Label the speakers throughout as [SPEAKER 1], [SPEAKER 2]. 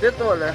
[SPEAKER 1] Detole.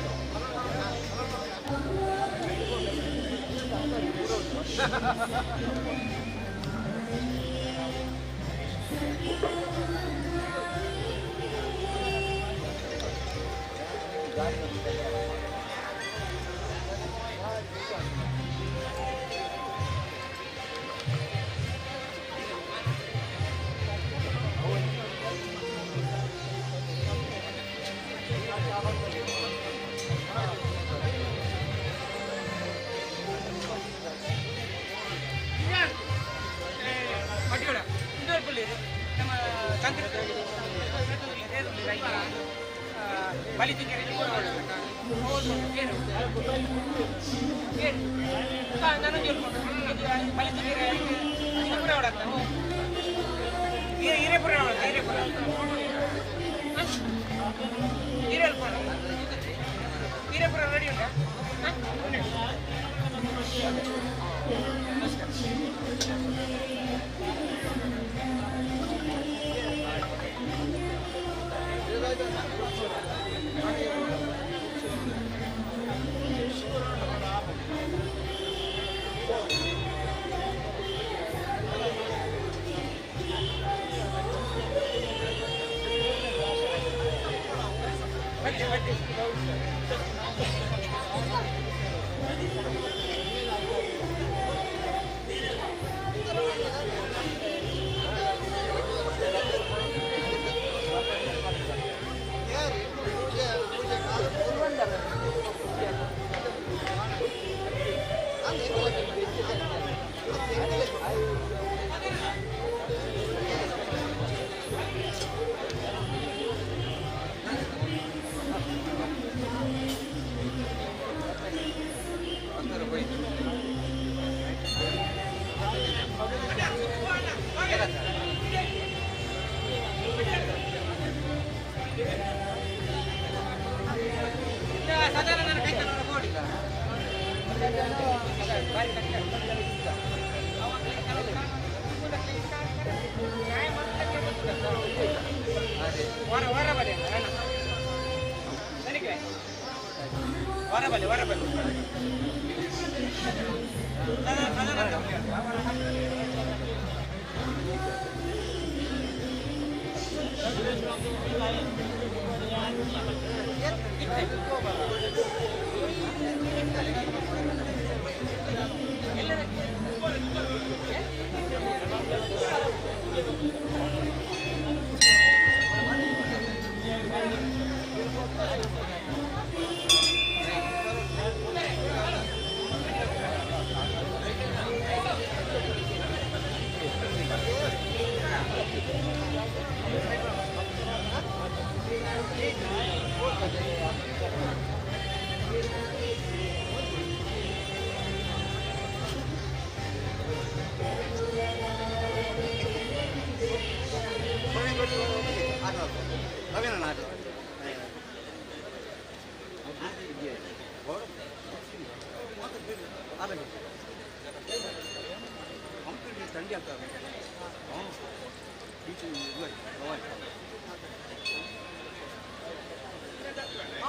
[SPEAKER 1] ತಂಡಿ ಅಂತ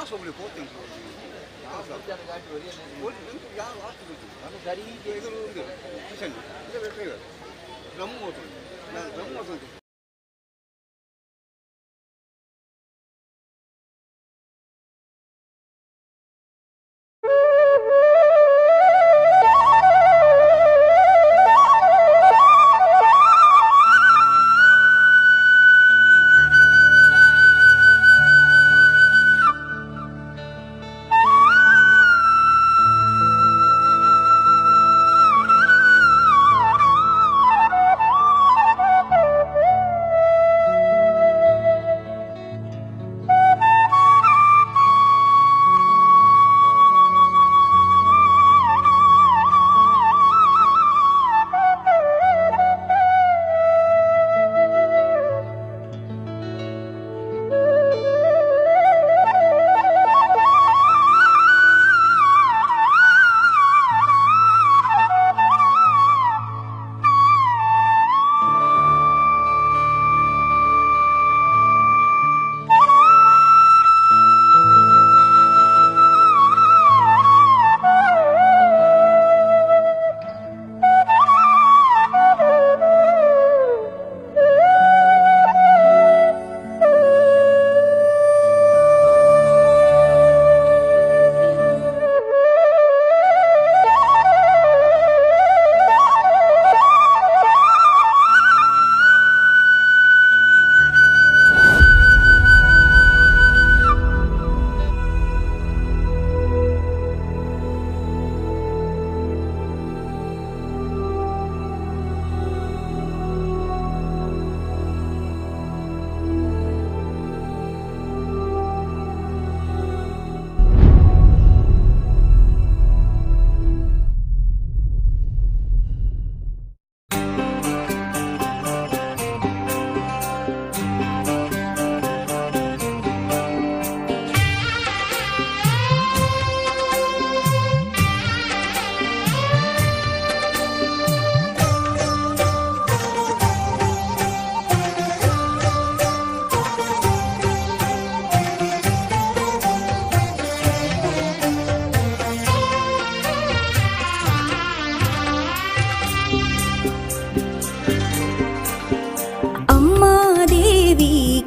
[SPEAKER 1] 소불이 보통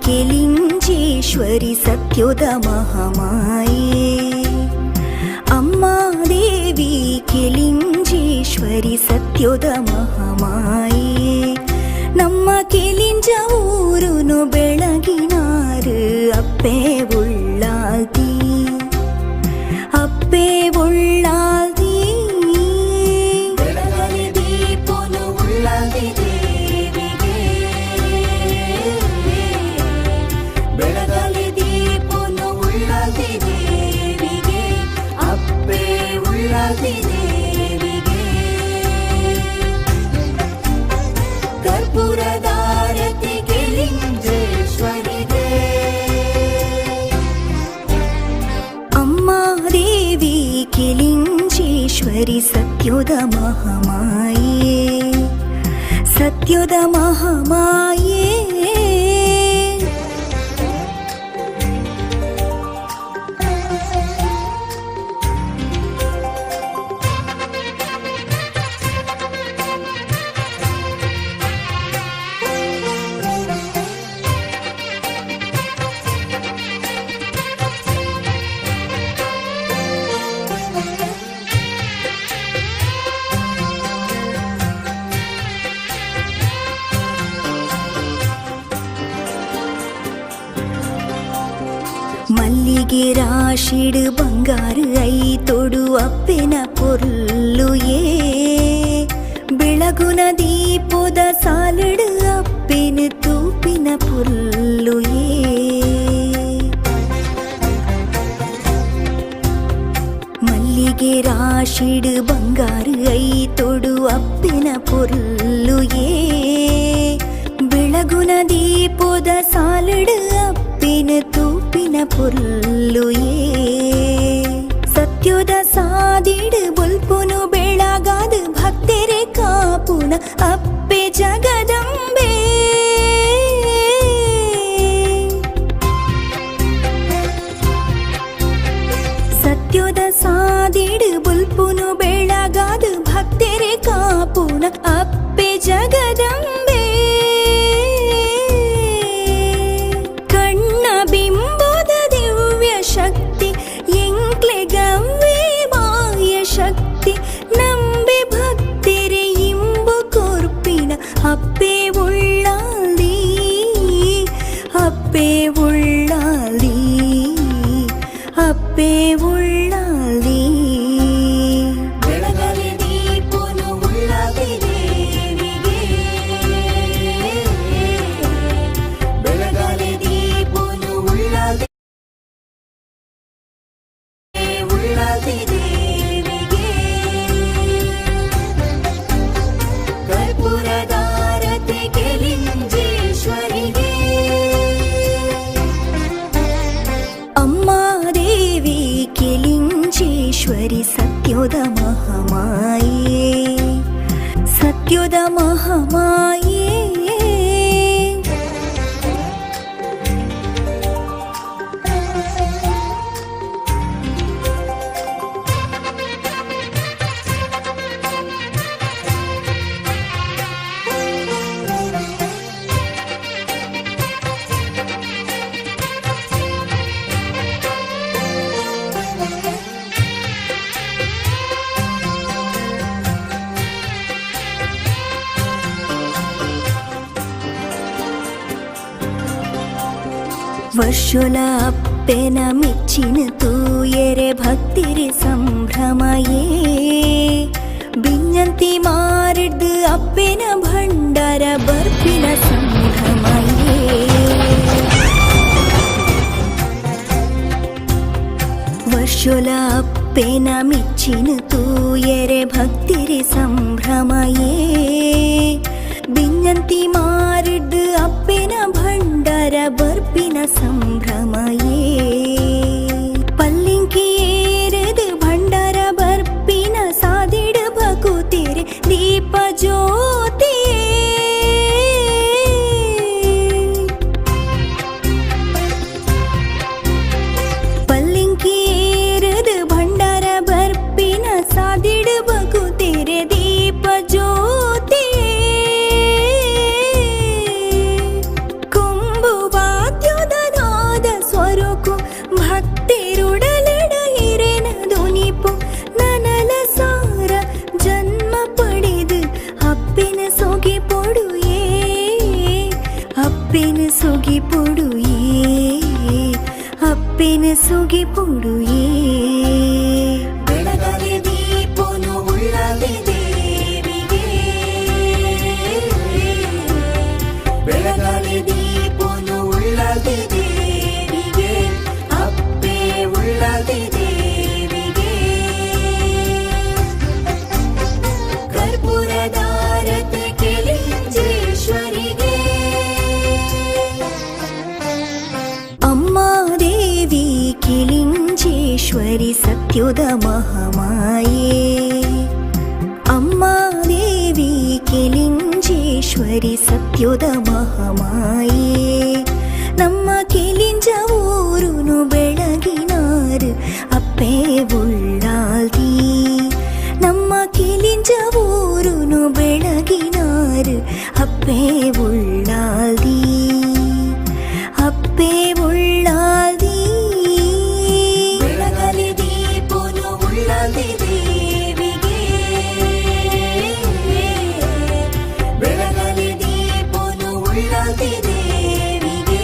[SPEAKER 2] केलिंजेश्वरी सत्योद महामाये अम्मा देवी केलिंजेश्वरी सत्योद महामाये ನಮ್ಮ ಕೆಲಿಂಜ ಊರುನು ಬೆಳಗಿನಾರು ಅಪ್ಪೆ ಉಳ್ಳಾಲ್ತಿ ಅಪ್ಪೆ ಉಳ್ಳಾಲ್ತಿ ಬೆಳಗಲಿ ದೀಪನು ಉಳ್ಳಾಲ್ತಿ ದೇವಿಗೆ ಬೆಳಗಲಿ ದೀಪನು ಉಳ್ಳಾಲ್ತಿ ದೇವಿಗೆ ಅಪ್ಪೆ ಉಳ್ಳಾಲ್ತಿ कर्पूरदारति केलिंजेश्वरिगे अम्मा देवी केलिंजेश्वरी सत्योद महामाये सत्योद महामाये ಮಲ್ಲಿಗೆ ರಾಶಿಡು ಬಂಗಾರು ಐತೊಡು ಅಪ್ಪೆನ ಪೊರ್ಲು ಬೆಳಗುನ ದೀಪದ ಸಾಲಡು ಅಪ್ಪೆನ ತೂಪಿನ ಪೊರ್ಲು ಮಲ್ಲಿಗೆ ರಾಶಿಡು ಬಂಗಾರು ಐತೊಡು ಅಪ್ಪೆನ ಪೊರ್ಲು ಬೆಳಗುನ ದೀಪದ ಸಾಲಡು ಅಪ್ಪೆನ ತೂಪಿನ ಪೊರ್ಲು ಸತ್ಯೋದ ಸಾದಿಡು ಬುಲ್ಪುನು ಬೆಳಗಾದ ಭಕ್ತೆರೆ ಕಾಪುನ ಅಪ್ಪೆ ಪುನ ಅಪ್ಪೆ ಜಗದಂಬೆ ಕಣ್ಣ ಬಿಂಬದ ದಿವ್ಯ ಶಕ್ತಿ ಎಂಕ್ಲೆ ಗವ್ವೆ ಮಾಯ ಶಕ್ತಿ ನಂಬೆ ಭಕ್ತಿರೆ ಇಂಬು ಕೊರ್ಪಿನ ಅಪ್ಪೆ ಉಳ್ಳಾಲಿ ಅಪ್ಪೆ ಉಳ್ಳಾಲಿ ಅಪ್ಪೆ ಉಳ್ಳಾಲಿ ಬೆಳಗಲಿ ದೀಪನು ಉಳ್ಳಾಲಿ ದೇವಿಗೆ ಬೆಳಗಲಿ ದೀಪನು ಉಳ್ಳಾಲಿ ಉಳ್ಳಾಲಿ ದೇವಿಗೆ ಕರ್ಪೂರದಾರತಿ ಗೆಲಿಂಜೇಶ್ವರಿಗೆ ಅಮ್ಮ ದೇವಿ ಕೆಲಿಂಜೇಶ್ವರಿ ಸತ್ಯೋದ ಮಹಾಮಾಯೇ ಸತ್ಯೋದ ಮಹಾಮಾಯೇ ವರ್ಷುಲ ಅಪ್ಪೆನ ಮೆಚ್ಚಿನ ತೂಯರೆ ಭಕ್ತಿರಿ ಸಂಭ್ರಮಯೇ ಬಿನ್ನಂತಿ ಮಾರಿಡ್ದು ಅಪ್ಪೆನ ಭಂಡಾರ ಬರ್ಪಿನ ಸಂಭ್ರಮಯೇ ವರ್ಷುಲ ಅಪ್ಪೆನ ಮೆಚ್ಚಿನ ತೂಯರೆ ಭಕ್ತಿರಿ ಸಂಭ್ರಮಯೇ ಬಿನ್ನಂತಿ ಮಾರಿಡ್ದು ಅಪ್ಪೆನ ಭಂಡಾರ ಬರ್ಪಿನ ಸಂಭ್ರಮಯೇ ಪಲ್ಲಿಂಕಿ ಏರದು ಭಂಡಾರ ಬರ್ಪಿನ ಸಾದಿಡ ಭಕುತಿರೆ ದೀಪ ಜ್ಯೋತಿಯೇ ಪಲ್ಲಿಂಕಿ ಏರದು ಭಂಡಾರ ಬರ್ಪಿನ ಸಾದಿಡ ಭಕುತಿರೆ ದೀಪ ಜ್ಯೋತಿಯೇ ಭಕ್ತಿರುಡಲಡ ಹಿರೇನ ಧ್ವನಿಪು ನನಲ ಸಾರ ಜನ್ಮ ಪಡೆದು ಅಪ್ಪಿನ ಸೊಗಿ ಪೊಡುಯೇ ಅಪ್ಪಿನ ಸೊಗಿ ಪೊಡುಯೇ ಅಪ್ಪಿನ ಸೊಗಿ ಪೊಡುಯೇ ಬೆಳಗಲಿ ದೀಪನು ಉಳ್ಳಾಲಿ ದೇವಿಗೆ ಬೆಳಗಲಿ ದೀಪನು ಉಳ್ಳಾಲಿ ದೇವಿಗೆ ಅಪ್ಪೆ ಉಳ್ಳಾಲಿ ದೇವಿಗೆ ಕರ್ಪೂರದಾರತಿ ಕೆಲಿಂಜೇಶ್ವರಿಗೆ ಅಮ್ಮ ದೇವಿ ಕೆಲಿಂಜೇಶ್ವರಿ ಸತ್ಯೋದ ಮಹಾಮಾಯೇ ಅಮ್ಮ ದೇವಿ ಕೆಲಿಂಜೇಶ್ವರಿ ಸತ್ಯೋದ ಮಹಾಮಾಯೇ ನಮ್ಮ ಕೆಲಿಂಜ ಊರುನು ಬೆಳಗಿನಾರು ಅಪ್ಪೆ ಉಳ್ಳಾಲ್ದಿ ನಮ್ಮ ಕೆಲಿಂಜ ಊರುನು ಬೆಳಗಿನಾರು ಅಪ್ಪೆ ಉಳ್ಳಾಲ್ದಿ ಅಪ್ಪೆ ಉಳ್ಳಾಲ್ದಿ ಬೆಳಗಲಿ ದೀಪನು ಉಳ್ಳಾಲಿ ದೇವಿಗೆ ಬೆಳಗಲಿ ದೀಪನು ಉಳ್ಳಾಲಿ ದೇವಿಗೆ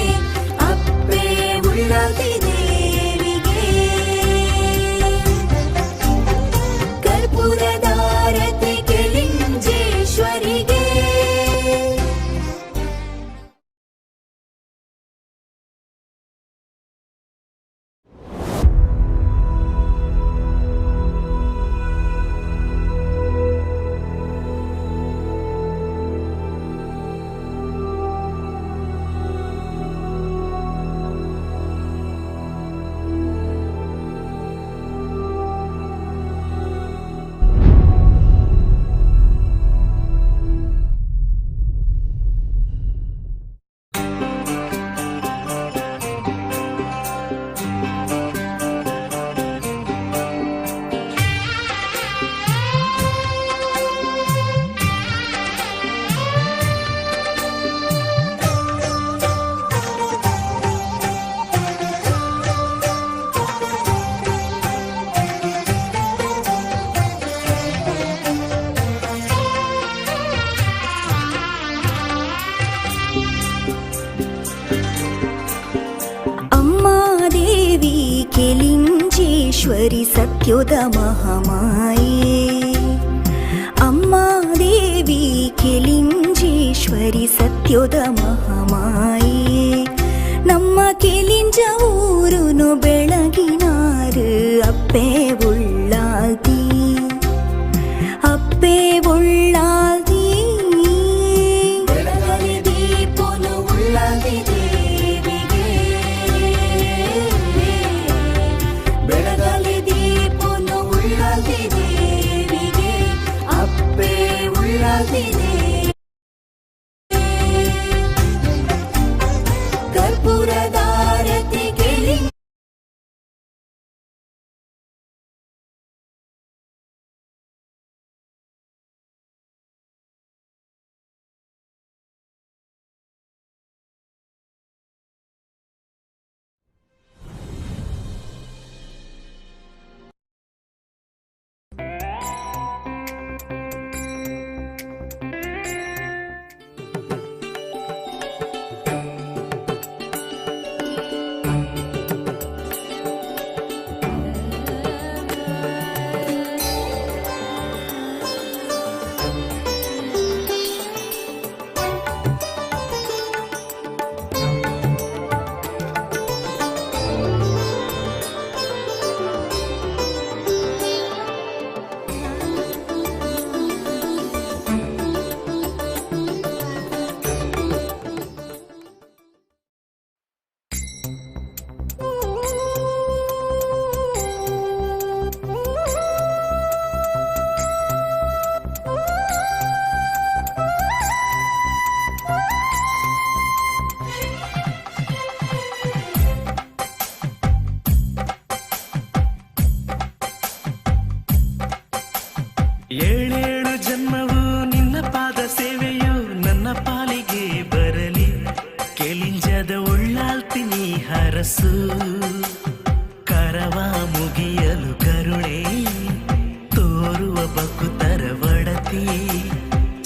[SPEAKER 2] ಅಪ್ಪೆ ಉಳ್ಳಾಲಿ ದೇವಿಗೆ ಕರ್ಪೂರದಾರತಿ ಕೆಲಿಂಜೇಶ್ವರಿಗೆ ಕಿಲಿಂಜೇಶ್ವರಿ ಸತ್ಯೋದ ಮಹಾಮಾಯೆ ಅಮ್ಮ ದೇವಿ ಕಿಲಿಂಜೇಶ್ವರಿ ಸತ್ಯೋದ ಮಹಾಮಾಯೆ ನಮ್ಮ ಕಿಲಿಂಜ ಊರುನು ಬೆಳಗಿನಾರು ಅಪ್ಪೆ ಉಳ್ಳಾದಿ ಅಪ್ಪೆ ಉಳ್ಳಾದಿ ಬೆಳಗಲಿ ದೀಪನು ಉಳ್ಳಾದಿ ದೇವಿಗೆ ಬೆಳಗಲಿ ದೀಪನು ಉಳ್ಳಾದಿ ದೇವಿಗೆ ಅಪ್ಪೆ ಉಳ್ಳಾದಿ ಕರ್ಪೂರದಾರತಿ ಕೇಳಿ
[SPEAKER 3] ಏಳೇಳು ಜನ್ಮವು ನಿನ್ನ ಪಾದ ಸೇವೆಯು ನನ್ನ ಪಾಲಿಗೆ ಬರಲಿ ಕೆಲಿಂಜದ ಉಳ್ಳಾಲ್ತಿನಿ ಹರಸು ಕರವ ಮುಗಿಯಲು ಕರುಣೆ ತೋರುವ ಬಕುತರ ಒಡತಿ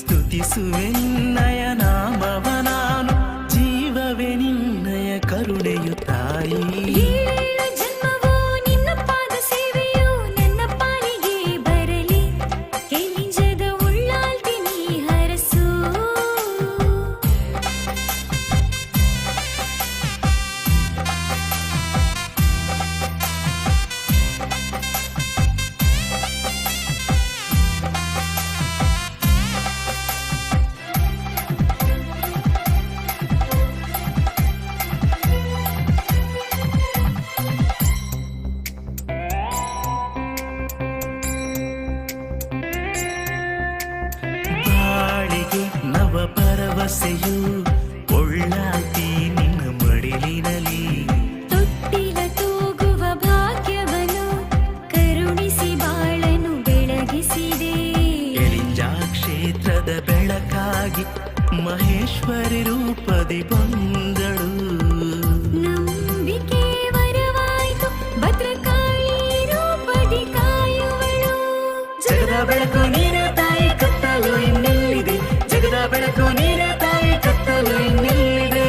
[SPEAKER 3] ಸ್ತುತಿಸುವೆನ್ನಯ ನಾಮವ ನಾನು ಜೀವವೇ ನಿನ್ನಯ ಕರುಣೆಯು ತಾಯಿ ಭರವಸೆಯು ಒಳ್ಳಾತಿ ನಿನ್ನ ಮಡಿಲಿನಲಿ
[SPEAKER 2] ತೊಟ್ಟಿಲ ತೂಗುವ ಭಾಗ್ಯವನು ಕರುಣಿಸಿ ಬಾಳನು ಬೆಳಗಿಸಿದೆ
[SPEAKER 3] ಕೆಲಿಂಜ ಕ್ಷೇತ್ರದ ಬೆಳಕಾಗಿ ಮಹೇಶ್ವರಿ ರೂಪದಿ ಬಂದಳು
[SPEAKER 2] ನಂಬಿಕೆ ವರವಾಯಿತು ಭದ್ರಕಾಳಿ ರೂಪದಿ ಕಾಯುವಳು
[SPEAKER 3] ಜಗದ ಬೆಳಕು ನೀನೇ ತಾಯಿ ಕತ್ತಲು ಇನ್ನೆಲ್ಲಿದೆ ಜಗದ ಬೆಳಕು ನೀನೇ ತಾಯಿ ಕತ್ತಲು ಇನ್ನೆಲ್ಲಿದೆ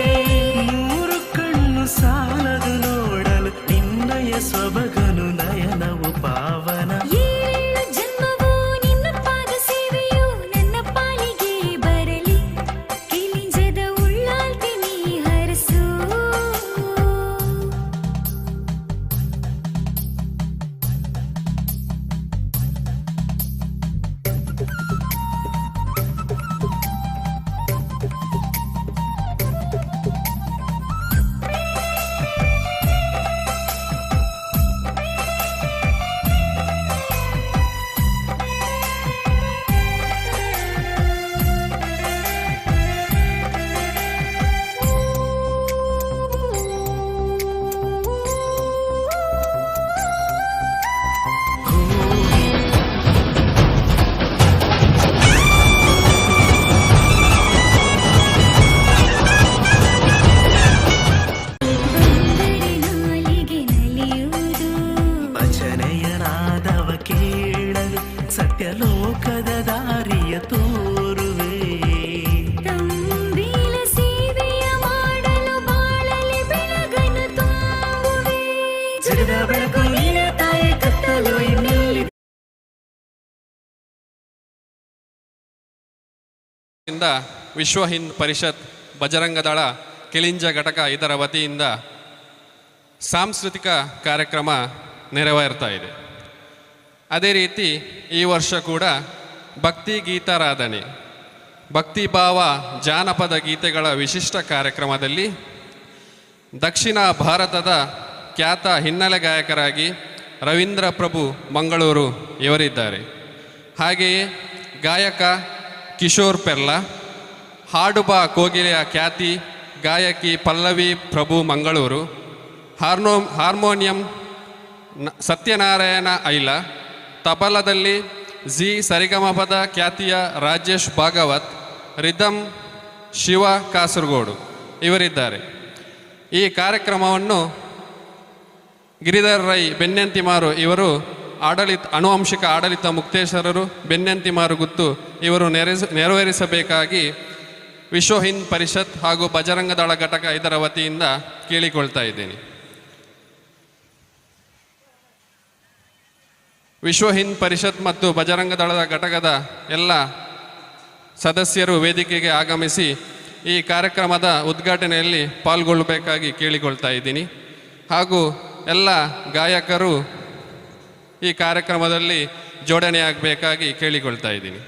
[SPEAKER 3] ಮೂರು ಕಣ್ಣು ಸಾಲದು ನೋಡಲು ನಿನ್ನಯ ಸೊಬಗನು ನಯನವು ಪಾವನ
[SPEAKER 2] ಏಳು ಜನ್ಮವು ನಿನ್ನ ಪಾದ ಸೇವೆಯು ನನ್ನ ಪಾಲಿಗೆ ಬರಲಿ ಕಿಲಿಂಜದ ಉಳ್ಳಾಲ್ತಿನಿ ಹರಸು
[SPEAKER 4] ಇಂದ ವಿಶ್ವ ಹಿಂದ್ ಪರಿಷತ್ ಬಜರಂಗದಳ ಕೆಳಿಂಜ ಘಟಕ ಇದರ ವತಿಯಿಂದ ಸಾಂಸ್ಕೃತಿಕ ಕಾರ್ಯಕ್ರಮ ನೆರವೇರ್ತಾ ಇದೆ. ಅದೇ ರೀತಿ ಈ ವರ್ಷ ಕೂಡ ಭಕ್ತಿ ಗೀತಾರಾಧನೆ ಭಕ್ತಿಭಾವ ಜಾನಪದ ಗೀತೆಗಳ ವಿಶಿಷ್ಟ ಕಾರ್ಯಕ್ರಮದಲ್ಲಿ ದಕ್ಷಿಣ ಭಾರತದ ಖ್ಯಾತ ಹಿನ್ನೆಲೆ ಗಾಯಕರಾಗಿ ರವೀಂದ್ರ ಪ್ರಭು ಮಂಗಳೂರು ಇವರಿದ್ದಾರೆ. ಹಾಗೆಯೇ ಗಾಯಕ ಕಿಶೋರ್ ಪೆರ್ಲ, ಹಾಡುಬಾ ಕೋಗಿಲೆಯ ಖ್ಯಾತಿ ಗಾಯಕಿ ಪಲ್ಲವಿ ಪ್ರಭು ಮಂಗಳೂರು, ಹಾರ್ಮೋನಿಯಂ ಸತ್ಯನಾರಾಯಣ ಐಲ, ತಬಲದಲ್ಲಿ ಜಿ ಸರಿಗಮಪದ ಖ್ಯಾತಿಯ ರಾಜೇಶ್ ಭಾಗವತ್, ರಿದಮ್ ಶಿವ ಕಾಸರಗೋಡು ಇವರಿದ್ದಾರೆ. ಈ ಕಾರ್ಯಕ್ರಮವನ್ನು ಗಿರಿಧರ್ ರೈ ಬೆನ್ನಂತಿಮಾರು ಇವರು ಆನುವಂಶಿಕ ಆಡಳಿತ ಮುಕ್ತೇಶ್ವರರು ಬೆನ್ನಂತಿಮಾರು ಗುತ್ತು ಇವರು ನೆರವೇರಿಸಬೇಕಾಗಿ ವಿಶ್ವ ಹಿಂದ್ ಪರಿಷತ್ ಹಾಗೂ ಬಜರಂಗದಳ ಘಟಕ ಇದರ ವತಿಯಿಂದ ಕೇಳಿಕೊಳ್ತಾ ಇದ್ದೇನೆ. ವಿಶ್ವ ಹಿಂದ್ ಪರಿಷತ್ ಮತ್ತು ಬಜರಂಗದಳದ ಘಟಕದ ಎಲ್ಲ ಸದಸ್ಯರು ವೇದಿಕೆಗೆ ಆಗಮಿಸಿ ಈ ಕಾರ್ಯಕ್ರಮದ ಉದ್ಘಾಟನೆಯಲ್ಲಿ ಪಾಲ್ಗೊಳ್ಳಬೇಕಾಗಿ ಕೇಳಿಕೊಳ್ತಾ ಇದ್ದೀನಿ. ಹಾಗೂ ಎಲ್ಲ ಗಾಯಕರು ಈ ಕಾರ್ಯಕ್ರಮದಲ್ಲಿ ಜೋಡಣೆಯಾಗಬೇಕಾಗಿ ಕೇಳಿಕೊಳ್ತಾ ಇದ್ದೀನಿ.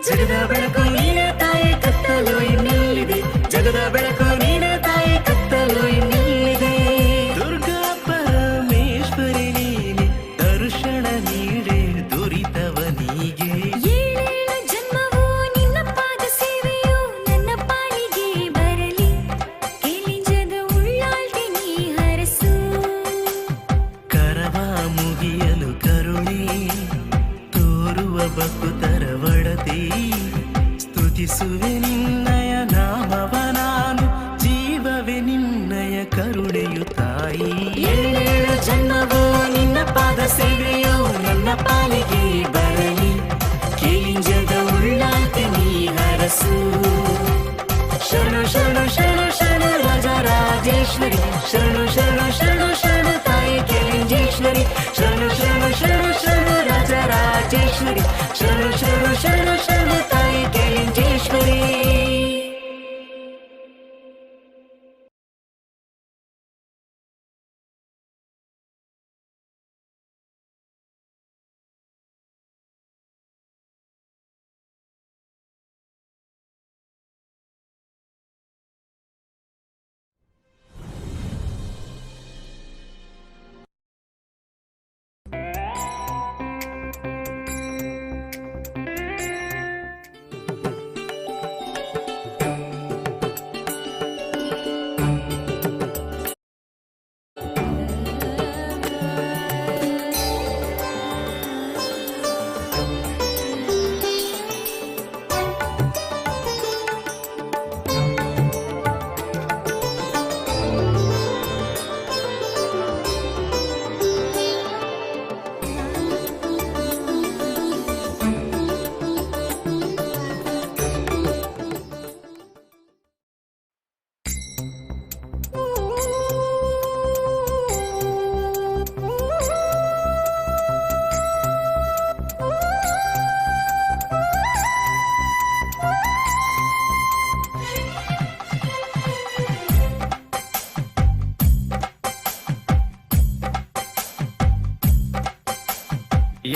[SPEAKER 3] ಜಗದ ಬೆಳಕು ನೀನೇ ತಾಯಿ ಕತ್ತಲು ಇನ್ನೆಲ್ಲಿದೆ ಜಗದ ಬೆಳಕು ನೀನೇ ತಾಯಿ ಕತ್ತಲು ಇನ್ನೆಲ್ಲಿದೆ ದುರ್ಗಾ ಪರಮೇಶ್ವರಿ ನೀನೆ ದರ್ಶನ ನೀಡೆ ದುರಿತವನಿಗೆ
[SPEAKER 2] ಏಳೇಳು ಜನ್ಮವೂ ನಿನ್ನ ಪಾದ ಸೇವೆಯು ನನ್ನ ಪಾಲಿಗೆ ಬರಲಿ ಕೇಳಿಂಜದ ಉಳ್ಳಾಳ್ತಿ ನೀ ಹರಸು
[SPEAKER 3] ಕರವ ಮುಗಿಯಲು ಕರುಣೆ ತೋರುವ ಭಕ್ತರ ಒಡತಿ ಸ್ತುತಿಸುವೆ ನಿನ್ನಯ ನಾಮವ ನಾನು ಜೀವವೇ ನಿನ್ನಯ ಕರುಣೆಯು ತಾಯಿ ಏಳೇಳು ಜನ್ಮವೂ ನಿನ್ನ ಪಾದ ಸೇವೆಯು ನನ್ನ ಪಾಲಿಗೆ ಬರಲಿ ಕೇಳಿಂಜದ ಉಳ್ಳಾಳ್ತಿ ನೀ ಹರಸು ಶರಣು ಶರಣು ಶರಣು ಶರಣು ರಾಜರಾಜೇಶ್ವರಿ ಶರಣು ಶರಣು ಶರಣು ಶರಣು ತಾಯಿ ಕೇಳಿಂಜೇಶ್ವರಿ ಶರಣು ಶರಣು ಶರಣು ಶರಣು ರಾಜರಾಜೇಶ್ವರಿ ಶರಣು ಶರಣು ಶರಣು ಶರಣು ತಾಯಿ ಕೇಳಿಂಜೇಶ್ವರಿ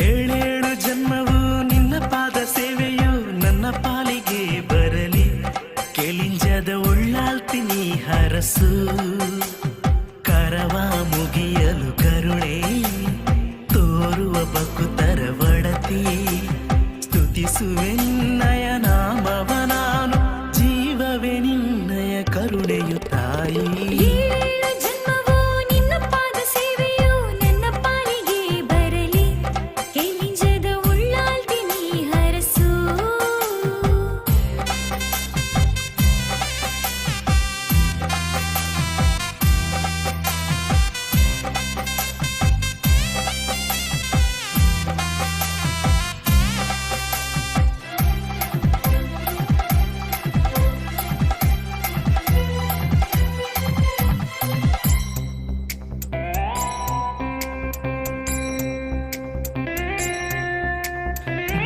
[SPEAKER 3] ಏಳೇಳು ಜನ್ಮವು ನಿನ್ನ ಪಾದ ಸೇವೆಯು ನನ್ನ ಪಾಲಿಗೆ ಬರಲಿ ಕೆಲಿಂಜದ ಉಳ್ಳಾಳ್ತಿ ನೀ ಹರಸು ಕರವ ಮುಗಿಯಲು ಕರುಣೆ ತೋರುವ ಭಕ್ತರ ಒಡತಿ ಸ್ತುತಿಸುವೆ ನಿನ್ನಯ ನಾಮವ ನಾನು ಜೀವವೇ ನಿನ್ನಯ ಕರುಣೆಯು ತಾಯಿ
[SPEAKER 2] ಏಳೇಳು ಜನ್ಮವೂ ನಿನ್ನ ಪಾದ ಸೇವೆಯು ನನ್ನ ಪಾಲಿಗೆ ಬರಲಿ ಕೇಳಿಂಜದ ಉಳ್ಳಾಳ್ತಿ ನೀ ಹರಸು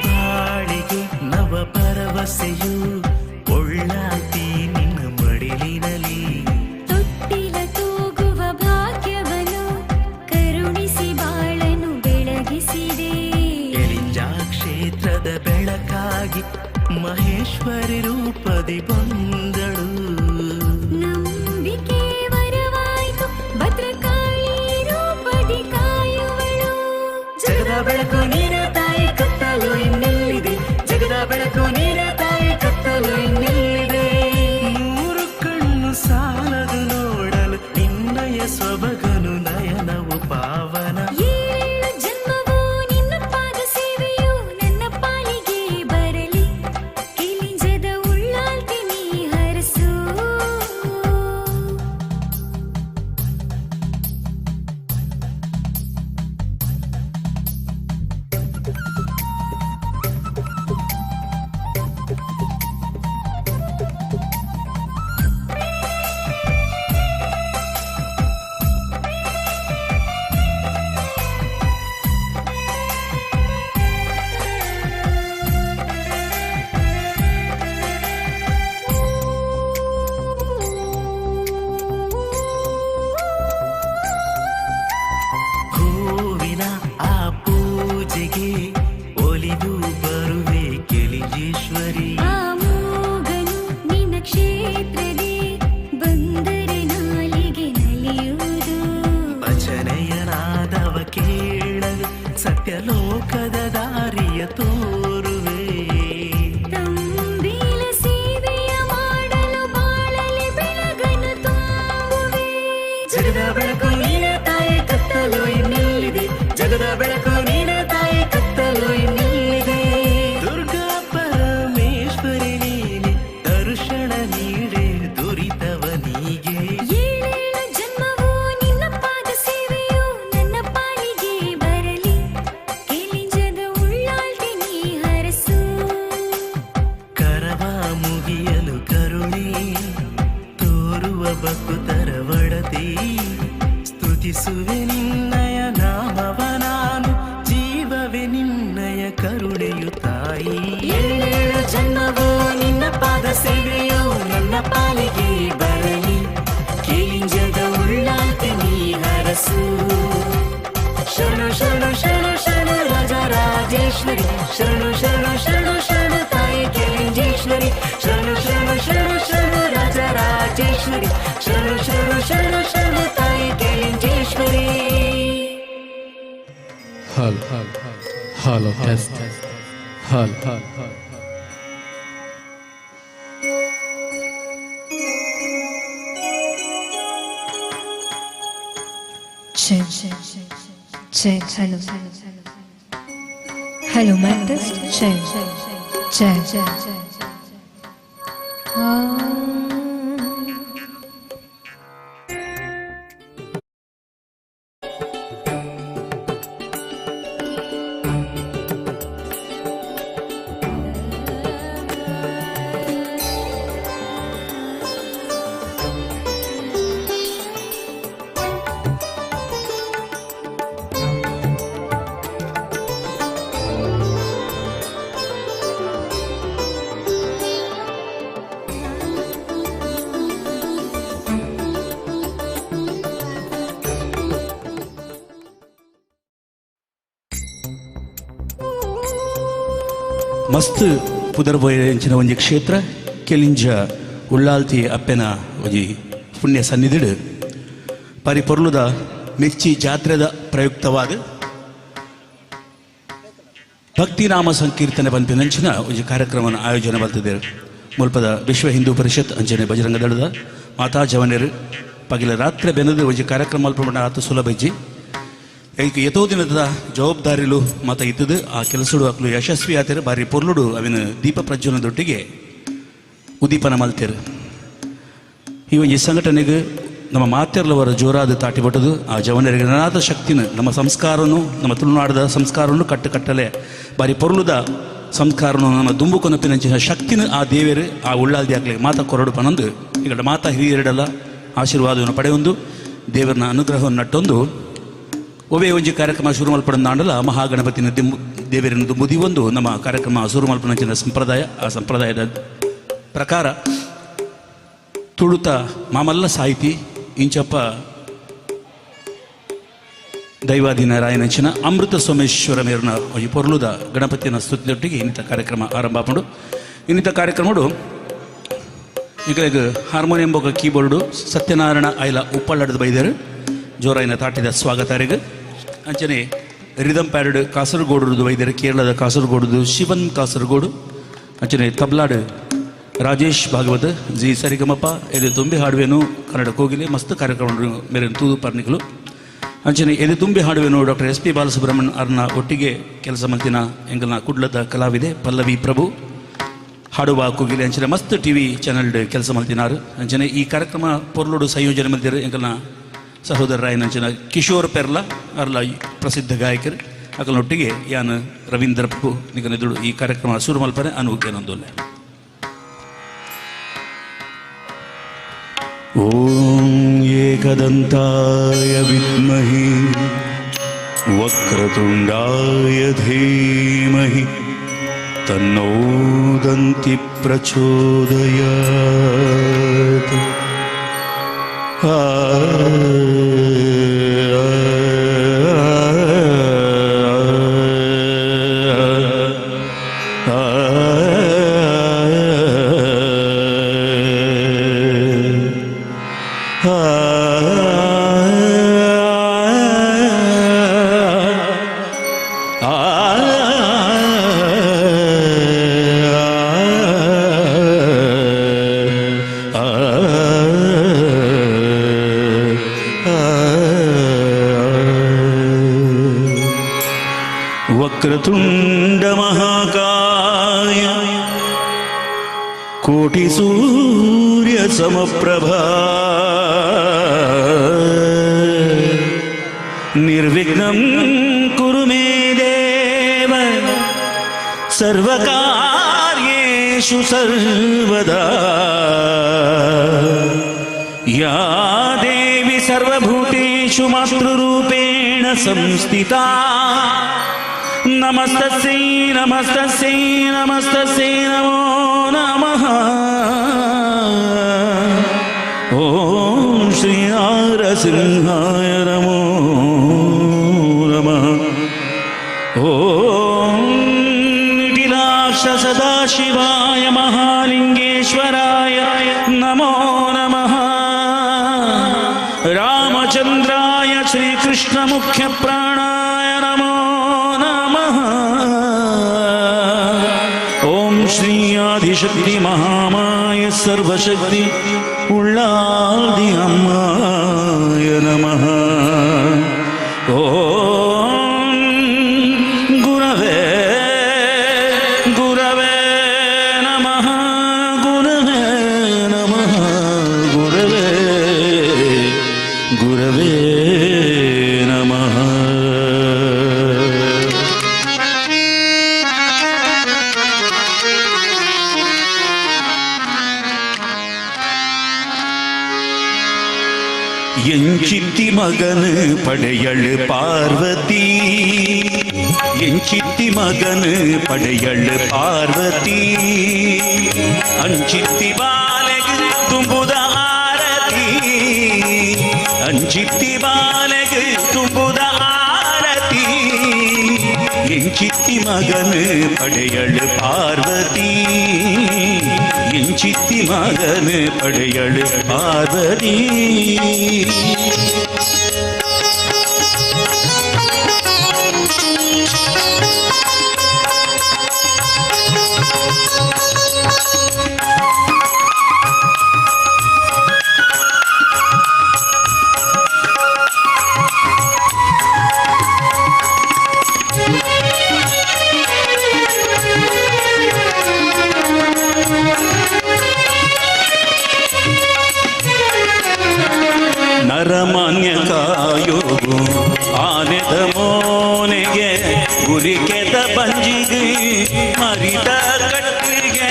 [SPEAKER 3] ಬಾಳಿಗೆ ನವ ಭರವಸೆಯು ಒಳ್ಳಾಳ್ತಿ ನಿನ್ನ ಮಡಿಲಿನಲಿ
[SPEAKER 2] ತೊಟ್ಟಿಲ ತೂಗುವ ಭಾಗ್ಯವನ್ನು ಕರುಣಿಸಿ ಬಾಳನು ಬೆಳಗಿಸಿದೆ
[SPEAKER 3] ಕೆಲಿಂಜ ಕ್ಷೇತ್ರದ ಬೆಳಕಾಗಿ ಮಹೇಶ್ವರಿ ರೂಪದಿ ಬಂದಳು
[SPEAKER 2] ನಂಬಿಕೆ ವರವಾಯಿತು ಭದ್ರಕಾಳಿ ರೂಪದಿ ಕಾಯುವಳು
[SPEAKER 3] ಜಗದ ಬೆಳಕು ನೀನೇ ತಾಯಿ ಕತ್ತಲು ಇನ್ನೆಲ್ಲಿದೆ ಜಗದ ಬೆಳಕು ನೀನೇ ತಾಯಿ ಕತ್ತಲು ಇನ್ನೆಲ್ಲಿದೆ ಮೂರು ಕಣ್ಣು ಸಾಲದು ನೋಡಲು ನಿನ್ನಯ ಸೊಬಗನು ನಯನವು ಪಾವನ
[SPEAKER 2] ಏಳೇಳು ಜನ್ಮವೂ ನಿನ್ನ ಪಾದ ಸೇವೆಯು ನನ್ನ ಪಾಲಿಗೆ ಬರಲಿ ಕೇಳಿಂಜದ ಉಳ್ಳಾಳ್ತಿ ನೀ ಹರಸು
[SPEAKER 3] ಪರಮೇಶ್ವರಿ
[SPEAKER 2] ಆ ಮೂಗನು ನಿನ್ನ ಕ್ಷೇತ್ರದಿ ಬಂದರೆ ನಾಲಿಗೆ ನಲಿಯುವುದು
[SPEAKER 3] ಭಜನೆಯ ನಾದವ ಕೇಳಲು ಸತ್ಯಲೋಕದ ದಾರಿಯ ತೋರುವೆ
[SPEAKER 2] ತಂಬಿಲ ಸೇವೆಯ ಮಾಡಲು ಬಾಳಲಿ ಬೆಳಗನ್ನು ತುಂಬುವೆ
[SPEAKER 3] ಜಗದ ಬೆಳಕು ನೀನೇ ತಾಯಿ ಕತ್ತಲು ಇನ್ನೆಲ್ಲಿದೆ ಜಗದ ಬೆಳಕು ನೀನೇ ತಾಯಿ ಕತ್ತಲು ಇನ್ನೆಲ್ಲಿದೆ ದುರ್ಗಾ ಪರಮೇಶ್ವರಿ ನೀನೆ ದರ್ಶನ ನೀಡೆ ದುರಿತವ ನೀಗೆ
[SPEAKER 2] ಏಳೇಳು ಜನ್ಮವೂ ನಿನ್ನ ಪಾದ ಸೇವೆಯು ನನ್ನ ಪಾಲಿಗೆ ಬರಲಿ ಕೇಳಿಂಜದ ಉಳ್ಳಾಳ್ತಿ ನೀ ಹರಸು
[SPEAKER 3] ಕರವ ಮುಗಿಯಲು ಕರುಣೆ ತೋರುವ ಭಕ್ತರ ಒಡತಿ ಸ್ತುತಿಸುವೆ ನಿನ್ನಯ ನಾಮವ ನಾನು ಜೀವವೇ ನಿನ್ನಯ ಕರುಣೆಯು ತಾಯಿ ಏಳೇಳು ಜನ್ಮವೂ ನಿನ್ನ ಪಾದ ಸೇವೆಯು ನನ್ನ ಪಾಲಿಗೆ ಬರಲಿ ಕೇಳಿಂಜದ ಉಳ್ಳಾಳ್ತಿ ನೀ ಹರಸು ಶರಣು ಶರಣು ಶರಣು ಶರಣು ರಾಜರಾಜೇಶ್ವರಿ ಶರಣು ಶರಣು ಶರಣು ಶರಣು ತಾಯಿ ಕೇಳಿಂಜೇಶ್ವರಿ ಶರಣು ಶರಣು ಶರಣು ಶರಣು ರಾಜರಾಜೇಶ್ವರಿ ಶರಣು ಶರಣು ಶರಣು ಶರಣು ತಾಯಿ ಕೇಳಿಂಜೇಶ್ವರಿ
[SPEAKER 5] Hello, test. Hello.
[SPEAKER 6] Check. Hello, mic test. Check.
[SPEAKER 7] ಮಸ್ತ್ ಪುದರ್ಬೋಯಂಚಿನ ಒಂಜಿ ಕ್ಷೇತ್ರ ಕೆಲಿಂಜ ಉಳ್ಳಾಲ್ತಿ ಅಪ್ಪೆನ ಒಂಜಿ ಪುಣ್ಯ ಸನ್ನಿಧಿಡು ಪರಿಪೊರ್ಲುದ ಮೆಚ್ಚಿ ಜಾತ್ರೆದ ಪ್ರಯುಕ್ತವಾದ ಭಕ್ತಿನಾಮ ಸಂಕೀರ್ತನೆ ಪಂಪಿನಂಚಿನ ಒಂಜಿ ಕಾರ್ಯಕ್ರಮವನ್ನು ಆಯೋಜನೆ ಬಲ್ತಿದ್ದೇವೆ ಮುಲ್ಪದ ವಿಶ್ವ ಹಿಂದೂ ಪರಿಷತ್ ಅಂಚನೆ ಬಜರಂಗ ದಳದ ಮಾತಾ ಜವನೇರು ಪಗಿಲ ರಾತ್ರಿ ಬೆನ್ನದು ಒಂಜಿ ಕಾರ್ಯಕ್ರಮ ಮಲ್ಪಡ ಆತ ಸುಲಭ ಇಜ್ಜಿ ಈಗ ಎತೋ ದಿನದ ಜವಾಬ್ದಾರಿಲು ಮತ ಇದ್ದದು ಆ ಕೆಲಸಡು ಅಕ್ಲು ಯಶಸ್ವಿ ಆತರು ಬಾರಿ ಪೊರ್ಲುಡು ಅವಿನ ದೀಪ ಪ್ರಜ್ವಲನದೊಟ್ಟಿಗೆ ಉದ್ದೀಪನ ಮಲ್ತೇರು ಈ ಒಂದು ಸಂಘಟನೆಗೆ ನಮ್ಮ ಮಾತೆರ್ಲವರ ಜೋರಾದ ತಾಟಿ ಬಟ್ಟದು ಆ ಜವನರಿಗೆ ನನಾದ ಶಕ್ತಿನ ನಮ್ಮ ಸಂಸ್ಕಾರನು ನಮ್ಮ ತುಳುನಾಡದ ಸಂಸ್ಕಾರನು ಕಟ್ಟಲೆ ಬಾರಿ ಪೊರ್ಲುದ ಸಂಸ್ಕಾರನು ನಮ್ಮ ದುಂಬು ಕೊನಪಿನಂಚಿನ ಶಕ್ತಿನ ಆ ದೇವರು ಆ ಉಳ್ಳಾಲ್ದಿ ಆಗ್ಲಿ ಮಾತಾ ಕೊರಡು ಪನಂದು ಈಗ ಮಾತಾ ಹಿರಿಯರಡಲ್ಲ ಆಶೀರ್ವಾದವನ್ನು ಪಡೆಯೊಂದು ದೇವರನ ಅನುಗ್ರಹವನ್ನು ನಟ್ಟೊಂದು ಒವೇ ಒಂಜಿ ಕಾರ್ಯಕ್ರಮ ಶುರು ಮಲ್ಪಡಂದಾಂಡಲ ಮಹಾಗಣಪತಿನ ದೇವರಿನ ದುಂಬುದಿ ಒಂದು ನಮ್ಮ ಕಾರ್ಯಕ್ರಮ ಶುರು ಮಲ್ಪನಂಚಿನ ಸಂಪ್ರದಾಯ ಆ ಸಂಪ್ರದಾಯದ ಪ್ರಕಾರ ತುಳುತ ಮಾಮಲ್ಲ ಸಾಹಿತಿ ಇಂಚಪ್ಪ ದೈವಾಧೀನ ರಾಯನಂಚಿನ ಅಮೃತ ಸೋಮೇಶ್ವರ ಮೇರಿನ ಒಂಜಿ ಪೊರ್ಲುದ ಗಣಪತಿನ ಸ್ತುತಿಯೊಟ್ಟಿಗೆ ಇನ್ನಿತ ಕಾರ್ಯಕ್ರಮ ಆರಂಭ ಮಾಡು ಇನ್ನಿತ ಕಾರ್ಯಕ್ರಮಡು ಈಗ ಹಾರ್ಮೋನಿಯಂ ಬೊಕ ಕೀಬೋರ್ಡು ಸತ್ಯನಾರಾಯಣ ಐಲ ಉಪ್ಪಳ್ಳದ ಬೈದರು ಜೋರಾಯಿನ ತಾಟಿದ ಸ್ವಾಗತರಿಗೆ ಅಂಚನೆ ರಿದಮ್ ಪ್ಯಾರಡ್ ಕಾಸರಗೋಡು ವೈದ್ಯರು ಕೇರಳದ ಕಾಸರಗೋಡು ಶಿವನ್ ಕಾಸರಗೋಡು ಅಂಚನೆ ತಬ್ಲಾಡು ರಾಜೇಶ್ ಭಾಗವತ್ ಜಿ ಸರಿಗಮಪ ಎದೆ ತುಂಬಿ ಹಾಡುವೆನು ಕನ್ನಡ ಕೋಗಿಲೆ ಮಸ್ತ್ ಕಾರ್ಯಕ್ರಮ ಮೇರೆ ತೂದು ಪರ್ನಿಕಲು ಅಂಚನೆ ಎದೆ ತುಂಬಿ ಹಾಡುವೆನು ಡಾಕ್ಟರ್ ಎಸ್ ಪಿ ಬಾಲಸುಬ್ರಹ್ಮಣ್ಯ ಅವ್ರನ್ನ ಒಟ್ಟಿಗೆ ಕೆಲಸ ಮಲ್ತಿನ ಎಂಗಲ್ನ ಕುಡ್ಲದ ಕಲಾವಿದೆ ಪಲ್ಲವಿ ಪ್ರಭು ಹಾಡುವ ಕೋಗಿಲೆ ಅಂಚನೆ ಮಸ್ತ್ ಟಿವಿ ಚಾನಲ್ ಕೆಲಸ ಮಲ್ತಿನಾರು ಅಂಚನೆ ಈ ಕಾರ್ಯಕ್ರಮ ಪೊರ್ಲೋಡು ಸಂಯೋಜನೆ ಮಲ್ತಿರು ಎಂಗಲ್ನ ಸಹೋದರ ರಾಯನಂಚಿನ ಕಿಶೋರ್ ಪೆರ್ಲ ಅರ್ಲ ಪ್ರಸಿದ್ಧ ಗಾಯಕರು ಅಕಲೊಟ್ಟಿಗೆ ಯಾನ್ ರವೀಂದ್ರ ಪ್ರಭು ನಿಗನೆದುಡು ಈ ಕಾರ್ಯಕ್ರಮ ಶುರು ಮಲ್ಪನೆ ಅನುಕೇನೊಂದೊಲ್ಲೆ ಓಂ ಏಕದಂತಾಯ ವಿದ್ಮಹಿ ವಕ್ರತುಂಡಾಯ ಧೀಮಹಿ ತನ್ನೋ ದಂತಿ ಪ್ರಚೋದಯಾತ್ ಕೋಟಿ ಸೂರ್ಯ ಸಮಪ್ರಭಾ ನಿರ್ವಿಘ್ನಂ ಕುರು ಮೇ ದೇವ ಸರ್ವಕಾರ್ಯೇಷು ಸರ್ವದಾ ಯಾ ದೇವಿ ಸರ್ವಭೂತೇಷು ಮಾತೃರೂಪೇಣ ಸಂಸ್ಥಿತಾ ನಮಸ್ತಸ್ಯೈ ನಮಸ್ತಸ್ಯೈ ನಮಸ್ತಸ್ಯೈ ನಮೋ ನಮಃ ಓಂ ಶ್ರೀ ನರಸಿಂಹಾಯ ನಮೋ ನಮಃ ಓಂ ನಿಟಿಲಾಕ್ಷ ಸದಾಶಿವಾಯ ಮಹಾಲಿಂಗೇಶ್ವರಾಯ ನಮೋ ನಮಃ ರಾಮಚಂದ್ರಾಯ ಶ್ರೀಕೃಷ್ಣ ಮುಖ್ಯ ಪ್ರಾಣಾಯ ನಮೋ ನಮಃ ಓಂ ಶ್ರೀ ಆದಿಶಕ್ತಿ ಮಹಾಮಾಯ ಸರ್ವಶಕ್ತಿ ಉಳ್ಳಾದಿ ಅಮ್ಮಾಯ ನಮಃ ಓಂ ಗುರವೇ ಗುರವೇ ನಮಃ ಗುರವೇ ನಮಃ ಗುರವೇ ಗುರವೇ ನಮಃ எஞ்சித்தி மகனு படையழு பார்வதி எஞ்சித்தி மகனு படையழு பார்வதி அஞ்சித்தி பாலகு தும்புத ஆரதி அஞ்சித்தி பாலகு தும்புத ஆரதி எஞ்சித்தி மகனு படையழு பார்வதி எஞ்சித்தி மகனு படையழு பார்வதி ನರಮಾನ್ಯ ಕಾಯೋಗು ಆನೆದ ಮೋನೆಗೆ ಗುರಿಕೆದ ಬಂಜಿಗೆ ಮರಿದ ಕಟ್ಟಿಗೆ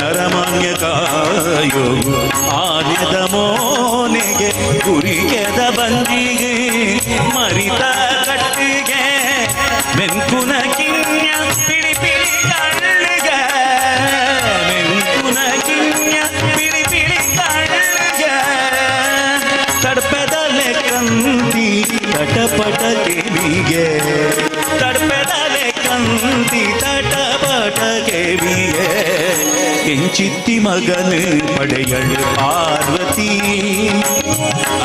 [SPEAKER 7] ನರಮಾನ್ಯ ಕಾಯೋಗು ಆನೆದ ಮೋನೆಗೆ ಗುರಿಕೆದ ಬಂಜಿಗೆ ಮರಿದ ಕಟ್ಟಿಗೆ ಮೆಂಕುನ ಕಿನ್ಯ ಪಿಡಿ ಪಿಡಿ ಕಳ್ಳಿಗೆ ಪಿಡಿ ಪಿಡಿ ಕಳ್ಳಿಗೆ ತಡ್ಪೆದಲೆ ಕಂದಿ ತಟಪಟ ಕೆವಿಗೆ ತಡ್ಪೆದಲೆ ಕಂದಿ ತಟಪಟ ಕೆವಿಗೆ ಎಂಚಿತ್ತಿ ಮಗನು ಪಡೆಯಳು ಪಾರ್ವತಿ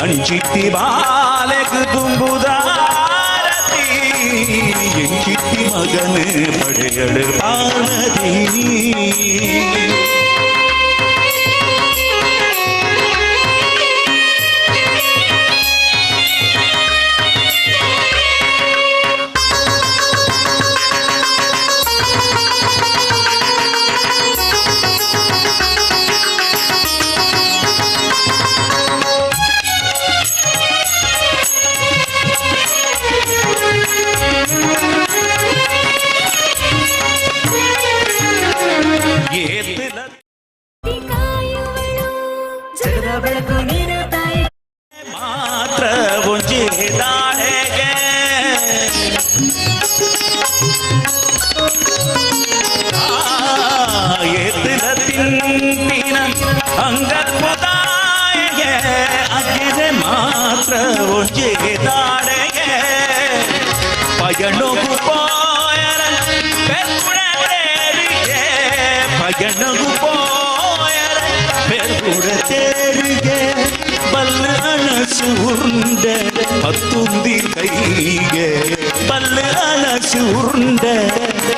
[SPEAKER 7] ಅಂಚಿತ್ತಿ ಬಾಲೆಗೆ ತುಂಬುದಾರತಿ ಎಂಚಿತ್ತಿ ಮಗನು ಪಡೆಯಳು ಪಾರ್ವತಿ
[SPEAKER 2] ಜಗದ ಬೆಳಕು ನೀನು ತಾಯಿ
[SPEAKER 7] ಮಾತ್ರ ಒಂಜೆ ದಾಳೆಗೆ ಎತ್ತಲ ತಿಂಪಿನ ಅಂಗದಾಯಗೆ ಅಜ್ಜೆ ಮಾತ್ರ ಒಂಜೆ ದಾಳೆಗೆ ಪಯಣಗು ಪೋಯರ ಬೆರ್ಗುಡರಿಗೆ ಪಯಣಗು ಪೋಯರ ಬೆರ್ಗುಡರಿಗೆ ಬಲ್ಲ ಅನಸು ಉಂಡೆ ಪತ್ತೊಂದಿ ಕೈಗೆ ಬಲ್ಲ ಅನಸು ಉಂಡೆ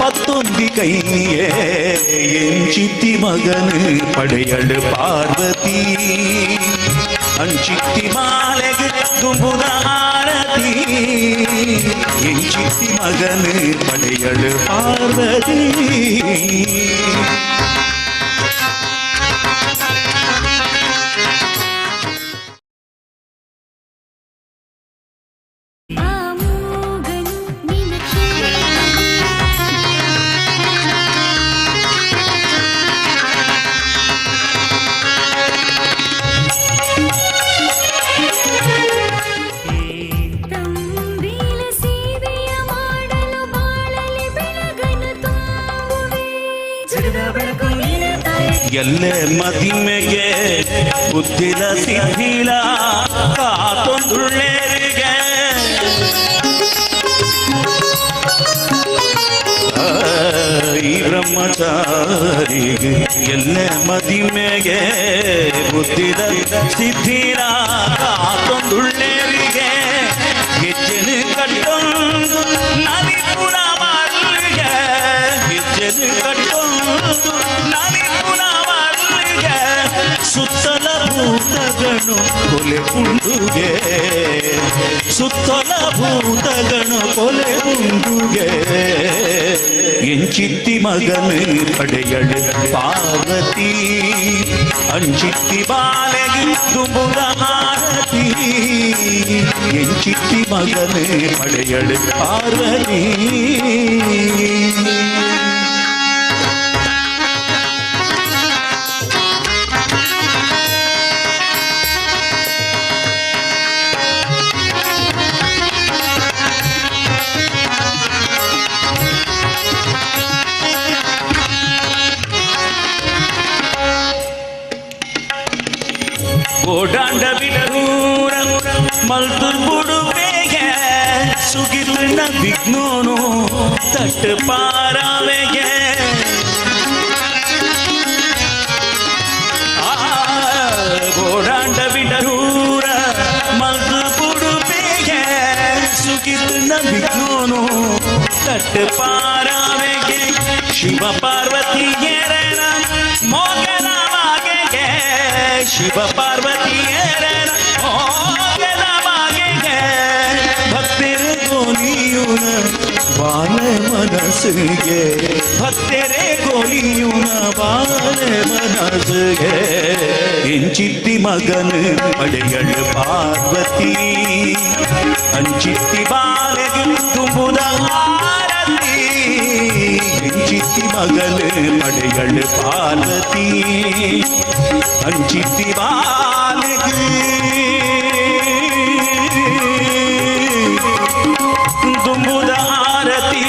[SPEAKER 7] ಪತ್ತೊಂದಿ ಕೈಗೆ ಎಂಚಿತ್ತಿ ಮಗನು ಪಡೆಯಳು ಪಾರ್ವತಿ ಅಂಚಿತ್ತಿ ಮಾಲೆಗೆ ತುಂಬುದ ಆರತಿ ಎಂಚಿತ್ತಿ ಮಗನು ಪಡೆಯಳು ಪಾರ್ವತಿ
[SPEAKER 2] ಆಮೋಗನು ನಿನಗೆ ತಂಬಿಲ ಸೇವೆಯ ಮಾಡಲು ಬಾಳಲಿ ಬೆಳಗನು ತುಂಬುವೆ ಜಗದ ಬೆಳಕು ನೀನು ತಾಯಿ
[SPEAKER 7] ಎಲ್ಲೆ ಮದಿಮೆಗೆ ಬುದ್ಧಿಲ ಸಿದ್ಧಿಲ ಕಾತೊಂದುಳ್ಳೇರಿಗೆ ಈ ಬ್ರಹ್ಮಚಾರಿಗೆ ಎಲ್ಲೆ ಮದಿಮೆಗೆ ಬುದ್ಧಿಲ ಸಿದ್ಧಿಲ ಕಾತೊಂದುಳ್ಳೇರಿಗೆ ಹೆಜ್ಜೆನು ಕಟ್ಟೊಂದು ನದಿಪುರ ಮಲ್ಲಿಗೆ ಹೆಜ್ಜೆನು ಕಟ್ಟೊಂದು ನದಿಪುರ ಮಲ್ಲಿಗೆ ಸುತ್ತಲ ಭೂತಗಣು ಕೊಲೆ ಉಂಡುಗೆ ಸುತ್ತಲ ಭೂತಗಣು ಕೊಲೆ ಉಂಡುಗೆ ಎಂಚಿತ್ತಿ ಮಗನು ಪಡೆಯಳು ಪಾರ್ವತಿ ಅಂಚಿತ್ತಿ ಬಾಲೆಗೆ ತುಂಬುದ ಆರತಿ ಎಂಚಿತ್ತಿ ಮಗನು ಪಡೆಯಳು ಪಾರ್ವತಿ ಓಡಾಂಡ ಬಿಡೂರ ಮಲ್ತುರ್ ಬುಡುವೆಗೆ ಸುಗಿಲಿನ ವಿಘ್ನೋನು ತಟ್ಟ ಪಾರಾವೆಗೆ ಓಡಾಂಡ ಬಿಡೂರ ಮಲ್ತುರ್ ಬುಡುವೆಗೆ ಸುಗಿಲಿನ ವಿಘ್ನೋನು ತಟ್ಟ ಪಾರಾವೆಗೆ ಶಿವ ಪಾರ್ವತಿಯರನ ಮೋಗನ ಮಾಗೆಗೆ ಶಿವ ಪಾರ್ವತಿಯರ ಮೋಗನ ಮಾಗೆಗೆ ಭಕ್ತರೆ ಗೋಲಿಯುನ ಬಾಲ ಮನಸ್ಸಿಗೆ ಭಕ್ತರೆ ಗೋಲಿಯುನ ಬಾಲ ಮನಸ್ಸಿಗೆ ಎಂಚಿತ್ತಿ ಮಗನು ಪಡೆಯಳು ಪಾರ್ವತಿ ಅಂಚಿತ್ತಿ ಬಾಲೆಗೆ ತುಂಬುದ ಆರತಿ ಎಂಚಿತ್ತಿ ಮಗನು ಪಡೆಯಳು ಪಾರ್ವತಿ ಅಂಚಿತ್ತಿ ಬಾಲೆಗೆ ತುಂಬುದ ಆರತಿ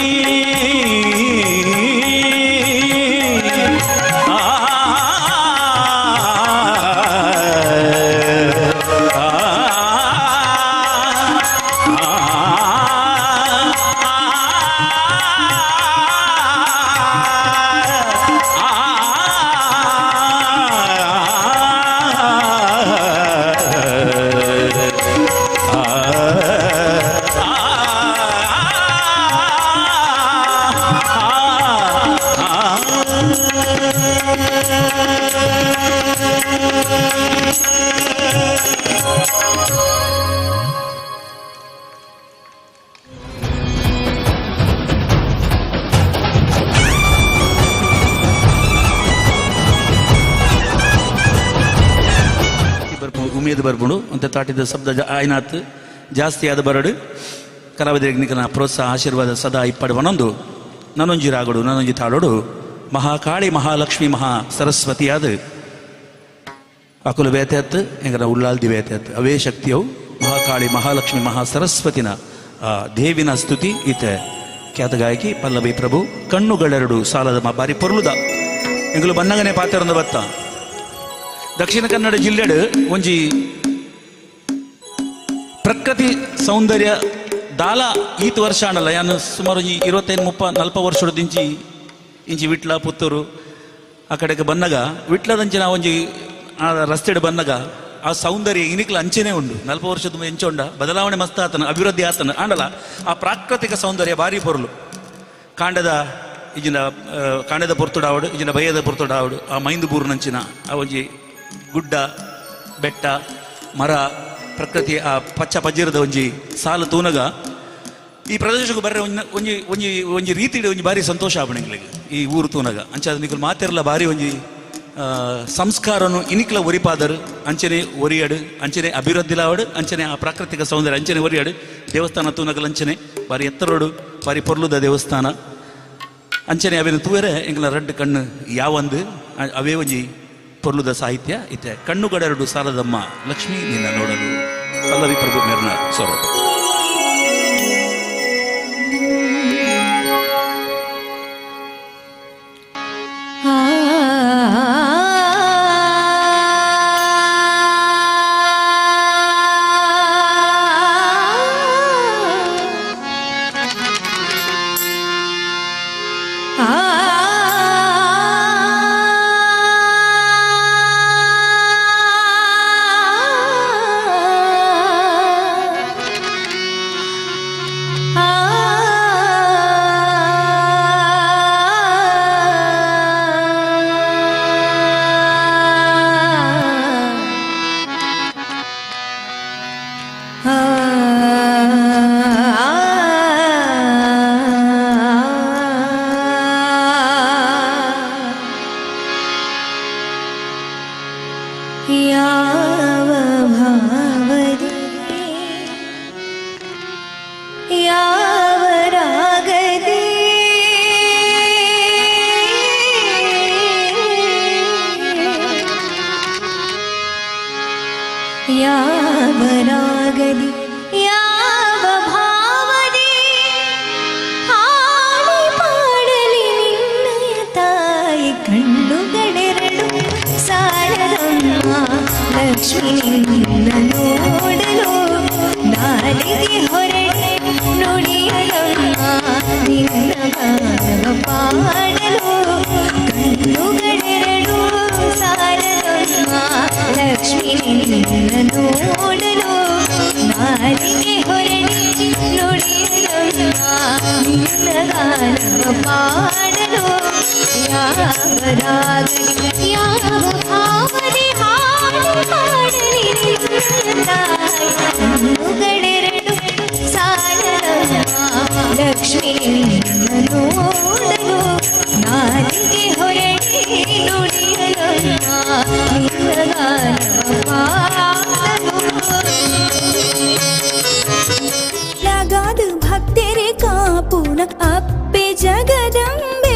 [SPEAKER 7] ಉಮೇದು ಬರ್ಬೋದು ಅಂತ ತಾಟಿದ ಶಬ್ದ ಆಯ್ನಾತ್ ಜಾಸ್ತಿ ಆದ ಬರಡು ಕಲಾವಿದರಿಗಿನ ಪ್ರೋತ್ಸಾಹ ಆಶೀರ್ವಾದ ಸದಾ ಇಪ್ಪಡು ಒನೊಂದು ನನೊಂಜಿ ರಾಗಡು ನನೊಂಜಿ ತಾಳೋಡು ಮಹಾಕಾಳಿ ಮಹಾಲಕ್ಷ್ಮಿ ಮಹಾ ಸರಸ್ವತಿಯಾದ ಅಕುಲು ಬೇತೆಯತ್ತು ಎಂಗನ ಉಳ್ಳಾಲ್ದಿ ಬೇತೆಯತ್ತು ಅವೇ ಶಕ್ತಿಯವು ಮಹಾಕಾಳಿ ಮಹಾಲಕ್ಷ್ಮಿ ಮಹಾ ಸರಸ್ವತಿನ ದೇವಿನ ಸ್ತುತಿ ಈತೆ ಖ್ಯಾತ ಗಾಯಕಿ ಪಲ್ಲವಿ ಪ್ರಭು ಕಣ್ಣುಗಳೆರಡು ಸಾಲದ ಬಾರಿ ಪೊರ್ಲುದ ಎಂಗಲು ಬನ್ನಗನೆ ಪಾತ್ರರಂದ ಬತ್ತ ದಕ್ಷಿಣ ಕನ್ನಡ ಜಿಲ್ಲೆಡ್ ಒಂಜಿ ಪ್ರಕೃತಿ ಸೌಂದರ್ಯ ದಾಲ ಈತ್ ವರ್ಷ ಆಂಡಲ್ಲ ಯಾನು ಸುಮಾರು 25-30-40 ವರ್ಷದ ಇಂಚಿ ವಿಟ್ಲ ಪುತ್ತೂರು ಆ ಕಡೆಗೆ ಬನ್ನಗ ವಿಟ್ಲದಂಚಿನ ಒಂಜಿ ಆ ರಸ್ತೆಡ್ ಬನ್ನಗ ಆ ಸೌಂದರ್ಯ ಇನಿಕ್ಲ ಅಂಚೆನೇ ಉಂಡು 40 ವರ್ಷದ ಎಂಚ ಉಂಡ ಬದಲಾವಣೆ ಮಸ್ತ್ ಆತನ ಅಭಿವೃದ್ಧಿ ಆತನ ಆಂಡಲ ಆ ಪ್ರಾಕೃತಿಕ ಸೌಂದರ್ಯ ಬಾರಿ ಪೊರ್ಲು ಕಾಂಡದ ಪೊರ್ತುಡಾವಡು ಇಜಿನ ಬಯ್ಯದ ಪೊರ್ತುಡಾವಡು ಆ ಮೈಂದು ಬೂರ್ನಂಚಿನ ಆ ಒಂಜಿ ಗುಡ್ಡ ಬೆಟ್ಟ ಮರ ಪ್ರಕೃತಿ ಆ ಪಚ್ಚ ಪಜ್ಜಿರದ ಒಂಜಿ ಸಾಲು ತೂನಗ ಈ ಪ್ರದೇಶಕ್ಕೆ ಬರ್ರೆ ಒಂಜಿ ಒಂಜಿ ಒಂಜಿ ರೀತಿ ಒಂಜಿ ಬಾರಿ ಸಂತೋಷ ಆಪಣೆಗಳಿಗೆ ಈ ಊರು ತೂನಗ ಅಂಚಾದ ನಿಕಲ್ ಮಾತೆರ್ಲ ಬಾರಿ ಒಂಜಿ ಸಂಸ್ಕಾರನು ಇನಿಕ್ಲ ಒರಿಪಾದರು ಅಂಚನೆ ಒರಿಯಾಡು ಅಂಚನೆ ಅಭಿವೃದ್ಧಿಲಾವಡು ಅಂಚನೆ ಆ ಪ್ರಾಕೃತಿಕ ಸೌಂದರ್ಯ ಅಂಚನೆ ಒರಿಯಾಡು ದೇವಸ್ಥಾನ ತೂನಗಲ್ ಅಂಚನೆ ಬಾರಿ ಎತ್ತರೋಡು ಬಾರಿ ಪೊರ್ಲುದ ದೇವಸ್ಥಾನ ಅಂಚನೆ ಅವೇನು ತೂವರೆ ಎಂಗ್ಲ ರಡ್ಡು ಕಣ್ಣು ಯಾವಂದು ಅವೇ ಒಂಜಿ ಪೊರ್ಲುದ ಸಾಹಿತ್ಯ ಇತ್ತೆ ಕಣ್ಣುಗಡೆರಡು ಸಾಲದಮ್ಮ ಲಕ್ಷ್ಮೀ ನಿನ್ನ ನೋಡಲು ಪಲ್ಲವಿ ಪ್ರಭು ನಿರ್ನ ಸೊರ
[SPEAKER 2] ಯಾವ ಭಾವದಿ ಯಾವ ರಾಗದಿ ಯಾವ ರಾಗದಿ ಯಾವ ಭಾವದಿ ಹಾಡಿ ಪಾಡಲಿ ನಿನ್ನಯ ತಾಯಿ ಕಣ್ಣುಗಳೆರಡು ಸಾಲದಮ್ಮ ಲಕ್ಷ್ಮೀ ನಿನ್ನ ನೋಡಲು ನಾಲಿಗೆ ಹೊರಡೆ ನುಡಿಯಲಮ್ಮ ನಿನ್ನ ಗಾನವ ಪಾಡಲು ಕಣ್ಣುಗಳೆರಡು ಸಾಲದಮ್ಮ ಲಕ್ಷ್ಮೀ ನಿನ್ನ ನೋಡಲು ನಾಲಿಗೆ ಹೊರಡೆ ನುಡಿಯಲಮ್ಮ ನಿನ್ನ ಗಾನವ ಪಾಡಲು ಯಾವ ರಾಗದಿ ಯಾವ ಭಾವದಿ ಹಾಡು ಪಾಡಲಿ ಕಣ್ಣುಗಳೆರಡು ಸಾಲದಮ್ಮ ಲಕ್ಷ್ಮೀ ನಿನ್ನ ನೋಡಲು ನಾಲಿಗೆ ಹೊರಡಿ ನುಡಿಯಲಮ್ಮ ನಿನ್ನ ಗಾನವ ಪಾಡಲು लगाद भक्तेरे कापुन अप्पे जगदंबे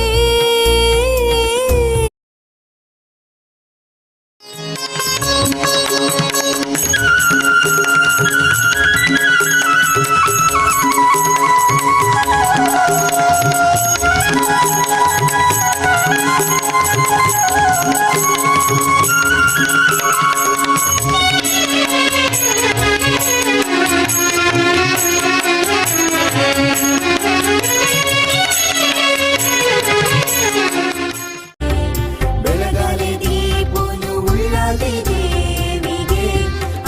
[SPEAKER 2] ಬೆಳಗಾಲಿ ದೀಪನು ಉಳ್ಳಾದಿ ದೇವಿಗೆ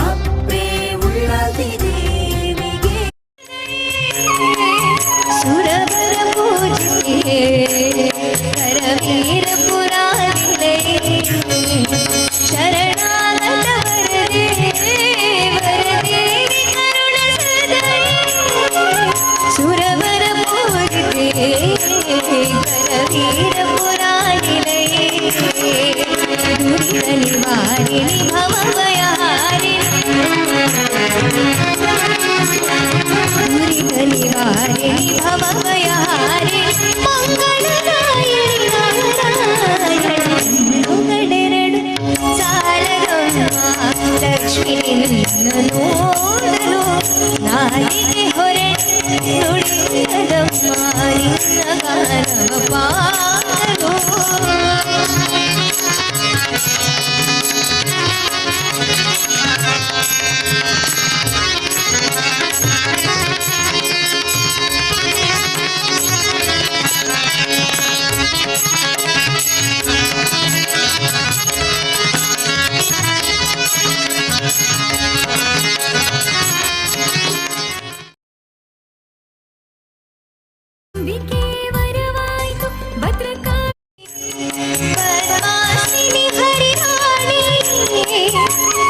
[SPEAKER 2] ಅಪ್ಪೆ ಉಳ್ಳಾದಿ ದೇವಿಗೆ ಸುರವರ ಪೂಜಿಗೆ ಕರವೀರ ಪುರಾದಿಲೆ ಶರಣಾಗತ ವರದೆ ವರದೇವಿ ಕರುಣ ಸದನೆ ಸುರವರ ಪೂಜಿಗೆ ಕರವೀರ ಪುರಾದಿಲೆ ದುರಿತ ನಿವಾರಿಣಿ ಭವಭಯಹಾರಿಣಿ ದುರಿತ ನಿವಾರಿಣಿ ಭವಭಯಹಾರಿಣಿ ಮಂಗಳದಾಯಿನಿ ನಾರಾಯಣೆರಡು ಸಾಲದಮ್ಮ ಲಕ್ಷ್ಮೀ ನಿನ್ನ ನೋಡಲು ನಾಲಿಗೆ ಹೊರಡಿ ನುಡಿಯದಮ್ಮ ನಿನ್ನ ಗಾನವ ಪಾಡಲು ಅಂಬಿಕೆ ವರವಾಯಿತು ಭದ್ರಕಾಳಿ ಪರಮಾಸಿನಿ ಹರಿರಾಣಿ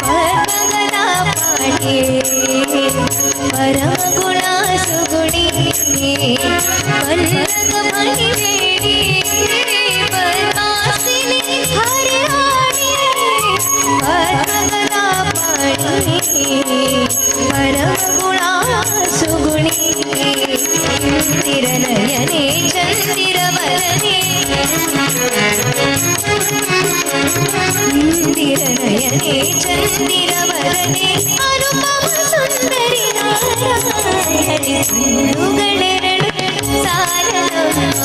[SPEAKER 2] ಪರಮಗದ जनक मणिवेरी बतासिनी हरियाणी परमगदा पाणी परम गुणा सुगुणी इंदिरनयने चंदिरवदने इंदिरनयने चंदिरवदने अनुपम सुंदरी नारायणी ಕಣ್ಣುಗಳೆರಡು ಸಾಲದಮ್ಮ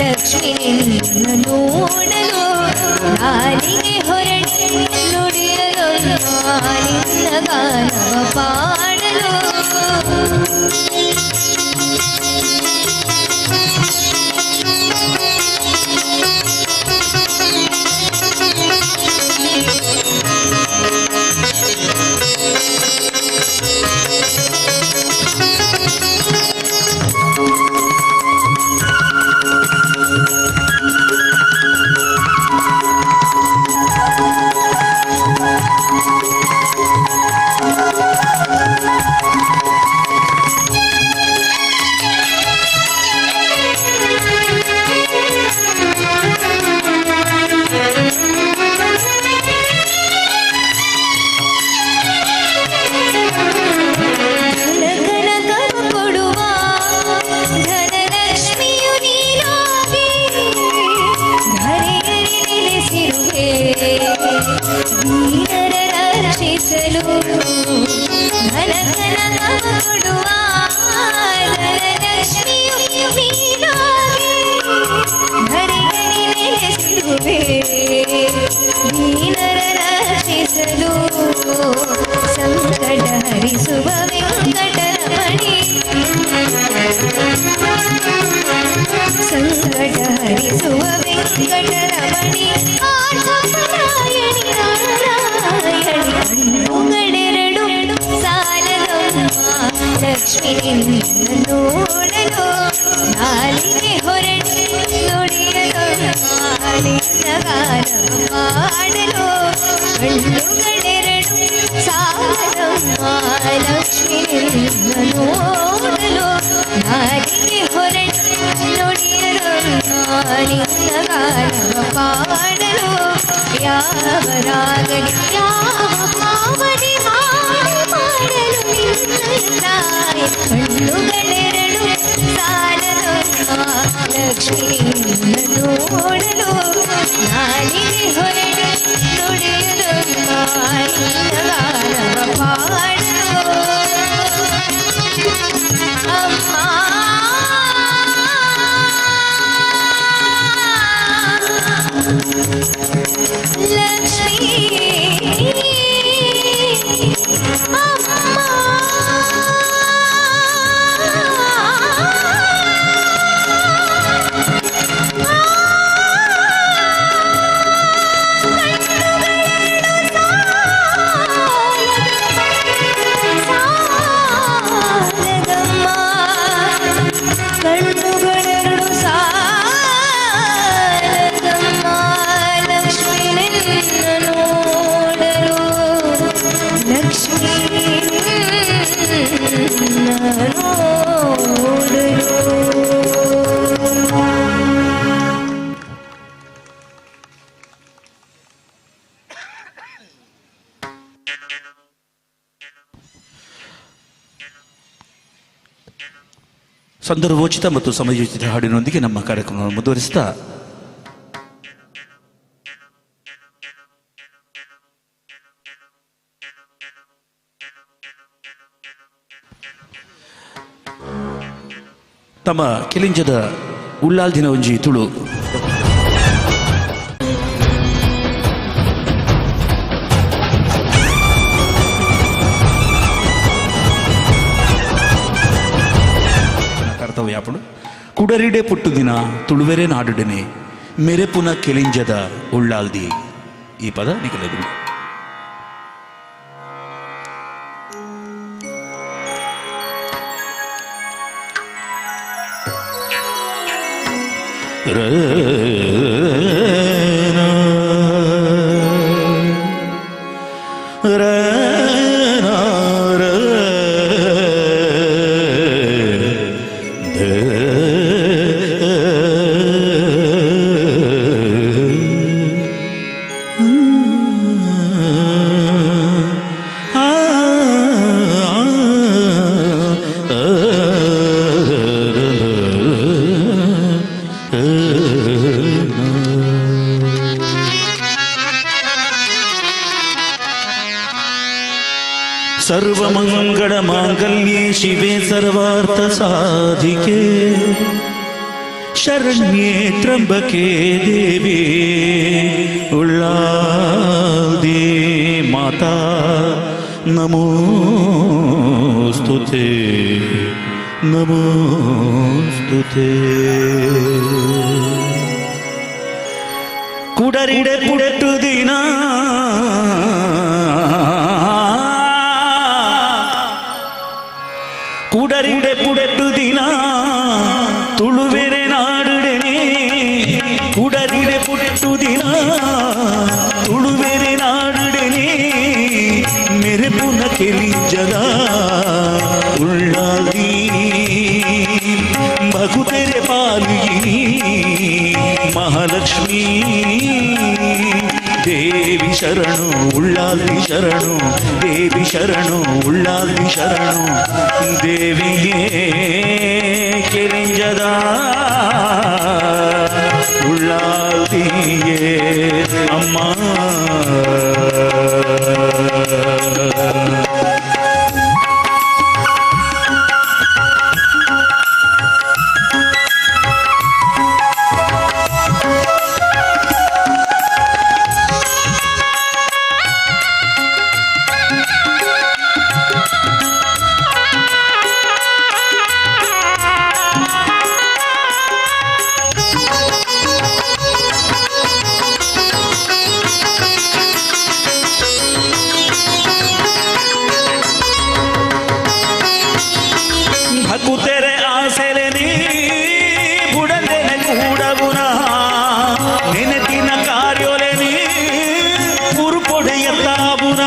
[SPEAKER 2] ಲಕ್ಷ್ಮೀ ನಿನ್ನ ನೋಡಲು ನಾಲಿಗೆ ಹೊರಡಿ ನುಡಿಯಲಮ್ಮ ನಿನ್ನ ಗಾನವ ಪಾಡಲು ಸಂಕಟ ಹರಿಸುವ ವೆಂಕಟರಮಣಿ ಸಂಕಟ ಹರಿಸುವ ವೆಂಕಟರಮಣಿ ಆರ್ಧಪರಾಯಣಿ ನಾರಾಯಣಿ ಕಣ್ಣುಗಳೆರಡು ಸಾಲದಮ್ಮ ಲಕ್ಷ್ಮೀ ನಿನ್ನ ನೋಡಲು ನಾಲಿಗೆ ಹೊರಡಿ ನುಡಿಯಲಮ್ಮ ನಿನ್ನ ಗಾನ ಮಾಡಲು ಕಣ್ಣುಗಳೆರಡು ಸಾಲದಮ್ಮ ಲಕ್ಷ್ಮೀ ನಿನ್ನ ನೋಡಲು ನಾಲಿಗೆ ಹೊರಡಿ ನುಡಿಯಲಮ್ಮ ನಿನ್ನ ಗಾನವ ಪಾಡಲು ಯಾವ ರಾಗಲಿ ಯಾವ ಭಾವನೆ ಮಾಡಲು ನಿನ್ನ ಕಣ್ಣುಗಳೆರಡು ಸಾಲದಮ್ಮ ಲಕ್ಷ್ಮೀ ನಿನ್ನ ನೋಡಲು ನಾಲಿಗೆ ಹೊರಡಿ ನುಡಿಯಲಮ್ಮ ನಿನ್ನ ಗಾನವ ಪಾಡಲು ಅಮ್ಮ ಲಕ್ಷ್ಮೀ ಕಣ್ಣುಗಳೆರಡು ಸಾಲದಮ್ಮ ಲಕ್ಷ್ಮೀ ನಿನ್ನ ನೋಡಲು ಲಕ್ಷ್ಮೀ ನಿನ್ನ ನೋಡಲು
[SPEAKER 7] ಸಂದರ್ಭೋಚಿತ ಮತ್ತು ಸಮಯೋಚಿತ ಹಾಡಿನೊಂದಿಗೆ ನಮ್ಮ ಕಾರ್ಯಕ್ರಮವನ್ನು ಮುಂದುವರಿಸ್ತಾ ತಮ್ಮ ಕಿಲಿಂಜದ ಉಳ್ಳಾಲ್ ದಿನ ಒಂಜಿ ತುಳು ಕರ್ತವ್ಯಾಪಡು ಕುಡರಿಡೆ ಪುಟ್ಟು ದಿನ ತುಳುವೆರೆ ನಾಡುಡೆನೆ ಮೆರೆಪುನ ಕೆಲಿಂಜದ ಉಳ್ಳಾಲ್ದಿ ಈ ಪದ ನಿಖಲಗುಳು ಸರ್ವಮಂಗಳ ಮಾಂಗಲ್ಯೆ ಶಿವೆ ಸರ್ವಾರ್ಥ ಸಾಧಿಕೆ ಶರಣ್ಯೇ ತ್ರ್ಯಂಬಕೆ ದೇವಿ ಉಳ್ಳಾಲ್ದಿ ಮಾತಾ ನಮೋಸ್ತುತೆ ನಮೋಸ್ತುತೆ. ಕುಡರಿಡೆ ಪುಡೆಟ್ಟು ದಿನ ಕುಡರಿಡೆ ಪುಡೆಟ್ಟು ದಿನ ತುಳುವೆರೆ ನಾಡುಡೆನೆ ಕುಡರಿಡೆ ಪುಡೆಟ್ಟು ದಿನ ತುಳುವೆರೆ ನಾಡುಡೆನೆ ಮೆರೆಪುನ ಕೆಲಿಂಜದ ಉಳ್ಳಾಲಿ ಭಗುತೆರೆ ಪಾಲಿನಿ ಮಹಾಲಕ್ಷ್ಮೀ ದೇವಿ ಶರಣು ಉಳ್ಳಾಲಿ ಶರಣು ದೇವಿ ಶರಣು ಉಳ್ಳಾಲಿ ಶರಣು ದೇವಿಯೇ ಕೆಲಿಂಜದ ಉಳ್ಳಾಲಿಯೇ ಅಮ್ಮ. ಭಕುತೆರೆ ಆಸೆಲೆ ನೀ ಬುಡಲೆನೆ ಕೂಡಗುನ ನೆನಪಿನ ಕಾರ್ಯೊಲೆ ನೀ ಉರುಪೊಡೆಯಲ್ಲಾಬುನ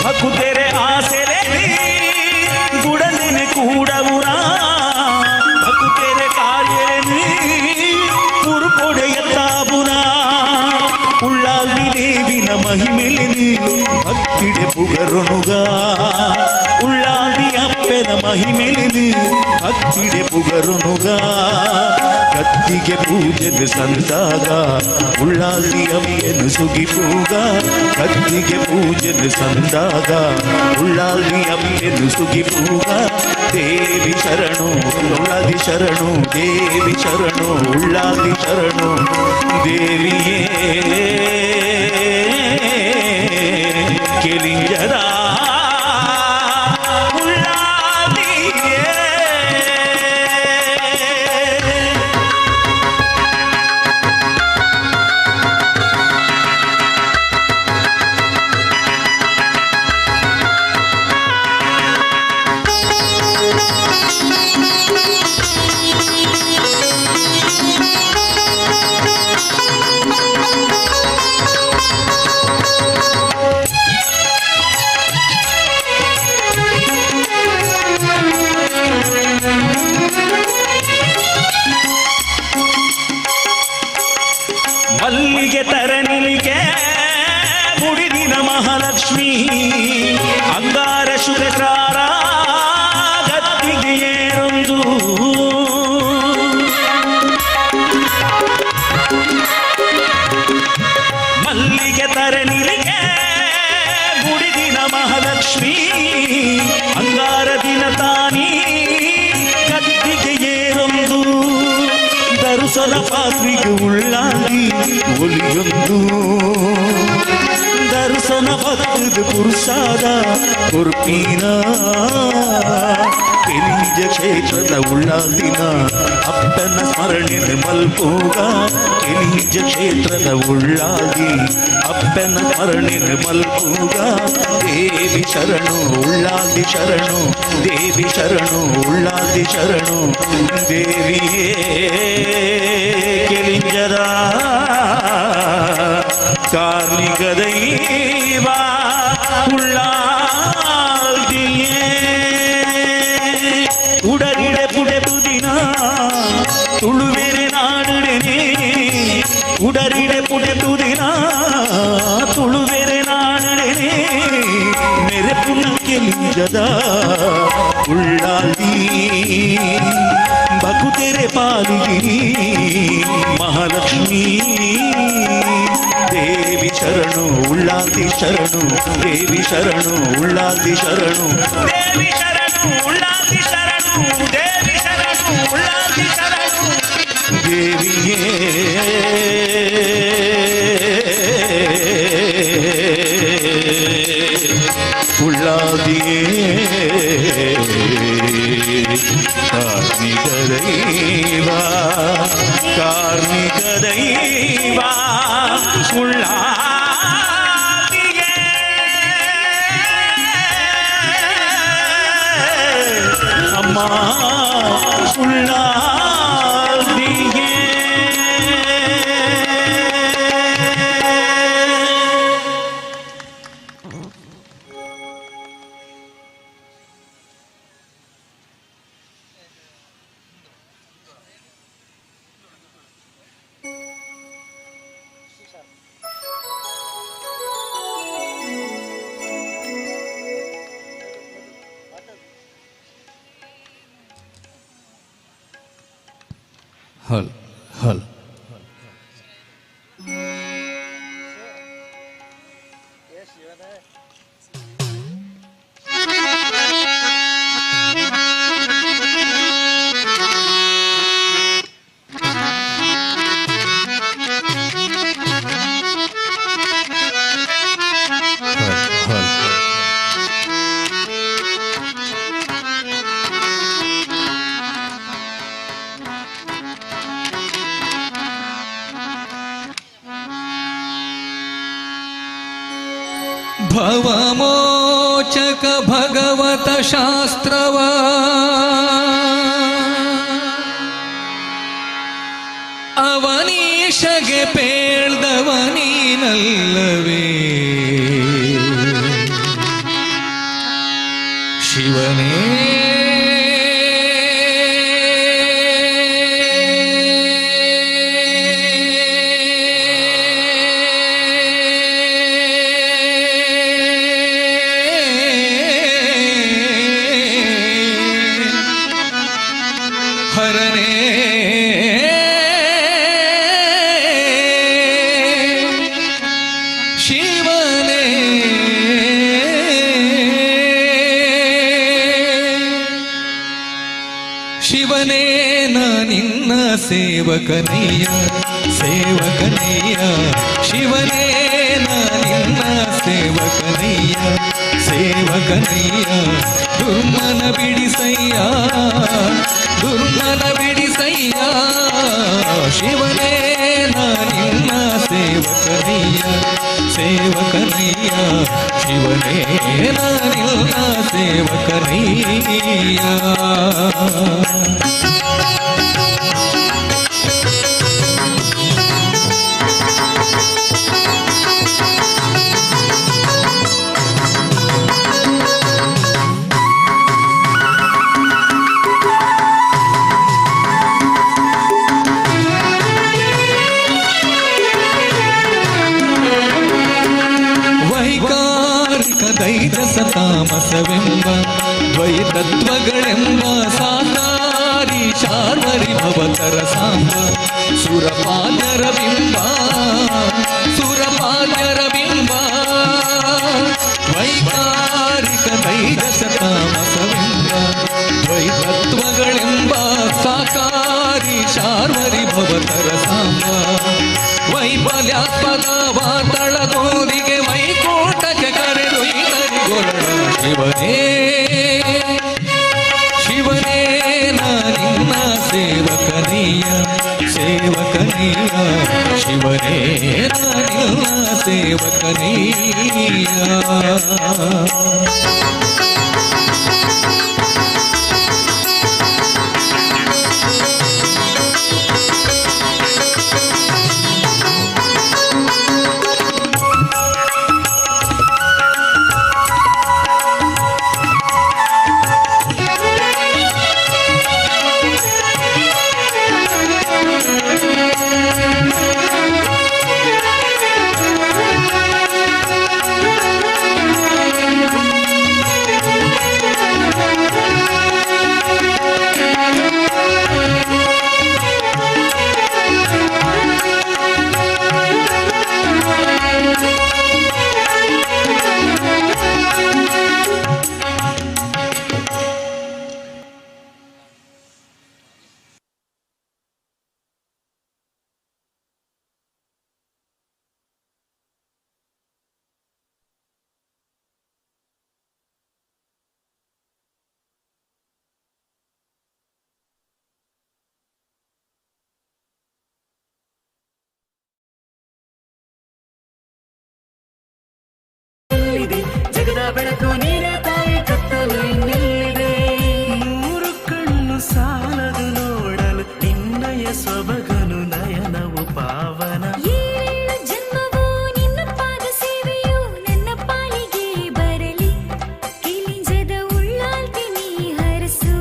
[SPEAKER 7] ಭಕುತೆರೆ ಆಸೆಲೆ ನೀ ಬುಡಲೆನೆ ಕೂಡಗುನ ಭಕುತೆರೆ ಕಾರ್ಯೊಲೆ ನೀ ಉರುಪೊಡೆಯಲ್ಲಾಬುನ ಉಳ್ಳಾಲಿ ದೇವಿನ ಮಹಿಮೆಲಿ ಭಕ್ತಿಡೆ ಪುಗರೊನುಗ ಉಳ್ಳಾಲಿ ಅಪ್ಪೆನ ಮಹಿಮೆಲಿ ಭಕ್ತಿಡೆ ಪುಗರೊನುಗ ಕತ್ತಿಗೆ ಪೂಜೆಗೆ ಸಂದಾಗ ಉಳ್ಳಾಲಿ ಅಮ್ಮೆಯನ್ನು ಸುಗಿಪೂಗ ಕತ್ತಿಗೆ ಪೂಜೆಗೆ ಸಂದಾಗ ಉಳ್ಳಾಲಿ ಅಮ್ಮೆಯನ್ನು ಸುಗಿಪೂಗ ದೇವಿ ಶರಣು ಉಳ್ಳಾಲಿ ಶರಣು ದೇವಿ ಶರಣು ಉಳ್ಳಾಲಿ ಶರಣು ದೇವಿಯೇ ಕೆಲಿಂಜದ ಉಳ್ಳಾಲಿಯೇ. ಮಲ್ಲಿಗೆ ತರನಿಲಿಗೆ ಮುಡಿದಿನ ಮಹಾಲಕ್ಷ್ಮೀ ಅಂಗಾರ ಶುಭಚಾರ ಗದ್ದಿಗೆ ಏರೊಂದು ಮಲ್ಲಿಗೆ ತರನಿಲಿಗೆ ಮುಡಿದಿನ ಮಹಾಲಕ್ಷ್ಮೀ ಅಂಗಾರ ದಿನ ತಾನಿ ಗದ್ದಿಗೆ ಏರೊಂದು ದರುಸಲ ಪಾತ್ರಿಗೆ ಉಳ್ಳಾಲಿ ಒಲಿಯೊಂದು ದರ್ಶನ ಭಕ್ತದ ಪುರುಷಾದ ಕುರ್ಪೀನ ಕೆಲಿಂಜ ಕ್ಷೇತ್ರದ ಉಳ್ಳಾಲಿನ ಅಪ್ಪನ ಸ್ಮರಣೆ ಮಲ್ಪೋಗ ಕೆಲಿಂಜ ಕ್ಷೇತ್ರದ ಉಳ್ಳಾಲಿ ಅಪ್ಪನ ಸ್ಮರಣೆ ಮಲ್ಪೋಗ ದೇವಿ ಶರಣು ಉಳ್ಳಾಲಿ ಶರಣು ದೇವಿ ಶರಣು ಉಳ್ಳಾಲಿ ಶರಣು ದೇವಿಯೇ ಕೆಲಿಂಜದ ಕಾರ್ಮಿಕ ದೈವ ಉಳ್ಳಾಲ್ದಿಯೇ ಉಡರಿಡೆ ಪುಡೆ ಪುದಿನ ತುಳುವೆರೆ ನಾಡುಡೆನೆ ಉಡರಿಡೆ ಪುಡೆ ಪುದಿನ ತುಳುವೆರೆ ನಾಡುಡೆನೆ मेरे पुन
[SPEAKER 8] ಕೆಲಿಂಜದ ಉಳ್ಳಾದಿ ಬಕುತೆರೆ ಪಾಲಿಗಿರಿ ಮಹಾಲಕ್ಷ್ಮೀ ದೇವಿ ಶರಣು ಉಳ್ಳಾದಿ ಶರಣು ದೇವಿ ಶರಣು ಉಳ್ಳಾದಿ ಶರಣು ದೇವಿ ಶರಣು ಉಳ್ಳಾದಿ ಶರಣು ದೇವಿ ಶರಣು ಉಳ್ಳಾದಿ ಶರಣು ದೇವಿಯೇ ಉಳ್ಳಾದಿಯೇ ಕಾರ್ಮಿಕ ದೈವ ಕಾರ್ಮಿಕ ದೈವ ಉಳ್ಳಾದಿಯೇ ಅಮ್ಮ ಉಳ್ಳಾದಿಯೇ
[SPEAKER 5] हल हल भवमोचक भगवत शास्त्रव ಅವನೀಶಗೆ ಪೇಳ್ದವನೀನಲ್ಲವೇ ಶಿವನೇ ಶಿವನೇ ನಿನ್ನ ಸೇವಕನಯ್ಯ ಸೇವಕನಯ್ಯ ಶಿವನೇ ನಿನ್ನ ಸೇವಕನಯ್ಯ ಸೇವಕನಯ್ಯ ದುರ್ಮನ ಬಿಡಿಸಯ್ಯ ದುರ್ಮನ ಬಿಡಿಸಯ್ಯ ಶಿವನೇ ನಿನ್ನ ಸೇವಕನಯ್ಯ ಸೇವಕನಯ್ಯ ಶಿವನೇ ನಿನ್ನ ಸೇವಕನಯ್ಯ ತಾಮಸವೆಂಬ ದ್ವೈತತ್ವಗಳೆಂಬ ಸಾಕಾರಿ ಶಾರ್ವರಿ ಭವತರ ಸಾಂಬ ಸುರಪಾದ್ಯರ ಬಿಂಬ ಸುರಪಾದ್ಯರ ಬಿಂಬ ವೈಕಾರಿಕ ತೈಜಸ ತಾಮಸವೆಂಬ ದ್ವೈತತ್ವಗಳೆಂಬ ಸಾಕಾರಿ ಶಾರ್ವರಿ ಭವತರ ಸಾಂಬ ವೈಫಲ್ಯಾತ್ಮಕ ವಾತಳದೊಂದಿಗೆ ವೈಕೂಟಕ್ಕೆ ಕರೆದೊಯ್ದರಿ ಗೊರಡ ಶಿವನೇ ಶಿವನೇ ನಿನ್ನ ಸೇವಕನೀಯ ಸೇವಕನೀಯ ಶಿವನೇ ನಿನ್ನ ಸೇವಕನೀಯ
[SPEAKER 3] ಬೆಳಕು ನೀನೆ ತಾಯಿ ಕತ್ತಲು ಇನ್ನೆಲ್ಲಿದೆ ನೂರು ಕಣ್ಣು ಸಾಲದು ನೋಡಲು ನಿನ್ನಯ ಸೊಬಗನು ನಯನವು ಪಾವನ
[SPEAKER 2] ಏಳು ಜನ್ಮವೂ ನಿನ್ನ ಪಾದ ಸೇವೆಯು ನನ್ನ ಪಾಲಿಗೆ ಬರಲಿ ಕಿಲಿಂಜದ ಉಳ್ಳಾಲ್ತಿ ನೀ ಹರಸು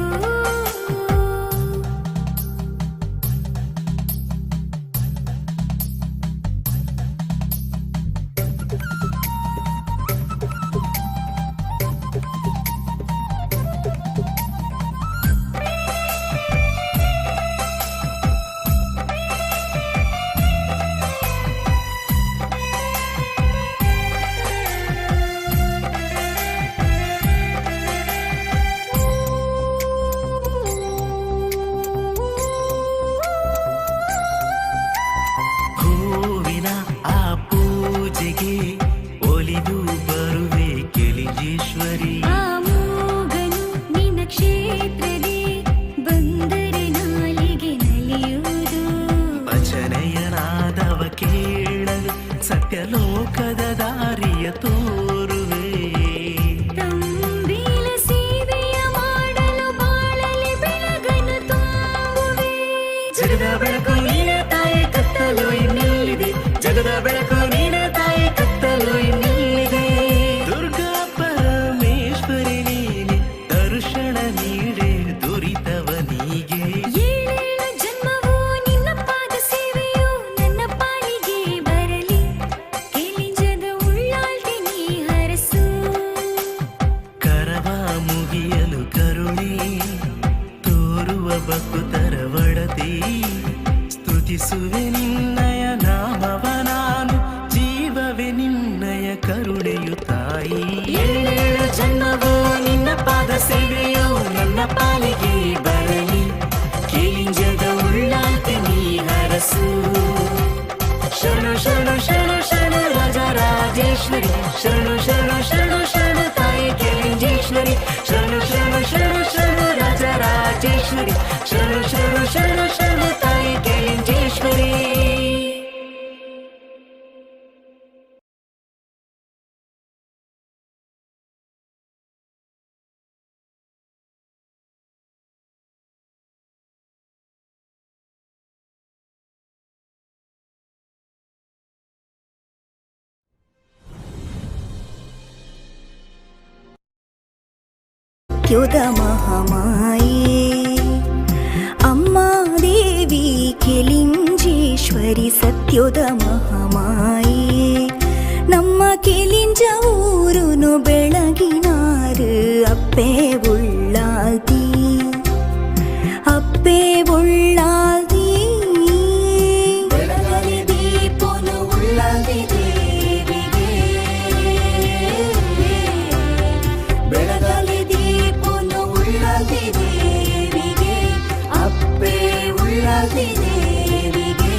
[SPEAKER 3] ಹೂವಿನ ಆ ಪೂಜೆಗೆ ಒಲಿದು ಬರುವೆ ಕೆಲಿಂಜೇಶ್ವರಿ
[SPEAKER 2] ಆ ಮೂಗನು ನಿನ್ನ ಕ್ಷೇತ್ರದೇ ಬಂದರೆ ನಾಲಿಗೆ ನಲಿಯುವುದು
[SPEAKER 3] ಭಜನೆಯನಾದವ ಕೇಳಲು ಸತ್ಯಲೋಕದ ದಾರಿಯ ತೋರುವೆ
[SPEAKER 2] ತಂಬಿಲ ಸೇವೆಯ ಮಾಡಲು ಬಾಳಲಿ ಬೆಳಗನ್ನು ತುಂಬುವೆ
[SPEAKER 3] ಜಗದ ಬೆಳಕು ನೀನೆ ತಾಯಿ ಕತ್ತಲು ಇನ್ನೆಲ್ಲಿದೆ ಜಗದ ಬೆಳಕು ನೀನೆ ತಾಯಿ ಕತ್ತಲು ಇನ್ನೆಲ್ಲಿದೆ ದುರ್ಗಾ ಪರಮೇಶ್ವರಿ ನೀನೆ ದರ್ಶನ ನೀಡೆ ದುರಿತವ ನೀಗೆ
[SPEAKER 2] ಏಳೇಳು ಜನ್ಮವೂ ನಿನ್ನ ಪಾದ ಸೇವೆಯು ನನ್ನ ಪಾಲಿಗೆ ಬರಲಿ ಕಿಲಿಂಜದ ಉಳ್ಳಾಲ್ತಿ ನೀ ಹರಸು
[SPEAKER 3] ಕರವ ಮುಗಿಯಲು ಕರುಣೆ ತೋರುವ ಭಕ್ತರ ಒಡತಿ ಸ್ತುತಿಸುವೆ ನಿನ್ನಯ ನಾಮವ ನಾನು ಜೀವವೇ ನಿನ್ನಯ ಕರುಣೆಯು ತಾಯಿ ಏಳೇಳು ಜನ್ಮವೂ ನಿನ್ನ ಪಾದ ಸೇವೆಯು ನನ್ನ ಪಾಲಿಗೆ ಬರಲಿ ಕಿಲಿಂಜದ ಉಳ್ಳಾಲ್ತಿ ನೀ ಹರಸು ಶರಣು ಶರಣು ಶರಣು ಶರಣು ರಾಜರಾಜೇಶ್ವರಿ ಶರಣು ಶರಣು ಶರಣು ಶರಣು ತಾಯಿ ಕೆಲಿಂಜೇಶ್ವರಿ ಶರಣು ಶರಣು ಶರಣು ಶರಣು ರಾಜರಾಜೇಶ್ವರಿ ಶರಣು ಶರಣು ಶರಣು ಶರಣು ತಾಯಿ ಕೆಲಿಂಜೇಶ್ವರಿ
[SPEAKER 9] ಸತ್ಯುದ ಮಹಾಮಾಯೇ ಅಮ್ಮ ದೇವಿ ಕೆಲಿಂಜೇಶ್ವರಿ ಸತ್ಯುದ ಮಹಾಮಾಯೇ ನಮ್ಮ ಕೆಲಿಂಜ ಊರುನು ಬೆಳಗಿನಾರು ಅಪ್ಪೆ ಉಳ್ಳಾಲ್ತಿ ಅಪ್ಪೆ ಉಳ್ಳಾಲ್ತಿ ಬೆಳಗಲಿ ದೀಪನು ಉಳ್ಳಾಲ್ತಿ ದೇವಿಗೆ ಬೆಳಗಲಿ ದೀಪನು ಉಳ್ಳಾಲ್ತಿ ದೇವಿಗೆ ಅಪ್ಪೆ ಉಳ್ಳಾಲ್ತಿ ದೇವಿಗೆ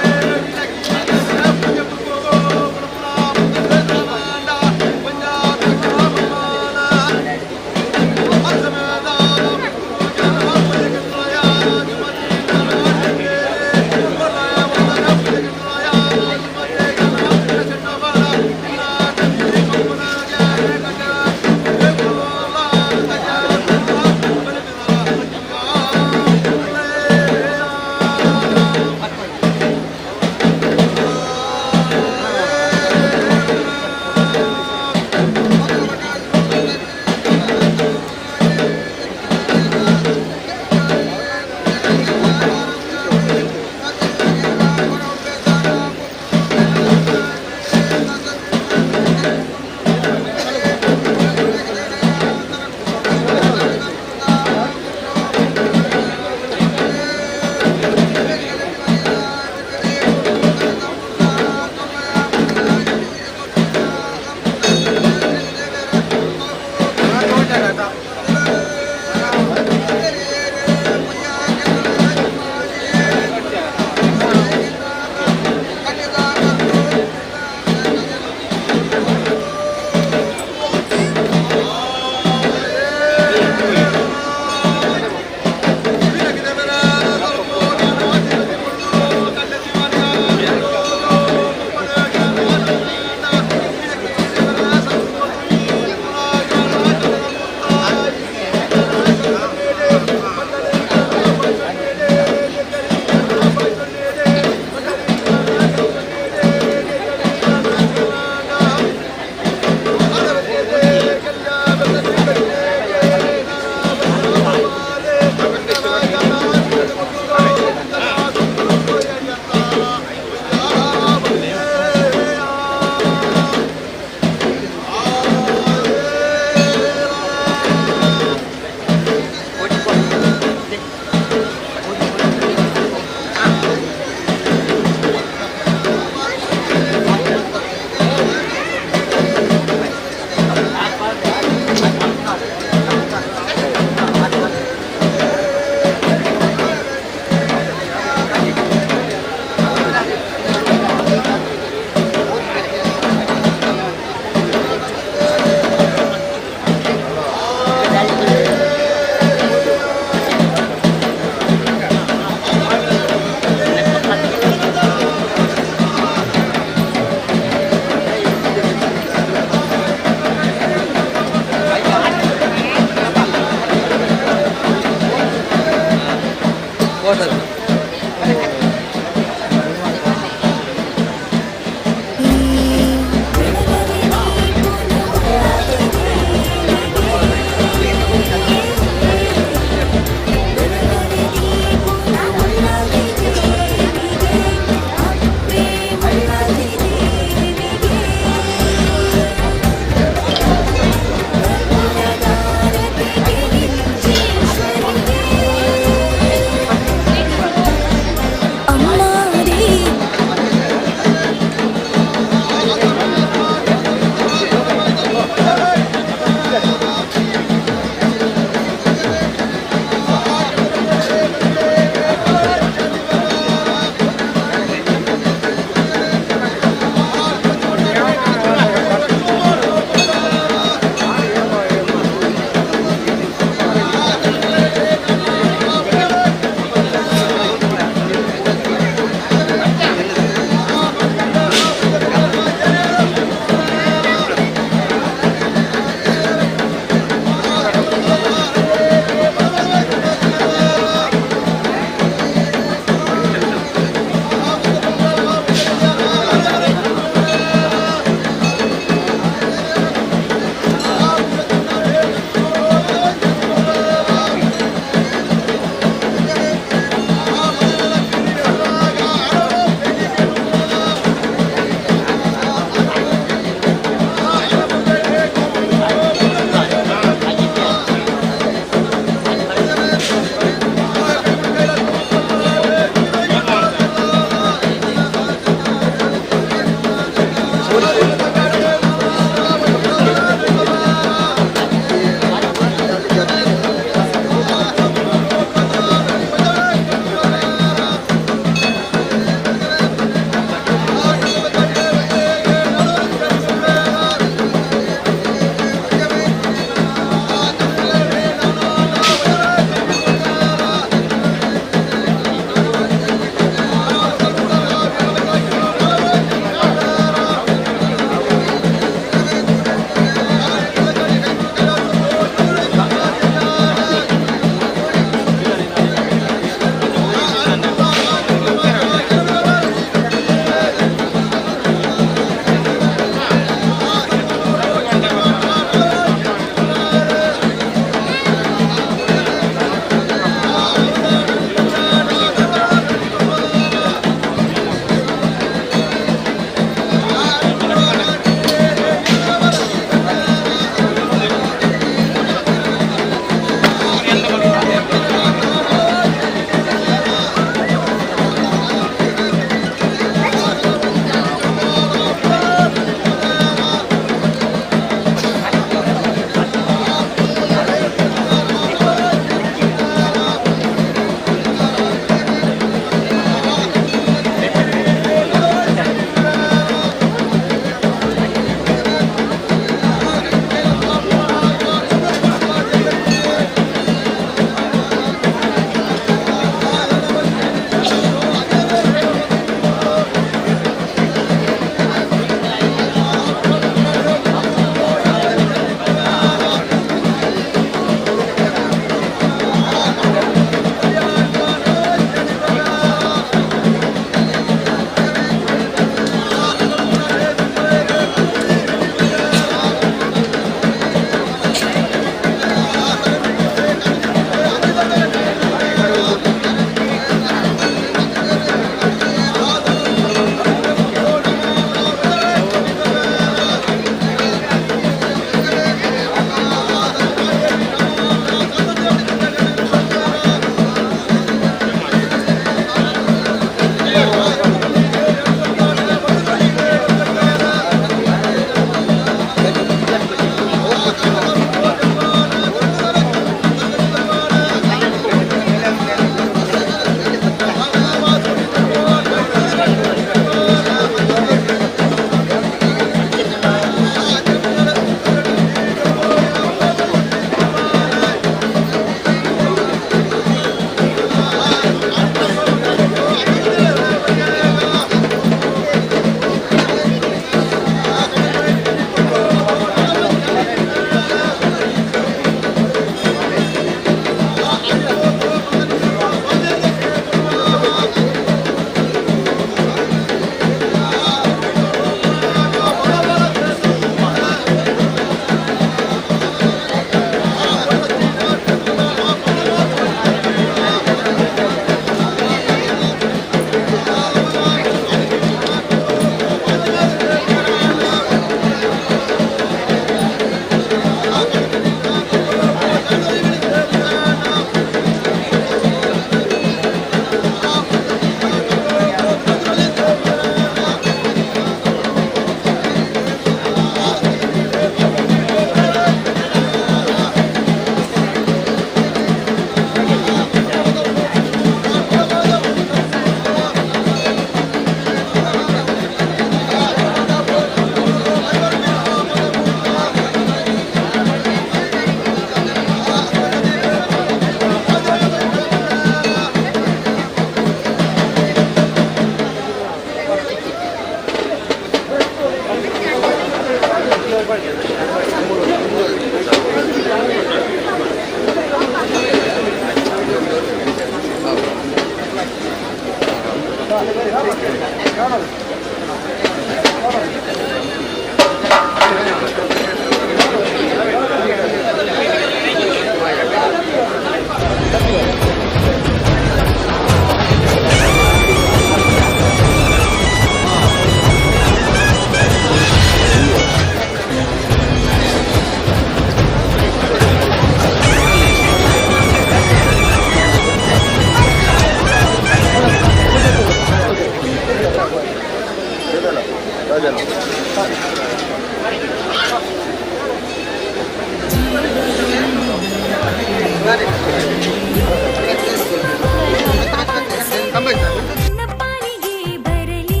[SPEAKER 2] ನನ್ನ ಪಾಲಿಗೆ ಬರಲಿ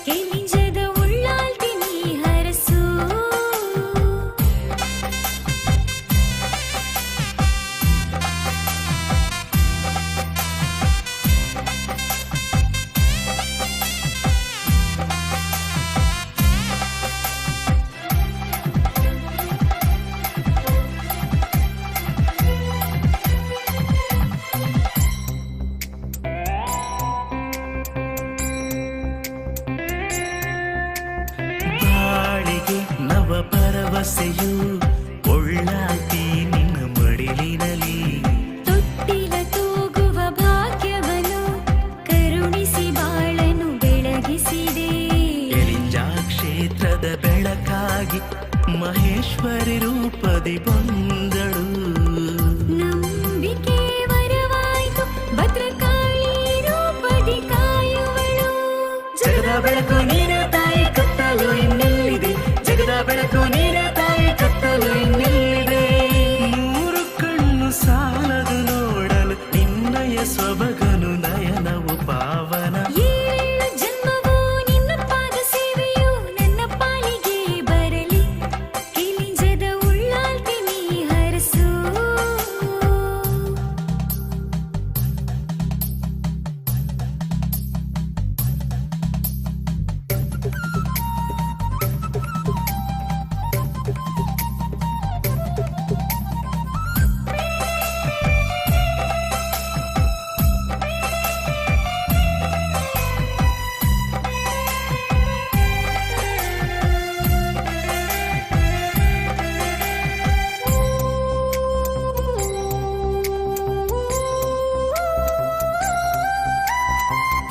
[SPEAKER 2] ಕೆಲಿಂಜದ ಉಳ್ಳಾಲ್ತಿನಿ ಹರಸು
[SPEAKER 3] ಬಾಳಿಗೆ ನವ ಭರವಸೆಯು ಒಳ್ಳಾತಿ ನಿನ್ನ ಮಡಿಲಿನಲಿ
[SPEAKER 2] ತೊಟ್ಟಿಲ ತೂಗುವ ಭಾಗ್ಯವನ್ನು ಕರುಣಿಸಿ ಬಾಳನು ಬೆಳಗಿಸಿದೆ
[SPEAKER 3] ಕೆಲಿಂಜ ಕ್ಷೇತ್ರದ ಬೆಳಕಾಗಿ ಮಹೇಶ್ವರಿ ರೂಪದಿ ಬಂದಳು
[SPEAKER 2] ನಂಬಿಕೆ ವರವಾಯಿತು ಭದ್ರಕಾಳಿ ರೂಪದಿ ಕಾಯುವಳು
[SPEAKER 3] ಜಗದ ಬೆಳಕು ನೀನು ತಾಯಿ ಕತ್ತಲು ಇನ್ನೆಲ್ಲಿದೆ ಜಗದ ಬೆಳಕು ನೀನು ತಾಯಿ ಕತ್ತಲು ಇನ್ನೆಲ್ಲಿದೆ ಮೂರು ಕಣ್ಣು ಸಾಲದು ನೋಡಲು ನಿನ್ನಯ ಸೊಬಗನು ನಯನವು ಪಾವನ
[SPEAKER 2] ಏಳು ಜನ್ಮವೂ ನಿನ್ನ ಪಾದ ಸೇವೆಯು ನನ್ನ ಪಾಲಿಗೆ ಬರಲಿ ಕೆಲಿಂಜದ ಉಳ್ಳಾಲ್ತಿನಿ ಹರಸು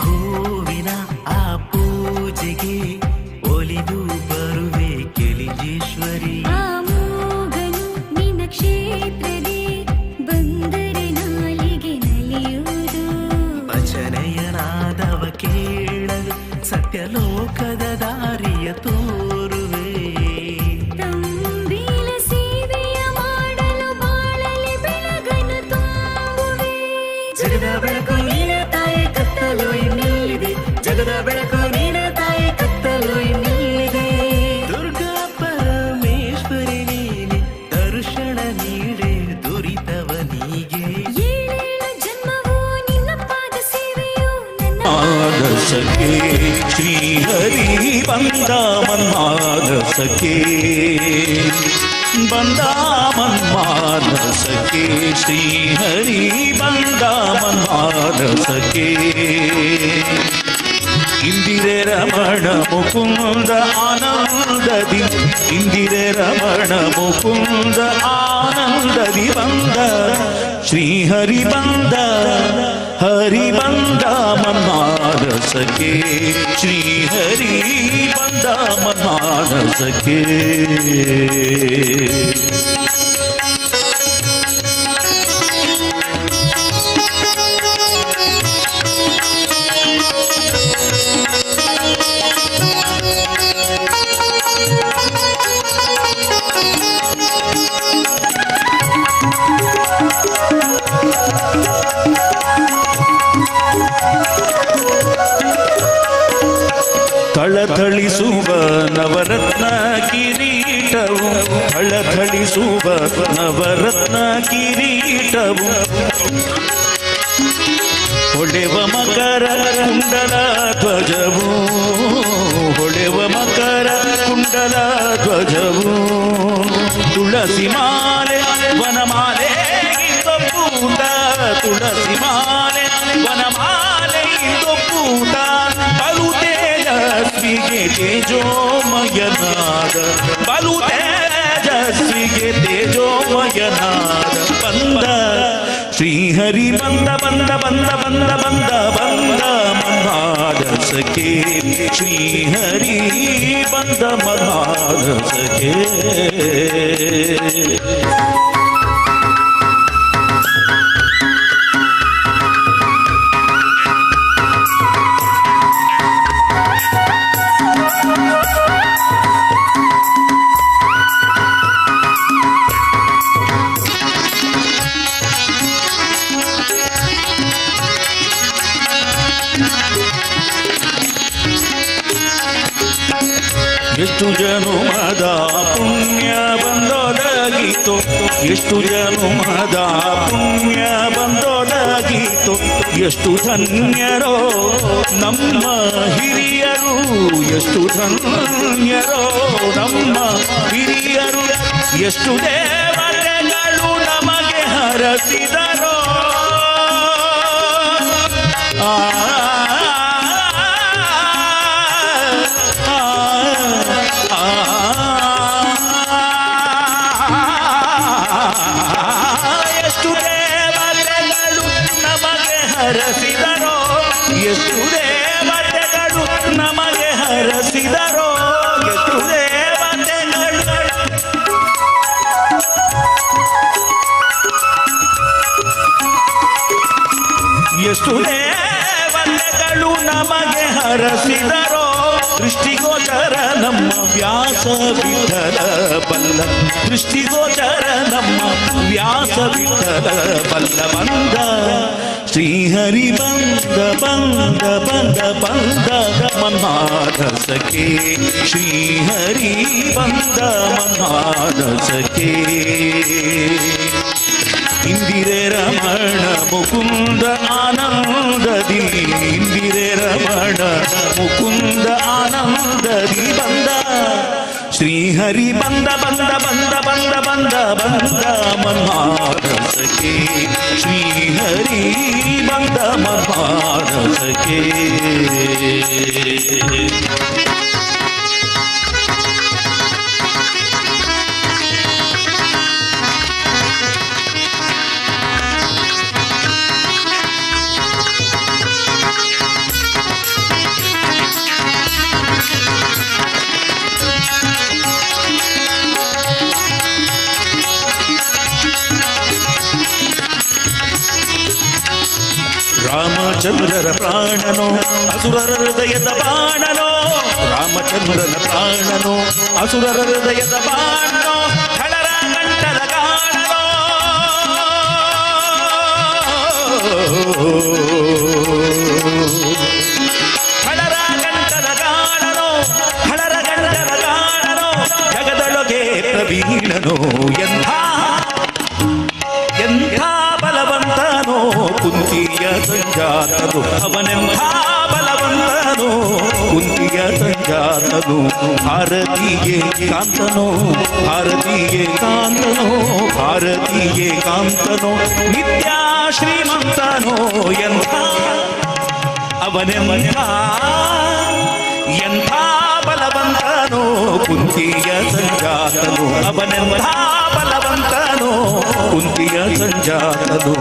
[SPEAKER 3] ಹೂವಿನ ಆ ಪೂಜೆಗೆ ಒಲಿದು ಬರುವೆ ಕೆಲಿಂಜೇಶ್ವರಿ
[SPEAKER 2] ಆ ಮೂಗನು ನಿನ್ನ ಕ್ಷೇತ್ರದಿ ಬಂದರೆ ನಾಲಿಗೆ ನಲಿಯುವುದು
[SPEAKER 3] ಭಜನೆಯನಾದವ ಕೇಳಲು ಸತ್ಯಲೋಕದ ದಾರಿಯ ತೋರುವೆ
[SPEAKER 2] ತಂಬಿಲ ಸೇವೆಯ ಮಾಡಲು ಬಾಳಲಿ ಬೆಳಗನು ತುಂಬುವೆ
[SPEAKER 3] ಜಗದ ಬೆಳಕು ನೀನೇ ತಾಯಿ ಕತ್ತಲು ಇನ್ನೆಲ್ಲಿದೆ ಜಗದ ಬೆಳಕು ನೀನೇ ತಾಯಿ ಕತ್ತಲು ಇನ್ನೆಲ್ಲಿದೆ ದುರ್ಗಾ ಪರಮೇಶ್ವರಿ ನೀನೆ ದರ್ಶನ ನೀಡೆ ದುರಿತವ ನೀಗೆ
[SPEAKER 2] ಏಳೇಳು ಜನ್ಮವೂ ನಿನ್ನ ಪಾದ ಸೇವೆಯು ನನ್ನ
[SPEAKER 8] ಮಾನಸಕ್ಕೆ ಶ್ರೀಹರಿ ಬಂದ ಮನ್ಮಾನಸಕ್ಕೆ ಬಂದ ಮನ್ಮಾನಸಕ್ಕೆ ಶ್ರೀಹರಿ ಬಂದ ಮನ್ಮಾನಸಕ್ಕೆ ಇಂದಿರೆ ರಮಣ ಮುಕುಂದ ಆನಂದದಿ ಇಂದಿರೆ ರಮಣ ಮುಕುಂದ ಆನಂದದಿ ಬಂದ ಶ್ರೀಹರಿ ಬಂದ ಹರಿ ಬಂದ ಮನ್ಮಾನಸಕ್ಕೆ ಶ್ರೀಹರಿ ಬಂದ ಮನ್ಮಾನಸಕ್ಕೆ ಥಳಥಳಿಸುವ ನವರತ್ನ ಕಿರೀಟವು ಥಳಥಳಿಸುವ ನವರತ್ನ ಕಿರೀಟವು ಹೊಳೆವ ಮಕರ ಕುಂಡಲ ಧ್ವಜವು ಹೊಳೆವ ಮಕರ ಕುಂಡಲ ಧ್ವಜವು ತುಳಸಿ ಮಾಲೆ ವನಮಾಲೆ ಇಂದೊಪ್ಪೂಟ ತುಳಸಿ ಮಾಲೆ ವನಮಾಲೆ ಇಂದೊಪ್ಪೂಟ ತೇಜೋಮಯನಾದ ಬಲು ತೇಜಸ್ವಿಗೆ ತೇಜೋಮಯನಾದ ಬಂದ ಶ್ರೀಹರಿ ಬಂದ ಬಂದ ಬಂದ ಬಂದ ಬಂದ ಬಂದ ಮನ್ಮಾನಸಕ್ಕೆ ಶ್ರೀಹರಿ ಬಂದ ಮನ್ಮಾನಸಕ್ಕೆ ಎಷ್ಟು ಜನುಮದ ಪುಣ್ಯ ಬಂದೊದಗಿತು ಎಷ್ಟು ಜನುಮದ ಪುಣ್ಯ ಬಂದೊದಗಿತು ಎಷ್ಟು ಧನ್ಯರೋ ನಮ್ಮ ಹಿರಿಯರು ಎಷ್ಟು ಧನ್ಯರೋ ನಮ್ಮ ಹಿರಿಯರು ಎಷ್ಟು ದೇವತೆಗಳು ನಮಗೆ ಹರಸಿದರೋ ಎಷ್ಟು ದೇವತೆಗಳು ನಮಗೆ ಹರಸಿದರೋ ಎಷ್ಟು ದೇವತೆಗಳು ನಮಗೆ ಹರಸಿದರೋ ಎಷ್ಟು ದೇವತೆಗಳು ಎಷ್ಟು ದೇವತೆಗಳು ನಮಗೆ ಹರಸಿದರೋ ದೃಷ್ಟಿಗೋಚರ ನಮ್ಮ ವ್ಯಾಸ ವಿಠಲ ಬಲ್ಲ ದೃಷ್ಟಿಗೋಚರ ನಮ್ಮ ವ್ಯಾಸ ವಿಠಲ ಬಲ್ಲ ಬಂದ ಶ್ರೀಹರಿ ಬಂದ ಬಂದ ಬಂದ ಬಂದ ಮನ್ಮಾನಸಕ್ಕೆ ಶ್ರೀಹರಿ ಬಂದ ಮನ್ಮಾನಸಕ್ಕೆ ಇಂದಿರೆ ರಮಣ ಮುಕುಂದ ಆನಂದದಿ ಇಂದಿರೆ ರಮಣ ಮುಕುಂದ ಆನಂದದಿ ಬಂದ ಶ್ರೀಹರಿ ಬಂದ ಬಂದ ಬಂದ ಬಂದ ಬಂದ ಬಂದ ಮನ್ಮಾನಸಕ್ಕೆ ಶ್ರೀಹರಿ ಬಂದ ಮನ್ಮಾನಸಕ್ಕೆ ರಾಮಚಂದ್ರರ ಪ್ರಾಣನೋ ಅಸುರರ ಹೃದಯದ ಬಾಣನೋ ರಾಮಚಂದ್ರನ ಪ್ರಾಣನೋ ಅಸುರರ ಹೃದಯದ ಬಾಣನೋ ಖಳರ ಕಂಠದ ಕಾಣನೋ ಖಳರ ಕಂಠದ ಕಾಣನೋ ಖಳರ ಕಂಠದ ಕಾಣನೋ ಜಗದೊಳಗೆ ಪ್ರವೀಣನೋ ಎಂಥ ಬಲವಂತನೋ ಕುಂತಿಯ ಸಂಜಾತನು ಅವನೆಂಥ ಬಲವಂತನೋ ಕುಂತಿಯ ಸಂಜಾತನು ಭಾರತೀಯೇ ಕಾಂತನೋ ಭಾರತೀಯೇ ಕಾಂತನೋ ಭಾರತೀಯೇ ಕಾಂತನೋ ನಿತ್ಯ ಶ್ರೀಮಂತನೋ ಎಂಥ ಅವನೆಂಥ ಎಂಥ ಬಲವಂತನೋ ಕುಂತಿಯ ಸಂಜಾತನು ಅವನೆಂಥ ಬಲವಂತನೋ ಕುಂತಿಯ ಸಂಜಾತನು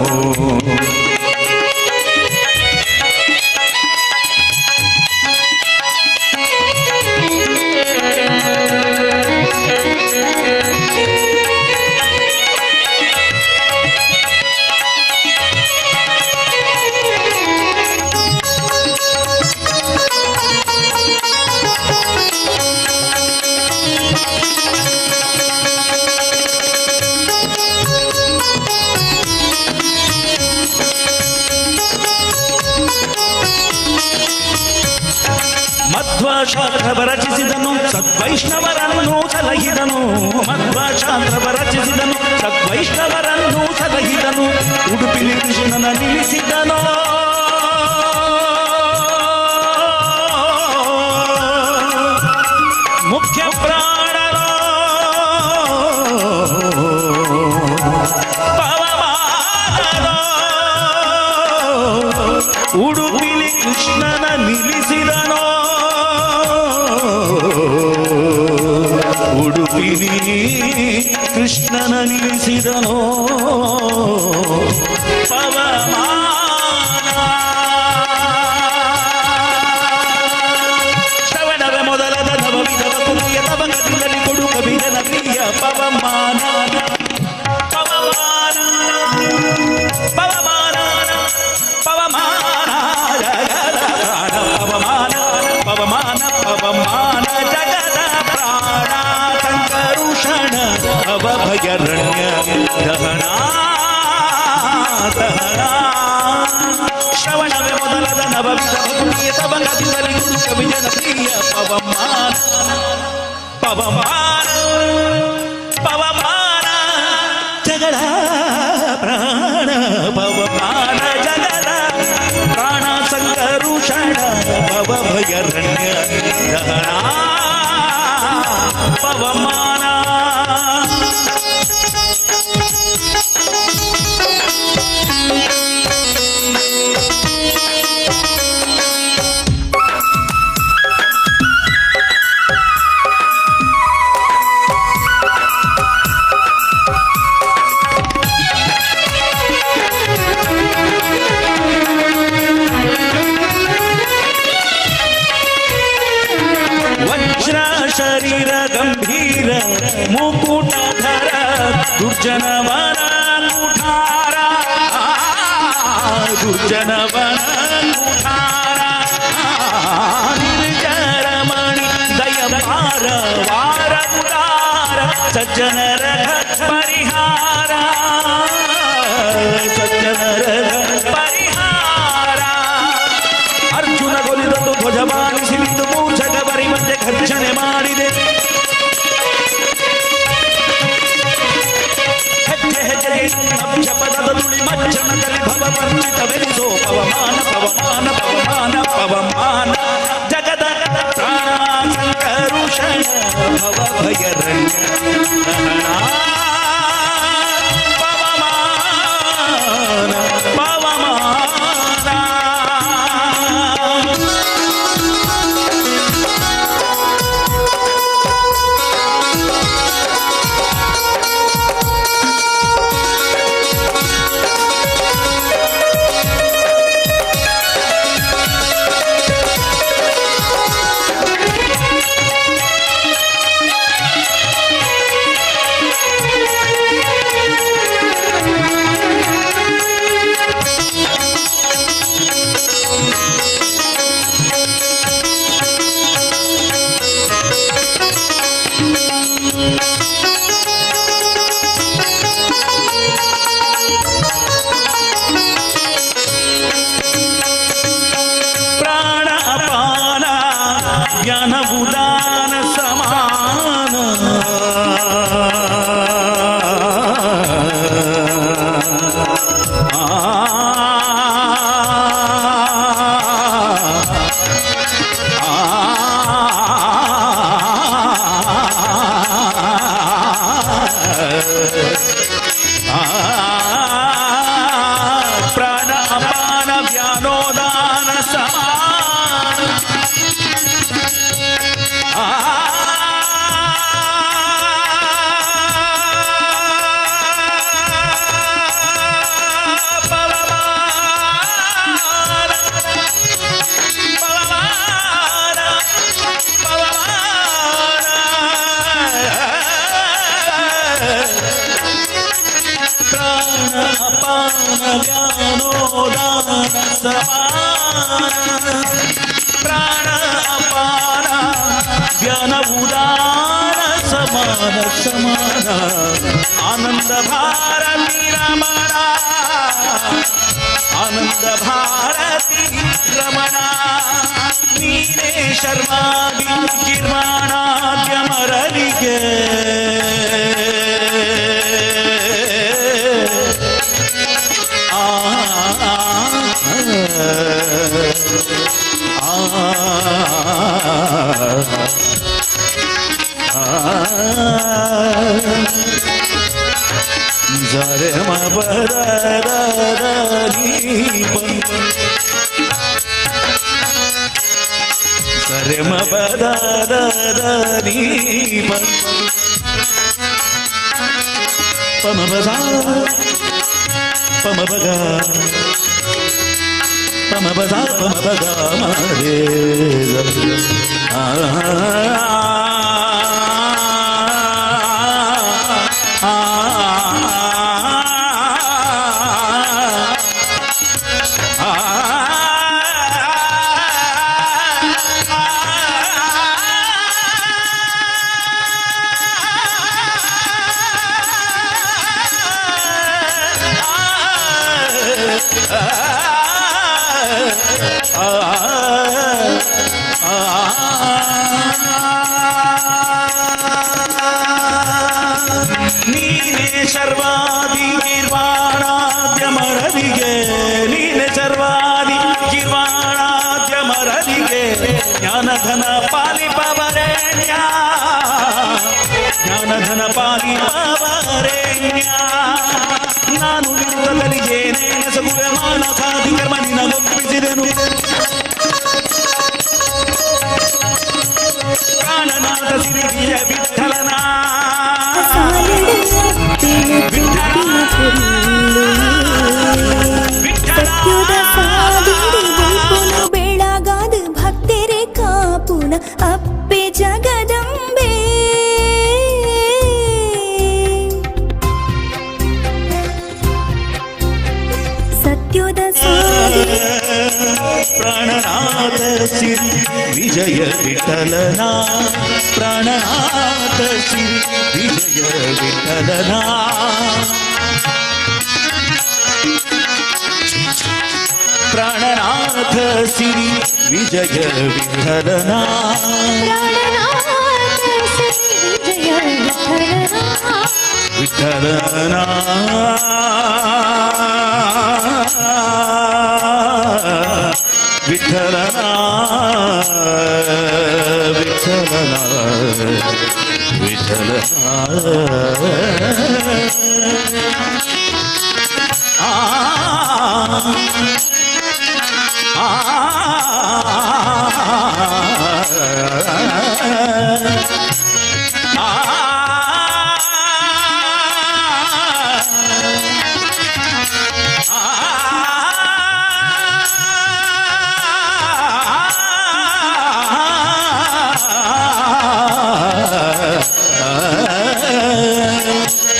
[SPEAKER 8] ಮಧ್ವಶಾಸ್ತ್ರವ ರಚಿಸಿದನು ಸದ್ವೈಷ್ಣವರನ್ನು ಸಲಹಿದನು ಮಧ್ವಶಾಸ್ತ್ರವ ರಚಿಸಿದನು ಸದ್ವೈಷ್ಣವರನ್ನು ಸಲಹಿದನು ಉಡುಪಿಲಿ ಕೃಷ್ಣನ ನಿಲ್ಲಿಸಿದನು ಮುಖ್ಯ ಪ್ರಾಣನೋ ಪವಮಾನನೋ ಉಡುಪಿಲಿ ಕೃಷ್ಣನ ನಿಲ್ಲಿಸಿದನೋ ರಚಿಸಿದನು ಪವಮಾನ ಶ್ರವಣವೇ ಮೊದಲಾದ ನವವಿಧವ ಕುರಿಯ ತವಂಗದಿಂದಲಿ ಕೊಡು ಕವಿಜನ ಪ್ರಿಯ ಪವಮಾನ ಪವಮಾನ ಪವಮಾನ ಪವಮಾನ ಜಗದ ಪ್ರಾಣ ಪವಮಾನ ಪವಮಾನ ಪವಮಾನ ಜಗದ ಪ್ರಾಣ ಸಂಕರುಷಣ ಭಯರಣ್ಯ ದಹನ ದಹನ ಶ್ರವಣವೇ ಮೊದಲಾದ ನವವಿಧ ಭಕ್ತಿಯ ತವಂಗದಿಂದಲಿ ಗುರು ಕವಿಜನ ಪ್ರಿಯ ಪವಮಾನ ಪವಮಾನ ಪವಮಾನ ಜಗದ ಪ್ರಾಣ ಪವಮಾನ ಜಗದ ಪ್ರಾಣ ಸಂಕರುಷಣ ಭಯರಣ್ಯ ದಹನ ಪವಮಾನ ವಜ್ರ ಶರೀರ ಗಂಭೀರ ಮುಕುಟಧರ ದುರ್ಜನವನ ಕುಠಾರ ದುರ್ಜನವನ ಕುಠಾರ ನಿರ್ಜರಮಣಿ ದಯಪಾರ ವಾರ ಉದಾರ ಸಜ್ಜನರ ಪರಿಹಾರ ಸಜ್ಜನರ ಪರಿಹಾರ ಅರ್ಜುನ ಕೊಲಿದೊಂದು ಧ್ವಜವಾಣಿಸಿ ಬಿದ್ದು ಮೂರ್ಛಕ ಬರಿ ಮತ್ತೆ ಘರ್ಷಣೆ ಮಾಡಿದೆ ಹೆಜ್ಜೆ ಹೆಜ್ಜೆಗೆ ಪದದ ತುಳಿ ಮಜ್ಜನದಲ್ಲಿ ಭವಪರ್ಚಿತವೆನಿಸೋ ಪವಮಾನ ಪವಮಾನ ಪವಮಾನ ಪವಮಾನ ಜಗದ ಪ್ರಾಣ ಸಂಕರುಷಣ ಭಯರಣ್ಯ ಪವಮಾನ ಪವಮಾನ ಪ್ರಾಣ ಅಪಾನ ಜ್ಞಾನ ಉದಾನ ಸಮಾನ ಪ್ರಾಣ ಅಪಾನ ವ್ಯಾನೋದಾನ ಸಮಾನ ಪ್ರಾಣ ಅಪಾನ ವ್ಯಾನೋದಾನ ಸಮಾನ ಪ್ರಾಣ ಅಪಾನ ವ್ಯಾನ ಉದಾನ ಸಮಾನ ಸಮಾನ ಆನಂದ ಭಾರತಿ ರಮಣ ಆನಂದ ಭಾರತಿ ರಮಣ ನೀನೇ ಶರ್ಮಾದಿ ಕಿರ್ಮಾಣಾದ್ಯ ಮರಲಿಗೆ ಜರೆ ಸರೆ ಮ ಪಮಬದ ಪಮಬಗ ಪಮಬದ ಪಮಬಗ ಮರೇ ನೀನೆ ಸರ್ವಾದಿ ಗಿರ್ವಾಣಾದ್ಯ ಮರದಿಗೆ ನೀನೆ ಸರ್ವಾದಿ ಗಿರ್ವಾಣಾದ್ಯ ಮರದಿಗೆ ಜ್ಞಾನಧನ ಪಾಲಿಪವರೆಣ್ಯ ಜ್ಞಾನಧನ ಪಾಲಿಪವರೆಣ್ಯ ನಾನು ನಿರುತ್ತಲಿಗೇನೆ ಸಗುರಮಾನ ಸಾಧಿ ಕರ್ಮ ನಿನಗೊಪ್ಪಿಸಿದೆನು ಪ್ರಾಣನಾಥ ಸಿರಿಯ ವಿಠಲನ
[SPEAKER 9] ಸತ್ಯದ ಸಾವಿಡಿ ಗುಂಪುನು ಬೆಳಗಾದ ಭಕ್ತರೆ ಕಾಪುನ ಅಪ್ಪೆ ಜಗದಂಬೆ ಸತ್ಯದ ಸಾವಿಡಿ
[SPEAKER 8] ಪ್ರಾಣನಾಥ ಸಿರಿ ವಿಜಯ ವಿಠಲನ ಪ್ರಾಣನಾಥ ಸಿರಿ ವಿಜಯ ವಿಠಲನ ಪ್ರಾಣನಾಥ ಸಿರಿ ವಿಜಯ ವಿಠಲನ ವಿಠಲನ ವಿಠಲನ ವಿಠಲನ ವಿಠಲನ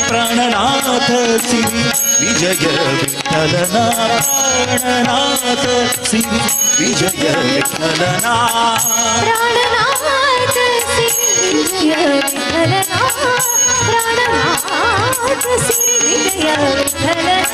[SPEAKER 8] ಪ್ರಾಣನಾಥ ಸಿರಿ ವಿಜಯ ವಿಠಲನ ಪ್ರಾಣನಾಥ ಸಿರಿ ವಿಜಯ ವಿಠಲನ
[SPEAKER 2] ಪ್ರಾಣನಾಥ ಸಿರಿ ವಿಜಯ ವಿಠಲನ ಪ್ರಾಣನಾಥ ಸಿರಿ ವಿಜಯ ವಿಠಲನ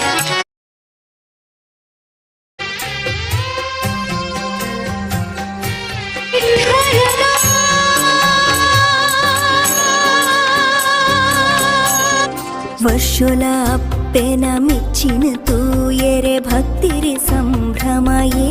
[SPEAKER 9] ವರ್ಷುಲ ಅಪ್ಪೆನ ಮೆಚ್ಚಿನ ತೂಯರೆ ಭಕ್ತಿರಿ ಸಂಭ್ರಮಯೇ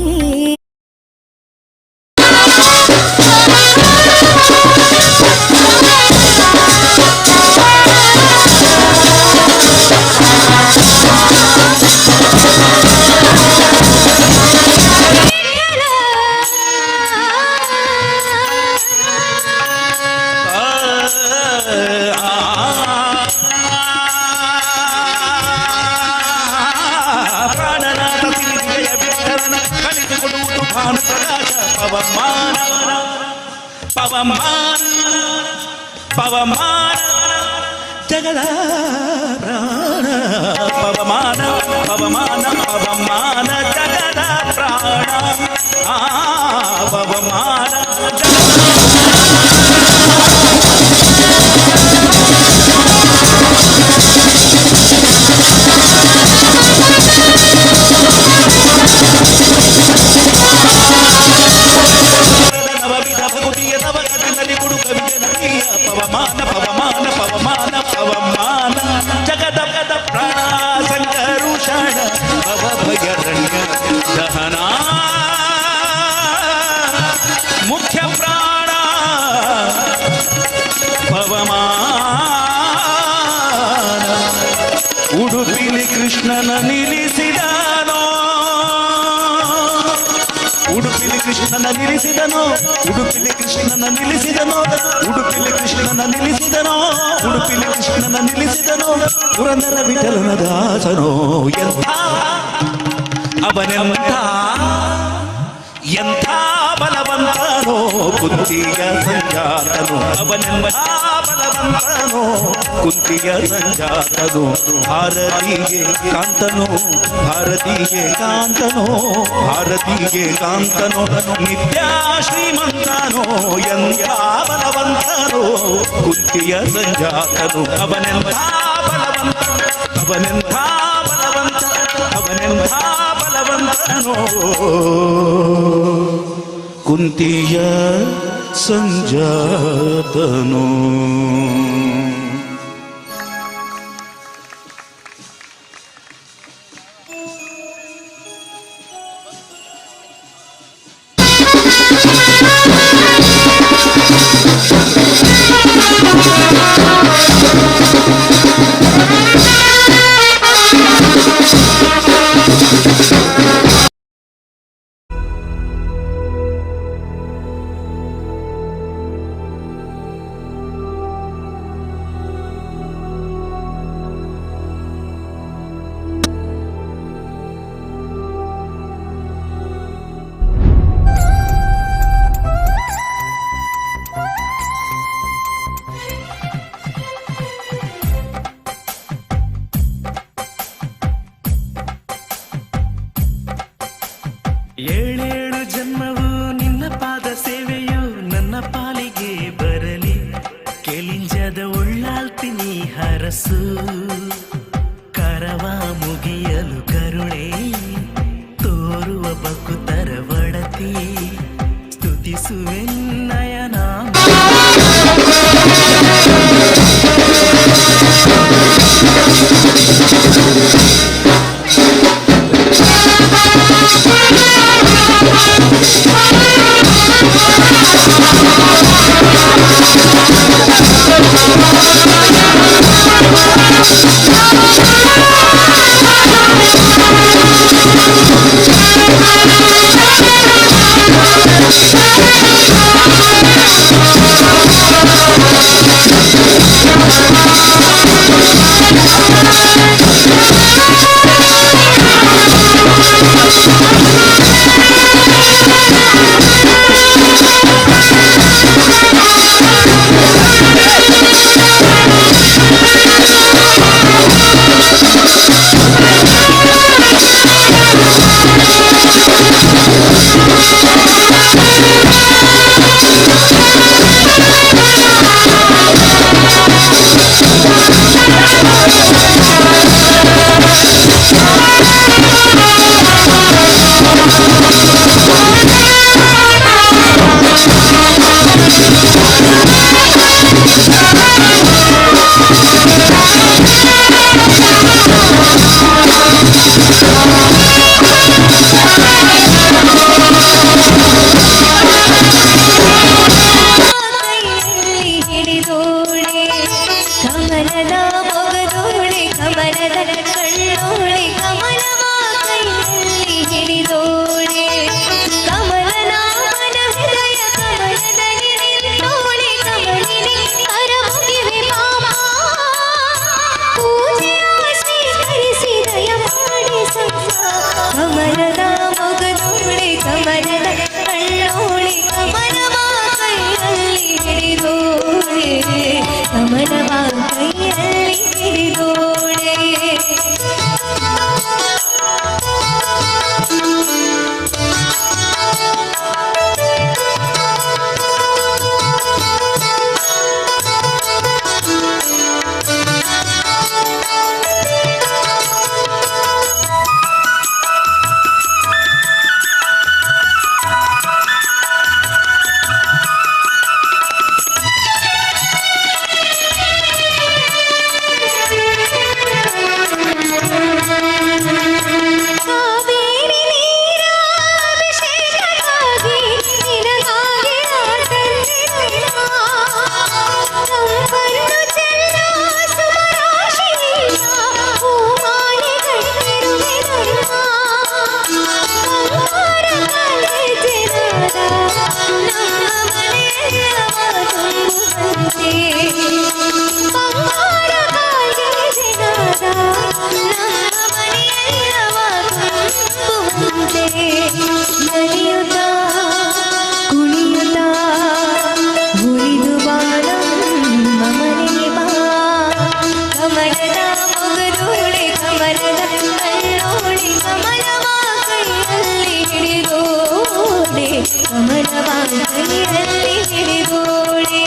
[SPEAKER 8] ಪವಮಾನ ಪವಮಾನ ಪವಮಾನ ಜಗದ ಪ್ರಾಣ ಪವಮಾನ ಪವಮಾನ ಪವಮಾನ ಜಗದ ಪ್ರಾಣ ಪವಮಾನ ಪವಮಾನ ಪವಮಾನ ಪವಮಾನ ಪವಮಾನ ಜಗದ ಪ್ರಾಣ ಸಂಕರುಷಣ ಭವ ಭಯರಣ್ಯ ದಹನ ಮುಖ್ಯ ಪ್ರಾಣ ಕೃಷ್ಣನ ನಿಲ್ಲಿಸಿದನು ಉಡುಪಿಲಿ ಕೃಷ್ಣನ ನಿಲ್ಲಿಸಿದನು ಉಡುಪಿಲಿ ಕೃಷ್ಣನ ನಿಲ್ಲಿಸಿದನು ಉಡುಪಿಲಿ ಕೃಷ್ಣನ ನಿಲ್ಲಿಸಿದನು ಪುರಂದರ ವಿಠಲನ ದಾಸನೋ ಎಂಥ ಅವನೆಂಥ ಎಂಥ ಬಲವಂತನೋ ಕುಂತಿಯ ಸಂಜಾತನು ಅವನೆಂಥ ಬಲವಂತನೋ ಕುಂತಿಯ ಸಂಜಾತನು ಭಾರತಿಗೆ ಕಾಂತನು ಭಾರತಿಗೆ ಕಾಂತನೋ ಭಾರತಿಗೆ ಕಾಂತನೋ ನಿತ್ಯ ಶ್ರೀಮಂತನೋ ಎಂಥ ಬಲವಂತನೋ ಕುಂತಿಯ ಸಂಜಾತನು ಅವನೆಂಥ ಬಲವಂತ ಅವನೆಂಥ ಬಲವಂತ ಅವನೆಂಥ ಬಲವಂತನೋ ಕುಂತಿಯ ಸಂಜಾತನು.
[SPEAKER 3] ಏಳೇಳು ಜನ್ಮವು ನಿನ್ನ ಪಾದ ಸೇವೆಯು ನನ್ನ ಪಾಲಿಗೆ ಬರಲಿ ಕೆಲಿಂಜದ ಉಳ್ಳಾಲ್ತಿನಿ ಹರಸು ಕರವ ಮುಗಿಯಲು ಕರುಣೆ ತೋರುವ ಬಕುತರ ಒಡತಿ ಸ್ತುತಿಸುವೆನ್ನಯನ
[SPEAKER 9] ಕೈಯಲ್ಲಿ ಹಿಡಿದೋಳೆ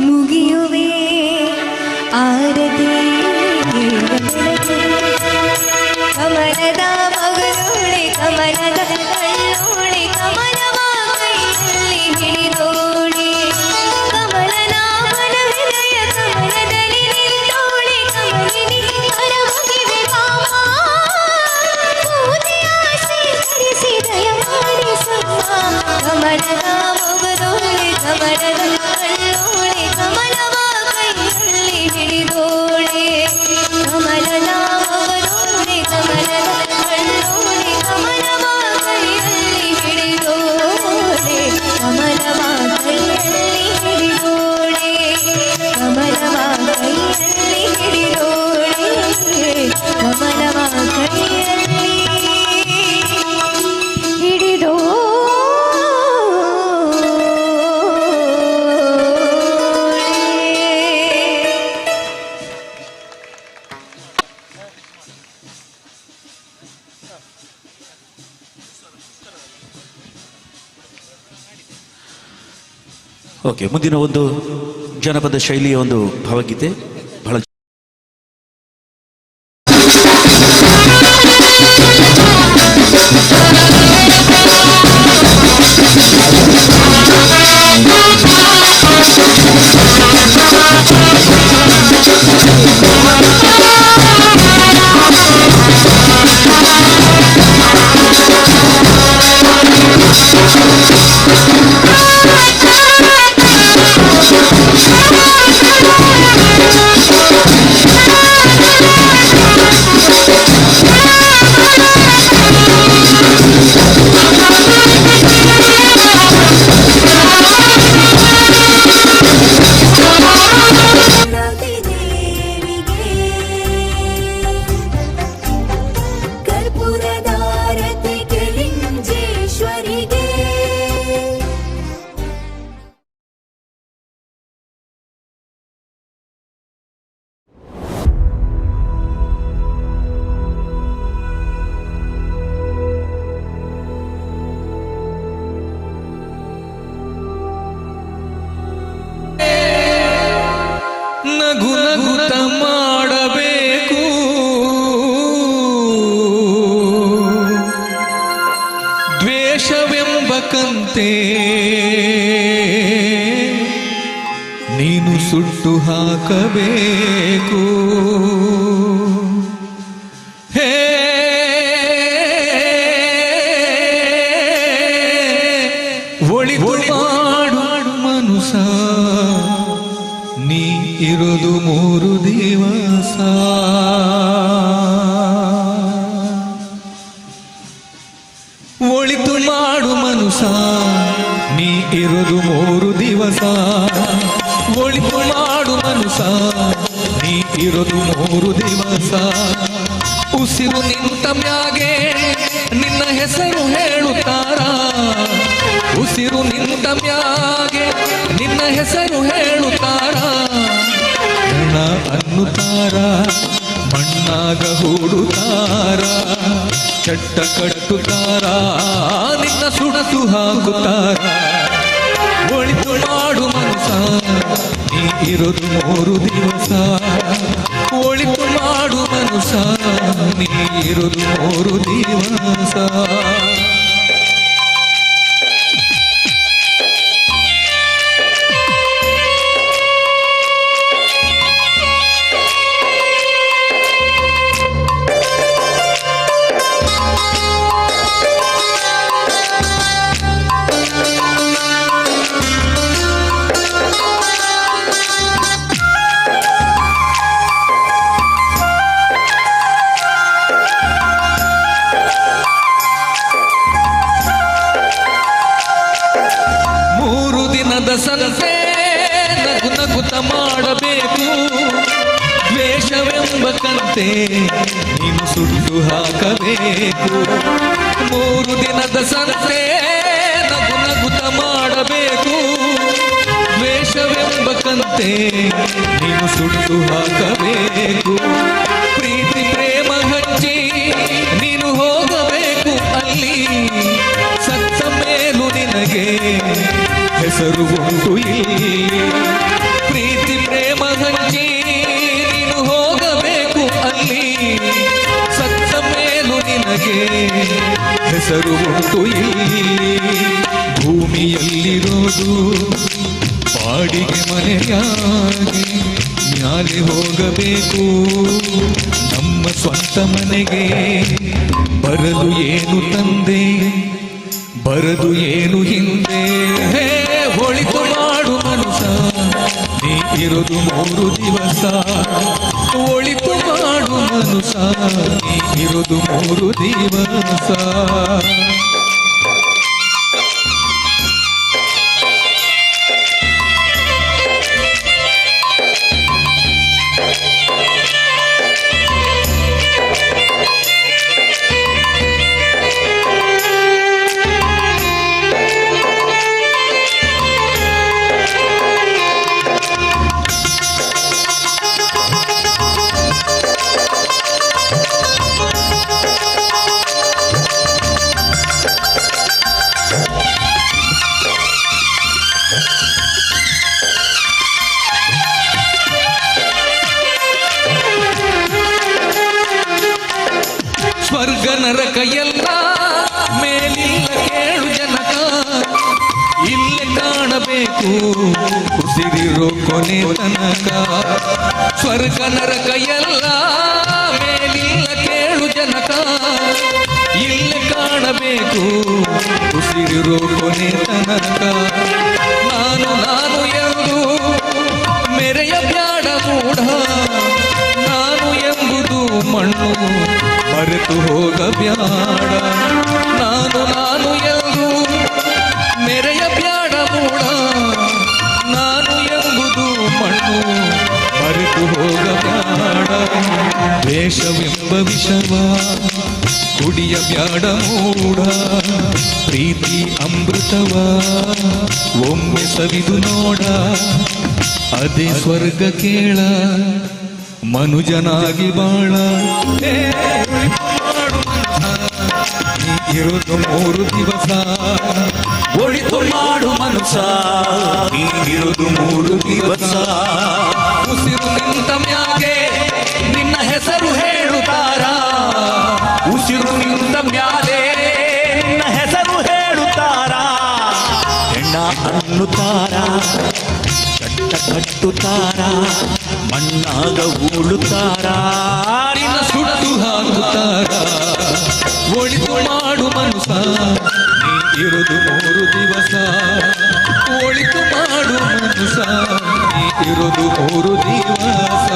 [SPEAKER 9] ಮುಗಿಯುವೆ ಆರತಿ ಕಮಲದ ಮಗನೋಳೆ ಕಮಲದ ಕಣ್ಣೋಳೆ ಕಮಲವ ಕೈಯಲ್ಲಿ ಹಿಡಿದೋಳೆ ಕಮಲನಾಮನ ಹೃದಯ ಕಮಲದಲ್ಲಿ ನಿಂತೋಳೆ ಕಮಲಿನಿ ಕರಮುಗಿವೆ ಪಾಪ ಪೂಜೆಯ ಸ್ವೀಕರಿಸಿದಯ ಮಾಡಿಸಮ್ಮ ಕಮಲದ ಮಗನೋಳೆ ಕಮಲದ ಕಣ್ಣೋಳೆ ಕಮಲವ ಕೈಯಲ್ಲಿ ಹಿಡಿದೋಳೆ ಕಮಲದ ಮಗನೋಳೆ ಕಮಲದ ಕಣ್ಣೋಳೆ ಕಮಲವ ಕೈಯಲ್ಲಿ ಹಿಡಿದೋಳೆ ಕಮಲವ ಕೈಯಲ್ಲಿ ಹಿಡಿದೋಳೆ ಕಮಲವ ಕೈಯಲ್ಲಿ ಹಿಡಿದೋಳೆ ಕಮಲವ ಕೈಯಲ್ಲಿ
[SPEAKER 7] ಓಕೆ, ಮುಂದಿನ ಒಂದು ಜನಪದ ಶೈಲಿಯ ಒಂದು ಭಾವಗೀತೆ ಬಹಳ
[SPEAKER 5] ನಗು ನಗುತ್ತ ಮಾಡಬೇಕು ದ್ವೇಷವೆಂಬ ಕಂತೆ ನೀನು ಸುಟ್ಟು ಹಾಕಬೇಕು ಹೇ ಒಳಿತು ಮಾಡು ಮನುಸ ನೀ ಇರೋದು 3 ದಿವಸ ಒಳಿತು ಮಾಡು ಮನುಸ ನೀ ಇರೋದು 3 ದಿವಸ ಒಳಿತು ಮಾಡು ಮನುಸ ನೀ ಇರೋದು 3 ದಿವಸ ಉಸಿರು ನಿಂತ ಮ್ಯಾಗೆ ನಿನ್ನ ಹೆಸರು ಹೇಳುತ್ತಾರ ಉಸಿರು ನಿಂತ ಮ್ಯಾಗೆ ನಿನ್ನ ಹೆಸರು ಹೇಳುತ್ತಾರ ಹೆಣ ಅನ್ನುತ್ತಾರ ಮಣ್ಣಾಗ ಹೂಡುತ್ತಾರ ಚಟ್ಟ ಕಟ್ಟುತ್ತಾರ ನಿನ್ನ ಸುಡಸು ಹಾಕುತ್ತಾರ ಒಳಿತು ಮಾಡು ಮನಸ ನೀ ಇರೋದು 3 ದಿವಸ ಒಳಿತು ಮಾಡು ಮನುಷ್ಯ ನೀ ಇರುವುದು 3 ದಿವಸ ಸಂತೆ ನಗು ನಗುತ್ತ ಮಾಡಬೇಕು ದ್ವೇಷವೆಂಬ ಕಂತೆ ನೀನು ಸುಟ್ಟು ಹಾಕಬೇಕು 3 ದಿನದ ಸಂತೆ ನಗು ನಗುತ್ತ ಮಾಡಬೇಕು ದ್ವೇಷವೆಂಬ ಕಂತೆ ನೀನು ಸುಟ್ಟು ಹಾಕಬೇಕು ಪ್ರೀತಿ ಪ್ರೇಮ ಹಂಚಿ ನೀನು ಹೋಗಬೇಕು ಅಲ್ಲಿ ಸತ್ತ ಮೇಲೂ ನಿನಗೆ ಹೆಸರು ಉಂಟು ಇಲ್ಲಿ ಪ್ರೀತಿ ಪ್ರೇಮ ಹಂಚಿ ನೀನು ಹೋಗಬೇಕು ಅಲ್ಲಿ ಸತ್ತ ಮೇಲೂ ನಿನಗೆ ಹೆಸರು ಉಂಟು ಇಲ್ಲಿ ಭೂಮಿಯಲ್ಲಿರೋದು ಬಾಡಿಗೆ ಮನೆಯಾಗಿ ಮ್ಯಾಲೆ ಹೋಗಬೇಕು ನಮ್ಮ ಸ್ವಂತ ಮನೆಗೆ ಬರಲು ಏನು ತಂದೆ ಬರದು ಏನು ಹಿಂದೆ ಒಳಿತು ಮಾಡು ಮನುಷ್ಯ ನೀ ಇರೋದು 3 ದಿವಸ ಒಳಿತು ಮಾಡು ಮನುಷ್ಯ ನೀ ಇರೋದು 3 ದಿವಸ ಸ್ವರ್ಗ ನರಕ ಎಲ್ಲ ಮೇಲಿಲ್ಲ ಕೇಳು ಜನಕ ಇಲ್ಲೇ ಕಾಣಬೇಕು ಉಸಿರಿರೋ ಕೊನೆ ತನಕ ಸ್ವರ್ಗ ನರಕ ಎಲ್ಲ ಮೇಲಿಲ್ಲ ಕೇಳು ಜನಕ ಇಲ್ಲೇ ಕಾಣಬೇಕು ಉಸಿರಿರೋ ಕೊನೆ ತನಕ ನಾನು ನಾನು ಎಂದು ಮೆರೆಯ ಬ್ಯಾಡ ಮೂಢ ನಾನು ಎಂಬುದು ಮಣ್ಣು ಮರೆತು ಹೋಗಬ್ಯಾಡ ನಾನು ನಾನು ಎಂದು ಮೆರೆಯ ಬ್ಯಾಡ ಮೂಢ ನಾನು ಎಂಬುದು ಮಣ್ಣು ಮರೆತು ಹೋಗಬ್ಯಾಡ ದ್ವೇಷವೆಂಬ ವಿಷವ ಕುಡಿಯ ಬ್ಯಾಡ ಮೂಢ ಪ್ರೀತಿ ಅಮೃತವ ಒಮ್ಮೆ ಸವಿದು ನೋಡ ಅದೇ ಸ್ವರ್ಗ ಕೇಳ ಮನುಜನಾಗಿ ಬಾಳ ಇರೋದು 3 ದಿವಸ
[SPEAKER 8] ಒಳಿತು ಮಾಡು ಮನುಷ್ಯ ನೀನಿರೋದು 3 ದಿವಸ
[SPEAKER 5] ಉಸಿರು ನಿಂತ ಮ್ಯಾಗೆ ನಿನ್ನ ಹೆಸರು ಹೇಳುತ್ತಾರ
[SPEAKER 8] ಉಸಿರು ನಿಂತ ಮ್ಯಾಲೆ ನಿನ್ನ ಹೆಸರು ಹೇಳುತ್ತಾರ ಹೆಣ್ಣ ಅನ್ನುತ್ತಾರ ಚಟ್ಟ ಕಟ್ಟುತ್ತಾರ ಮಣ್ಣಾಗ ಉಳುತ್ತಾರ
[SPEAKER 5] ನಿನ್ನ ಸುಟ್ಟು ಹಾಕುತ್ತಾರ ಒಳಿತು ಮಾಡು ಮನುಷ್ಯ ನೀ ಇರೋದು 3 ದಿವಸ ಒಳಿತು ಮಾಡು ಮನುಷ್ಯ ನೀ ಇರೋದು 3 ದಿವಸ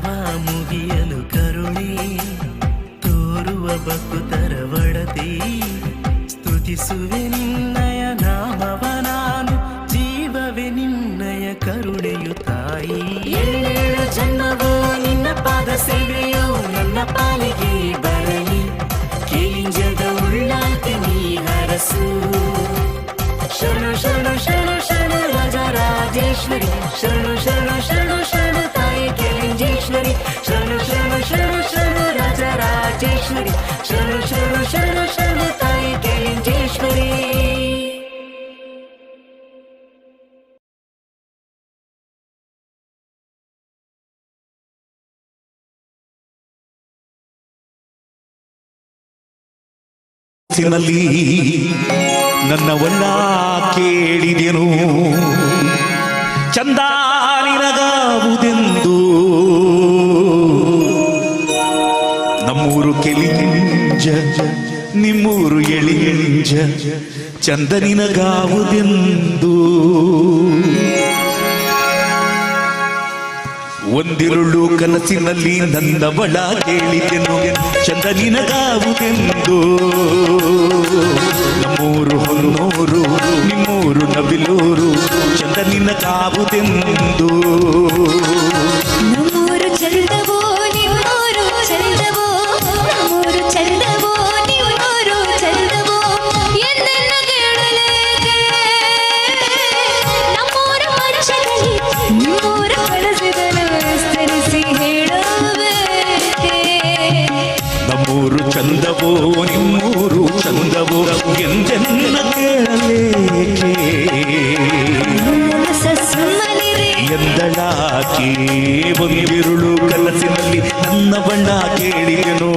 [SPEAKER 3] ಜನ್ಮವ ಮುಗಿಯಲು ಕರುಣೆ ತೋರುವ ಬಕುತರ ಒಡತಿ ಸ್ತುತಿಸುವೆ ನಿನ್ನಯ ನಾಮವ ನಾನು ಜೀವವೇ ನಿನ್ನಯ ಕರುಣೆಯು ತಾಯಿ ಏಳೇಳು ಜನ್ಮವೋ ನಿನ್ನ ಪಾದ ಸೇವೆಯೋ ನನ್ನ ಪಾಲಿಗೆ ಬರಲಿ ಕೇಳಿಂಜದ ಉಳ್ಳಾಲ್ತಿ ನೀ ಹರಸು ಶರಣು ಶರಣು ಶರಣು ಶರಣು ರಾಜರಾಜೇಶ್ವರಿ ಶರಣು ಶರಣು ಶರಣು ಶರಣು ತಾಯಿ ಕೇಳಿಂಜೇಶ್ವರಿ ಶರಣು ಶರಣು ಶರಣು ಶರಣು ರಾಜರಾಜೇಶ್ವರಿ ಶರಣು ಶರಣು ಶರಣು ಶರಣು ತಾಯಿ ಕೇಳಿಂಜೇಶ್ವರಿ
[SPEAKER 8] ನಲ್ಲಿ ನನ್ನವನ್ನ ಕೇಳಿದೆನು ಚಂದಾನಿನಗಾವುದೆಂದು ನಮ್ಮೂರು ಕೆಲಿಂಜ ನಿಮ್ಮೂರು ಎಳಿಂಜ ಚಂದನಿನಗಾವುದೆಂದು ಒಂದಿರುಳು ಕನಸಿನಲ್ಲಿ ನನ್ನವಳ ಕೇಳಿದೆನು ಚಂದನಿನಗಾವುದೆಂದು ನಮ್ಮೂರು ಹೊನ್ನೂರು ನಿಮ್ಮೂರು ನವಿಲೂರು ಚಂದನಿನಗಾವುದೆಂದು
[SPEAKER 9] ನಮ್ಮೂರು ಚಂದವೋ ನಿಮ್ಮೂರು ಚಂದವೋ ನಮ್ಮೂರು ಚಂದವೋ ನಿಮ್ಮೂರು ಚಂದವೋ ಎಂದೆಲ್ಲ ಕೇಳಲೇಕೆ ನಮ್ಮೂರ ಮನುಷ್ಯರಲ್ಲಿ ನಿಮ್ಮೂರ ಕನಸಿದನು ವಿಸ್ತರಿಸಿ ಹೇಳಬೇಕೆ
[SPEAKER 8] ನಮ್ಮೂರು ಚಂದವೋ ನಿಮ್ಮೂರು ಚಂದವೋ ಎಂದೆನ್ನ ಕೇಳಲೇಕೆ ಎಂದಳಾಕೆ ಒಂದಿರುಳು ಕನಸಿನಲ್ಲಿ ನನ್ನ ಬಣ್ಣ ಕೇಳಿದೆನೋ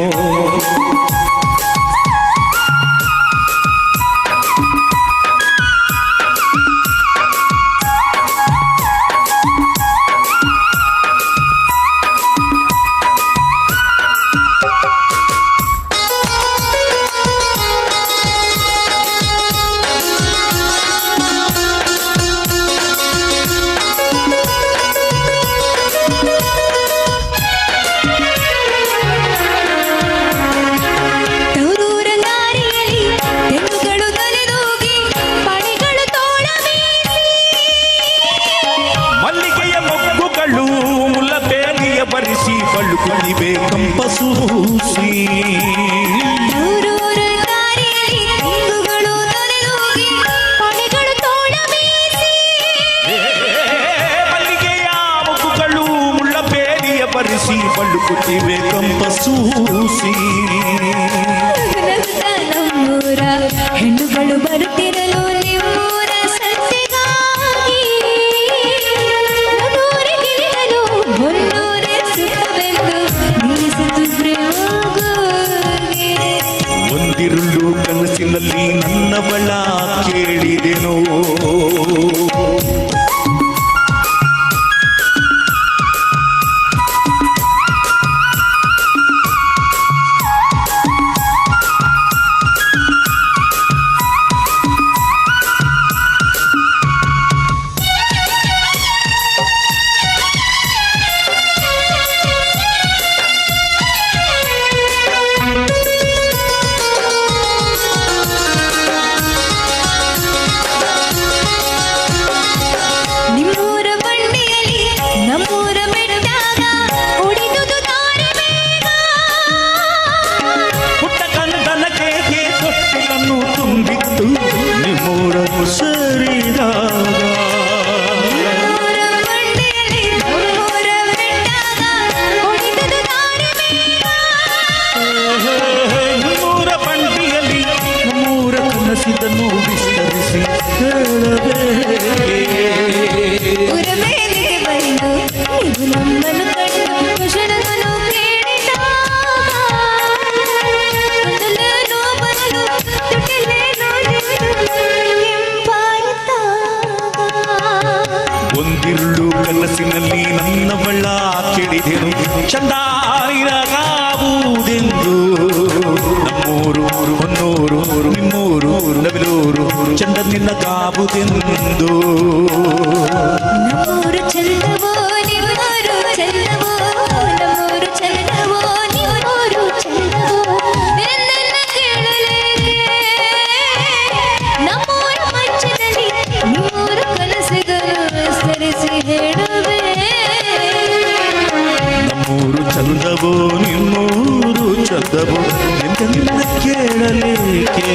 [SPEAKER 8] ಬಳುಕುಳಿವೆ ಕಂಪಸೂಸಿ ಮಲ್ಲಿಗೆಯ ಮೊಗ್ಗುಗಳು ಮುಳ್ಳಬೇರಿಯ ಬರಿಸಿ ಬಳುಕುಳಿವೆ ಕಂಪಸೂಸಿ
[SPEAKER 9] ಹೆಣ್ಣುಗಳು ಬರುತ್ತಿರಲು ನಿಮ್ಮೂರ ಸತ್ತೆಗಾಗಿ ನನ್ನೂರಿಗಿಳಿಯಲು ಹೊನ್ನೂರೇ ಸುಖವೆಂದು ನಿಲ್ಲಿಸಿತು ಪ್ರೇಮಗೋಗೆ.
[SPEAKER 8] ಒಂದಿರುಳು ಕನಸಿನಲ್ಲಿ ನನ್ನ ಬಳ ಕೇಳಿದೆನೋ ಕನಸಿದನ್ನು ವಿಸ್ತರಿಸಿ
[SPEAKER 9] ಉರಮೇಲಿಗೆ ಬಂದು ನೀವು ನಮ್ಮನ್ನು ಕಂಡು ಕುಶಲವನ್ನು ಕೇಳಿದಾಗ ಬರಲು ತುಟಿಲೇನೋ
[SPEAKER 8] ಒಂದಿರುಳು ಕನಸಿನಲ್ಲಿ ನನ್ನ ಬಳ್ಳ ಕೇಳಿದೆನು ಚಂದಾಯಿರಗಾವುದೆಂದು ನಮ್ಮೂರು ಹೊನ್ನೂರು ನಿಮ್ಮೂರು ನವಿಲೂರು ಚಂದ ನಿನ್ನಗಾವುದೆಂದು
[SPEAKER 9] ನಮ್ಮೂರು ಚಂದವೋ ನಿಮ್ಮೂರು ಚಂದವೋ
[SPEAKER 8] ಚಂದವೋ ನಿಮ್ಮೂರು ಚಂದವೋ ಎಂದೆಂದ ಕೇಳಲೇಕೆ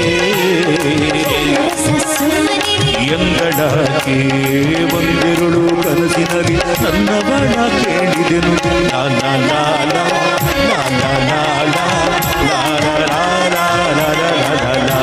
[SPEAKER 8] ಎಂದಡಾಕೆ ಒಂದೆರಡು ಕನಸಿನಲ್ಲಿ ನನ್ನವಳ ಕೇಳಿದೆನು ಲಾ ಲಾ ಲಾ ಲಾ ಲಾ ಲಾ ಲಾ ಲಾ ಲಾ ಲಾ ಲಾ ಲಾ ಲಾ ಲಾ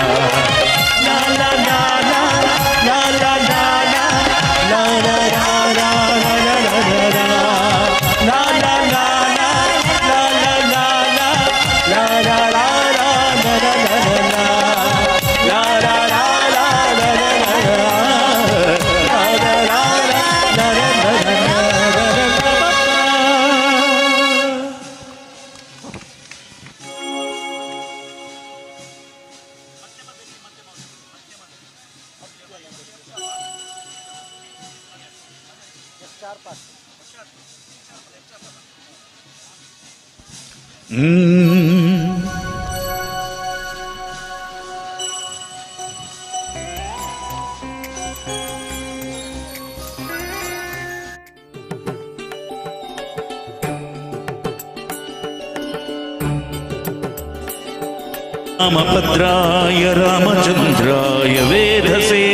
[SPEAKER 8] रामभद्राय रामचंद्राय वेधसे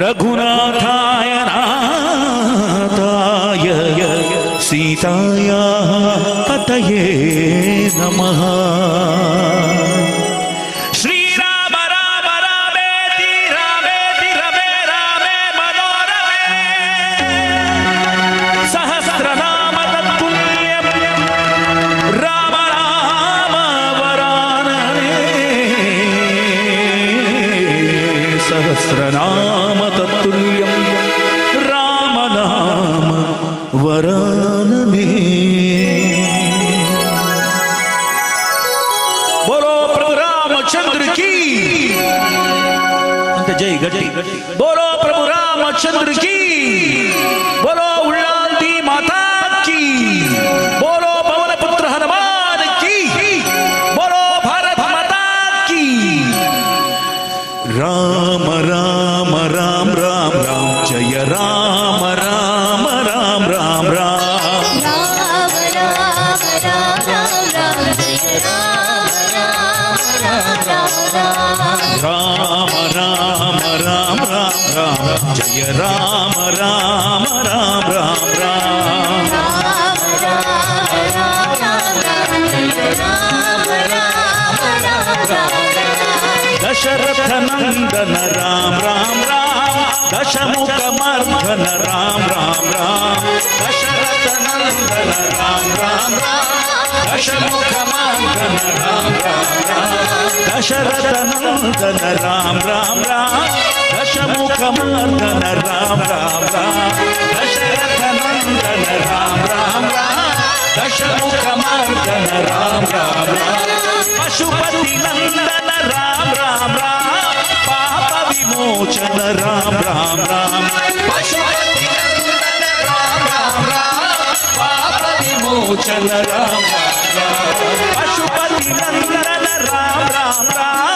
[SPEAKER 8] रघुनाथाय नाथाय सीताया पतये नमः। श्रीराम राम रामेति रामेति रमे रामे मनोरमे सहस्रनाम तत्तुल्यं राम राम वरानने सहस्रनाम तत्तुल्यं राम नाम वरानने। बोलो प्रभु रामचंद्र की जय गजय बोलो प्रभु रामचंद्र की बोलो उल्लांटी माता की बोलो पवन पुत्र हनुमान की बोलो भारत माता की। राम राम राम राम राम जय राम राम राम राम राम राम राम राम राम राम जय राम राम राम राम राम दशरथ नंदन राम राम राम दशमुख मर्दन राम राम राम दशरथ नंदन राम राम राम दशमुख मर्दन राम राम राम दशरथ नंदन राम राम राम दशमुख मर्दन राम राम राम दशरथ नंदन राम राम राम दशमुख मर्दन राम राम राम पशुपति नंदन राम राम राम पाप विमोचन राम राम राम पशुपति नंदन राम राम राम पाप विमोचन राम राम पशुपति नंदन राम राम राम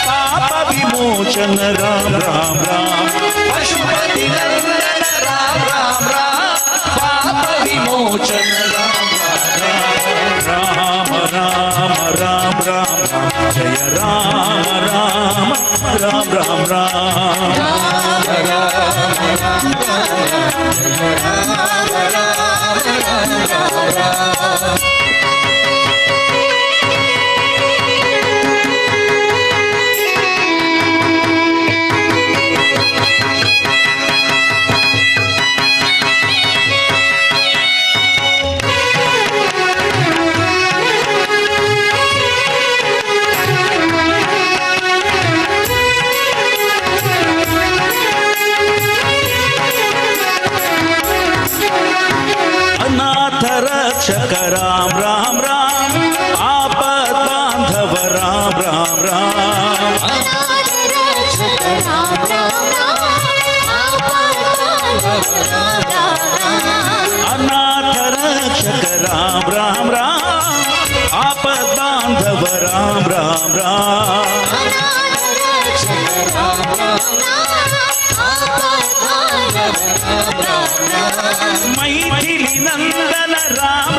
[SPEAKER 8] पाप विमोचन राम राम राम पशुपति नंदन राम राम राम पाप विमोचन राम राम राम राम राम राम जय राम राम राम राम राम। रक्षक राम राम राम आपद बांधव राम राम राम अनाथ रक्षक राम राम राम आपद बांधव राम राम राम मैथिली नंदन राम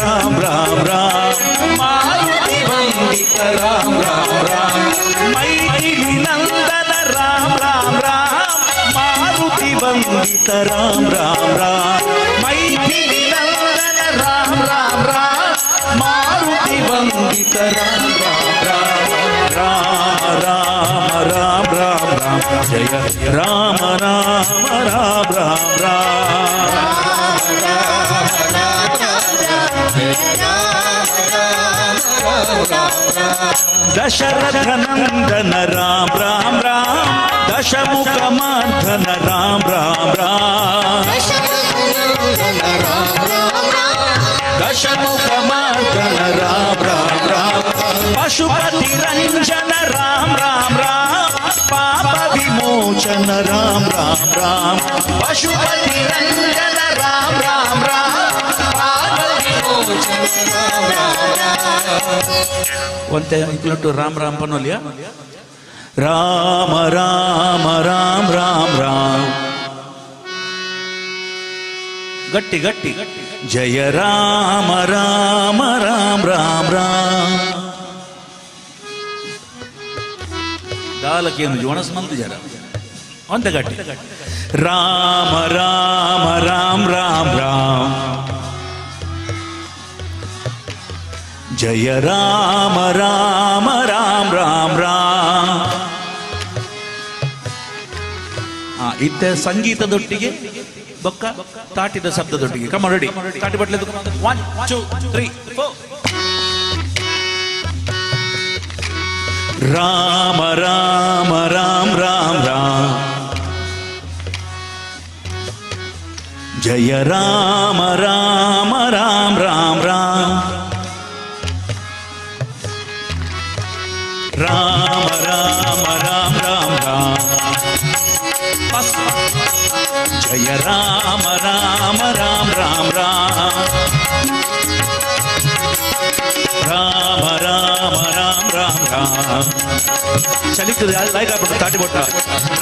[SPEAKER 8] ರಾಮ್ ರಾಮ್ ರಾಮ್ ಮಾರುತಿ ವಂದಿತ ರಾಮ್ ರಾಮ್ ರಾಮ್ ಮೈಥಿಲಿ ನಂದನ ರಾಮ್ ರಾಮ್ ರಾಮ್ ಮಾರುತಿ ವಂದಿತ ರಾಮ್ ರಾಮ್ ರಾಮ್ ಮೈಥಿಲಿ ನಂದನ ರಾಮ್ ರಾಮ್ ರಾಮ್ ಮಾರುತಿ ವಂದಿತ ರಾಮ್ ರಾಮ್ ರಾಮ್ ರಾಮ ರಾಮ ರಾಮ ರಾಮ ಜಯ ರಾಮ ರಾಮ ರಾಮ ರಾಮ ದಶರಥ ನಂದನ ರಾಮ ರಾಮ ರಾಮ ದಶಮುಖ ಮಂಥನ ರಾಮ ರಾಮ ರಾಮ ದಶಮುಖ ಮಂಥನ ರಾಮ ರಾಮ ರಾಮ ಪಶುಪತಿ ರಂಜನ ರಾಮ ರಾಮ ರಾಮ ಪಾಪ ವಿಮೋಚನ ರಾಮ ರಾಮ ರಾಮ ಪಶುಪತಿ ರಂಜನ ರಾಮ ರಾಮ ರಾಮ ಪಾಪ ವಿಮೋಚನ ರಾಮ ಒಂತೆ ಇಕ್ಲಟ್ಟು ರಾಮ ರಾಮ ಪನೋಲಿಯಾ ರಾಮ ರಾಮ ರಾಮ ರಾಮ ರಾಮ ಗಟ್ಟಿ ಗಟ್ಟಿ ಜಯ ರಾಮ ರಾಮ ರಾಮ ರಾಮ ರಾಮ ದಾಲಕೇನು ಜೋಣಸ್ಮಂತು ಜರ ಅಂತ ಗಟ್ಟಿ ರಾಮ ರಾಮ ರಾಮ ರಾಮ ರಾಮ ಜಯ ರಾಮ ರಾಮ ರಾಮ ರಾಮ ರಾಮ ಇತ್ತ ಸಂಗೀತದೊಟ್ಟಿಗೆ ಬೊಕ್ಕ ತಾಟಿದ ಶಬ್ದದೊಟ್ಟಿಗೆ ಕಮ ರೆಡಿ ತಾಟಿ ಬಟ್ಲೆ 1 2 3 4 ರಾಮ ರಾಮ ರಾಮ ರಾಮ ರಾಮ ಜಯ ರಾಮ ರಾಮ ರಾಮ ರಾಮ ರಾಮ ರಾಮ ರಾಮ ರಾಮ ರಾಮ ರಾಮ ಜಯ ರಾಮ ರಾಮ ರಾಮ ರಾಮ ರಾಮ ರಾಮ ರಾಮ ರಾಮ ರಾಮ ಚಲಿತದೆ ಲೈಕ್ ಆಗ್ಬಿಟ್ಟು ತಾಟಿ ಬೊಟ್ಟ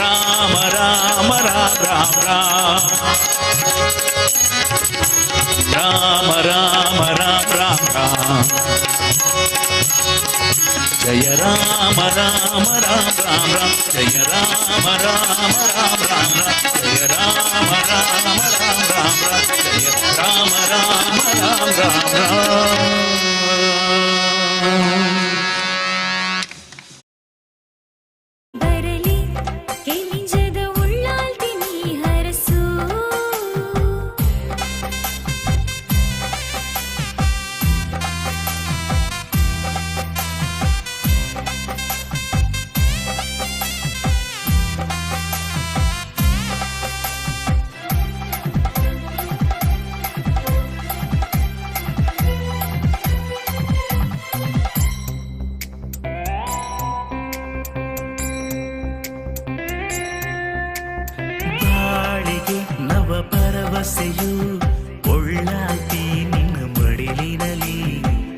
[SPEAKER 8] ರಾಮ ರಾಮ ರಾಮ ರಾಮ ರಾಮ ರಾಮ ರಾಮ ರಾಮ ರಾಮ ಜಯ ರಾಮ ರಾಮ ರಾಮ ರಾಮ ರಾಮ ಜಯ ರಾಮ ರಾಮ ರಾಮ ರಾಮ ಜಯ ರಾಮ ರಾಮ ರಾಮ ರಾಮ ಜಯ ರಾಮ ರಾಮ ರಾಮ ರಾಮ
[SPEAKER 2] ಬರಲಿ ಕೆಲಿಂಜದ ಉಳ್ಳಾಲ್ತಿ ನೀ ಹರಸು
[SPEAKER 3] ಬಾಳಿಗೆ ನವ ಭರವಸೆಯು ಒಳ್ಳಾತಿ ನಿನ್ನ ಮಡಿಲಿನಲಿ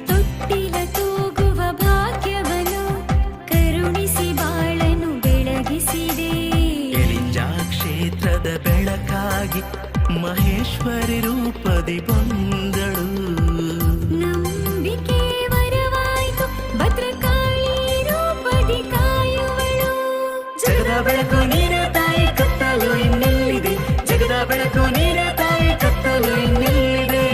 [SPEAKER 2] ತೊಟ್ಟಿಲ ತೂಗುವ ಭಾಗ್ಯವನ್ನು ಕರುಣಿಸಿ ಬಾಳನು ಬೆಳಗಿಸಿದೆ
[SPEAKER 3] ಎಲಿಂಜಾ ಕ್ಷೇತ್ರದ ಬೆಳಕಾಗಿ ಮಹೇಶ್ವರಿ ರೂಪದಿ ಬಂದಳು
[SPEAKER 2] ನಂಬಿಕೆ ವರವಾಯಿತು ಭದ್ರಕಾಳಿ ರೂಪದಿ ಕಾಯುವಳು
[SPEAKER 3] ಜಗದ ಬೆಳಕು ನೀನ ತಾಯಿ ಕತ್ತಲು ಇನ್ನೆಲ್ಲಿದೆ ಜಗದ ಬೆಳಕು ನೀನ ತಾಯಿ ಕತ್ತಲು ಇನ್ನೆಲ್ಲಿದೆ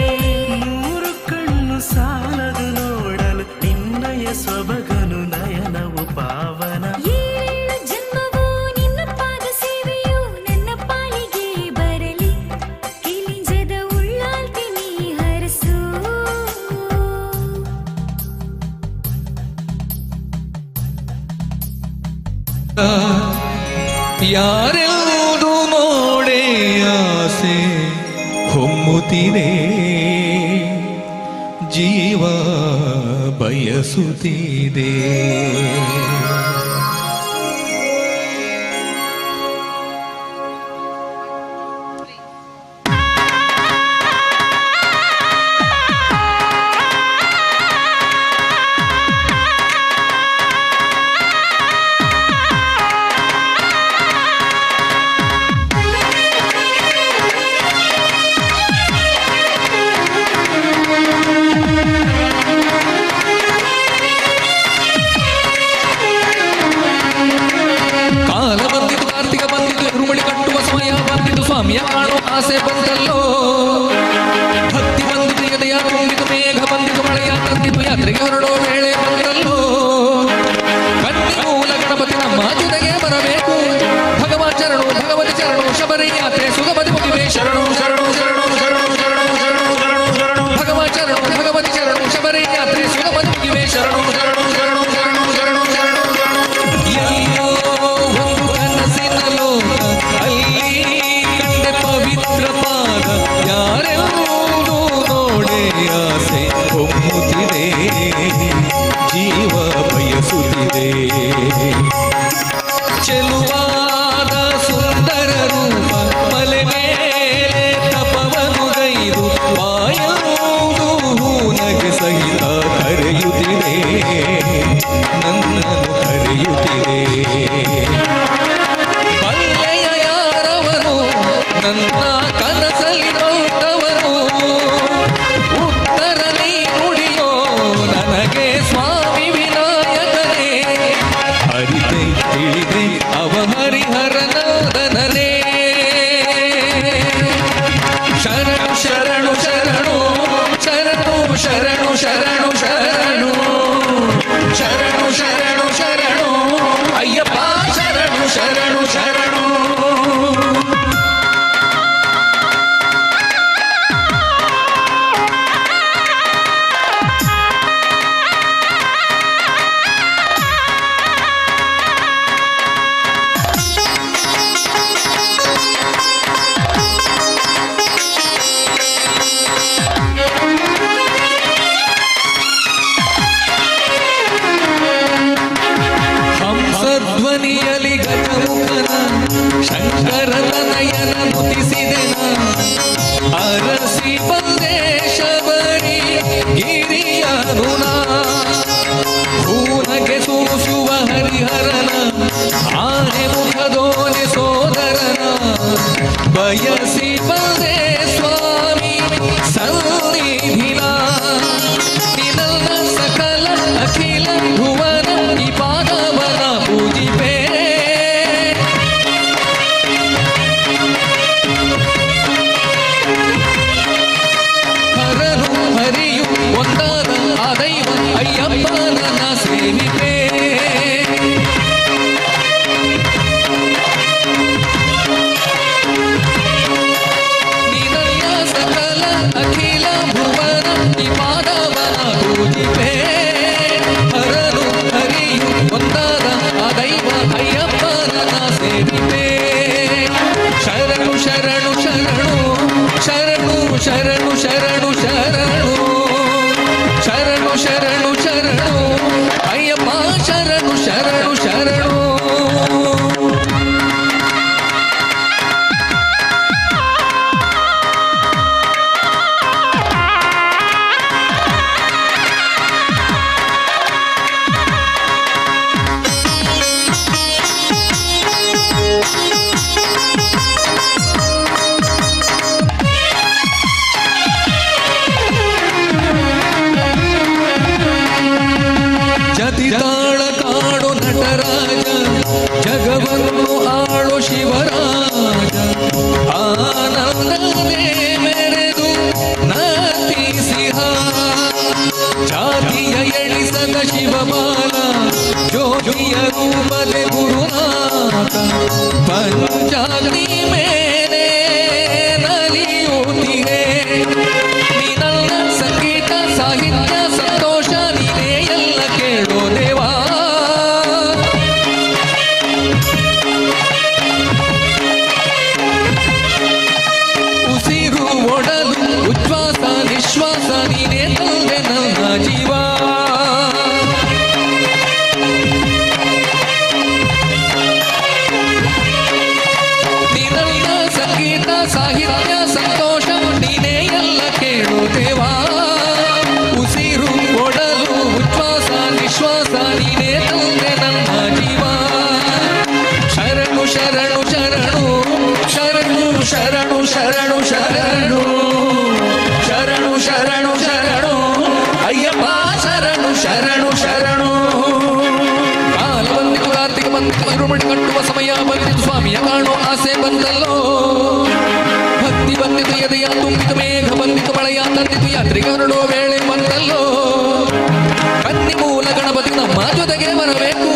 [SPEAKER 3] ಮೂರು ಕಣ್ಣು ಸಾಲದು ನೋಡಲು ನಿನ್ನಯ ಸೊಬಗನು ನಯನವು ಪಾವನ
[SPEAKER 2] ಏಳು ಜನ್ಮವೂ ನಿನ್ನ ಪಾದ ಸೇವೆಯು ನನ್ನ ಪಾಲಿಗೆ ಬರಲಿ ಕಿಲಿಂಜದ ಉಳ್ಳಾಲ್ತಿ ನೀ ಹರಸು
[SPEAKER 5] ಯಾರೆಲ್ಲೂ ನೋಡೆ ಆಸೆ ಹೊಮ್ಮುತ್ತಿದೆ ಜೀವ ಬಯಸುತ್ತಿದೆ ಸ್ವಾಮಿಯ ಕಾಣೋ ಆಸೆ ಬಂತಲ್ಲೋ. ಭಕ್ತಿ ಬಂದಿತು ಎದೆಯ ತುಂಬಿತು ಮೇಘ ಬಂದಿತು ಮಳೆಯ ತಂದಿತು ಯಾತ್ರೆಗೆ ಹೊರಡೋ ವೇಳೆ ಬಂದಲ್ಲೋ. ಕನ್ನಿ ಮೂಲ ಗಣಪತಿ ನಮ್ಮ ಜೊತೆಗೆ ಬರಬೇಕು. ಭಗವಾನ್ ಚರಣು ಭಗವತಿ ಚರಣು ಶಬರಿ ಯಾತ್ರೆ ಸುಗಮತಿ ಮುಗಿವೆ ಶರಣು ಶರಣು ಶರಣು ಶರಣು ಶರಣು ಶರಣು ಶರಣು ಶರಣು ಭಗವಾನ್ ಚರಣು ಭಗವತಿ ಚರಣು ಶಬರಿ ಯಾತ್ರೆ ಸುಗಮತಿ ಮುಗಿವೆ ಶರಣು ಶರಣು ಶರಣು ಶರಣು ಶರಣು ಶರಣು ಎಲ್ಲೋ ಒಂದು ಕನಸಿನ ಲೋಕ ಅಲ್ಲಿ ಕಂಡೆ ಪವಿತ್ರ ಪಾದ ಯಾರೆಲ್ಲೂ ನೋಡೆ ಆಸೆ ಹೊಮ್ಮುತ್ತಿದೆ ಜೀವ ಬಯಸುತ್ತಿದೆ. ಚೆಲುವಾದ ಸುಂದರ ರೂಪ ಮಲೆ ಮೇಲೆ ತಪವನ್ನು ಗೈದು ವಾಯುವುದು ಹೂನಗೆ ಸಹಿತ ಕರೆಯುತ್ತಿದೆ ನನ್ನನ್ನು ಕರೆಯುತ್ತಿದೆ. ಬಲ್ಲೆಯ ಯಾರವನು ನನ್ನ ಕನಸಲ್ಲಿ ನೋಟವನು ಉತ್ತರ ನೀ ನುಡಿಯೋ ನನಗೆ ಸ್ವಾಮಿ ವಿನಾಯಕನೇ. ಅರಿತೆ ತಿಳಿದೆ ಅವ ಹರಿಹರನಾದನನೇ. ಶರಣು ಶರಣು ಶರಣು ಶರಣು ಶರಣು ಶರಣು ಶರಣು ಶರಣು ಶರಣು ಶರಣು ಅಯ್ಯಪ್ಪ ಶರಣು ಶರಣು ಶರಣು. ಹಂಸಧ್ವನಿಯಲಿ ಗಜಮುಖನ ಶಂಕರ ತನಯನ ಮುತಿಸಿದೆನ. ಅರಸಿ ಬಂದೆ ಶಬರಿ ಗಿರಿಯನುನ ಹೂನಗೆ ಸೂಸುವ ಹರಿಹರನ ಆನೆ ಮುಖದೋನೆ ಸೋದರನ ಬಯಸಿ ಬಂದೆ ಸ್ವಾಮಿ ಸನ್ನಿಧಿನ. ನಿನ್ನ ಸಕಲ ಅಖಿಲ ಭುವನ ಈ ಪಾದವನ ಪೂಜಿಪೇ. ಹರನು ಹರಿಯು ಒಂದಾದ ಆ ದೈವ ಅಯ್ಯಪ್ಪನ ಸೇವಿಪೇ. ನಿನ್ನ ಸಕಲ ಅಖಿಲ ಭುವನ ಈ ಪಾದವನ ಪೂಜಿಪೇ. ಹರನು ಹರಿಯು ಒಂದಾದ ಆ ದೈವ ಅಯ್ಯಪ್ಪನ ಸೇವಿಪೇ. ಶರಣು ಶರಣು ಶರಣು ಶರಣು ಶರಣು ಶರಣು ಶರಣು ಶರಣು ಶರಣು ಶರಣು ಅಯ್ಯಪ್ಪ ಶರಣು ಶರಣು ಶರಣು. ಜತಿತಾಳ ಕಾಡು ನಟರಾಜ ಜಗವನ್ನು ಆಳು ಶಿವರಾಜ. ಆನಂದವೇ ಮೆರೆದು ನರ್ತಿಸಿಹ ಜಾತಿಯ ಎಳಿಸದ ಶಿವಬಾಲ ಜ್ಯೋತಿಯ ರೂಪದೆ ಗುರುನಾಥ. ಪಂಚಾಗ್ನಿ ಮೇಲೆ ನಲಿಯುತ್ತಿದೆ ನಿನ್ನ ಸಂಗೀತ ಸಾಹಿತ್ಯ ಸಂತೋಷ ನೀನೇ ಎಲ್ಲ ಕೇಳೋ ದೇವಾ. ಉಸಿರು ಒಡಲು ಉಚ್ಛ್ವಾಸ ನಿಶ್ವಾಸ ನೀನೇ ತಂದೆ ನನ್ನ ಜೀವ. ನಿನ್ನ ಸಂಗೀತ ಸಾಹಿತ್ಯ ಸಂತೋಷ ನೀನೇ ಎಲ್ಲ ಕೇಳೋ ದೇವಾ. ಉಸಿರು ಒಡಲು ಉಚ್ಛ್ವಾಸ ನಿಶ್ವಾಸ ನೀನೇ ತಂದೆ ನನ್ನ ಜೀವ. ಶರಣು ಶರಣು ಶರಣು ಶರಣು ಶರಣು ಶರಣು ಶರಣು ಶರಣು ಶರಣು ಶರಣು ಅಯ್ಯಪ್ಪ ಶರಣು ಶರಣು ಶರಣು. ಕಾಲ ಬಂದಿತು ಕಾರ್ತಿಕ ಬಂದಿತು ಇರುಮಡಿ ಕಟ್ಟುವ ಸಮಯ ಬಂದಿತು ಸ್ವಾಮಿಯ ಕಾಣೋ ಆಸೆ ಬಂದಲ್ಲೋ. ತಂದಿತು ಎದೆಯ ತುಂಬಿತು ಮೇಘ ಬಂದಿತು ಮಳೆಯ ತಂದಿತು ಯಾತ್ರೆಗೆ ಹೊರಡೋ ವೇಳೆ ಬಂದಲ್ಲೋ ಕನ್ನಿ ಮೂಲ ಗಣಪತಿ ನಮ್ಮ ಜೊತೆಗೆ ಬರಬೇಕು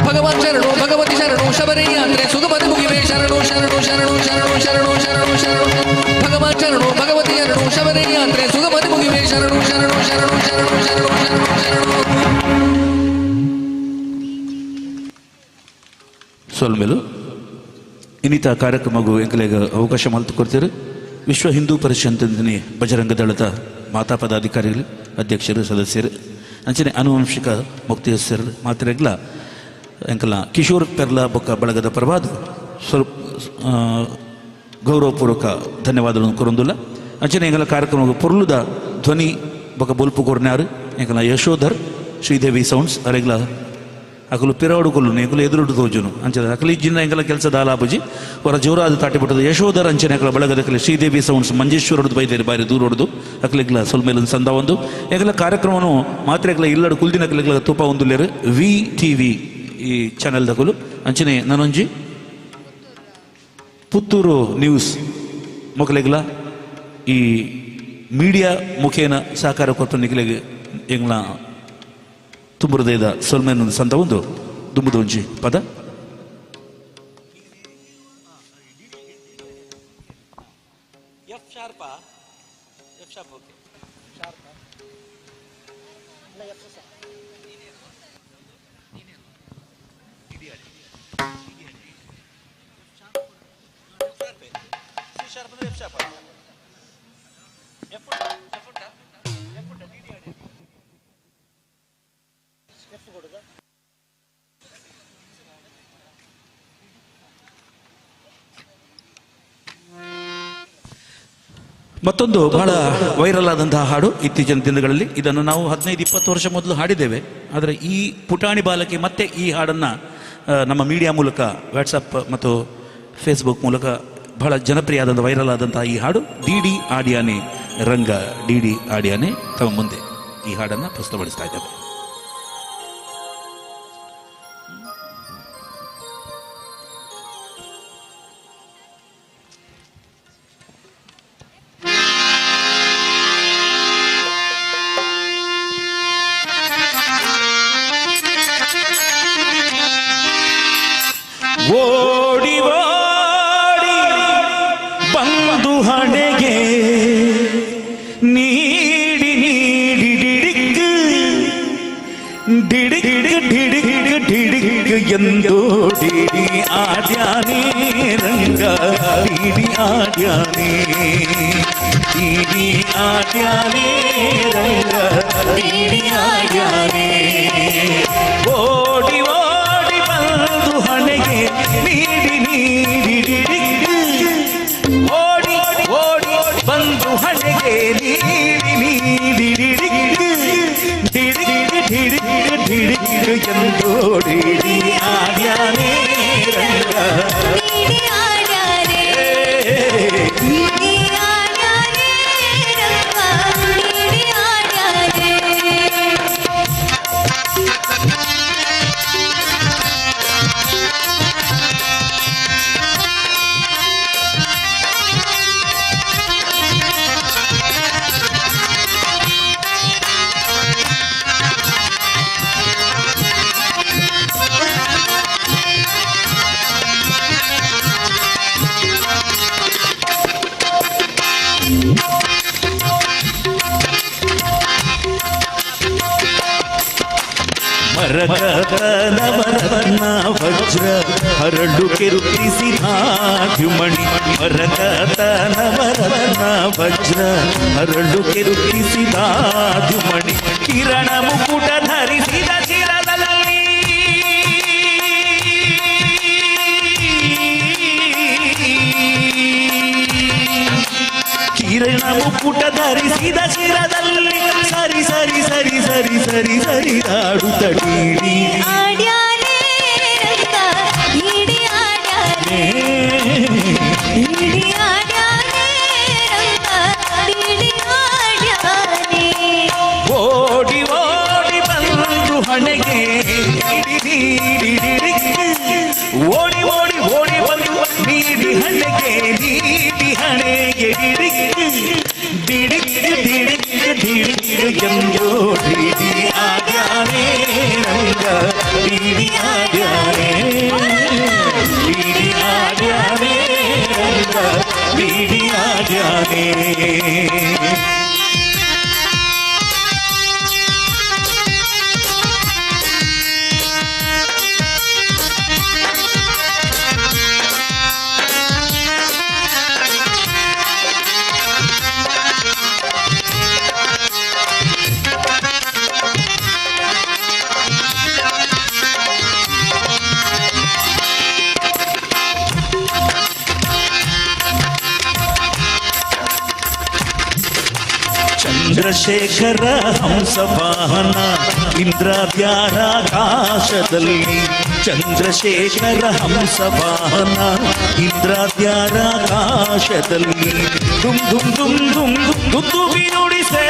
[SPEAKER 5] ಭಗವಾನ್ ಶರಣು ಭಗವತಿ ಶರಣು ಶಬರಿ ಯಾತ್ರೆ ಸುಗಮದ ಮುಗಿವೆ ಶರಣು ಶರಣು ಶರಣು ಶರಣು ಶರಣು ಶರಣು ಶರಣು ಭಗವಾನ್ ಶರಣು ಭಗವತಿ ಶರಣು ಶಬರಿ ಯಾತ್ರೆ ಸುಗಮದ ಮುಗಿವೆ ಶರಣು ಶರಣು ಶರಣು ಶರಣು ಶರಣು ಶರಣು ಶರಣು.
[SPEAKER 7] ಸೋಲ್ಮೇಲು ಇನ್ನಿತ ಕಾರ್ಯಕ್ರಮಗೂ ಎಂಕಲೆಗ ಅವಕಾಶ ಮಾತು ಕೊಡ್ತೀರಿ. ವಿಶ್ವ ಹಿಂದೂ ಪರಿಷತ್ ಬಜರಂಗ ದಳದ ಮಾತಾ ಪದಾಧಿಕಾರಿಗಳು ಅಧ್ಯಕ್ಷರು ಸದಸ್ಯರು ಅಂಚನೆ ಆನುವಂಶಿಕ ಮುಕ್ತೇಶ್ವರ ಮಾತಿರೆಗ್ಲ ಎಂಕಲ ಕಿಶೋರ್ ಪೆರ್ಲಾ ಬೊಕ್ಕ ಬಳಗದ ಪರವಾದ ಸ್ವಲ್ಪ ಗೌರವಪೂರ್ವಕ ಧನ್ಯವಾದಗಳನ್ನು ಕೊರೊಂದುಲ್ಲ. ಅಂಚನೆ ಎಂಕಲ ಕಾರ್ಯಕ್ರಮ ಪೊರ್ಲುದ ಧ್ವನಿ ಬೊಕ್ಕ ಬೊಲ್ಪು ಕೊರ್ನ್ಯಾರು ಎಂಕಲ ಯಶೋಧರ್ ಶ್ರೀದೇವಿ ಸೌಂಡ್ಸ್ ಅರೆಗ್ಲ ಅಕಲು ಪಿರಾಡುಕೊಲ್ಲು ಎಂಕಲು ಎದುರುಡು ತೋಜುನು ಅಂಚನೆ ಅಕಲು ಇಜ್ಜಿನ ಎಂಕಲ ಕೆಲಸದ ಆಲಾಪುಜಿ ಹೊರ ಜೋರಾದ ತಾಟಿಬಿಟ್ಟದ ಯಶೋಧರ್ ಅಂಚನೆ ಅಕಲ ಬಳಗದಕಲಿ ಶ್ರೀದೇವಿ ಸೌಂಡ್ಸ್ ಮಂಜೇಶ್ವರದ್ದು ಬೈದೇರಿ ಬಾರಿ ದೂರ ಹೊಡೆದು ಅಕಲಿಗ್ಲ ಸೊಲ್ಮೇಲಿನ ಸಂದ ಒಂದು ಎಂಕಲ ಕಾರ್ಯಕ್ರಮವನ್ನು ಮಾತ್ರೆಗ್ಲ ಇಲ್ಲಡು ಕುಲ್ದಿನಕಲಿಗ್ಲ ತುಪ್ಪ ಒಂದುಲ್ಲೇರು VTV ಈ ಚಾನೆಲ್ ದಕಲು ಅಂಚನೆ ನನೊಂಜಿ ಪುತ್ತೂರು ನ್ಯೂಸ್ ಮೊಕಲೆಗ್ಲ ಈ ಮೀಡಿಯಾ ಮುಖೇನ ಸಹಕಾರ ಕೊಟ್ಟು ನಿಖಲೆಗೆ ಎಂಗ್ಲ ತುಂಬುರದೇದ ಸೊಲ್ಮೇನ ಸಂತ ಒಂದು ದುಂಬುದೊಂಜಿ ಪದ ಮತ್ತೊಂದು ಬಹಳ ವೈರಲ್ ಆದಂತಹ ಹಾಡು ಇತ್ತೀಚಿನ ದಿನಗಳಲ್ಲಿ. ಇದನ್ನು ನಾವು 15-20 ವರ್ಷ ಮೊದಲು ಹಾಡಿದ್ದೇವೆ. ಆದರೆ ಈ ಪುಟಾಣಿ ಬಾಲಕಿ ಮತ್ತೆ ಈ ಹಾಡನ್ನು ನಮ್ಮ ಮೀಡಿಯಾ ಮೂಲಕ ವಾಟ್ಸಪ್ ಮತ್ತು ಫೇಸ್ಬುಕ್ ಮೂಲಕ ಬಹಳ ಜನಪ್ರಿಯ ಆದಂಥ ವೈರಲ್ ಆದಂತಹ ಈ ಹಾಡು ಡಿ ಆಡಿಯಾನೆ ರಂಗ ಡಿ ಆಡಿಯಾನೆ ತಮ್ಮ ಮುಂದೆ ಈ ಹಾಡನ್ನು ಪ್ರಸ್ತುತಪಡಿಸ್ತಾ ಇದ್ದೇವೆ.
[SPEAKER 8] ಓಡಿ ಓಡಿ ಬಂದು ಹಣೆಗೆ ನೀಡಿ ನೀಡಿ ಡಿಡಿಕ್ ಡಿಡಿಕ್ ಡಿಡಿಕ್ ಡಿಡಿಕ್ ಎಂದು ಡಿಡಿ ಆಡ್ಯಾನೆ ರಂಗ ಡಿಡಿ ಆಡ್ಯಾನೆ ಡಿಡಿ ಆಡ್ಯಾನೆ ರಂಗ ಡಿಡಿ ಆಡ್ಯಾನೆ. ಓಡಿ ಓಡಿ ಬಂದು ಹಣೆಗೆ ನೀಡಿ ನೀಡಿ ಓಡಿ ಓಡಿ ಬಂದು ಹಣೆಗೆ ನೀಡಿ ನೀಡಿ ಎಂದೋಡಿ ಆಡ್ಯಾನೆ ರಂಗ ಮರಕತನವರತ್ನ ವಜ್ರ ಹರಳು ಕೆರುಕಿಸಿದ ದ್ಯುಮಣಿ ಮರಕತನವರತ್ನ ವಜ್ರ ಹರಳು ಕೆರುಕಿಸಿದ ದ್ಯುಮಣಿ ಕಿರಣ ಮುಕುಟ ಧರಿಸಿದ ಶಿರದಲ್ಲಿ ಕಿರಣ ಮುಕುಟ ಧರಿಸಿದ ಶಿರದಲ್ಲಿ ಸರಿ ಸರಿ ಸರಿ ಸರಿ ಸರಿ ಸರಿ ಆಡುತ್ತ ಡಿಡಿ
[SPEAKER 9] ಆಡ್ಯಾನೆ ರಂಗ ಡಿಡಿ ಆಡ್ಯಾನೆ ಡಿಡಿ ಆಡ್ಯಾನೆ ರಂಗ ಡಿಡಿ ಆಡ್ಯಾನೆ.
[SPEAKER 8] ಓಡಿ ಓಡಿ ಬಂದು ಹಣೆಗೆ ಓಡಿ ಓಡಿ ಓಡಿ ಬಂದು ನೀಡಿ ಹಣೆಗೆ ನೀಡಿ ಹಣೆಗೆ ಎಂದು ಡಿಡಿ ಆಡ್ಯಾನೆ ರಂಗ ಡಿಡಿ ಆಡ್ಯಾನೆ ಡಿಡಿ ಆಡ್ಯಾನೆ ರಂಗ ಡಿಡಿ ಆಡ್ಯಾನೆ ಚಂದ್ರಶೇಖರ ಹಂಸವಾಹನ ಇಂದ್ರಾದ್ಯಾರಾಕಾಶದಲ್ಲಿ ಚಂದ್ರಶೇಖರ ಹಂಸವಾಹನ ಇಂದ್ರಾದ್ಯಾರಾಕಾಶದಲ್ಲಿ ದುಮ್ ದುಮ್ ದುಮ್ ದುಮ್ ದುಂದುಬಿ ನುಡಿಸೆ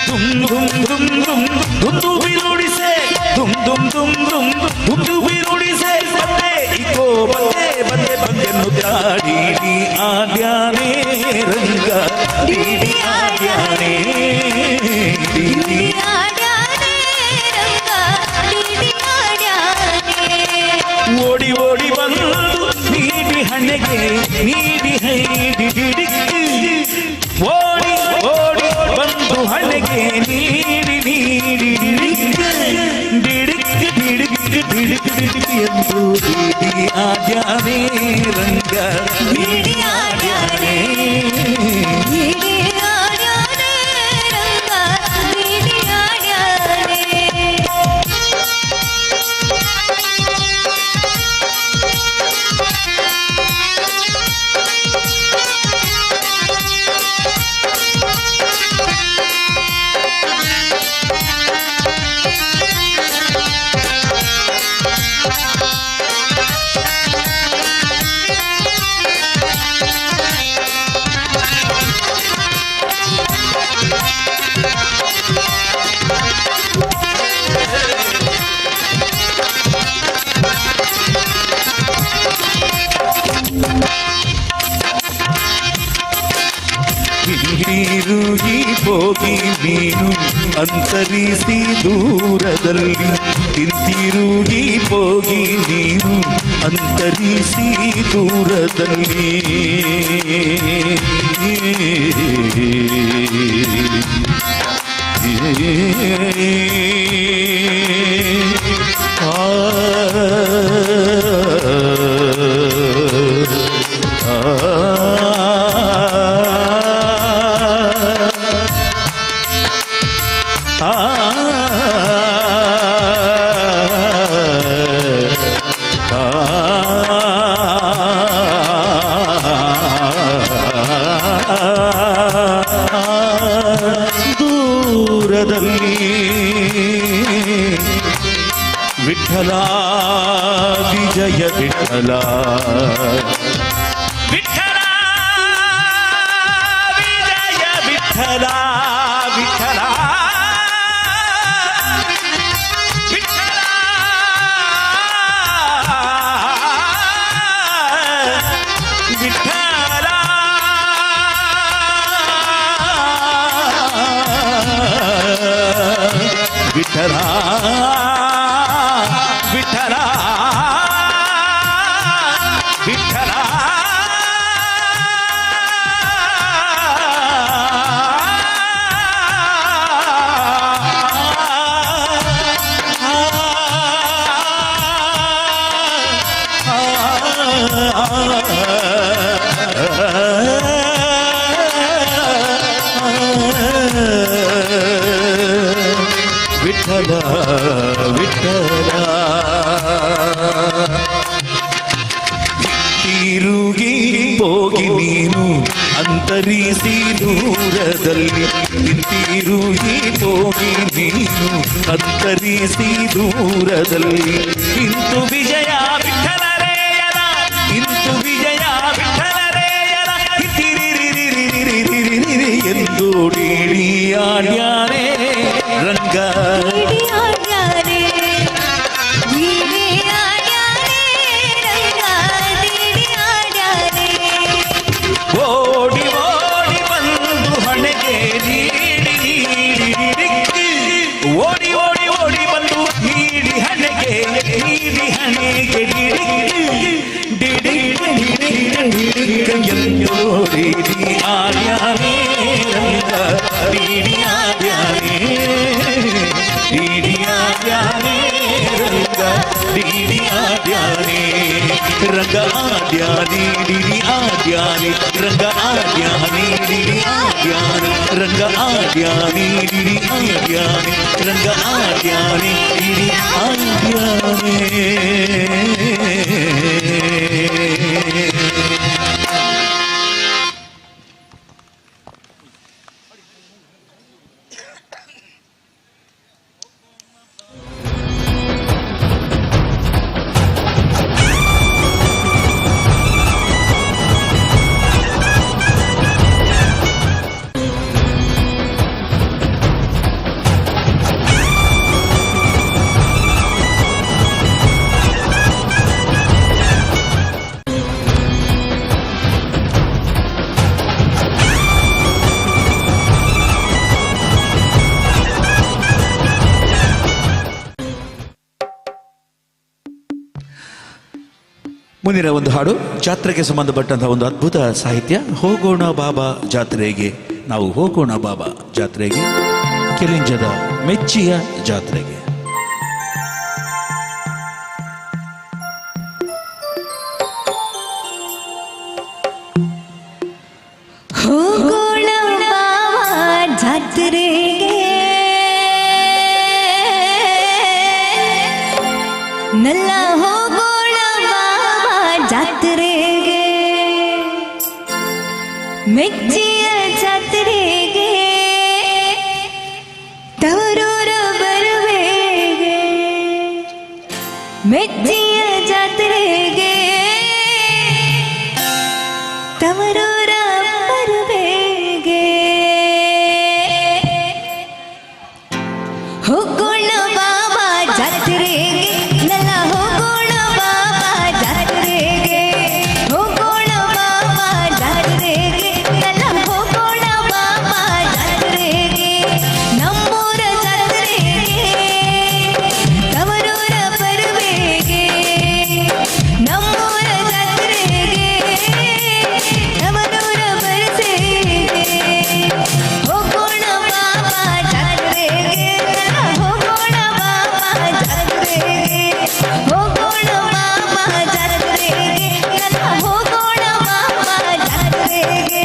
[SPEAKER 8] ದುಮ್ ದುಮ್ ದುಮ್ ದುಮ್ ದುಂದುಬಿ ನುಡಿಸೆ ದುಮ್ ದುಮ್ ದುಮ್ ದುಮ್ ದುಂದುಬಿ ನುಡಿಸೆ ಬಂದೆ ಇಕೋ ಬಂದೆ ಬಂದೆ ಬಂದೆನ್ನು ಡಿಡಿ ಆಡ್ಯಾನೆ ರಂಗ ಡಿಡಿ ಆಡ್ಯಾನೆ ಡಿಡಿ ಓಡಿ ಓಡಿ ಬಂದು ನೀಡಿ ಹಣೆಗೆ ನೀಡಿ ಹೈಡಿ ಡಿಡಿಕ್ಕಿ ಓಡಿ ಓಡಿ ಬಂದು ಹಣೆಗೆ ನೀಡಿ ನೀಡಿ ಡಿಡಿಕ್ಕಿ ಡಿಡಿಕ್ಕಿ ಡಿಡಿಕ್ಕಿ ಡಿಡಿಕ್ಕಿ ಎಂದು ಡಿಡಿ ಆಡ್ಯಾನೆ ರಂಗ ಡಿಡಿ ಆಡ್ಯಾನೆ ಹಿಂದಿರುಗಿ ಹೋಗಿ ನೀನು ಅಂತರಿಸಿ ದೂರದಲ್ಲಿ ಹಿಂದಿರುಗಿ ಹೋಗಿ ನೀನು ಅಂತರಿಸಿ ದೂರದಲ್ಲಿ ದೂರದಲ್ಲಿ ವಿಠಲ ವಿಜಯ ವಿಠಲ ವಿಠಲ ವಿಜಯ ವಿಠಲ ವಿಠಲ ವಿಠಲ ವಿಠಲ ವಿಠಲ ವಿಠಲ ವಿಠಲ ತಿರುಗಿ ಹೋಗಿ ನೀನು ಅಂತರಿಸಿ ದೂರದಲ್ಲಿ ತಿರುಗಿ ಹೋಗಿ ನೀನು ಅಂತರಿಸಿ ದೂರದಲ್ಲಿ ಇಂತು ವಿಜಯ ವಿಠಲರೇಯನ ಇಂತು ವಿಜಯ ವಿಠಲರೇಯನ ತಿರಿರಿರಿರಿರಿರಿರಿರಿ ಎಂದು ಡಿಡಿಯಾಡ್ಯಾನೆ ರಂಗ ನೀಡಿ ಹಣೆಗೆ ಡಿಡಿಡಿ ಆಡ್ಯಾನೆ ರಂಗ ಡಿಡಿ ಆಡ್ಯಾನೆ ಡಿಡಿ ಆಡ್ಯಾನೆ ರಂಗ ಡಿಡಿ ಆಡ್ಯಾನೆ ರಂಗ ಆಡ್ಯಾನೆ ಡಿಡಿ ಆಡ್ಯಾನೆ ರಂಗ ಆಡ್ಯಾನೆ ಡಿಡಿ ಆಡ್ಯಾನೆ ರಂಗ ಆಡ್ಯಾನೆ ಡಿಡಿ ಆಡ್ಯಾನೆ ರಂಗ ಆಡ್ಯಾನೆ ಡಿಡಿ ಆಡ್ಯಾನೆ. ಮುಂದಿನ ಒಂದು ಹಾಡು ಜಾತ್ರೆಗೆ ಸಂಬಂಧಪಟ್ಟಂತಹ ಒಂದು ಅದ್ಭುತ ಸಾಹಿತ್ಯ. ಹೋಗೋಣ ಬಾಬಾ ಜಾತ್ರೆಗೆ, ನಾವು ಹೋಗೋಣ ಬಾಬಾ ಜಾತ್ರೆಗೆ, ಕೆಲಿಂಜದ ಮೆಚ್ಚಿಯ ಜಾತ್ರೆಗೆ.
[SPEAKER 9] ಹೋಗೋಣ ಬಾಬಾ ಜಾತ್ರೆಗೆ, ನಲ್ಲ ಹೋಗೋಣ ಬಾಬಾ ಜಾತ್ರೆಗೆ, ಮೆಚ್ಚಿಯ ಜಾತ್ರೆಗೆ, ತವರೂರ ಬರುವೆಗೆ, ಮೆಚ್ಚಿಯ ಜಾತ್ರೆಗೆ, ತವರೂರ ಬರುವೆಗೆ. ಹೋಗೋಣ ಬಾಬಾ ಜಾತ್ರೆಗೆ, ನಲ್ಲ ಹೋಗೋಣ ಬಾಬಾ ಜಾತ್ರೆಗೆ, ಹೋಗೋಣ ಬಾಬಾ ಜಾತ್ರೆಗೆ, ನಲ್ಲ ಹೋಗೋಣ ಬಾಬಾ ಜಾತ್ರೆಗೆ, ನಮ್ಮೂರ ಜಾತ್ರೆಗೆ, ತವರೂರ ಬರುವೆಗೆ, ನಮ್ಮೂರ ಜಾತ್ರೆಗೆ, ತವರೂರ ಬರುವೆಗೆ. ಹೋಗೋಣ ಬಾಬಾ ಜಾತ್ರೆಗೆ, ಹೋಗೋಣ ಬಾಬಾ ಜಾತ್ರೆಗೆ, ಹೋಗೋಣ ಬಾಬಾ ಜಾತ್ರೆಗೆ, ಹೋಗೋಣ ಬಾಬಾ ಜಾತ್ರೆಗೆ.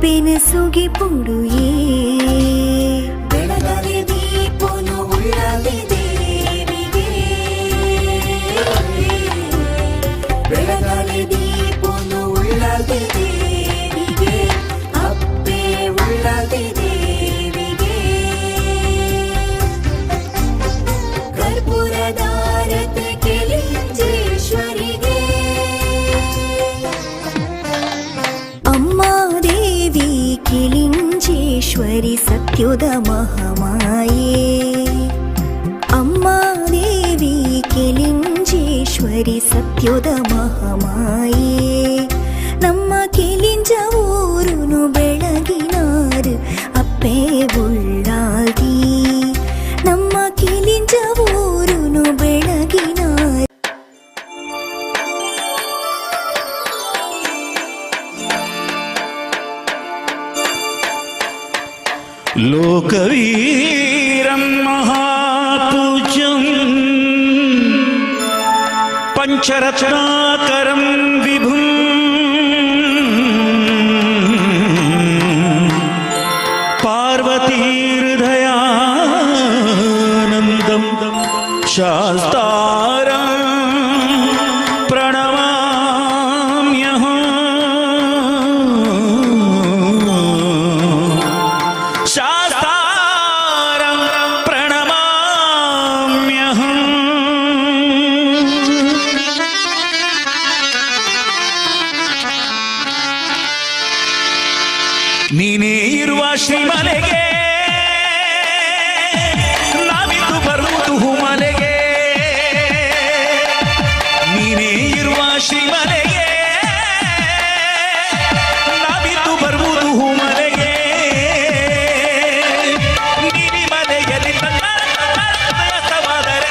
[SPEAKER 2] ಬೆನಸುಗೆ ಪುಡುಯೇ ಬೆಳಗಲಿ ದೀಪನು ಉಳ್ಳಾಲಿ ದೇವಿಗೆ ಬೆಳಗಲಿ ದೀಪನು ಉಳ್ಳಾಲಿ ದೇವಿಗೆ ಅಪ್ಪೆ ಉಳ್ಳಾಲಿ ದೇವಿಗೆ ಕರ್ಪೂರದಾರತಿ ಕೆಲಿಂಜೇಶ್ವರಿಗೆ ಅಮ್ಮ ದೇವಿ ಕಿಲಿಂಜೇಶ್ವರಿ ಸತ್ಯುದ ಮಹಾಮಾಯೇ ಅಮ್ಮ ದೇವಿ ಕಿಲಿಂಜೇಶ್ವರಿ ಸತ್ಯುದ ಮಹಾಮಾಯೇ ನಮ್ಮ ಕಿಲಿಂಜ ಊರುನು ಬೆಳಗಿನಾರು ಅಪ್ಪೆ ಉಳ್ಳಾಲ್ದಿ ನಮ್ಮ ಕಿಲಿಂಜ ಊರುನು ಬೆಳಗಿನಾರು
[SPEAKER 8] लोकवीरं महापूज्यं पंचरत्नाकरं विभुं पार्वतीहृदयानन्दं शास्तारं ನೀನೇ ಇರುವ ಶ್ರೀಮಲೆಗೆ ನಾವಿಂದು ಬರುವುದು ಮಲೆಗೆ ನೀನೇ ಇರುವ ಶ್ರೀಮಲೆಗೆ ನಾವಿಂದು ಬರುವುದು ಮಲೆಗೆ ನೀಲಿ ಮಲೆಯಲ್ಲಿ ಉದಯಸವಾದರೆ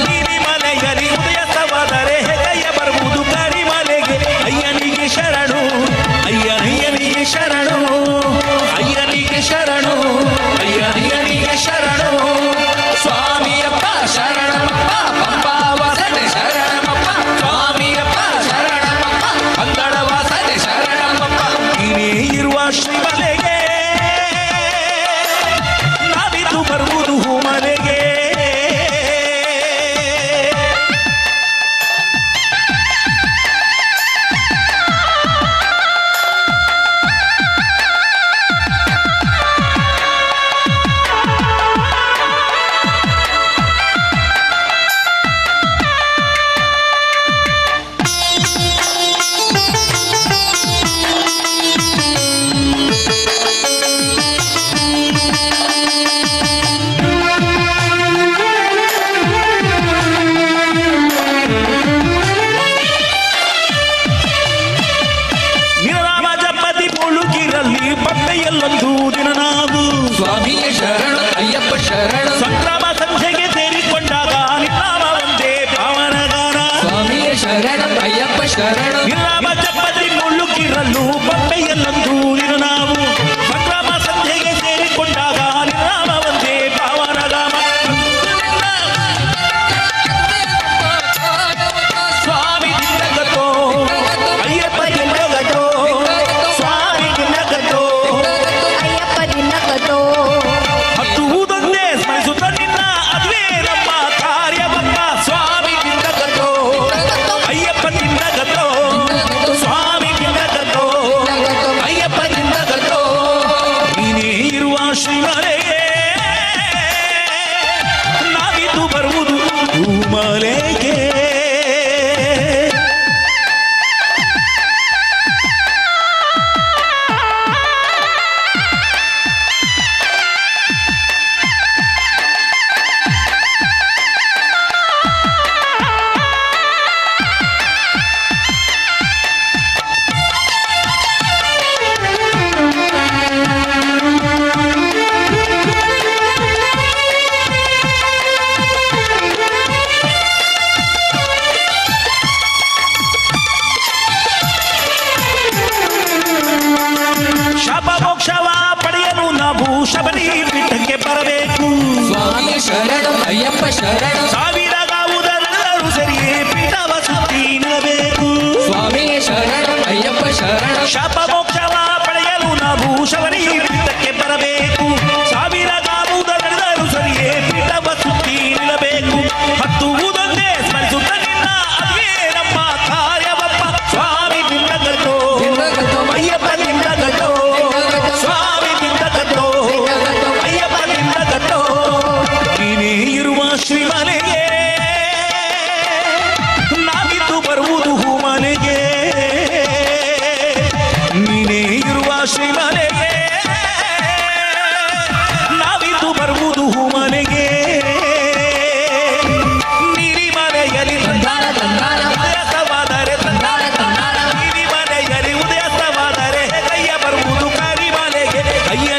[SPEAKER 8] ನೀಲಿ ಮಲೆಯಲ್ಲಿ ಉದಯಸವಾದರೆ ಹೆಗಯ್ಯ ಬರುವುದು ಕರಿಮಲೆಗೆ ಅಯ್ಯನಿಗೆ ಶರಣು ಅಯ್ಯನಿಗೆ ಶರಣು ಅಯ್ಯನಿಗೆ ಶರಣು ಅಯ್ಯನಿಗೆ ಶರಣು ಸ್ವಾಮಿಯಪ್ಪ ಶರಣಮಪ್ಪ ಪಂಪ ವಾಸನೆ ಶರಣಮಪ್ಪ ಸ್ವಾಮಿಯಪ್ಪ ಶರಣಮಪ್ಪ ಅಂದಳ ವಾಸನೆ ಶರಣಮಪ್ಪ ನೀನೇ ಇರುವ ಶ್ರೀಮಲೆಗೆ ನಾವಿದು ಬರುವುದು ಮಲೆಗೆ ಬಪ್ಪೆಯಲ್ಲೊಂದು ದಿನ ನಾವು
[SPEAKER 5] ಸ್ವಾಮಿಯೇ ಶರಣ ಅಯ್ಯಪ್ಪ ಶರಣ
[SPEAKER 8] ಸಂಕ್ರಮ ಸಂಧ್ಯೆಗೆ ಸೇರಿಕೊಂಡಾಗ ನಿನ್ನಾಮ ಒಂದೇ ಪಾವನಗಾನ
[SPEAKER 5] ಸ್ವಾಮಿಯೇ ಶರಣ ಅಯ್ಯಪ್ಪ ಶರಣ
[SPEAKER 8] ನಿನ್ನಾಮ ಜಪದಿ ಮುಳ್ಳುಕಿರಲು ಬಪ್ಪೆಯಲ್ಲೊಂದು ದಿನ ನಾವು ಸಂಕ್ರಮ ಸಂಧ್ಯೆಗೆ ಸೇರಿಕೊಂಡಾಗ ನಿನ್ನಾಮ ಒಂದೇ ಪಾವನಗಾನ ಸ್ವಾಮಿ ದಿನಗತೋ ಅಯ್ಯಪ್ಪ ದಿನಗತೋ ಸ್ವಾಮಿ ದಿನಗತೋ ಹತ್ತುವುದೊಂದೇ ಸ್ಮರಿಸುತ್ತ ನಿನ್ನ ಅದುವೇ ನಮ್ಮ ಕಾರ್ಯವಪ್ಪ ಸ್ವಾಮಿ ದಿನಗತೋ ಅಯ್ಯಪ್ಪ ದಿನಗತೋ ಸ್ವಾಮಿ ದಿನಗತೋ ಅಯ್ಯಪ್ಪ ದಿನಗತೋ ನೀನೇ ಇರುವ ಶ್ರೀಮಲೆಗೆ ನಾವಿದು ಬರುವುದು ಮಲೆಗೆ ಶಾಪ ಮೋಕ್ಷವ ಪಡೆಯಲು ನಾವು ಶಬರಿ ಪೀಠಕ್ಕೆ ಬರಬೇಕು
[SPEAKER 5] ಸ್ವಾಮಿಯೇ ಶರಣ ಅಯ್ಯಪ್ಪ ಶರಣ
[SPEAKER 8] ಸಾವಿರಗಾವುದೆಲ್ಲರೂ ಸರಿಯೇ ಪೀಠವ ಸುತ್ತಿ ನಿಲ್ಲಬೇಕು
[SPEAKER 5] ಸ್ವಾಮಿಯೇ ಶರಣ ಅಯ್ಯಪ್ಪ ಶರಣ
[SPEAKER 8] ಶಾಪ ಮೋಕ್ಷವ ಪಡೆಯಲು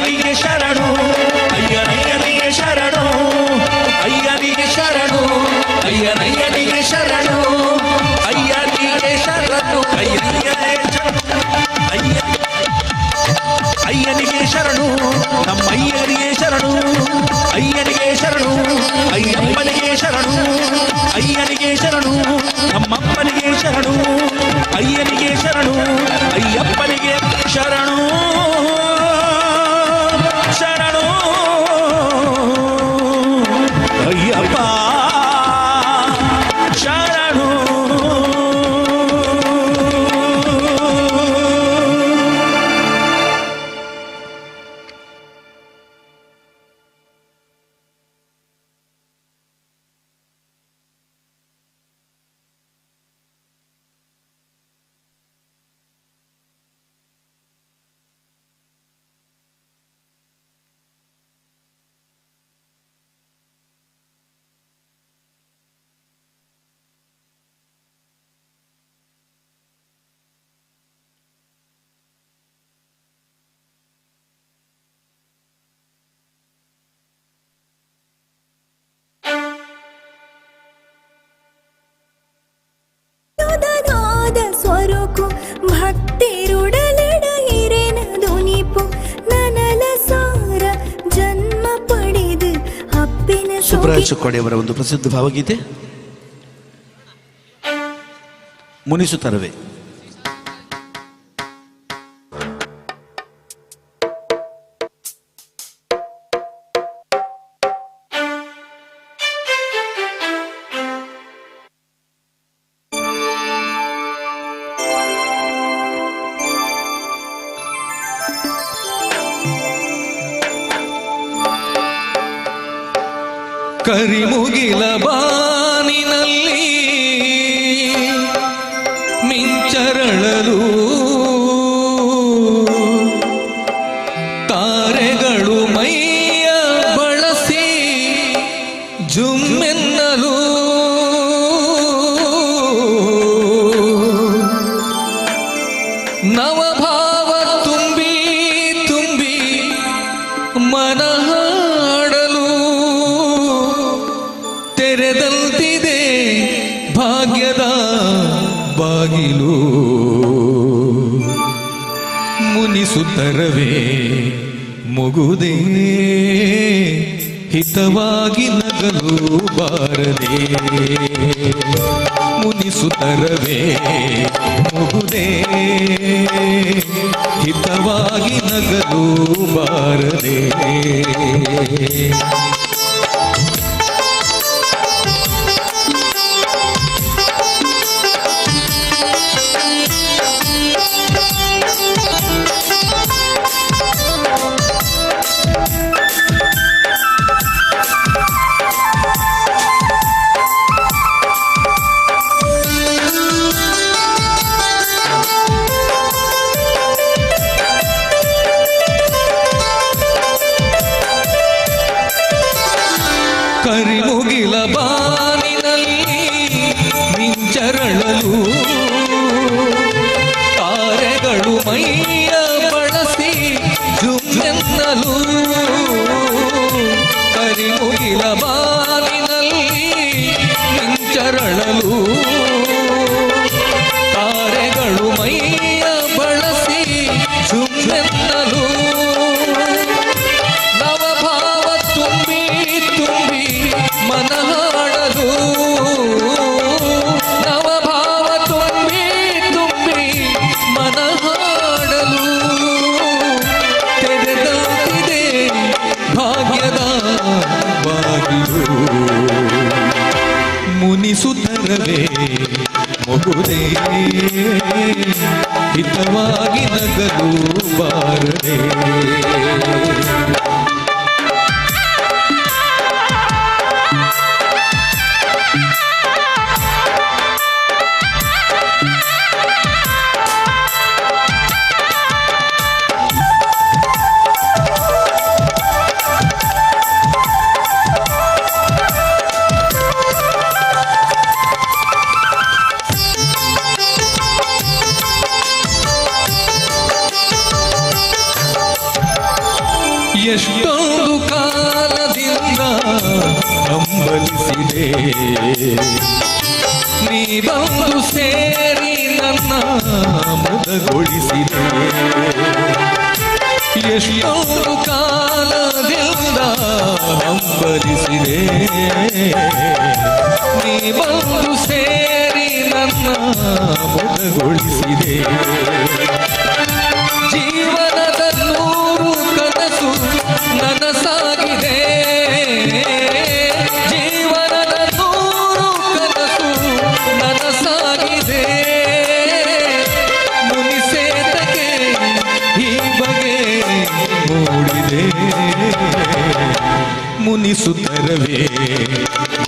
[SPEAKER 8] ಅಯ್ಯನಿಗೆ ಶರಣು ಅಯ್ಯನಯ್ಯನಿಗೆ ಶರಣು ಅಯ್ಯನಿಗೆ ಶರಣು ಅಯ್ಯನಯ್ಯನಿಗೆ ಶರಣು ಅಯ್ಯನಿಗೆ ಶರಣು ಅಯ್ಯನಿಗೆ ಶರಣು ನಮ್ಮ ಅಯ್ಯನಿಗೆ ಶರಣು ಅಯ್ಯನಿಗೆ ಶರಣು ಅಯ್ಯಪ್ಪನಿಗೆ ಶರಣು ಅಯ್ಯನಿಗೆ ಶರಣು ನಮ್ಮಪ್ಪನಿಗೆ ಶರಣು ಅಯ್ಯನಿಗೆ ಶರಣು ಅಯ್ಯಪ್ಪನಿಗೆ ಶರಣು ಶರಣು ಅಯ್ಯಪ್ಪ ಶರಣು
[SPEAKER 2] ಸ್ವರೂಪು ಭಕ್ತಿರುಡಲಿಡ ಹಿರೇನದು ನೀಪು ನನಲ ಸಾರ ಜನ್ಮ ಪಡೆದು ಅಪ್ಪಿನ
[SPEAKER 7] ಸುಬ್ರಾಯ ಚುಕ್ಕಾಣಿಯವರ ಒಂದು ಪ್ರಸಿದ್ಧ ಭಾವಗೀತೆ ಮುನಿಸುತ್ತರವೆ.
[SPEAKER 5] ಕರಿಮುಗಿಲ ಬಾನಿನಲ್ಲಿ ಮಿಂಚರಳಲು ತಾರೆಗಳು ಮೈಯ ಬಳಸಿ ಜುಮ್ಮೆನ್ನಲು ನವಭಾವ ತುಂಬಿ ತುಂಬಿ ಮನ ತೆರೆದಂತಿದೆ ಭಾಗ್ಯದ ಬಾಗಿಲು ಮುನಿಸುತ್ತರವೇ ಮುಗುದೇ ಹಿತವಾಗಿ ನಗಲು ಬಾರದೆ ಮುನಿಸುತ್ತರವೇ ಮುಗುದೇ ಹಿತವಾಗಿ ನಗಲು ಬಾರದೆ ಕರಿಮುಗಿಲ ಬಾನಿನಲ್ಲಿ ಮಿಂಚರಳಲು ತಾರೆಗಳು ಮೈಯ ಬಳಸಿ ಜುಮ್ಮೆನ್ನಲು ಕರಿಮುಗಿಲ ಬಾನಿನಲ್ಲಿ ಮಿಂಚರಳಲು ತಾರೆಗಳು ಮೈಯ ಬಳಸಿ ಜುಮ್ಮೆನ್ನಲು ನವಭಾವ ತುಂಬಿ ತುಂಬಿ ಮನ ಹಾಡಲು ನವಭಾವ ತುಂಬಿ ತುಂಬಿ ಮನ ಹಾಡಲು ತೆರೆದಂತಿದೆ ಭಾಗ್ಯದ ಬಾಗಿಲು ಮುನಿಸುತ್ತರವೇ ಎಷ್ಟೊಂದು ಕಾಲದಿಂದ ಹಂಬಲಿಸಿದೆ ನೀ ಬಂದು ಸೇರಿ ನನ್ನ ಮುದಗೊಳಿಸಿದೆ ಎಷ್ಟೊಂದು ಕಾಲದಿಂದ ಹಂಬಲಿಸಿದೆ ನೀ ಬಂದು ಸೇರಿ ನನ್ನ ಮುದಗೊಳಿಸಿದೆ ಜೀವನದ ನೂರು ಕನಸು ನನಸಾಗಿದೆ ಜೀವನದ ನೂರು ಕನಸು ನನಸಾಗಿದೆ ಮುನಿಸೇತಕ್ಕೆ ಈ ಬಗೆ ಮೂಡಿದೆ ಮುನಿಸುತ್ತರವೇ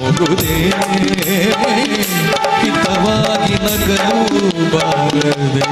[SPEAKER 5] ಮುಗುದೇ ಹಿತವಾಗಿ ನಗಲು ಬಾರದೆ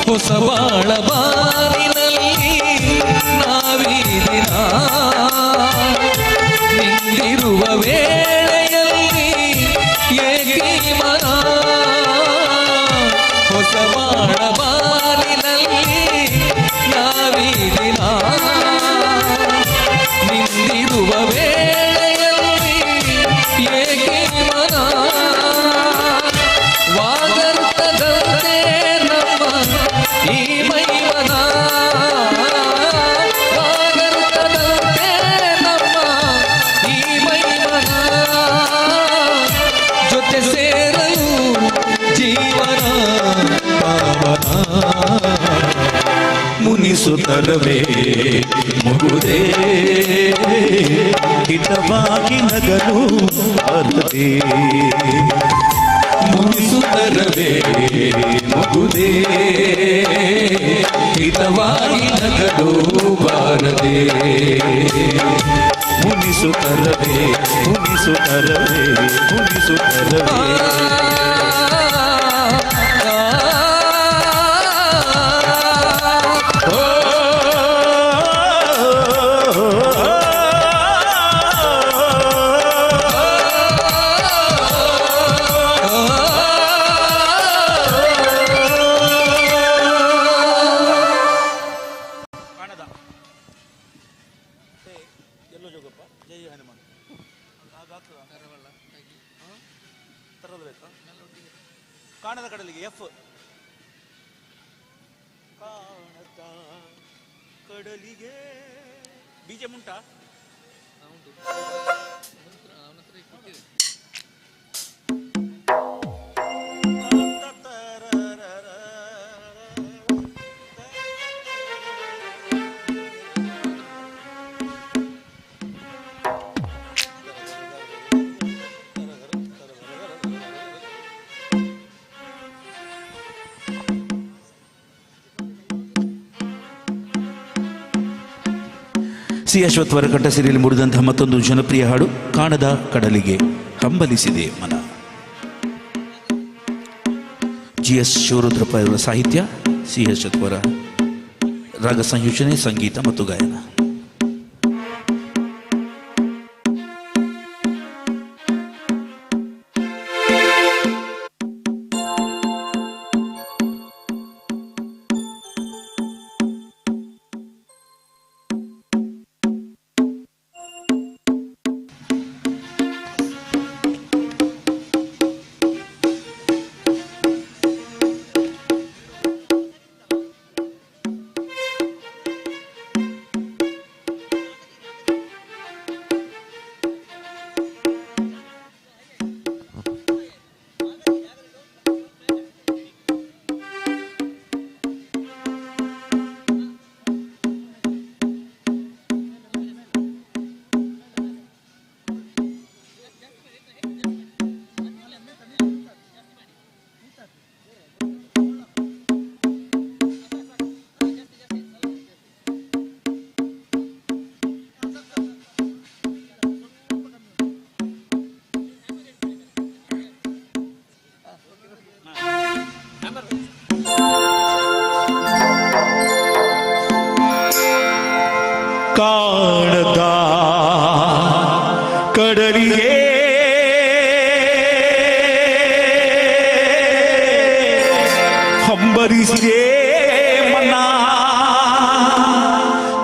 [SPEAKER 5] ಹೊಸ ಬಾಳ ಬಾರಿನಲ್ಲಿ ನಾವೀ ದಿನ ನಿಂದಿರುವ ವೇಳೆಯಲ್ಲಿ ಏಕೀ ಮನ ಹೊಸ ಬಾಳ ಬಾರಿನಲ್ಲಿ ನಾವೀ ದಿನ ನಿಂದಿರುವ ವೇಳೆಯಲ್ಲಿ ಏಕೀ ಮನ ವಾಗರ್ತದಂತೆ ಈ ಮೈಮನ ವಾಗರ್ತದಂತೆ ನಮ್ಮ ಈ ಮೈಮನ ಜೊತೆ ಸೇರಲು ಜೀವನ ಪಾವನ
[SPEAKER 8] ಮುನಿಸುತ್ತಲವೇ ಮುಗುದೇ ಹಿತವಾಗಿ ನಗಲು ಬಾರದೆ
[SPEAKER 5] ಮುನಿಸುತ್ತಲವೇ ಮುಗುದೇ ಹಿತವಾಗಿ ನಗಲು ಬಾರದೆ
[SPEAKER 8] ಮುನಿಸುತ್ತಲವೇ ಮುನಿಸುತ್ತಲವೇ ಮುನಿಸುತ್ತಲವೇ
[SPEAKER 1] ಎಲ್ಲೋ ಜೋಗಪ್ಪ ಜೈ ಹನುಮಾನ್ ತರೋದು ಬೇಕಾ ಕಾಣದ ಕಡಲಿಗೆ ಎಫ್ ಕಾಣದ ಕಡಲಿಗೆ ಬೀಜ ಮುಂಟಾ
[SPEAKER 7] ಸಿ ಅಶ್ವತ್ಥವರ ಕಂಠಸಿರಿಯಲ್ಲಿ ಮೂಡಿದಂತಹ ಮತ್ತೊಂದು ಜನಪ್ರಿಯ ಹಾಡು ಕಾಣದ ಕಡಲಿಗೆ ಹಂಬಲಿಸಿದೆ ಮನ. GS ಶಿವರುದ್ರಪ್ಪ ಅವರ ಸಾಹಿತ್ಯ, ಸಿ ಅಶ್ವತ್ಥವರ ರಾಗ ಸಂಯೋಜನೆ, ಸಂಗೀತ ಮತ್ತು ಗಾಯನ.
[SPEAKER 8] ಕಾಣದ ಕಡಲಿಗೆ ಹಂಬಲಿಸಿದೆ ಮನ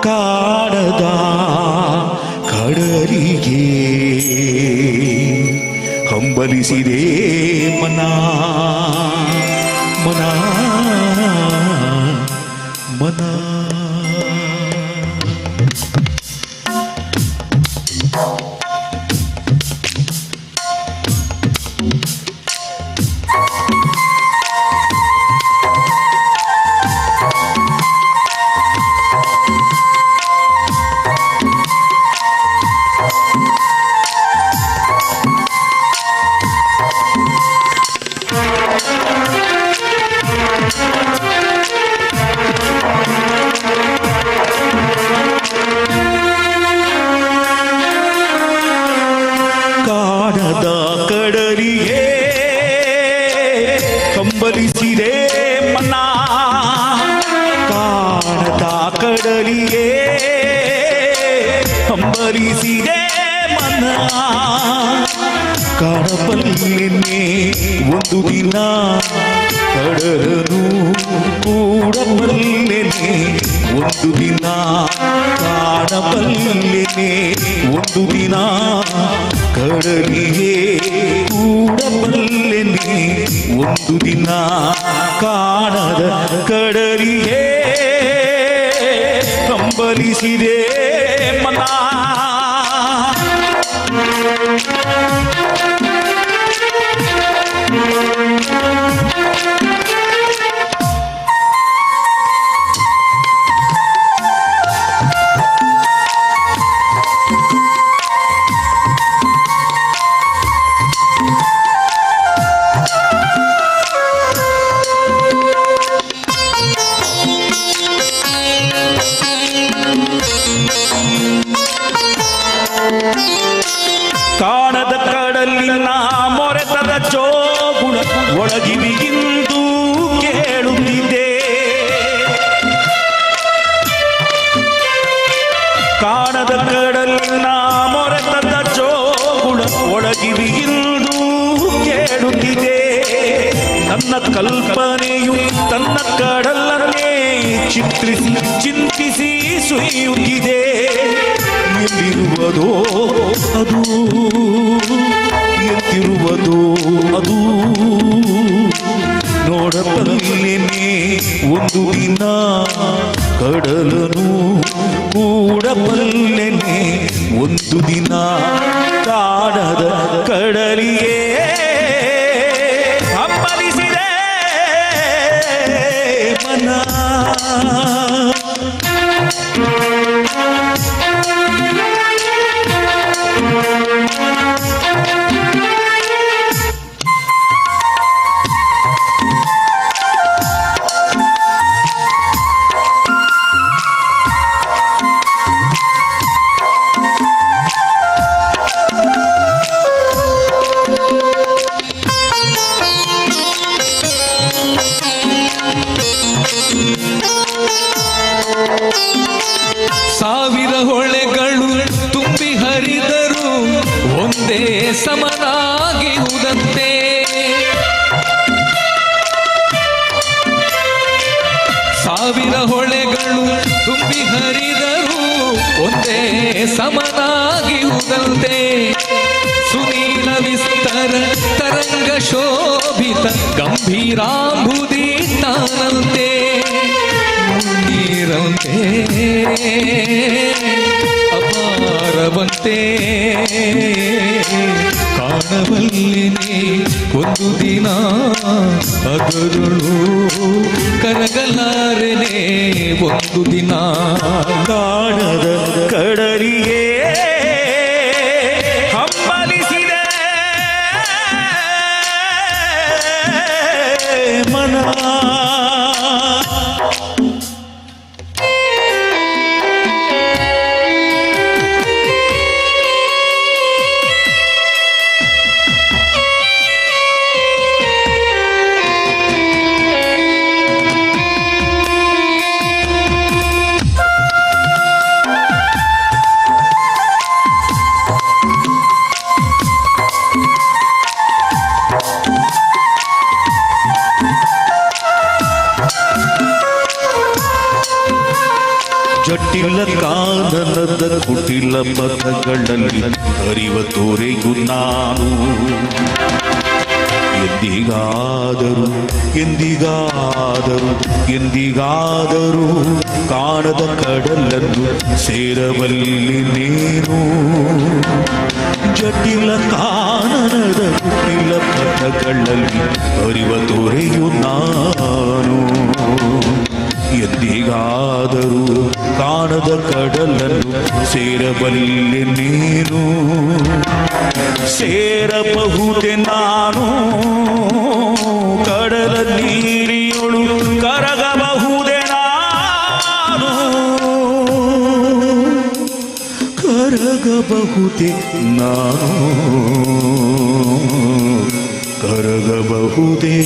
[SPEAKER 8] ಕಾಣದ ಕಡಲಿಗೆ ಹಂಬಲಿಸಿದೆ ಮನ ಮನ ಮನ ಕಾಣದ ಕಡಲಿಗೆ ಹಂಬಲಿಸಿದೆ ಮನ ಕಾಣದ ಕಡಲಿಗೆ ಹಂಬಲಿಸಿದೆ ಮನ ಕಾಣಬಲ್ಲೆನೆ ಒಂದು ದಿನ ಕಡಲನು ಕೂಡಬಲ್ಲೆನೆ ಒಂದು ದಿನ ಕಾಣಬಲ್ಲೆನೆ ಒಂದು ದಿನ ಕಡಲಿಗೆ ಕೂಡಬಲ್ಲೆನೆ ಒಂದು ದಿನ ಕಾಣದ ಕಡಲಿಗೆ ಹಂಬಲಿಸಿದೆ ಮನ ಕಾಣದ ಕಡಲಿನ ಮೊರೆತದ ಜೋಗುಳ ಒಳಗಿವಿಗಿಂದು ಕೇಳುತ್ತಿದೆ ಕಾಣದ ಕಡಲಿನ ಮೊರೆತದ ಜೋಗುಳ ಒಳಗಿವಿಗಿಂದು ಕೇಳುತ್ತಿದೆ ನನ್ನ ಕಲ್ಪನೆಯು ತನ್ನ ಕಡಲನ್ನೇ ಚಿತ್ರಿಸಿ ಚಿಂತಿಸಿ ಸುರಿಯುತ್ತಿದೆ ಎಲ್ಲಿರುವುದೋ ಅದು ಎತ್ತಿರುವುದೋ ಅದು ನೋಡಬಲ್ಲೆನೆ ಒಂದು ದಿನ ಕಡಲನು ಕೂಡಬಲ್ಲೆನೆ ಒಂದು ದಿನ ಕಾಣದ ಕಡಲಿಗೆ ಹಂಬಲಿಸಿದೆ ಮನ
[SPEAKER 5] ಸಾವಿರ ಹೊಳೆಗಳು ತುಂಬಿ ಹರಿದರು ಒಂದೇ ಸಮನಾಗಿ ಉದಂತೆ ಸಾವಿರ ಹೊಳೆಗಳು ತುಂಬಿ ಹರಿದರು ಒಂದೇ ಸಮನಾಗಿ ಉದಂತೆ ಸುನೀಲ ವಿಸ್ತರ ತರಂಗ ಶೋಭಿತ ಗಂಭೀರಾಂಬುದಿ ತಾನಂತೆ ನೀರಂತೆ ಅಪಾರವಂತೆ ಕಾಣಬಲ್ಲಿನೆ ಒಂದು ದಿನ ಅದರಳು ಕರಗಲಾರೆನೆ ಒಂದು ದಿನ
[SPEAKER 8] ಕಾಣದ ಕಡಲಿಗೆ ಹಂಬಲಿಸಿದೆ ಮನ ಕಾನನದ ಕುಟಿಲ ಪಥಗಳಲ್ಲಿ ಹರಿವ ತೋರೆಯು ನಾನು ಎಂದಿಗಾದರೂ ಎಂದಿಗಾದರೂ ಎಂದಿಗಾದರೂ ಕಾಣದ ಕಡಲನ್ನು ಸೇರಬಲ್ಲಿ ನೀನು ಜಟಿಲ ಕಾನನದ ಕುಟಿಲ ಪಥಗಳಲ್ಲಿ ಹರಿವ ತೋರೆಯು ನಾನು ಎಂದಿಗಾದರೂ ಕಾಣದ ಕಡಲನ್ನು ಸೇರಬಲ್ಲೆ ನೀನು ಸೇರಬಹುದೇ ನಾನು ಕಡಲ ನೀರಿಯೊಳು ಕರಗಬಹುದೇ ನಾನು ಕರಗಬಹುದೇ ನಾನು ಕರಗಬಹುದೇ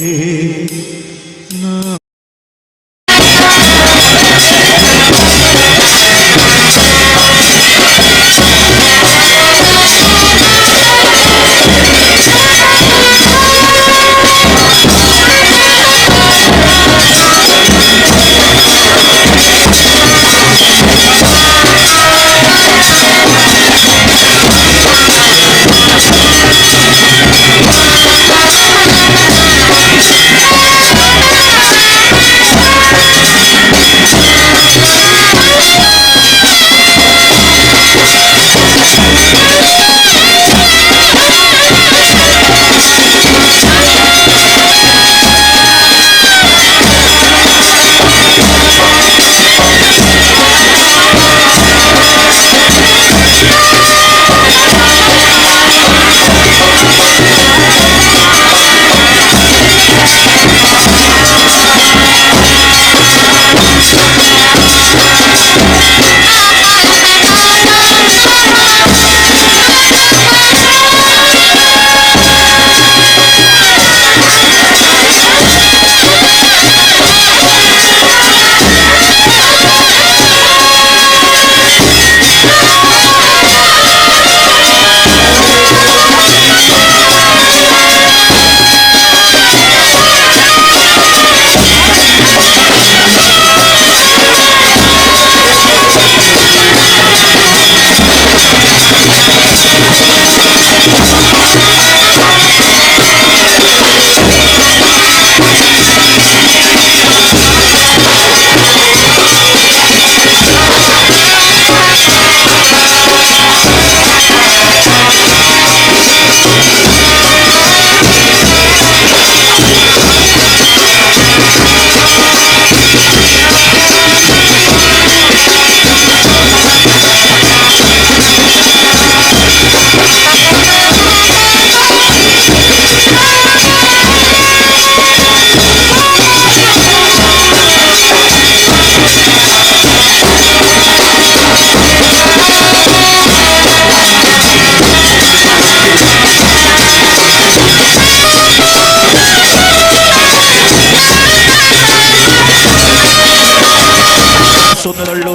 [SPEAKER 8] ಸೋತಳ್ಳೋ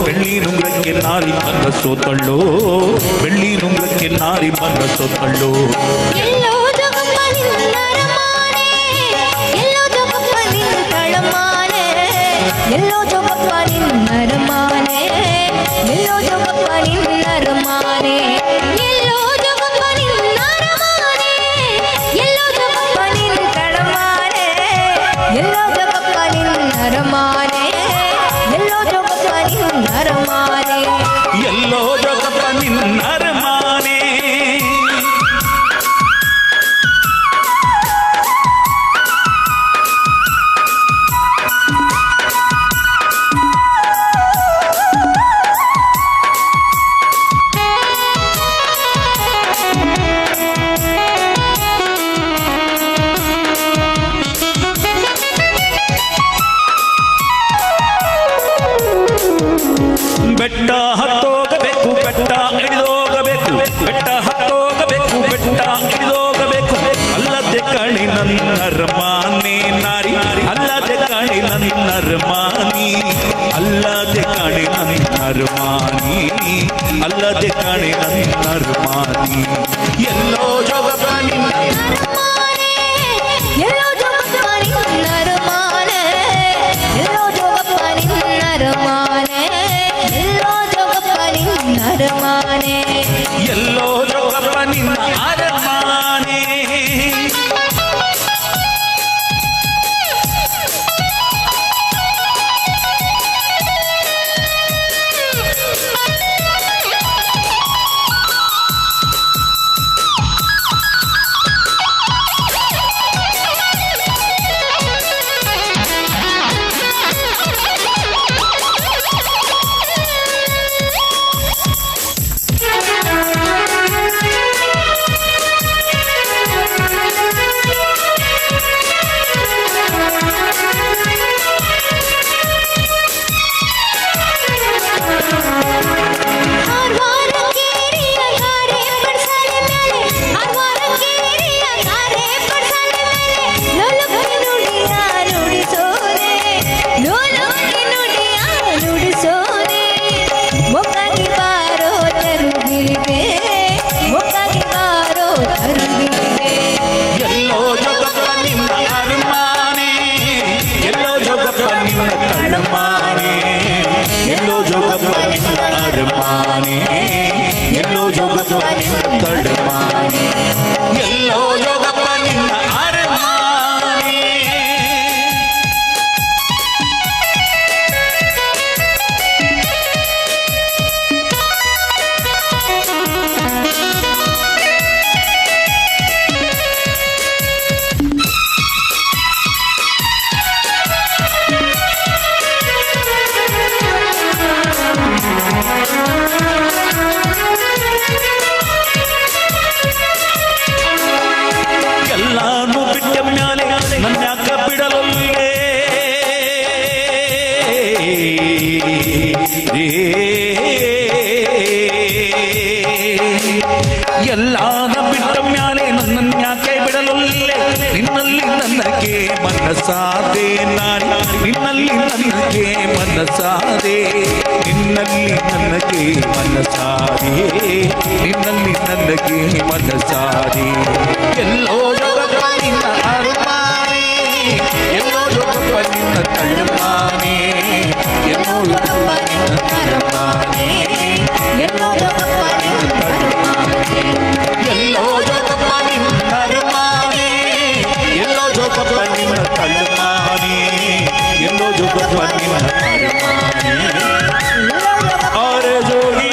[SPEAKER 8] ಬೆಳ್ಳಿ ನುಂಗ್ರಕ್ಕೆ ನಾರಿ ಮನ್ನ ಸೋತಳ್ಳೋ ಬೆಳ್ಳಿ ನುಂಗ್ರಕ್ಕೆ ನಾರಿ ಮನ್ನ ಸೋತಳ್ಳೋ
[SPEAKER 9] ಎಲ್ಲೋ ಜಗಪ್ಪ ನಿನ್ನ ರಮಾನೆ, ಎಲ್ಲೋ ಜಗಪ್ಪ ನಿನ್ನ ತಳಮಾನೆ, ಎಲ್ಲೋ ಜಗಪ್ಪ ನಿನ್ನ ರಮಾನೆ, ಎಲ್ಲೋ ಜಗಪ್ಪ ನಿನ್ನ ರಮಾನೆ, ಎಲ್ಲೋ ಜಗಪ್ಪ ನಿನ್ನ ರಮಾನೆ, ಎಲ್ಲೋ ಜಗಪ್ಪ ನಿನ್ನ ತಳಮಾನೆ, ಎಲ್ಲೋ ಜಗಪ್ಪ ನಿನ್ನ ರಮಾನೆ, ಎಲ್ಲೋ ಜಗಪ್ಪ ನಿನ್ನ ರಮಾನೆ,
[SPEAKER 8] ಎಲ್ಲೋ ಜಗಪ್ಪ ನಿನ್ನ ರಮಾನೆ. ಬೆಟ್ಟ ಹತ್ತೋಗಬೇಕು, ಬೆಟ್ಟ ಇಳಿದೋಗಬೇಕು, ಬೆಟ್ಟ ಹತ್ತೋಗಬೇಕು, ಬೆಟ್ಟ ಇಳಿದೋಗಬೇಕು. ಅಲ್ಲದೆ ಕಣಿ ನನ್ನ ರಮಾನೆ ನಾರಿ, ಅಲ್ಲದೆ ಕಣಿ ನನ್ನ ರಮಾನಿ, ಅಲ್ಲದೆ ಕಣಿ ನನ್ನ ರಮಾನಿ, ಅಲ್ಲದೆ ಕಣಿ ನನ್ನ ರಮಾನಿ. ಎಲ್ಲೋ ಜಗಪ್ಪ ನಿನ್ನ
[SPEAKER 9] ಎಲ್ಲೋ ಜಗಪ್ಪ ನಿನ್ನ ರಮಾನೆ, ಎಲ್ಲೋ ಜಗಪ್ಪ ನಿನ್ನ ರಮಾನೆ, ಎಲ್ಲೋ ಜಗಪ್ಪ ಅಡಮಾನೆ
[SPEAKER 8] ಎಲ್ಲೋ ಜೋಗಪ್ಪ ನಿನ್ನ ಅರಮಾನೆ ಎಲ್ಲಾನ ಬಿಟ್ಟ ಮ್ಯಾಲೆ ನನ್ನನ್ಯಾಕೆ ಬಿಡಲೊಲ್ಲೆ ನಿನ್ನಲ್ಲಿ ನನಗೆ ಮನಸಾದೆ ನಾನು ನಿನ್ನಲ್ಲಿ ನನಗೆ ಮನಸಾದೆ ನಿನ್ನಲ್ಲಿ ನನಗೆ ಮನಸಾದೆ ನಿನ್ನಲ್ಲಿ ನನಗೆ ಮನಸಾದೆ ಎಲ್ಲೋ ಜೋಗಪ್ಪ ನಿನ್ನ ಅರಮಾನೆ ಎಲ್ಲೋ ಜೋಗಪ್ಪ ನಿನ್ನ ತಳ್ಳಮಾನೆ ಎಲ್ಲೋ ಜೋಗಪ್ಪ ನಿನ್ನ ತಳ್ಳಮಾನೆ ಎಲ್ಲೋ ಜೋಗಪ್ಪ ನಿನ್ನ ತಳ್ಳಮಾನೆ ಎಲ್ಲೋ ಜೋಗಪ್ಪ ನಿನ್ನ ಅರಮಾನೆ ಎಲ್ಲೋ ಜೋಗಪ್ಪ ನಿನ್ನ ತಳ್ಳಮಾನೆ ಎಲ್ಲೋ ಜೋಗಪ್ಪ ನಿನ್ನ ಅರಮಾನೆ ಆರೆ ಜೋಗಿ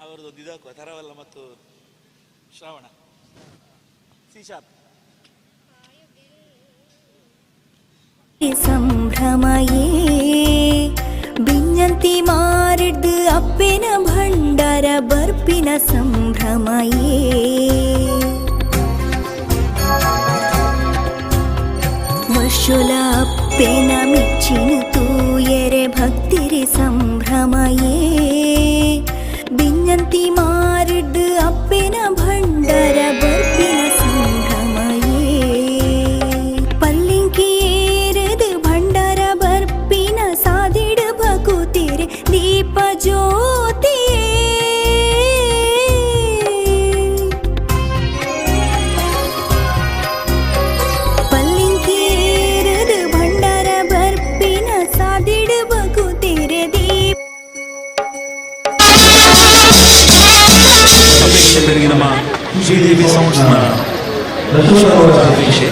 [SPEAKER 1] ಅವರದ್ದು ದಿದಾಕು ತರವಲ್ಲ ಮತ್ತು ಶ್ರಾವಣ ಸಿಶಾಪ್
[SPEAKER 9] ಸಂಭ್ರಮಯೇ ಬಿಂಜಂತಿ ಮಾರಿಡ್ದು ಅಪ್ಪೆನ ಭಂಡಾರ ಬರ್ಪಿನ ಸಂಭ್ರಮಯೇ ವರ್ಷುಲ ಅಪ್ಪೆನ ಮಿಚ್ಚಿನ ತೂಯರೆ ಭಕ್ತಿರಿ ಸಂಭ್ರಮಯೇ ಬಿಂಜಂತಿ ಮಾರಿಡ್ದು ಅಪ್ಪೆನ ಭಂಡಾರ ಬರ್ಪಿನ ಸಂಭ್ರಮಯೇ ಪಲ್ಲಿಂಕಿ ಏರದು ಭಂಡಾರ ಬರ್ಪಿನ ಸಾದಿಡ ಭಕುತಿರೆ ದೀಪ ಜ್ಯೋತಿಯೇ ಪಲ್ಲಿಂಕಿ ಏರದು ಭಂಡಾರ ಬರ್ಪಿನ ಸಾದಿಡ ಭಕುತಿರೆ ದೀಪ
[SPEAKER 8] ಅಪೇಕ್ಷೆ ಮೇರೆಗೆ ನಮ್ಮ ಶ್ರೀದೇವಿ ಸಂಸ್ಥಾನ ಅಪೇಕ್ಷೆ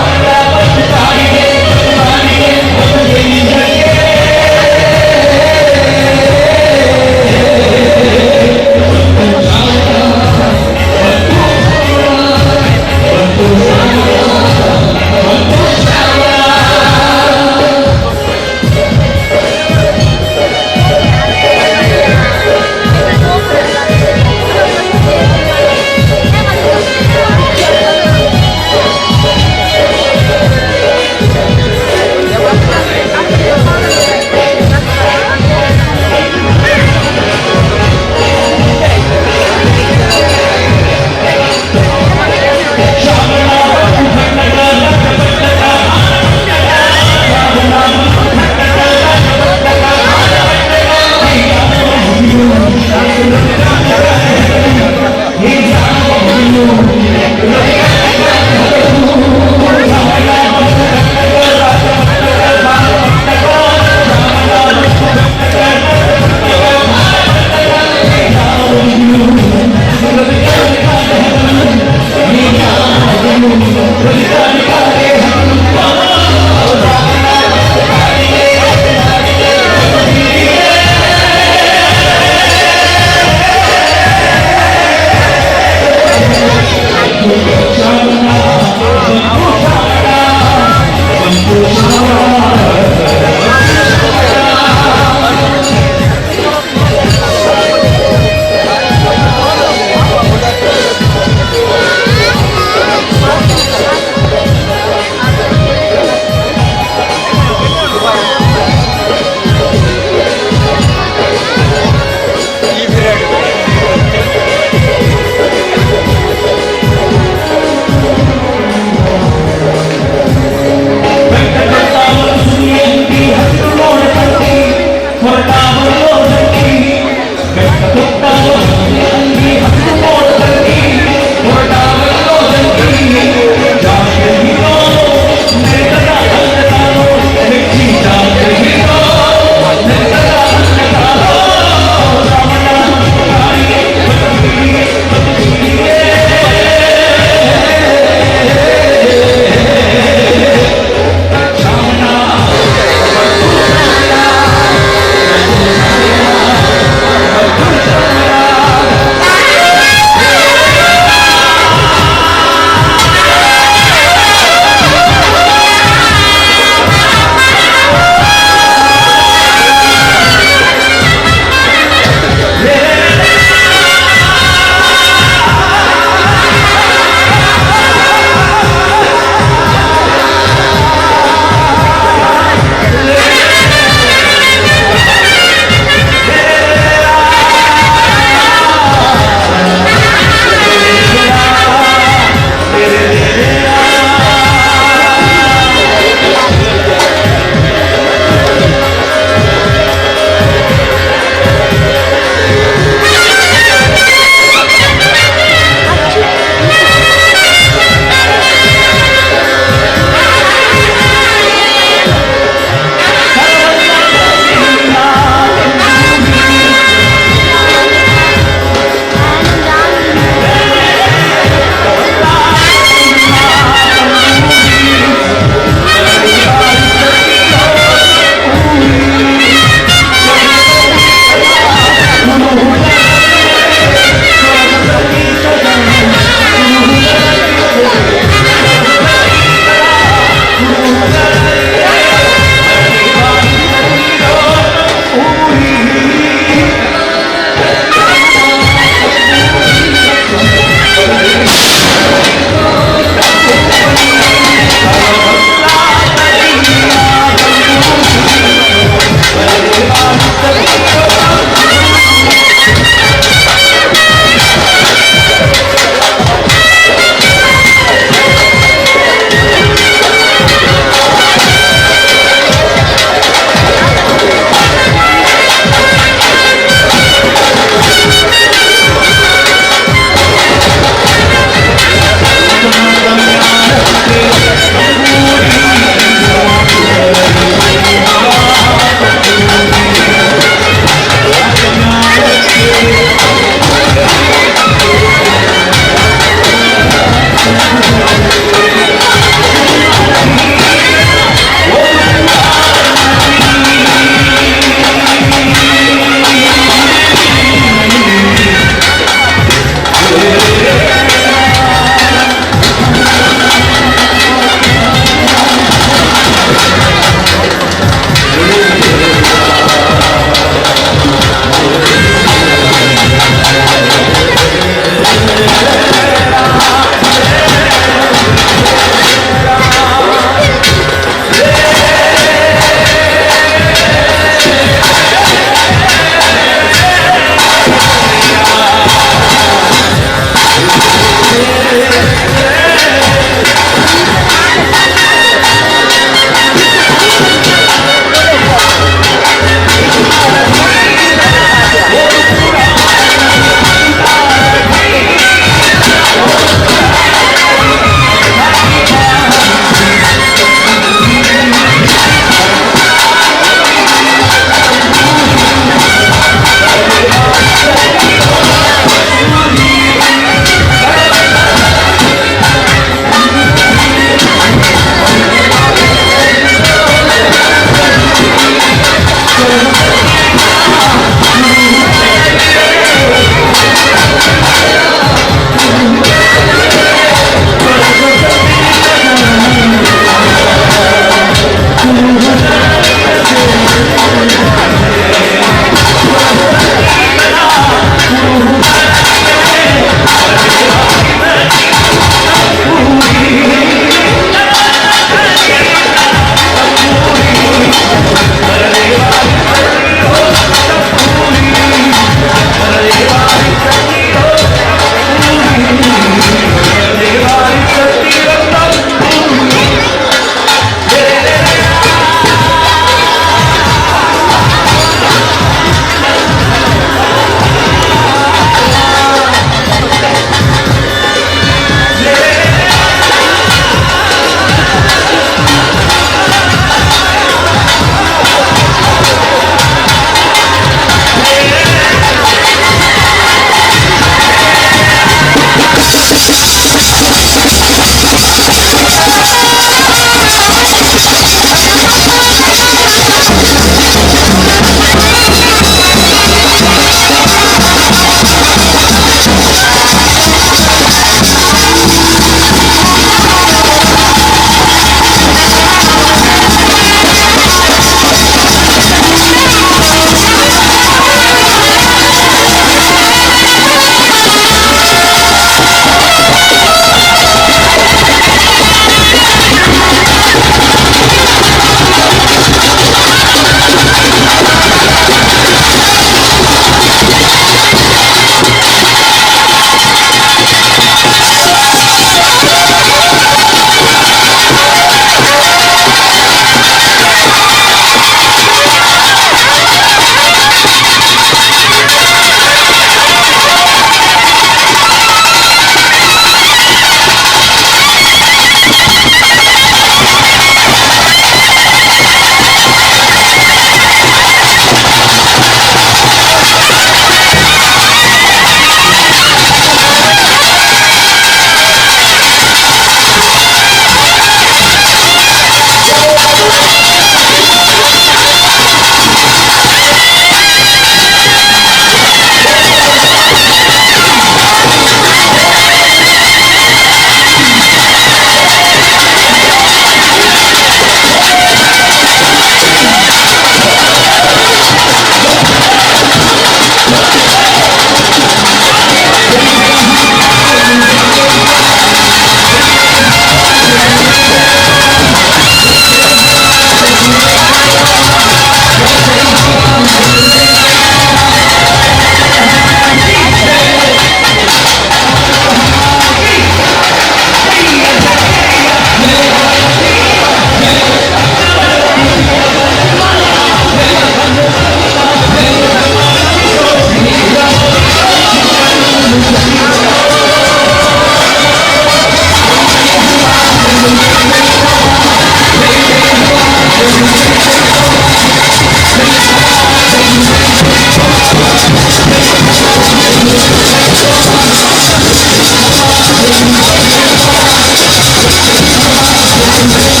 [SPEAKER 3] Thank you.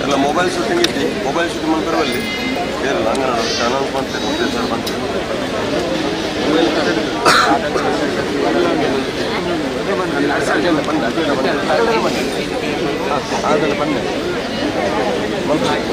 [SPEAKER 10] ಎಲ್ಲ ಮೊಬೈಲ್ ಶೂಟಿಂಗ್ ಇತ್ತು, ಮೊಬೈಲ್ ಶೂಟಿಂಗ್ ಮಾಡ್ತಾರಲ್ಲಿ ಬೇರೆ ಹಂಗೆ ಅನೌನ್ಸ್ ಮಾಡ್ತೇನೆ ಮುಂದೆ ಸರ್ ಬಂತು ಅದೆಲ್ಲ ಬಂದೆ
[SPEAKER 2] Thank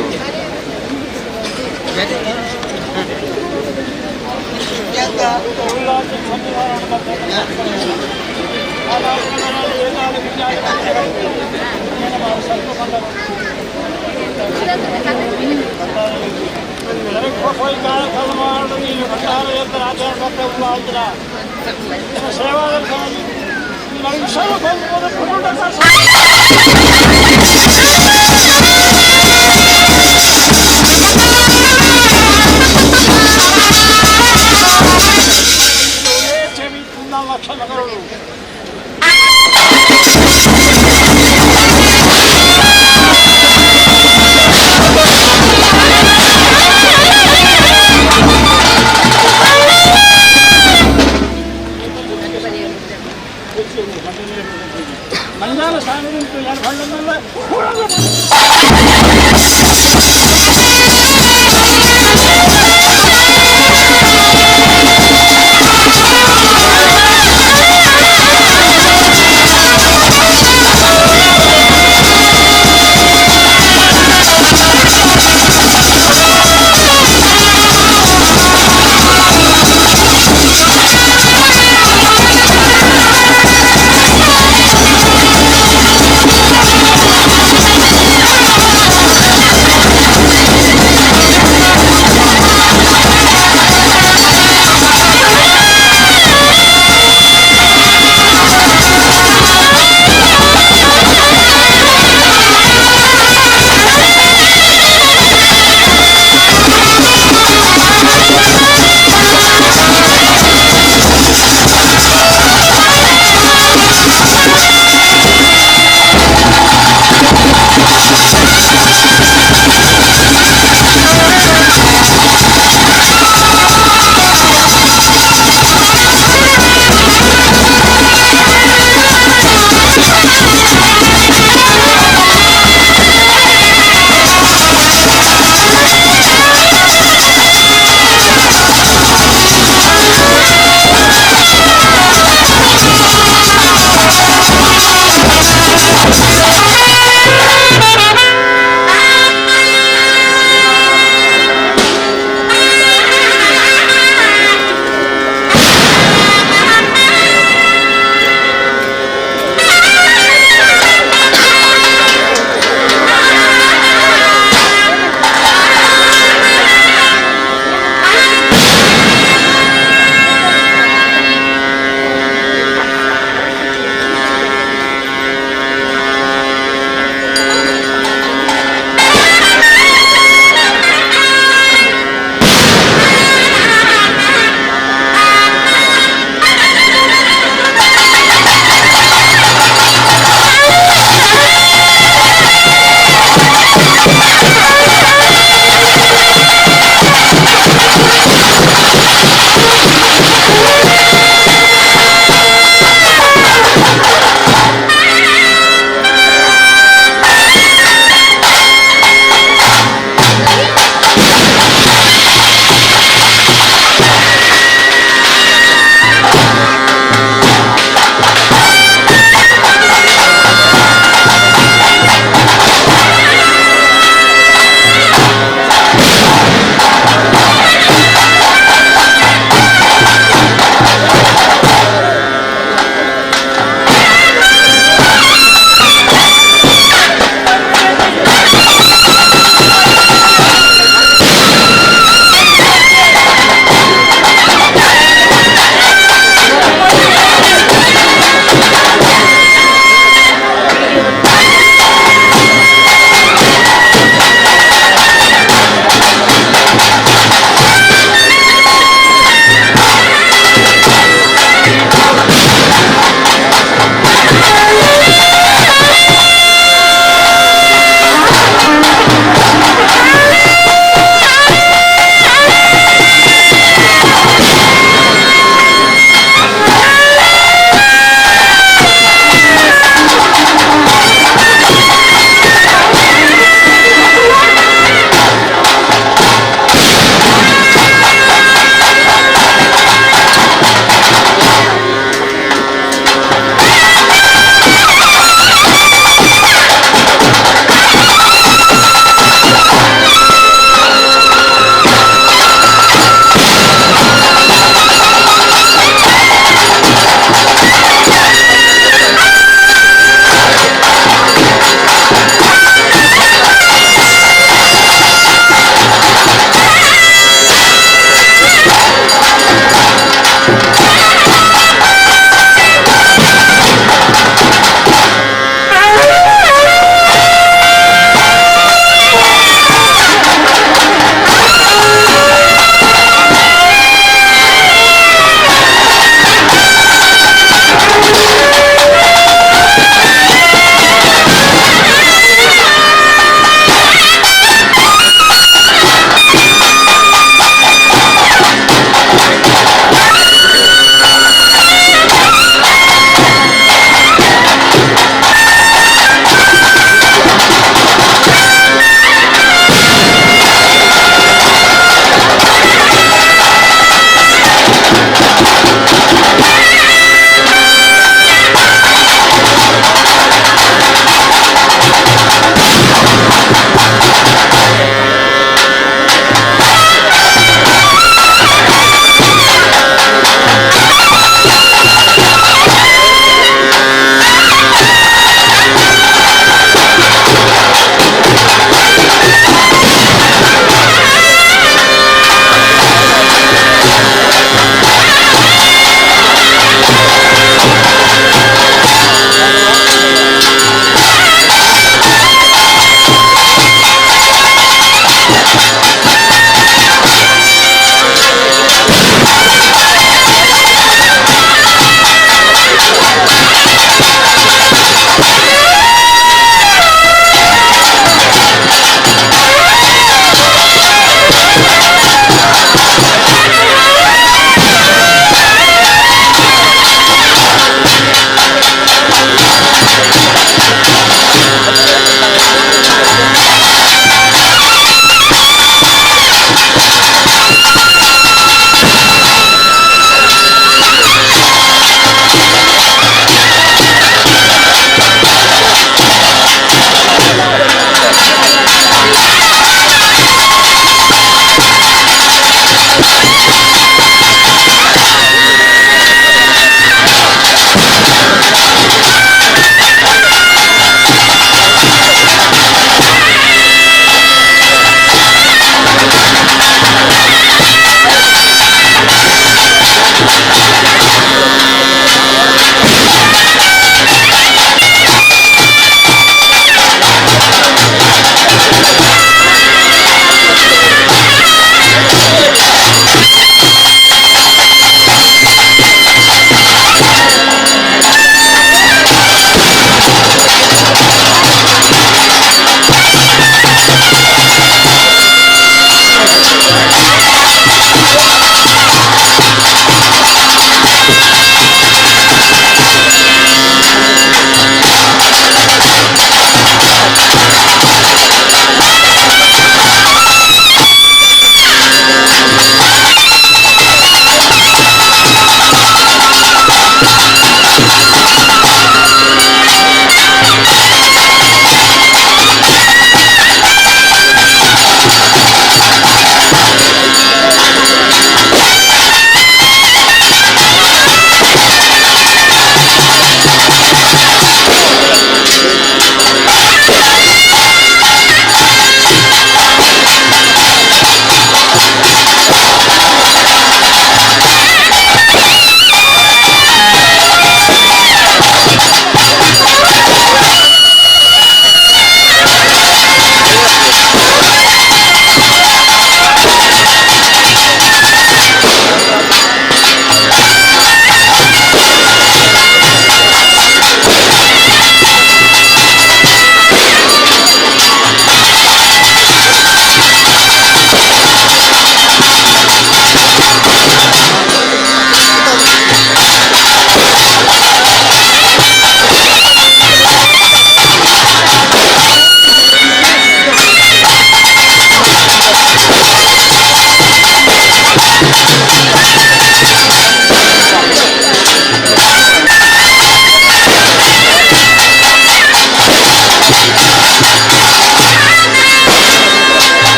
[SPEAKER 2] you.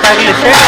[SPEAKER 3] ಆಗಲಿ ಸ್ಟೇಟ್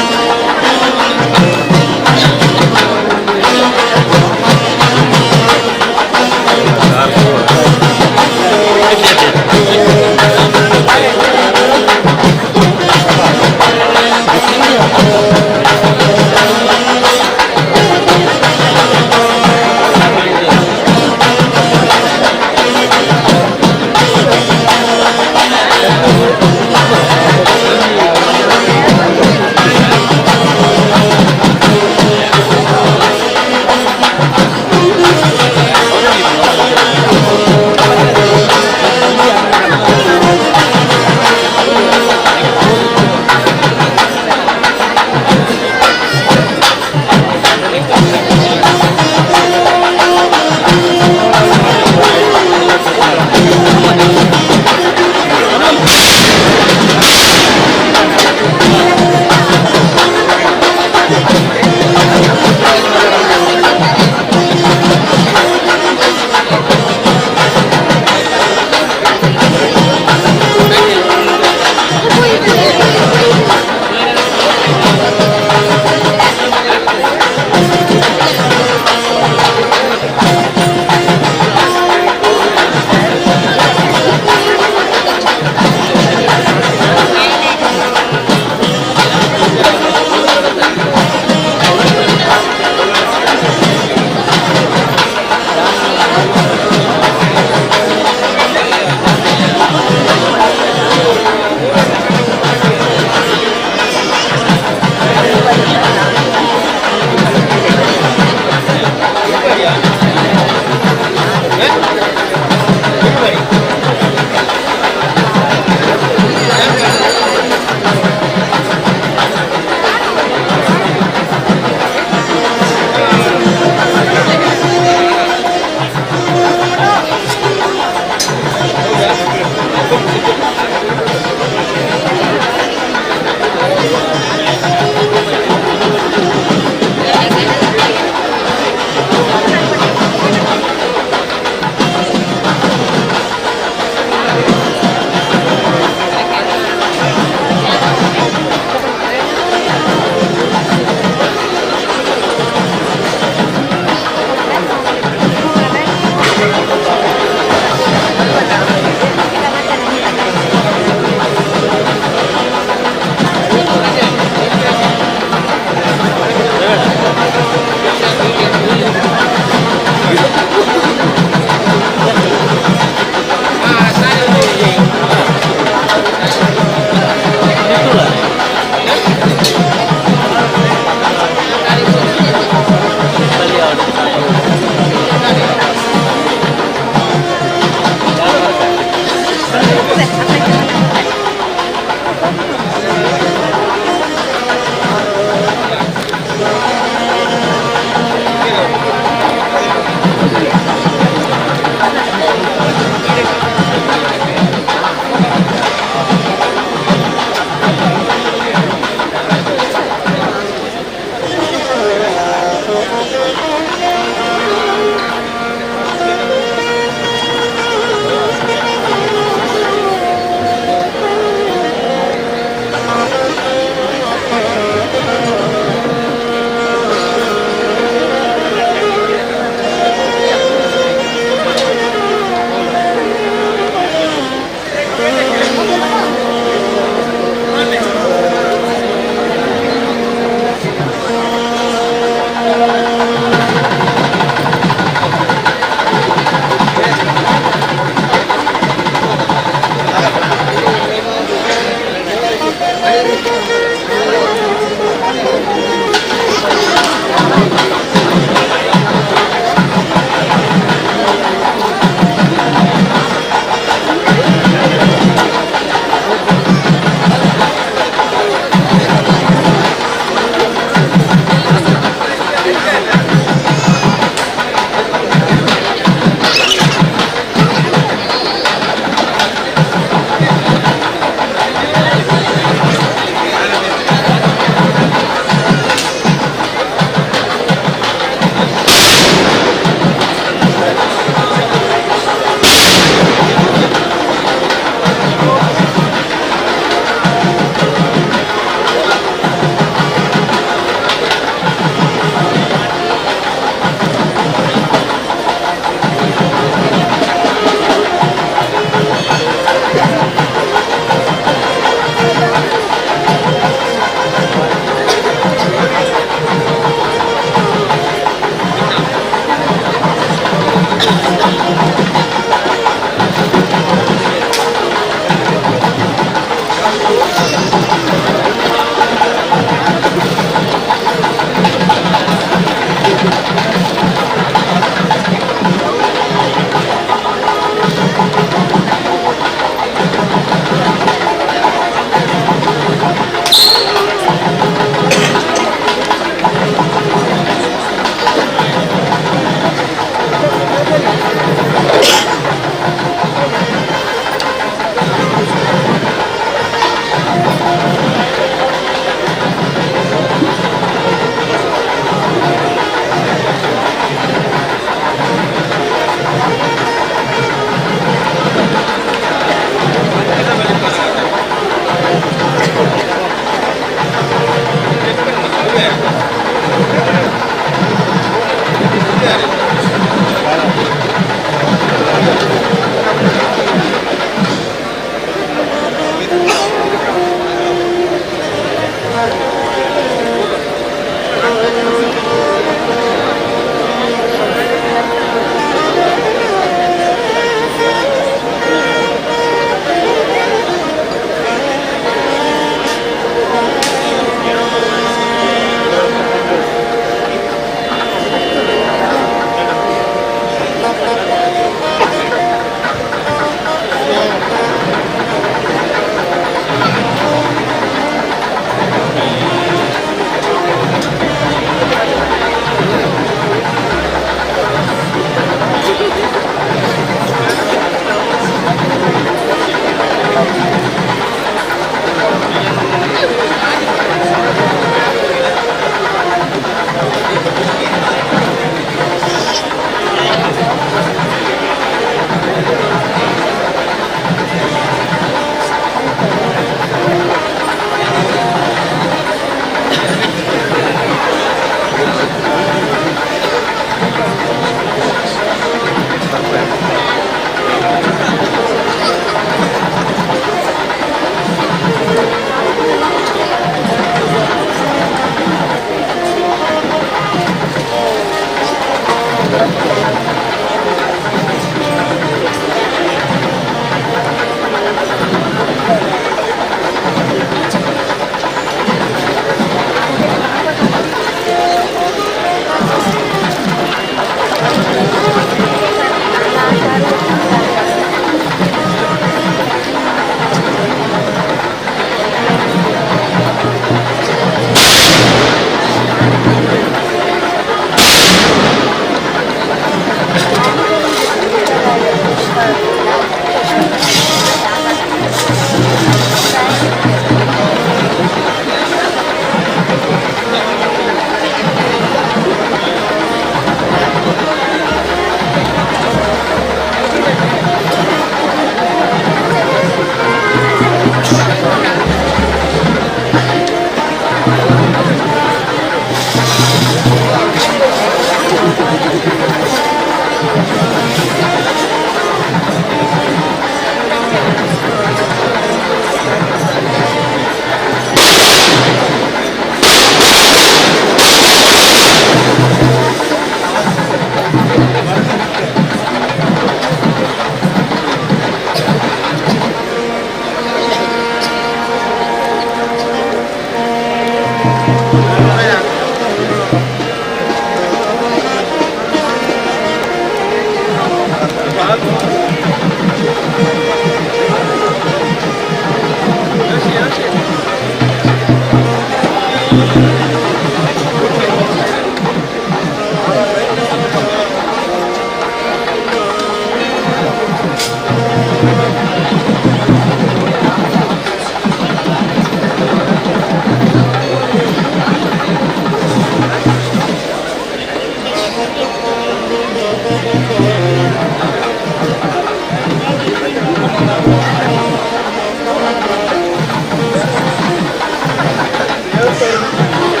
[SPEAKER 3] Thank you.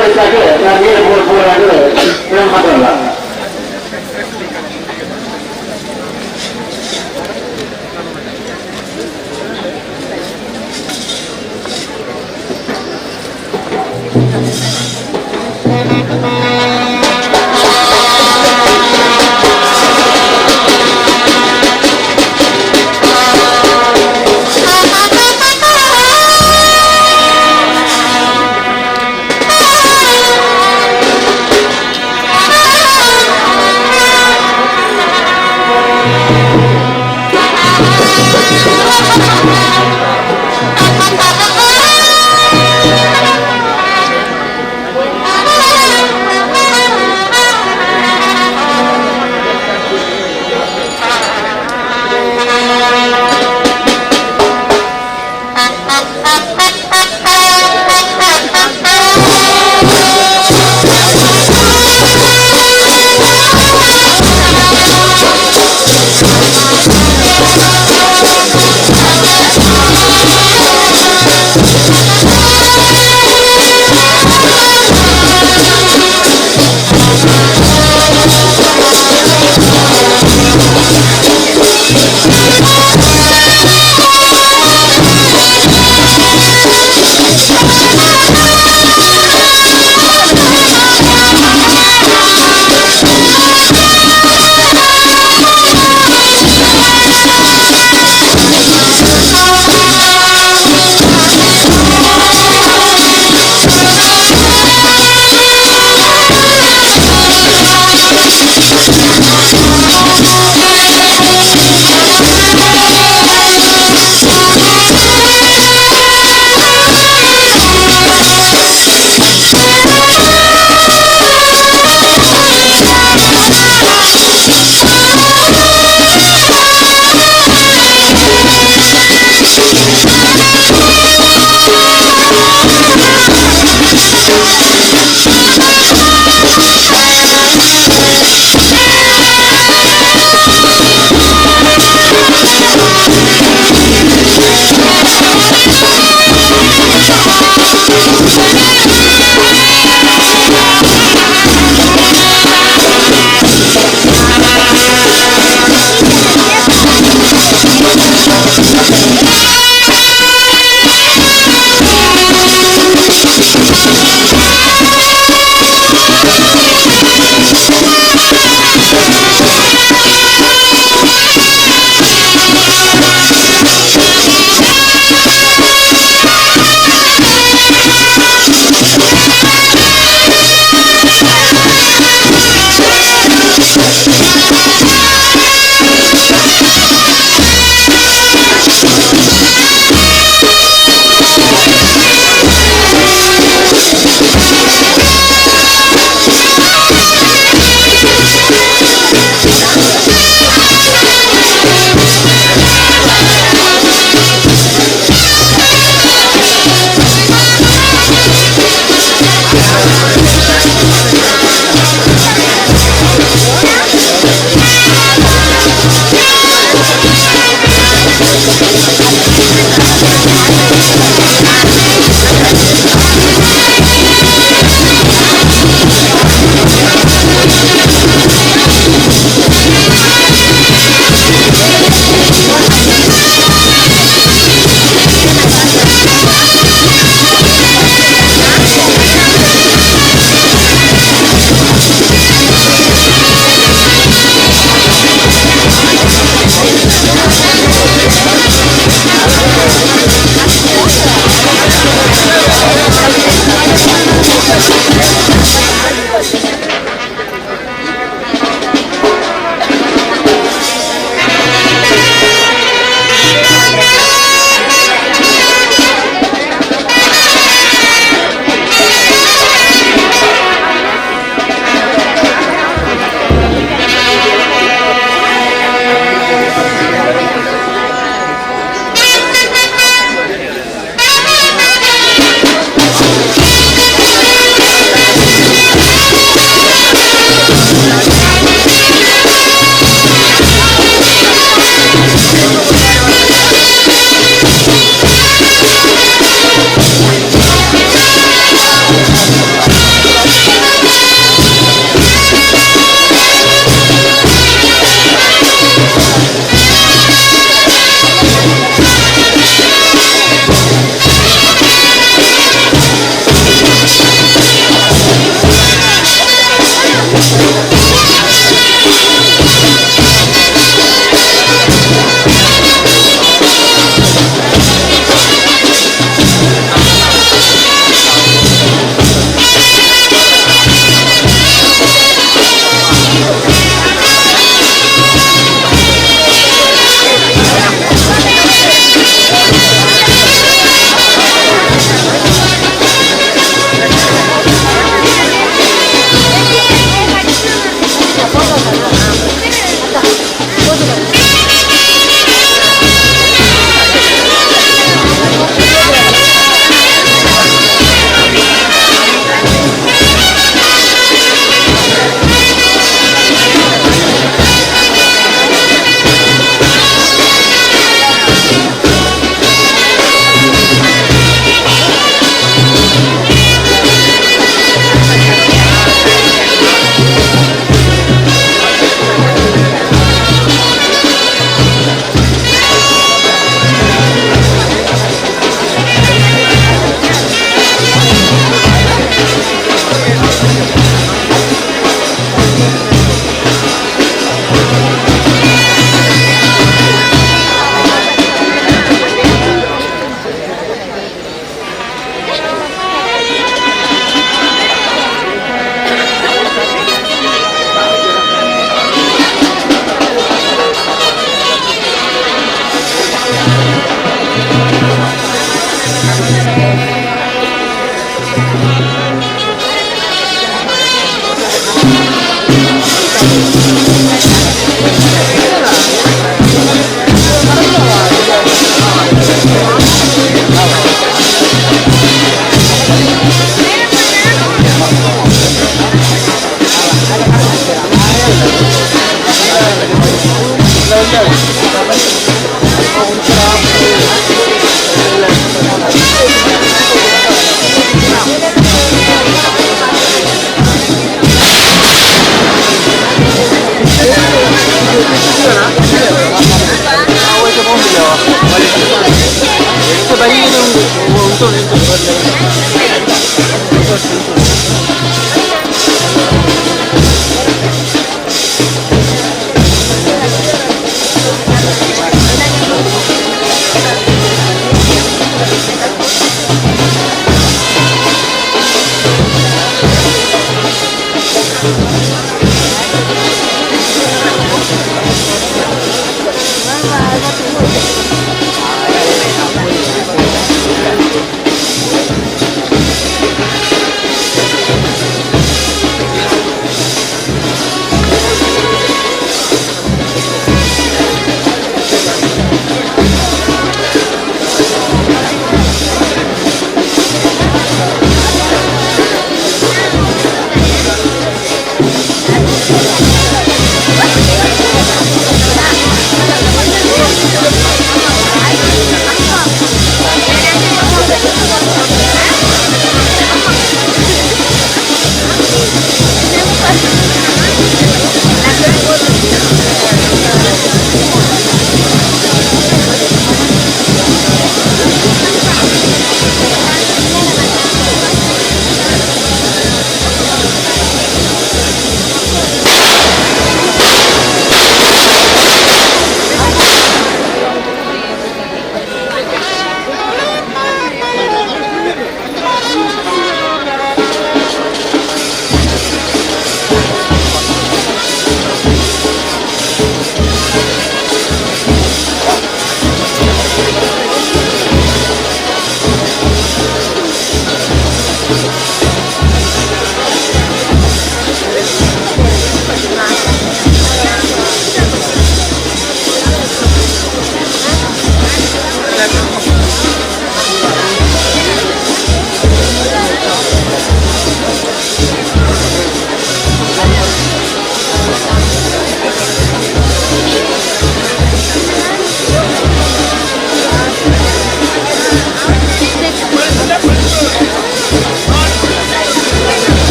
[SPEAKER 11] ಆಚರಿಸಾಕೆ ನಾನು ನೀರು ಪೂರ್ಣವಾಗಿದೆ ಇದನ್ನು ಮಾತ್ರಲ್ಲ.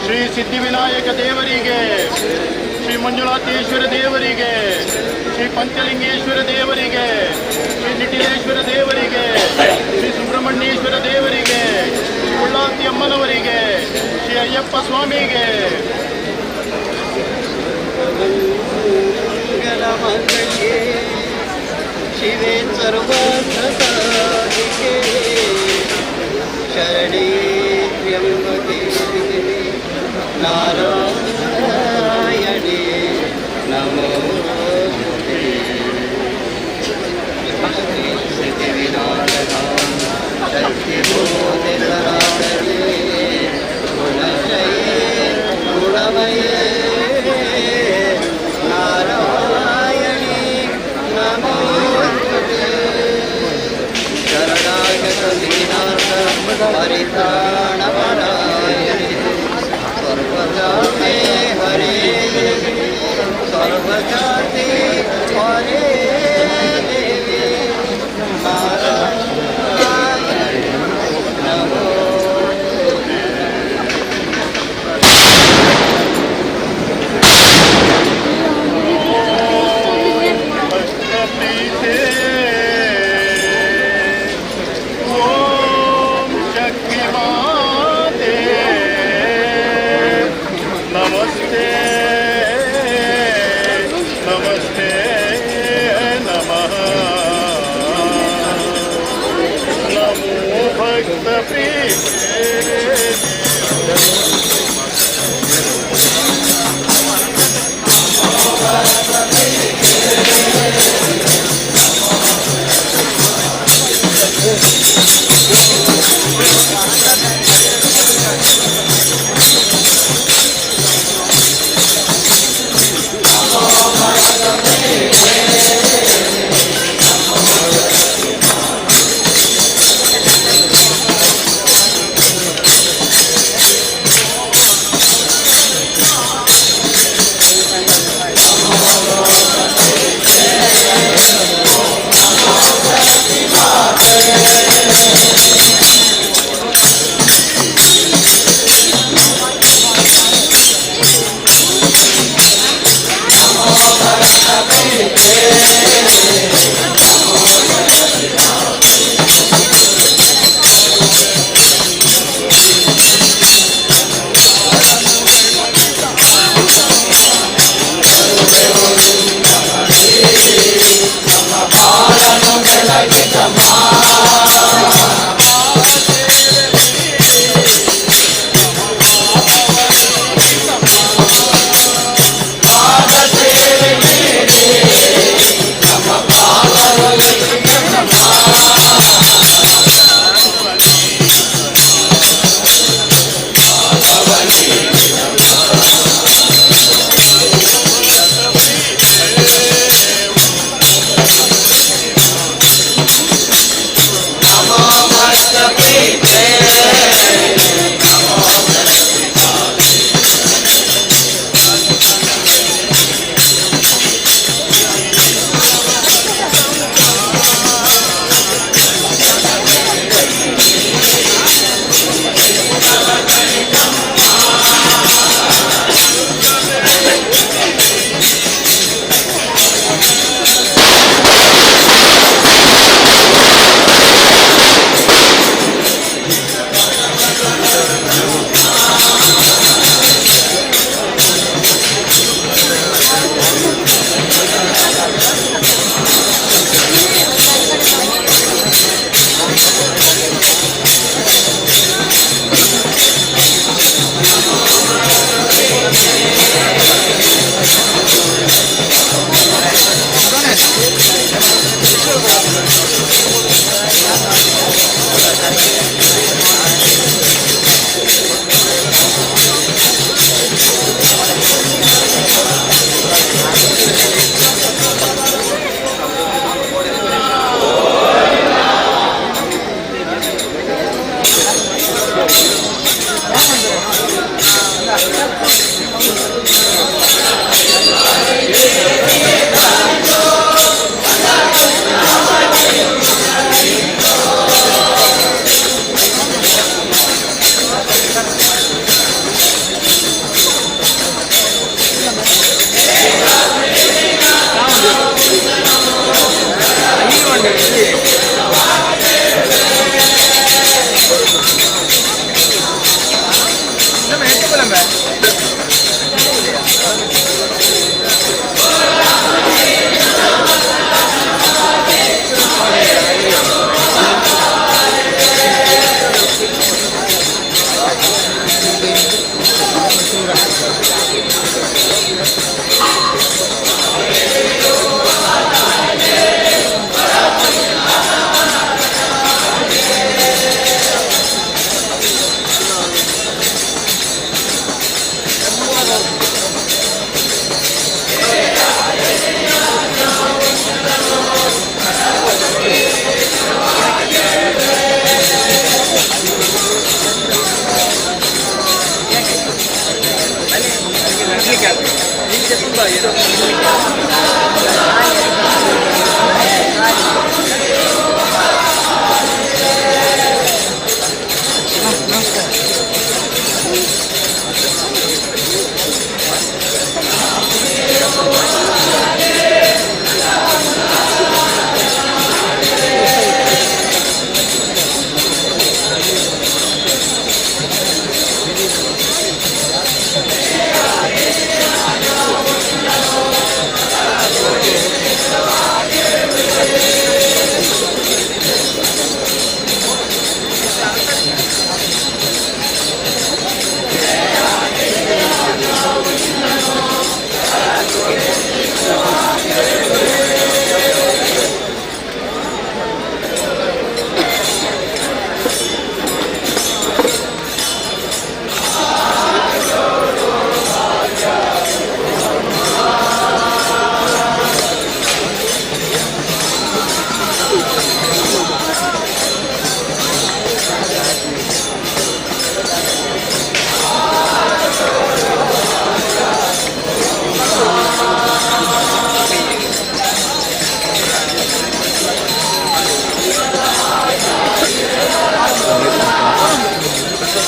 [SPEAKER 12] ಶ್ರೀ ಸಿದ್ಧಿವಿನಾಯಕ ದೇವರಿಗೆ, ಶ್ರೀ ಮಂಜುನಾಥೇಶ್ವರ ದೇವರಿಗೆ, ಶ್ರೀ ಪಂಚಲಿಂಗೇಶ್ವರ ದೇವರಿಗೆ, ಶ್ರೀ ನಿಟಿಲೇಶ್ವರ ದೇವರಿಗೆ, ಶ್ರೀ ಸುಬ್ರಹ್ಮಣ್ಯೇಶ್ವರ ದೇವರಿಗೆ, ಶ್ರೀ ಉಳ್ಳಾತಿ ಅಮ್ಮನವರಿಗೆ, ಶ್ರೀ ಅಯ್ಯಪ್ಪ ಸ್ವಾಮಿಗೆ. ಶಿವೆ ಸರ್ವಾರ್ಥಸಾಧಿಕೆ ಶರಣೇ ತ್ರ್ಯಂಬಕೆ ನಾರಾಯಣೇ ನಮೋಸ್ತುತೇ. ಸಿದ್ಧಿವಿನಾಯಕ ಶಕ್ತಿಬೋಧಕರಾಣನೇ ಗುಣಜಯೇ ಗುಣಮಯೇ ನಾರಾಯಣೇ ನಮೋಸ್ತುತೇ. ಶರಣಾಗತ ದೀನಾರ್ಥ ಪರಿತ್ರಾಣಪರಾಯಣೇ ಸರ್ವದಾ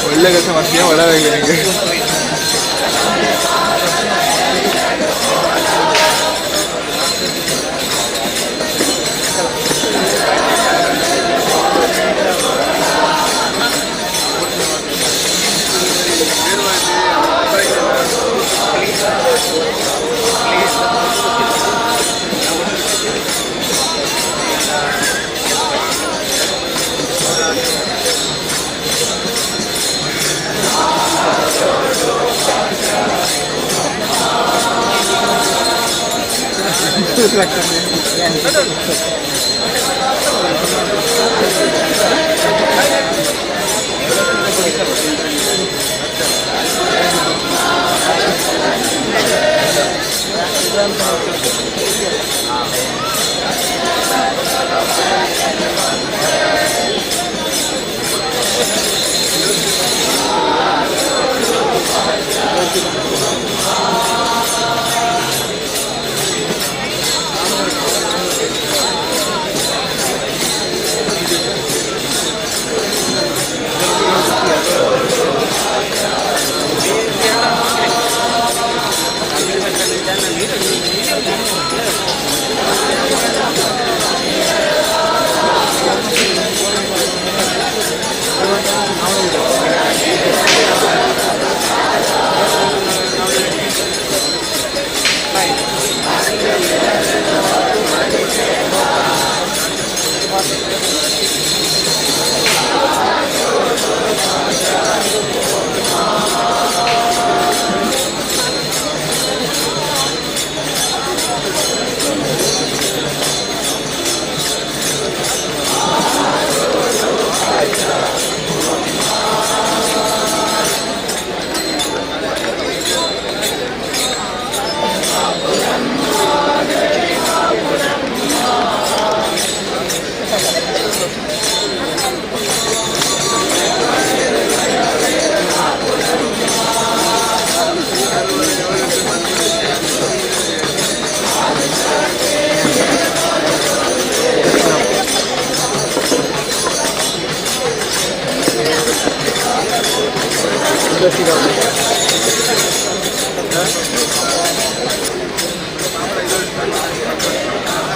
[SPEAKER 13] ಒಳ್ಳೆ ಕೆಲಸ ಮಾಡ್ತೀಯ ಒಳ್ಳೆದಾಗಲಿ ನಿಮಗೆ.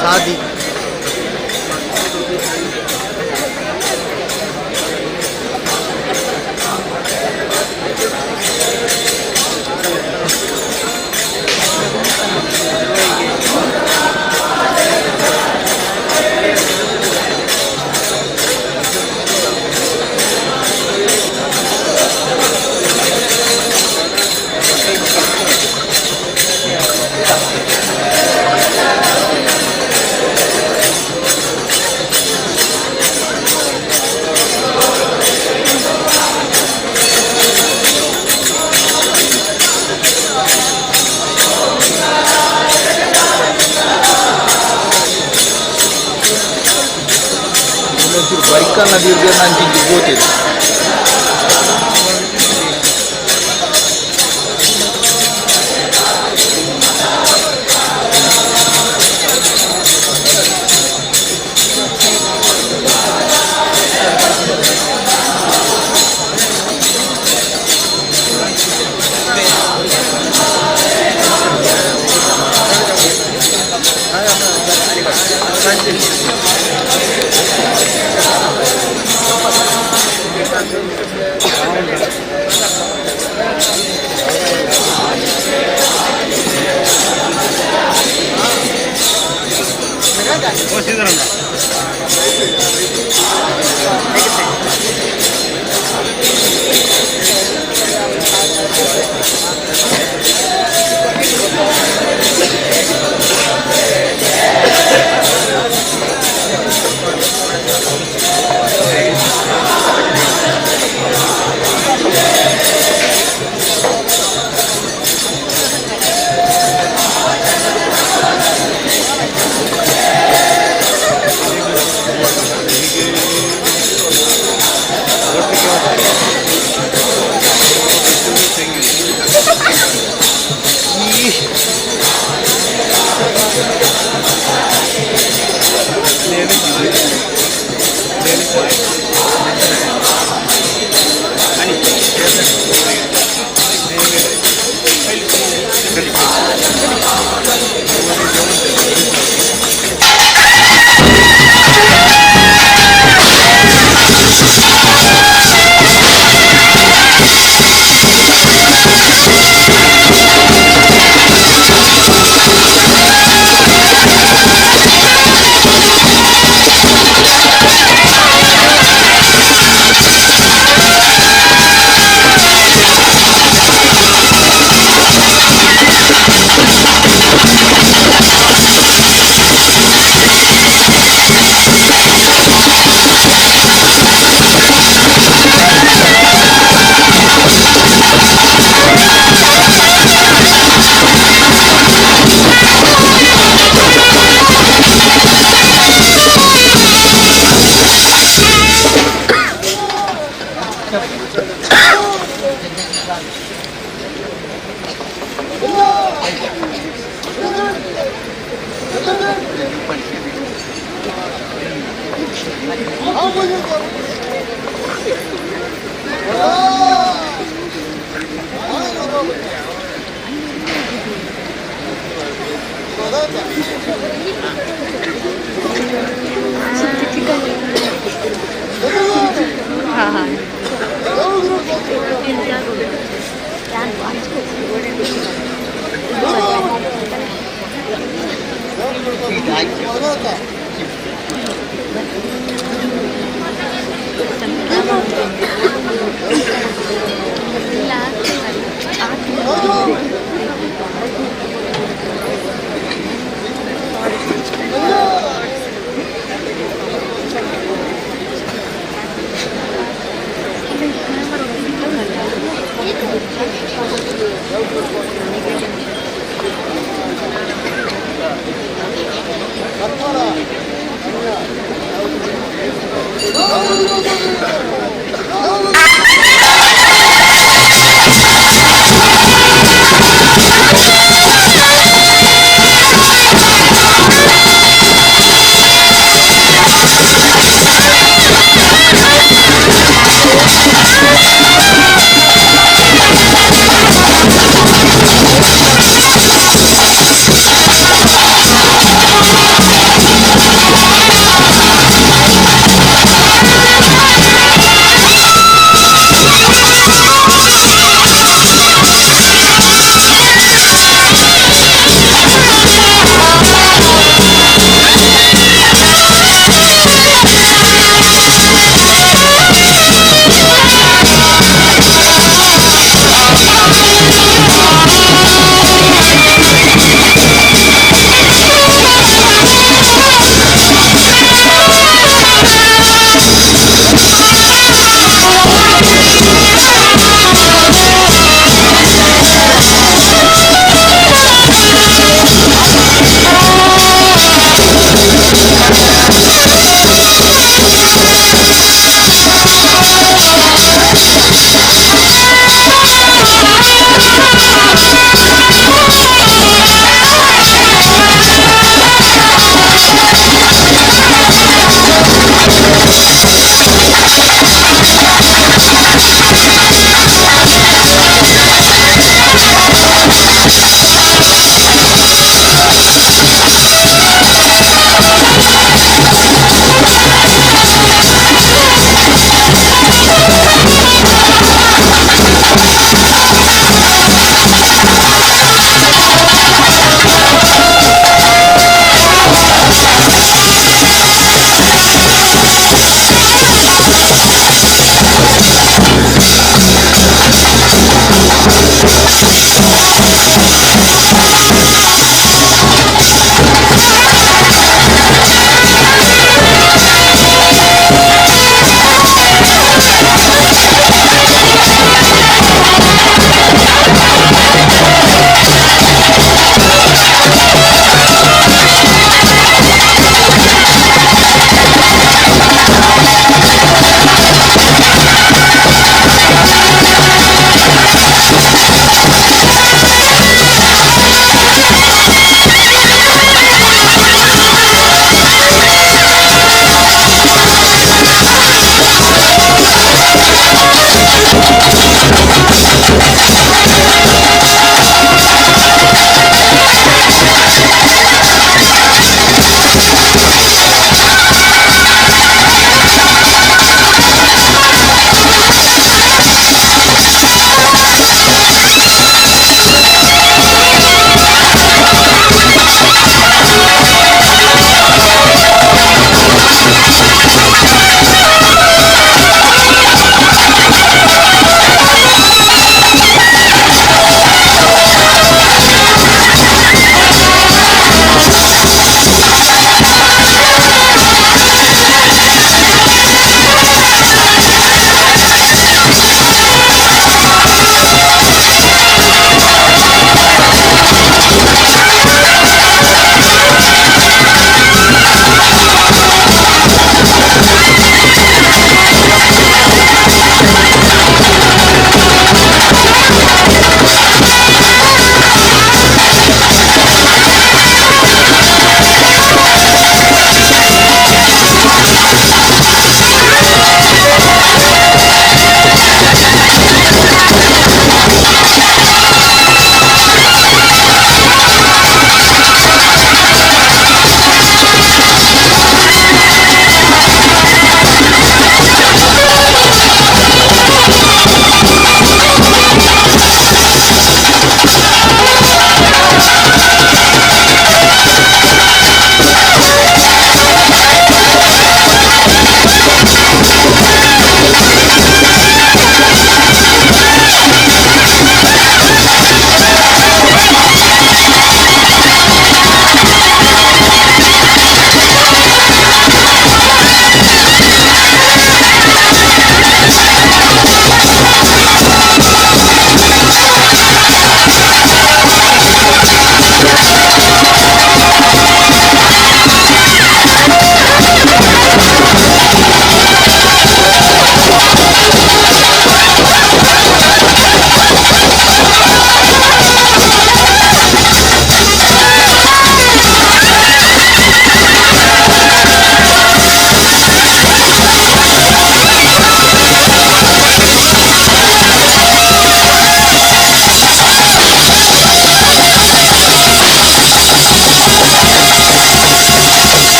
[SPEAKER 12] शादी
[SPEAKER 13] ಬೈಕನ್ನ ದೀರ್ಘ ನಾನು ಗೋತಿದ್ದೆ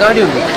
[SPEAKER 13] ಗಾಡಿ ಉಂಟು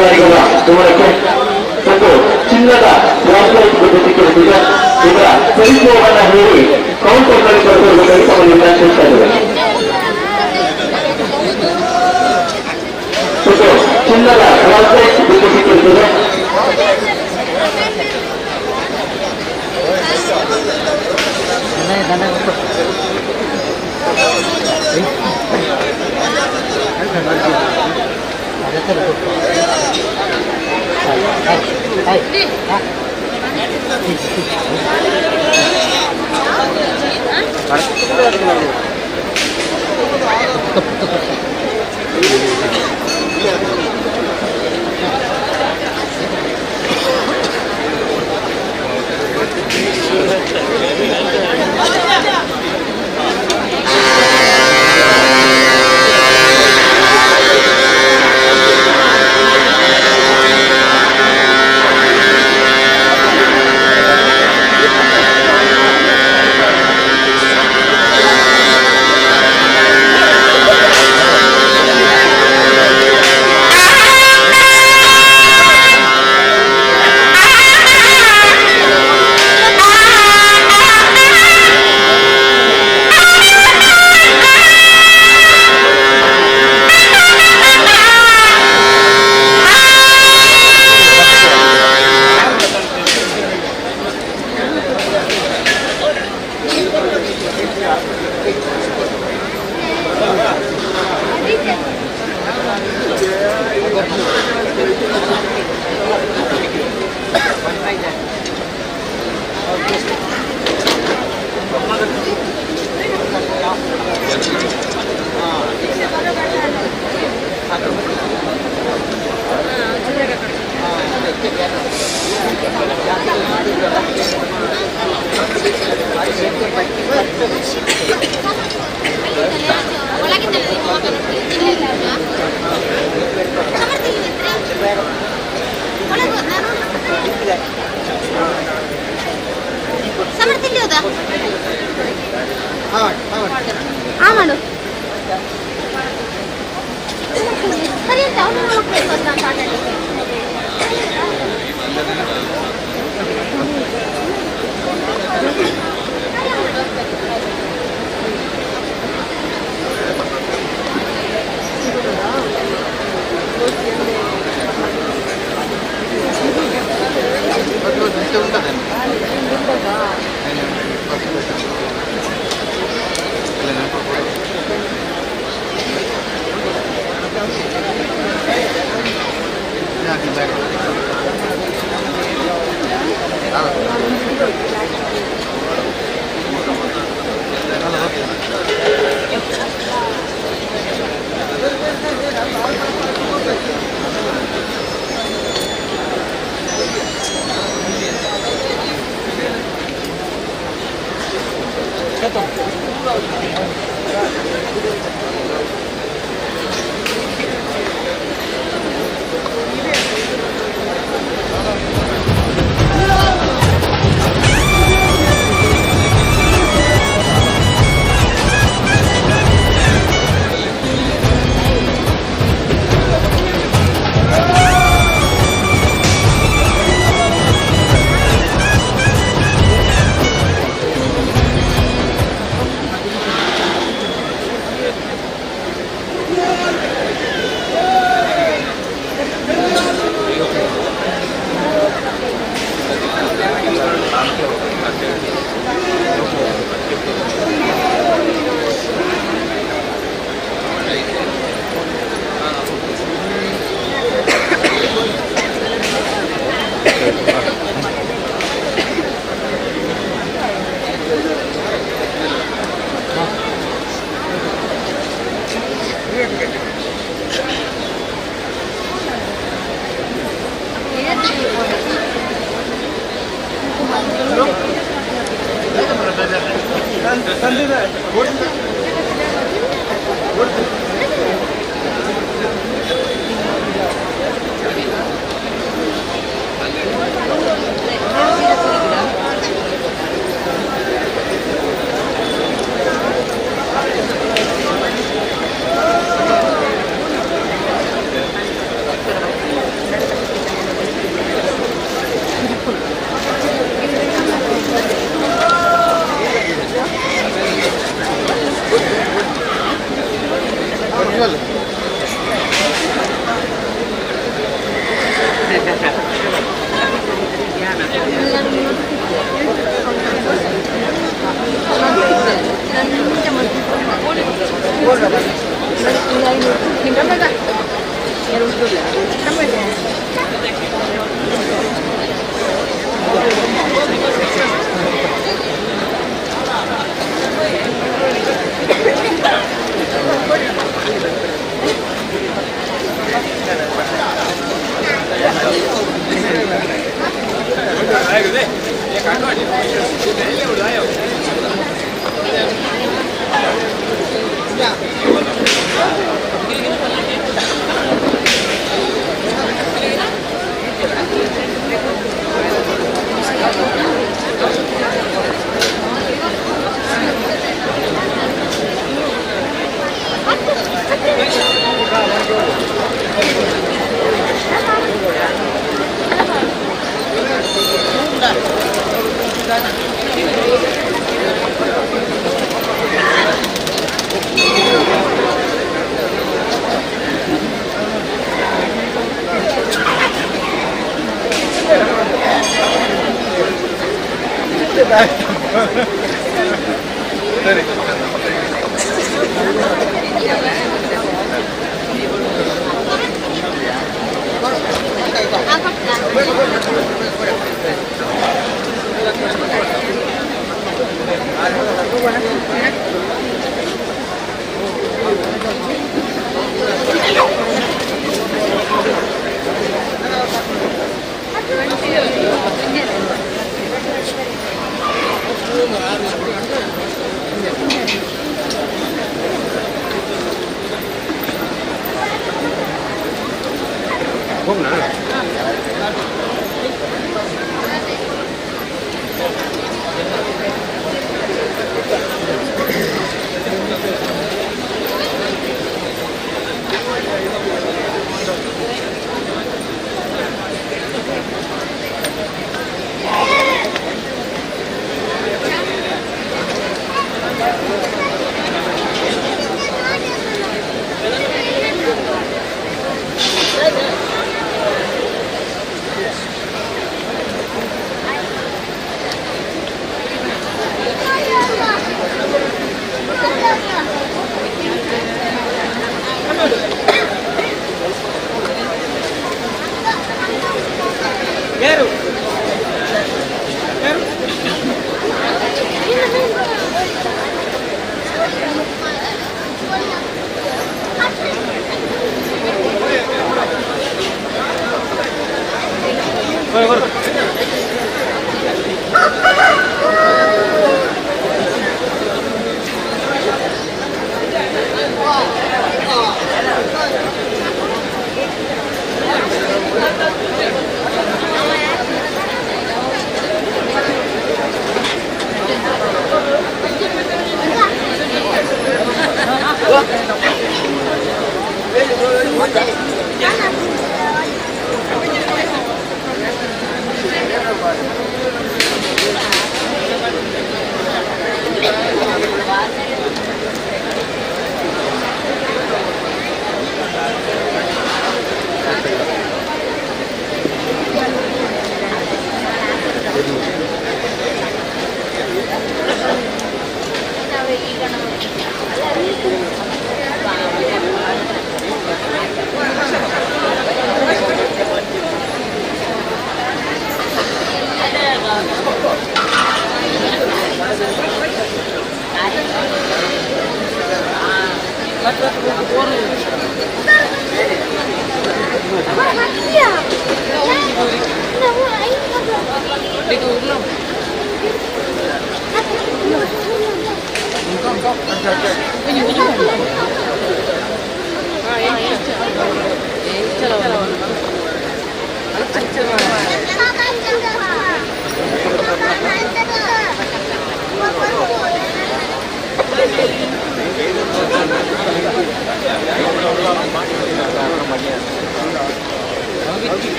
[SPEAKER 11] ಕೈಗಾರಿಕೆಗಳ ದೂರಕ್ಕೆ ಮತ್ತು ಚಿನ್ನದ ಬ್ರಾಸ್ಲೈಟ್ ಸಿಕ್ಕಿರುತ್ತದೆ. ಇದರ ಪರಿಚಯವನ್ನು ಹೇಳಿ ಕೌಂಟರ್ನಲ್ಲಿ ಬರಬೇಕಾಗಿ ತಮ್ಮನ್ನು ವಿನಂತಿಸ್ತಾ ಇದ್ದೇವೆ. ಮತ್ತು ಚಿನ್ನದ ಬ್ರಾಸ್ಲೈಟ್ ಸಿಕ್ಕಿರುತ್ತದೆ.
[SPEAKER 2] ಮಾಡು ಸರಿ ಅಂತ ಅವನು ಮಕ್ಕಳು ಅಂತ ಆಟಾಡಲಿಕ್ಕೆ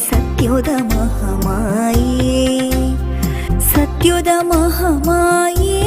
[SPEAKER 2] ಸತ್ಯೋದ ಮಹಾಮಾಯೇ ಸತ್ಯೋದ ಮಹಾಮಾಯೇ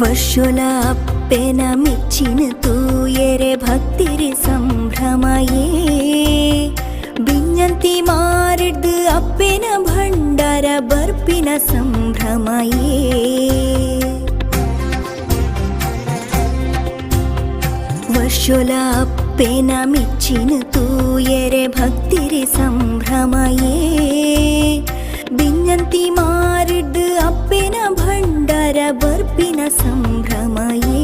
[SPEAKER 2] ವರ್ಷೊಲ ಅಪ್ಪೆನ ಮೆಚ್ಚಿನ ತೂಯರೆ ಭಕ್ತಿರಿ ಸಂಭ್ರಮಯೇ ಬಿಂಜಂತಿ ಮಾರಿಡ್ದು ಅಪ್ಪೆನ ಭಂಡಾರ ಬರ್ಪಿನ ಸಂಭ್ರಮಯೇ ವರ್ಷೊಲ ಅಪ್ಪೆನ ಮೆಚ್ಚಿನ ತೂಯರೆ ಭಕ್ತಿರಿ ಸಂಭ್ರಮಯೇ ಬಿಂಜಂತಿ ಮಾರಿಡ್ದು ಅಪ್ಪೆನ ಭಂಡಾರ ಬರ್ಪಿನ ಸಂಭ್ರಮಯೇ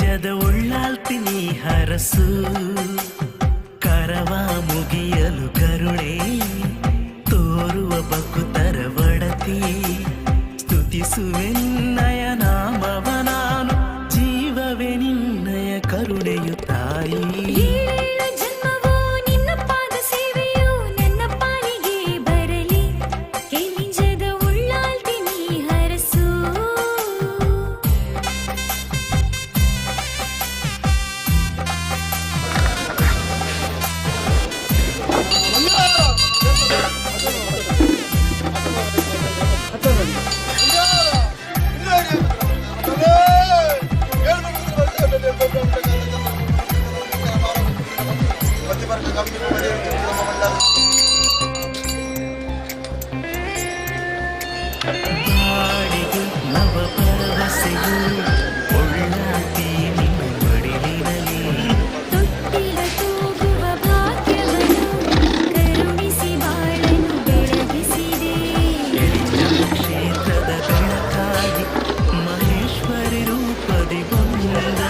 [SPEAKER 3] ಕೆಲಿಂಜದ ಉಳ್ಳಾಲ್ತಿನಿ ಹರಸು ಕರವ ಮುಗಿಯಲು ಕರುಣೆ ತೋರುವ ಬಕುತರ ಒಡತಿ ಸ್ತುತಿಸುವೆ ನಿನ್ನಯ ನಾಮವ ನಾನು ಜೀವವೇ ನಿನ್ನಯ ಕರುಣೆಯು ತಾಯಿ
[SPEAKER 2] ಜನ್ಮವೋ ನಿನ್ನ ಪಾದ ಸೇವೆಯು ನನ್ನ ಪಾಲಿಗೆ ಬರಲಿ ಕೆಲಿಂಜದ ಉಳ್ಳಾಲ್ತಿನಿ ಹರಸು
[SPEAKER 3] ಬಾಡಿಗೆ ನವ ಪರವಸೆಯು ಉಳ್ಳಾಲ್ತಿ ನಿನ್ನ ಮಡಿಲಿರಲಿ
[SPEAKER 2] ತೊಟ್ಟಿಲ ತೂಗುವ ಭಾಗ್ಯವನ್ನು ಕರುಣಿಸಿ ಬಾಳನ್ನು ಬೆಳಗಿಸಿದೆ
[SPEAKER 3] ಕ್ಷೇತ್ರದ ಬೆಳಕಾಗಿ ಮಹೇಶ್ವರಿ ರೂಪದಿ ಬಂದಳು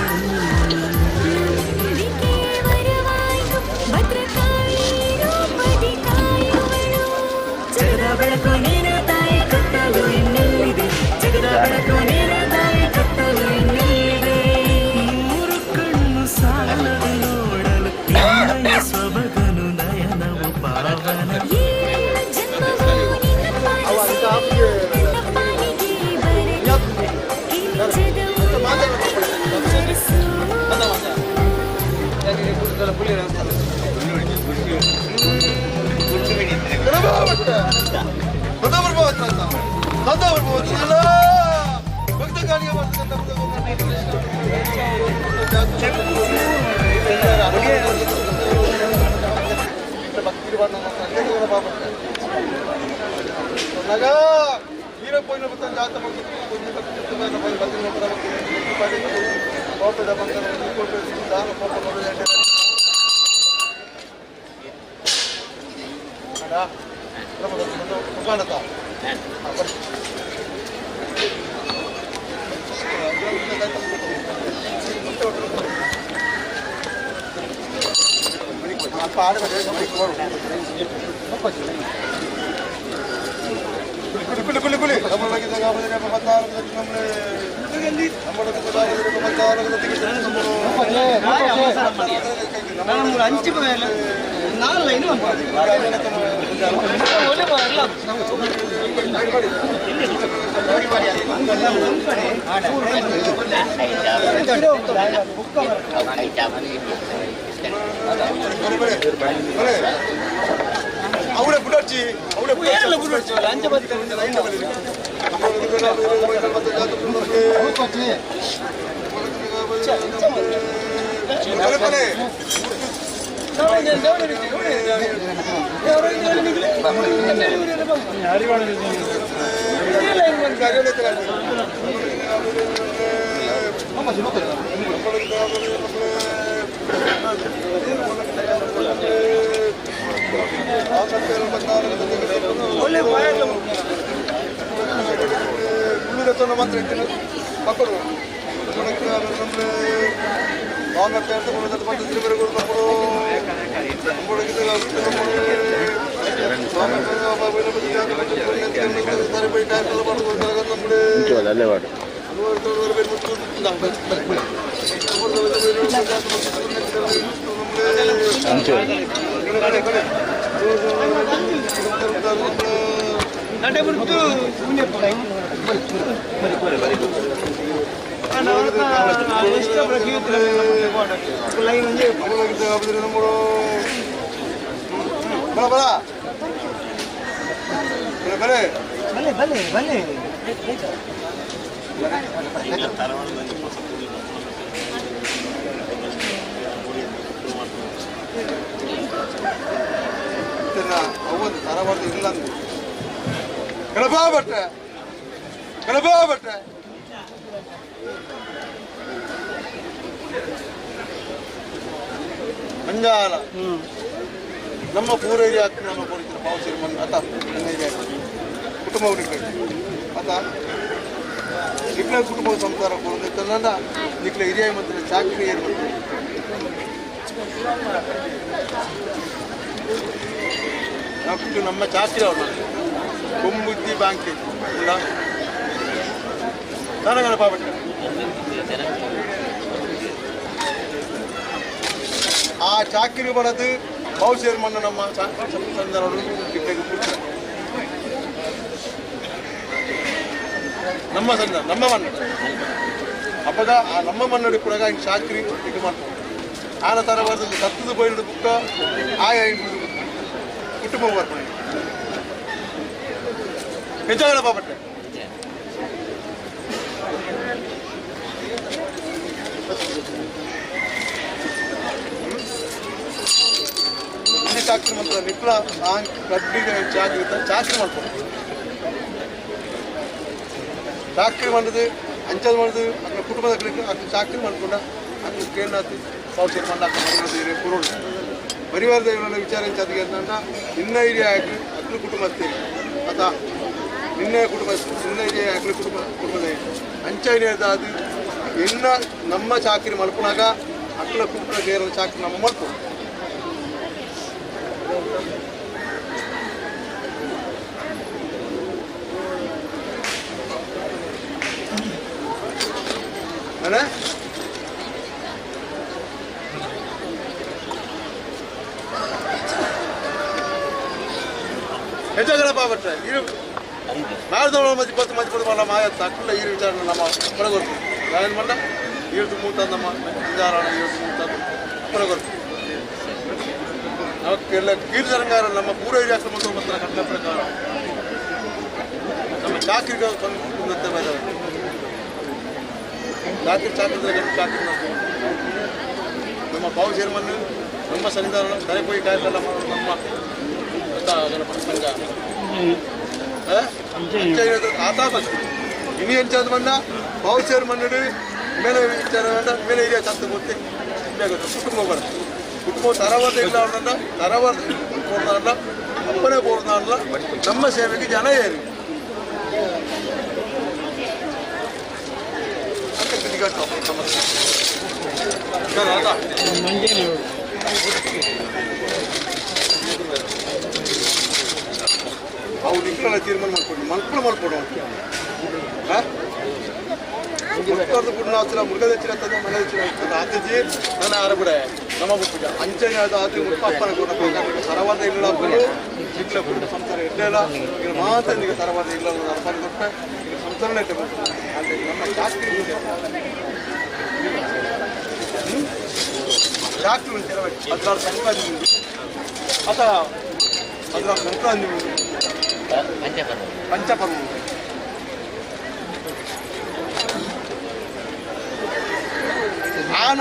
[SPEAKER 2] ವರವಾಯಿತು ಭದ್ರಕಾಳಿ ರೂಪದಿ ಕಾಯುವಳು
[SPEAKER 3] ಜಗದ ಬೆಳಕು ನೀನೇ ತಾಯಿ ಕತ್ತಲು ಇನ್ನೆಲ್ಲಿದೆ ಜಗದ ಬೆಳಕು ನೀನೇ ತಾಯಿ ಕತ್ತಲು ಇನ್ನೆಲ್ಲಿದೆ ಮೂರು ಕಣ್ಣು ಸಾಲದು ನೋಡಲು ನಿನ್ನಯ ಸೊಬಗನು ನಯನವು ಪಾವನ
[SPEAKER 2] ಏಳು ಜನ್ಮವೋ ನಿನ್ನ ಪಾದ ಸೇವೆಯು ನನ್ನ ಪಾಲಿಗೆ ಬರಲಿ ಕೆಲಿಂಜದ ಉಳ್ಳಾಲ್ತಿನಿ ಹರಸು
[SPEAKER 10] ಧನ್ಯವಾದ. ಅಂಜಾಲ ನಮ್ಮ ಪೂರೈಕೆ ನಮ್ಮ ಪೂರೈಕೆ ಪಾವತಿ ಅತ ಕುಟುಂಬ ಆತ ನಿಕ್ಲ ಕುಟುಂಬ ಸಂಸಾರ ಕೊಡೋದನ್ನ ನಿಕ್ಲ ಹಿರಿಯ ಮತ್ತು ಚಾಕರಿ ಏನು ನಮ್ಮ ಚಾಕರಿ ಅವ್ರು ಕೊಂಬುದ್ದಿ ಬ್ಯಾಂಕ್ ನನಗನ ಪಾಬಟ್ಟ ಆ ಚಾಕರಿ ಬರೋದು ಬಹುಶೇರ್ ಮಣ್ಣು ನಮ್ಮ ಸಂದರ್ಭ ನಮ್ಮ ಸಂದ ನಮ್ಮ ಮಣ್ಣು ಅಪ್ಪಗ ಆ ನಮ್ಮ ಮಣ್ಣು ಕೂಡ ಹಿಂಗೆ ಚಾಕರಿ ಇದು ಮಾಡ್ತಾರೆ ಆನ ಥರ ಬರ್ತದೆ ಸತ್ತದ ಬಯಲು ಬುಕ್ಕ ಆಯ ಕುಟುಂಬ ಬರ್ತಾರೆ ಹೆಚ್ಚಾಗಲ್ಲ ಪಾಬಟ್ಟೆ ಚಾಕರಿ ಮಾಡ್ತಾರೆ ನಿಪ್ಲ ಕಡ್ಡಿಗೆ ಚಾಕರಿ ಮಾಡ್ತಾರೆ ಚಾಕರಿ ಮಾಡೋದು ಅಂಚದು ಮಾಡೋದು ಅక్కడ ಕುಟುಂಬದ ಅక్కడ ಚಾಕರಿ ಮಾಡ್ಕೊಂಡ ಅక్కడ ಕೇಳಾತಿ ಸೌಶೇರ್ ಮಂಡ ಅక్కడ ಪುರೋಣ ಪರಿವಾರದ ಇವನ ವಿಚಾರ ಚಾತಿಗೆ ಅಂತ ನಿನ್ನ ಹಿರಿಯ ಹಾಕಿ ಅಕ್ಕಳು ಕುಟುಂಬ ಸೇರಿ ಆತ ನಿನ್ನೆ ಕುಟುಂಬ ನಿನ್ನ ಹಿರಿಯ ಅಕ್ಕಳು ಕುಟುಂಬದ ಅಂಚ ಹಿರಿಯದ ಅದು ಇನ್ನ ನಮ್ಮ ಚಾಕರಿ ಮಲ್ಕೊಂಡಾಗ ಅಕ್ಕಳ ಕುಟುಂಬ ಸೇರಿದ ಚಾಕರಿ ನಮ್ಮ ಮಲ್ಕೊಂಡು ಅಲ್ಲ ಹೆಚ್ಚಾಗಲ್ಲ ಪಾಬಟ್ರೆ ಇರು ನಾಡ್ದವಳ ಮಜ್ಜಿಪತ್ತು ಮಾಡಲ ಮಾಯ ಅಕ್ಕಲ್ಲ ಈ ವಿಚಾರ ನಮ್ಮ ಹೊರಗೊರ್ತು ಏನು ಮಾಡ ಇರ್ದು ಮೂತ ನಮ್ಮ ಅಂಜಾರಾಣ ಇರ್ದು ಮೂತ ಹೊರಗೊರ್ತು ಅವಕ್ಕೆಲ್ಲ ಕೀರ್ತಿರಂಗಾರ ನಮ್ಮ ಪೂರ್ವ ಹಿರಿಯ ಕ್ರಮದ ಮತ್ತು ಕಟ್ಟಡ ಪ್ರಕಾರ ನಮ್ಮ ಚಾಕರಿಗೆ ಕುಂದತ್ತೆ ಮೇಲೆ ಚಾಕರಿ ನಮ್ಮ ಬಾವು ಚೇರ್ಮನ್ ನಮ್ಮ ಸನ್ನಿಧಾನ ಕರೆಪೋಯಿ ಕಾಯ್ದಲ್ಲ ನಮ್ಮ ಗಣಪತಿ ಸಂಘ ಆತ ಬಂದು ಇನಿ ಹೆಂಚಾದ ಬಂದ ಬಾವು ಚೇರ್ಮನ್ ಮೇಲೆ ವಿಚಾರ ಮೇಲೆ ಹಿರಿಯ ಚಂದ ಗೊತ್ತಿ ಕುಟುಂಬ ಬರುತ್ತೆ ಕುಟುಂಬ ತರವಾದ ಇಲ್ಲ ಅವ್ರನ್ನ ತರವಾದ ಬೋರ್ದಾರಲ್ಲ ಅಪ್ಪನೇ ಬೋರ್ದಾರಲ್ಲ ನಮ್ಮ ಸೇವೆಗೆ ಜನ ಏರಿ ಅವು ನಿಂಕಳ ತೀರ್ಮಾನ ಮಾಡ್ಕೊಂಡು ಮಲ್ಕೊಡು ಮುಲ್ಕರ್ದು ಕೂಡ ನಾವು ಮುರುಗದ ಹೆಚ್ಚಿನ ಮನೆ ಹೆಚ್ಚಿನ ಆತಜಿ ನನ್ನ ಆರಬಿಡ ನಮ್ಮ ಬುಕ್ಕಿದ ಅಂಚನೆ ಅದು ಆದ್ರೆ ಅಪ್ಪನ ಕೊಡಬೇಕು ಸರವಾದ ಇಲ್ಲ ಇಟ್ಲ ಕುಟುಂಬ ಸಂಸಾರ ಇರಲಿಲ್ಲ ಈಗ ಮಾತ್ರ ಈಗ ಸರವಾದ ಇಲ್ಲ ಅಪ್ಪನ ಕೊಟ್ಟೆ ಈಗ ಸಂಸಾರನೇ ಅಲ್ಲಿ ನಮ್ಮ ಚಾಕರಿ ಚಾಕರಿ ಉಂಟು 16 ಸಂಕ್ರಾಂತಿ ಮುಂದೆ ಅಥವಾ 16 ಸಂಕ್ರಾಂತಿ ಮುಂದೆ ಪಂಚಪರ್ವ ಆನ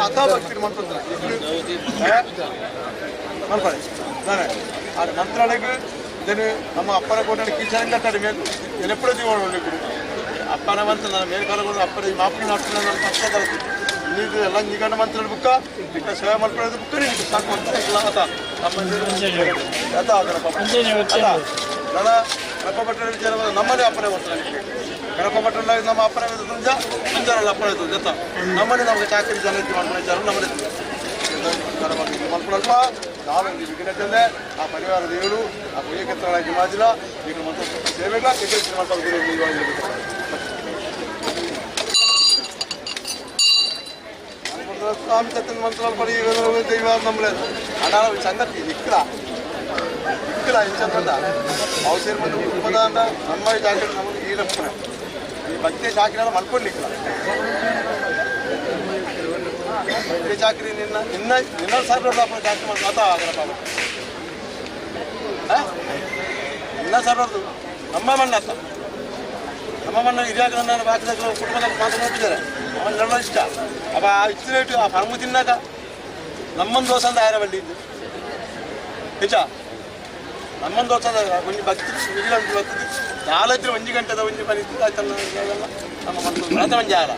[SPEAKER 10] ಅಥಾಭಕ್ತಿ ಮಂತ್ರ ಮಲ್ಪಡೆ ನಾನೇ ಆ ಮಂತ್ರಾಲಯಕ್ಕೆ ಇದನ್ನು ನಮ್ಮ ಅಪ್ಪನ ಕೋಟೆ ಕಿಚನ್ ಕಟ್ಟಡಿ ಮೇಲೆ ಎನೆಪ್ಪಡ ಜೀವನ ಅಪ್ಪನ ಮಂತ್ರ ನನ್ನ ಮೇಲ್ಕಾಲಗಳು ಅಪ್ಪನ ಮಾಪಿ ನಾಡ್ತೀನಿ ನನ್ನ ಅಪ್ಪ ಬರುತ್ತೆ ನೀರು ಎಲ್ಲ ನಿಗಂಡ ಮಂತ್ರ ಬುಕ್ಕ ಬಿಟ್ಟ ಸೇವೆ ಮಲ್ಪಡೋದು ಬುಕ್ಕ ನಿಮಗೆ ಸಾಕು ಅಂತ ಇಲ್ಲ ಆತ ನನ್ನ ಗಣಪ ಭಟ್ರ ವಿಚಾರ ನಮ್ಮನೆ ಅಪ್ಪನೇ ಬರ್ತಾರೆ ಗಣಪ ಭಟ್ರಲ್ಲ ನಮ್ಮ ಅಪ್ಪನೇ ತುಂಜ ಮುಂಜಾನೆಲ್ಲ ಅಪ್ಪನೇ ಜೊತೆ ನಮ್ಮನೆ ನಮಗೆ ಚಾಕರಿ ಜನತೆ ಮಾಡ್ಕೊಂಡು ವಿಚಾರ ನಮ್ಮನೆ ಮಲ್ಕೊಳಲ್ಪ ನಾವೊಂದು ವಿಘ್ನತೆ ಆ ಪರಿವಾರದ ದೇವರು ಆ ಪುಣ್ಯಕ್ಷೇತ್ರಗಳಾಗಿ ಮಾಡಿಲ್ಲ ಈಗ ಮತ್ತೆ ಸೇವೆಗಳ ಯಶಸ್ವಿ ಮಾಡ್ಕೊಂಡು ಸ್ವಾಮಿ ಸತ್ಯನ ಮಂತ್ರ ಪಡಿ ದೈವ ನಮ್ಮಳೆ ಹಣ ಸಂಗತಿ ಇಕ್ಕಲ ಇಂಚಂದ ಔಷಧ ಮಂದಿ ಕುಟುಂಬದ ಅಂದ ನಮ್ಮ ಜಾಕೆಟ್ ನಮಗೆ ಈರಪ್ಪನ ಈ ಭಕ್ತಿ ಚಾಕರಿ ಮಲ್ಕೊಡ್ಲಿಕ್ಕಿಲ್ಲ ಭಕ್ತಿ ಚಾಕರಿ ನಿನ್ನ ಸರ್ವರ್ದು ಅಪ್ಪನ ಚಾಕರಿ ಮಾಡಿ ಮಾತಾ ಆಗಲ್ಲ ನಿನ್ನ ಸರ್ವರ್ದು ನಮ್ಮ ಮಣ್ಣ ಅಂತ ನಮ್ಮ ಮಣ್ಣ ಹಿರಿಯಾಗ ನನ್ನ ಬಾಕಿದಾಗ ಕುಟುಂಬದಾಗ ಮಾತನಾಡ್ತಿದ್ದಾರೆ ಅವನು ನನ್ನ ಇಷ್ಟ ಅವ ಇಷ್ಟು ರೇಟು ಆ ಫರ್ಮು ತಿನ್ನಾಕ ನಮ್ಮೊಂದು ದೋಸೆ ಅಂತ ಆಯ್ರ ಬಳ್ಳಿ ಇದ್ದು ಹೆಚ್ಚ ನಮ್ಮೊಂದು ದೋಸೆ ಒಂಜಿ ಭಕ್ತಿ ಮಿಗಿಲ ಒಂದು ಬರ್ತದೆ ನಾಲ್ಕು 1 ಗಂಟೆದ ಒಂಜಿ ಬರೀತಿದ್ದು ಆಯ್ತಲ್ಲ ನಮ್ಮ ಮನಸ್ಸು ಅದ ಮಂಜಿ ಆಲ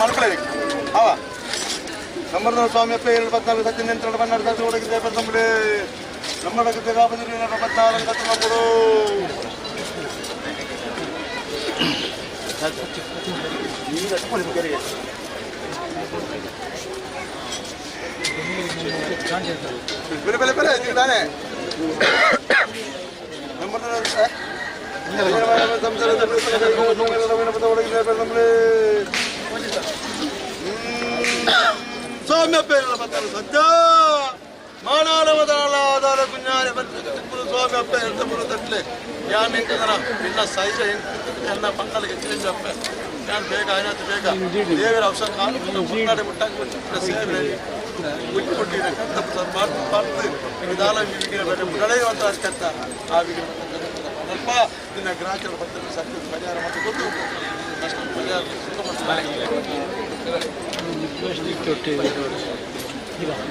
[SPEAKER 10] ಮಲ್ಕೊಳ್ಬೇಕು ಅವ ನಂಬರ್ ಸ್ವಾಮಿ ಅಪ್ಪ 24 17 12 12 ಒಳಗಿದೆ ನಮ್ಮಡೆ ನಮ್ಮ 24 ನಂಬರು ಬೆಲೆ ಬೆಲೆ ಬೆಲೆ ತಾನೆ ಸ್ವಾಮ್ಯಪ್ಪ ಸದ್ಯ ಮಾನಾಲವದಾಳ ಕುഞ്ഞാರೆ ಸ್ವಾಮ್ಯಪ್ಪ ಎಂತ ಬರುತ್ತಟ್ಲೆ ഞാൻ പിന്നെ സൈജ എന്ന പങ്കാളിക്ക് ചേഞ്ചപ്പ ഞാൻ ಬೇಗ അതിനകത്ത് ಬೇಗ ದೇವರ ಔಷಧ ಮುನ್ನಾಡಿ ಮುಟ್ಟಾಕಿ ಸೇವೆ ಮುಟ್ಟಿಕೊಟ್ಟಿದೆ பார்த்து இதால ನಡೆಯುವಂಥ ಅತ್ಯಂತ ಆ ಸ್ವಲ್ಪ ನಿನ್ನ ಗ್ರಾಹಕರ ಪತ್ರ ಸತ್ಯ ಪರಿಹಾರ ಮಾಡಿಕೊಂಡು ನಷ್ಟ ಪರಿಹಾರ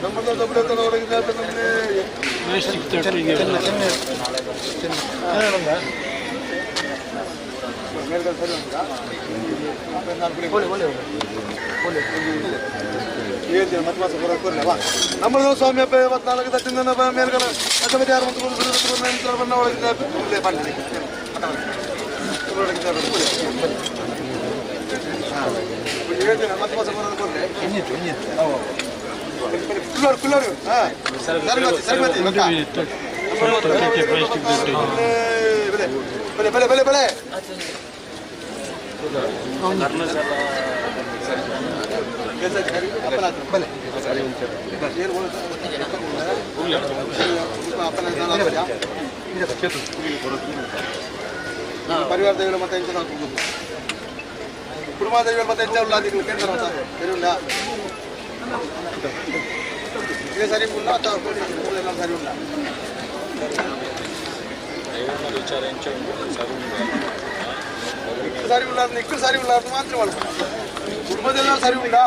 [SPEAKER 10] ನಮ್ಮದು ದೊಡ್ಡ ಒಳಗಿದೆ ನಮ್ಮದು ಸ್ವಾಮ್ಯಪ್ಪ 24 ತಟ್ಟಿಂದ ಮೇಲ್ಗಡೆ ಅಷ್ಟಪತಿ 6 ಬಣ್ಣ ಒಳಗಿದೆ ಮತ್ತೆ ಮಾಸ ಕುಲ್ಲರು ಸರಿಮತಿ ಬೆಲೆ ಬೆಲೆ ಬೆಲೆ ಬೆಲೆ ಪರಿವಾರ ದೈವಗಳು ಮತ್ತೆ ಎಂತ ಹಾಕಬಹುದು ಕುಟುಂಬ ದೈವಗಳು ಮತ್ತೆ ಎಂತ ಉಲ್ಲ ಅದಕ್ಕೆ ಕೇಳ್ತಾರ ಸರಿಯಿಲ್ಲ ಇದು ಸರಿ ಇಲ್ಲ ಅಥವಾ ಎಲ್ಲ ಸರಿ ಇಲ್ಲ ಸರಿ ಇಲ್ಲ ನಿಕ್ಕು ಸರಿ ಇಲ್ಲ ಅದು ಮಾತ್ರ ಮಾಡ್ಬೋದು ಕುಟುಂಬದೆಲ್ಲ ಸರಿ ಉಂಟಾ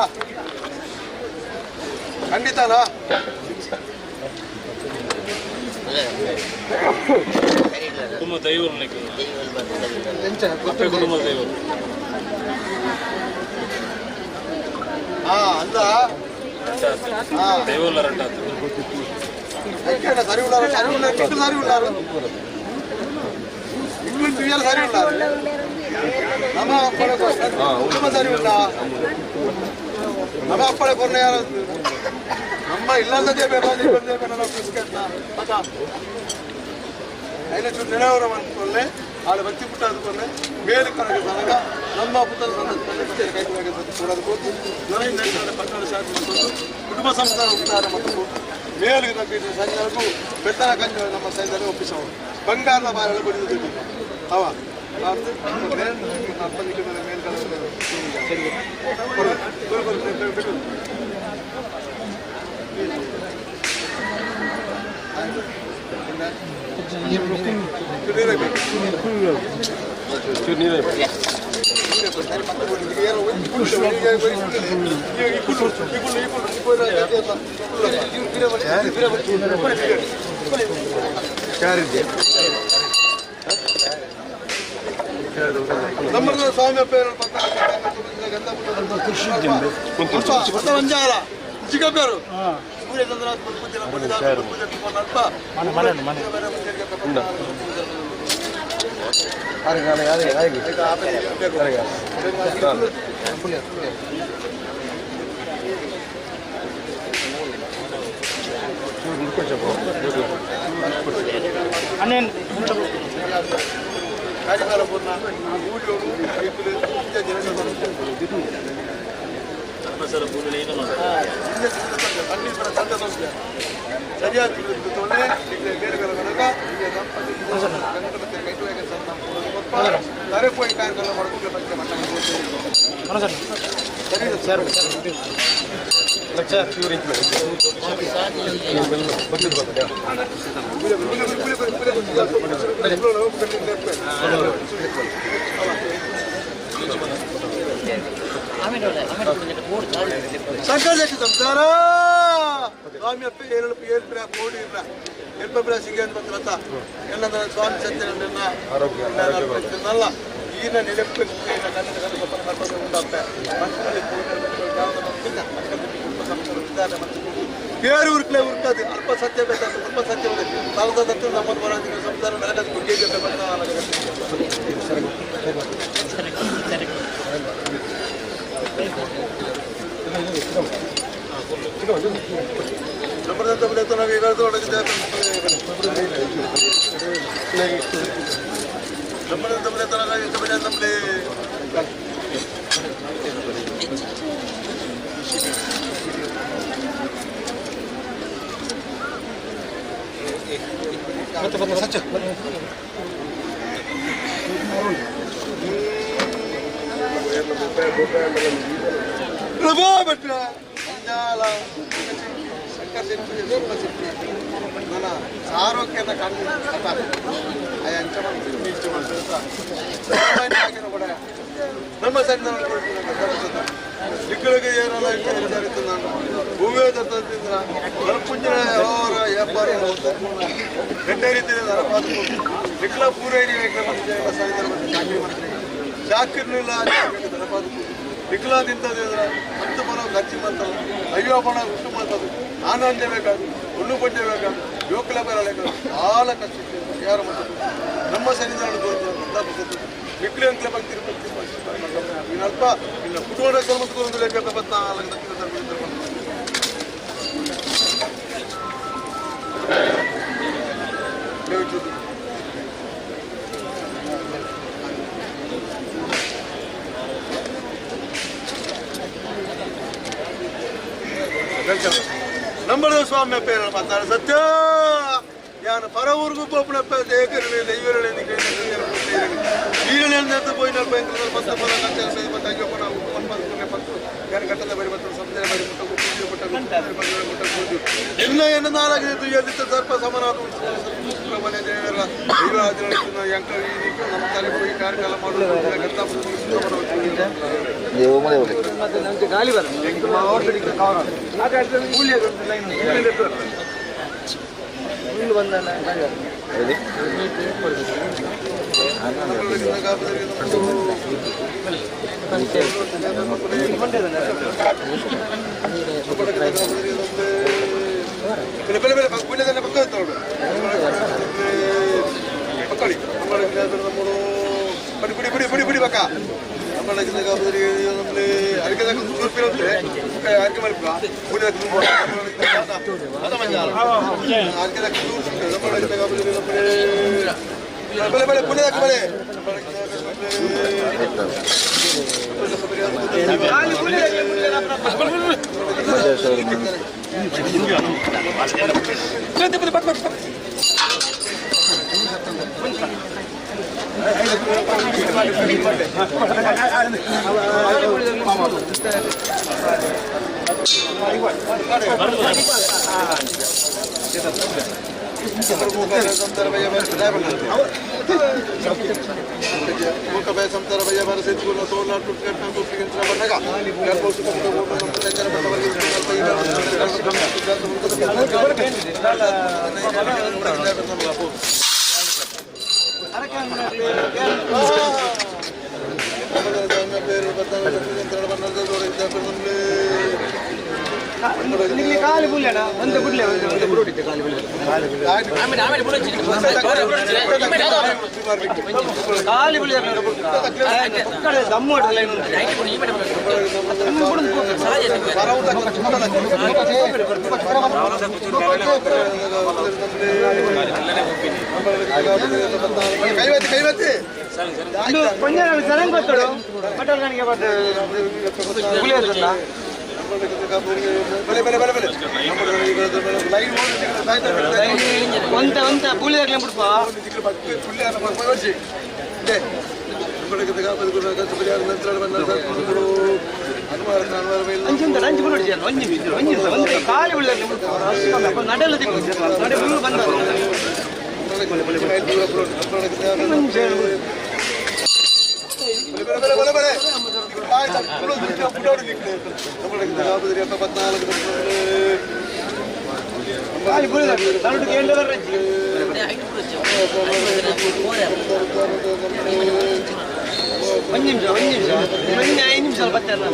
[SPEAKER 10] ಖಂಡಿತನಾ
[SPEAKER 1] ಕುಟುಂಬ ದೈವರು ಕುಟುಂಬ ದೈವರು
[SPEAKER 10] ಅಂದ
[SPEAKER 1] ದೈವಲ್ಲ ರಂಟ
[SPEAKER 10] ಸರಿ ಉಳ್ಳಾರು ಸರಿ ಉಳ್ಳ ಕಿಟ್ಟು ಸರಿ ಉಳ್ಳಾರು ಇಂಗ್ಲಿಷ್ ರಿಯಲ್ ಸರಿ ಉಳ್ಳಾರು ನಮ್ಮ ಅಪ್ಪಳೆ ಕುಟುಂಬ ಸರಿ ಉಳ್ಳ ನಮ್ಮ ಅಪ್ಪಳೆ ಕೊನೆ ಯಾರು ನಮ್ಮ ಇಲ್ಲದೇ ಬೇಕಾದ್ರೆ అయినా చూడు నిలవరం అనుకోలే ఆడ వ్యక్తి పుట్టాదుకోలే మేలు కనుక కనుక నమ్మ పుట్టలు చూడదుకోదు పట్టణ శాఖ కుటుంబ సంస్థలు ఉంటారు మొత్తం మేలు తగ్గిన సంఘాలకు పెద్దల కంచె ನಮ್ಮ ಸೈನ್ಯದಲ್ಲಿ ಒಪ್ಪಿಸೋದು ಬಂಗಾರದ ಬಾರಲು ಬಡಿದು ಅವ ನಮ್ಮದು ಸ್ವಾಮಿ పేరు ಚಿಕ್ಕ పేరు ಸೂರ್ಯಚಂದ್ರ కార్యకాలపూర్ణ ఊళ్ళోను రైతులు ಸರಿಯಾದ ತರಪೋಯಿ ಕಾರ್ಯಕ್ರಮ ಮಾಡ್ಕೊಂಡು ಸಂಕಲ್ಪ ಸಂಸಾರ ಸ್ವಾಮಿ ಅಪ್ಪ ಏಳ್ಪಿರ ಕೋಡಿ ಇಲ್ಲ ಎಲ್ಪಬಿರ ಸಿಗೇನ್ ಬಂದ್ರತ್ತ ಎಲ್ಲಂದ್ರೆ ಸ್ವಾಮಿ ಸತ್ಯನನ್ನ ಆರೋಗ್ಯ ಈಗಿನ ನಿಲುಪ್ಪು ಬೇರೆ ಉರ್ಕ್ಲೆ ಉರ್ಕದು ಅಲ್ಪ ಸತ್ಯ ಬೇಕಾದ ಅಲ್ಪ ಸತ್ಯ ಸಾವಿರದ ನಮ್ಮದು ಬರೋದಿನ ಸಂಸಾರ ನನಗೆ ನನ್ನ ಆರೋಗ್ಯದ ಕಣ್ಣು ನಮ್ಮ ಸಣ್ಣ ಇಕ್ಕಳಿಗೆ ಏನೆಲ್ಲ ಭೂಮಿ ತಂದಿಂದ ನಲ್ಪುಂಜಿನ ಅವರ ವ್ಯಾಪಾರ ಗಂಟೆ ರೀತಿಯ ಇಕ್ಕಳ ಪೂರೈನಿ ಚಾಕರಿ ಮಾಡ್ತೀನಿ ಚಾಕರಿನಿಲ್ಲ ವಿಕಲ ತಿಂತದೆ ಅಂದ್ರೆ 10 ಬರ ಖರ್ಚು ಮಾಡ್ತದೆ 50 ಬಣ ಉಟ್ಟು ಮಾಡ್ತದೆ ಆನಂದ ಬೇಕಾದ್ರು ಹುಣ್ಣು ಪಂಚೆ ಬೇಕಾದ್ರು ಯೋಕಲ ಬರಲೇಕ ಭಾಳ ಕಷ್ಟ ಯಾರು ಮಾಡ್ತಾರೆ ನಮ್ಮ ಸನ್ನಿಧಾನ ತೋರಿಸ್ತದೆ ವಿಕಲ ಅಂಕಲ ಭಕ್ತಿ ಇನ್ನು ಅಲ್ಪ ಇನ್ನು ಕುಟುಂಬ ಕರ್ಮತ್ಕೊಂಡು ಲೆಕ್ಕ 74 ನಂಬಳ ಸ್ವಾಮಿ ಪೇರ ಮಾತಾಡ ಸತ್ಯ ಯಾನು ಪರ ಊರಿಗೂ ಪೋಪಣಪ್ಪ ದೇಕರೇ ದೈವರೇ ಈರಳೆ ಅಂತ போய் நான் பயங்கர பத்த பல கட்டல பத்த ஐயோ போனா ஒன்பது பத்து யார் கட்டல ಬರಿ பத்த ಸಮುದ್ರ ಬರಿ ಮುಟ್ಟ ಕೂಡಿ ಎಲ್ಲ என்ன ನಾಲಾಗಿದೆ ತುಯದಿತ ಸರ್ಪ ಸಮಾನಾದ ಮನೆ ದೇವರ ದೈವ ಆಚರಣೆ ಯಂಕರಿ ನಮ್ಮ ತಲೆ ಹೋಗಿ ಕಾರ್ಯಕ್ರಮ ಮಾಡೋದು ಗಂಟಾ
[SPEAKER 12] ದೇವ ಮನೆ
[SPEAKER 10] ಮತ್ತೆ ನಮಗೆ ಗಾಳಿ ಬರುತ್ತೆ ಅವ್ರ ಕಡೆಗೆ ಕವರ್ ಆಗ ಕೂಲಿಯ ಲೈನ್ ಇಲ್ಲಿ ಬಂದಲ್ಲ
[SPEAKER 12] ಹೇಳಿ
[SPEAKER 10] ಬಿಡಿ ಬಕ್ಕ ನಮ್ಮ ಅಡಿಕೆ ಚೂರ್ಪಿರುತ್ತೆ ಅಡಿಕೆ ಮಲ್ಕ ಬೆಳೆ ಪುಣ್ಯದಾಕ ಬೆಳೆ ಸಂತರ ಭಯ ಬರಸಿದ ಸೋಲಾರ್
[SPEAKER 12] ಕಾಲಿ ಬುಲ್ಲೇಣ ಒಂದು ಬುಡ್ಲೆ ಒಂದು ಬುರುಡಿದೆ ಕಾಲಿ ಬುಲ್ಲೆ ಕಾಲಿ ಬುಲ್ಲೆ ದಮ್ಮೋಟಲ್ಲ
[SPEAKER 10] ಕೈವತ್ತಿ
[SPEAKER 12] ಪಂಜಾಬ್ ಸರಂಗ್ ಗೊತ್ತಳು ಪಟಲ್ ನನಗೆ ಬುಲೆ ಇರ್ತಲ್ಲ ಒಂತ ಪುಲಿ ಆಗ್ಲಿ ಬಿಡ್ಪ ಕಾಲಿ ಉಳ್ಳ ನಡೆಲ್ಲ ನಡೆ ಬಂದ ಒಂದು ನಿಮಿಷ 5 ನಿಮಿಷ ಬರ್ತೇನೆ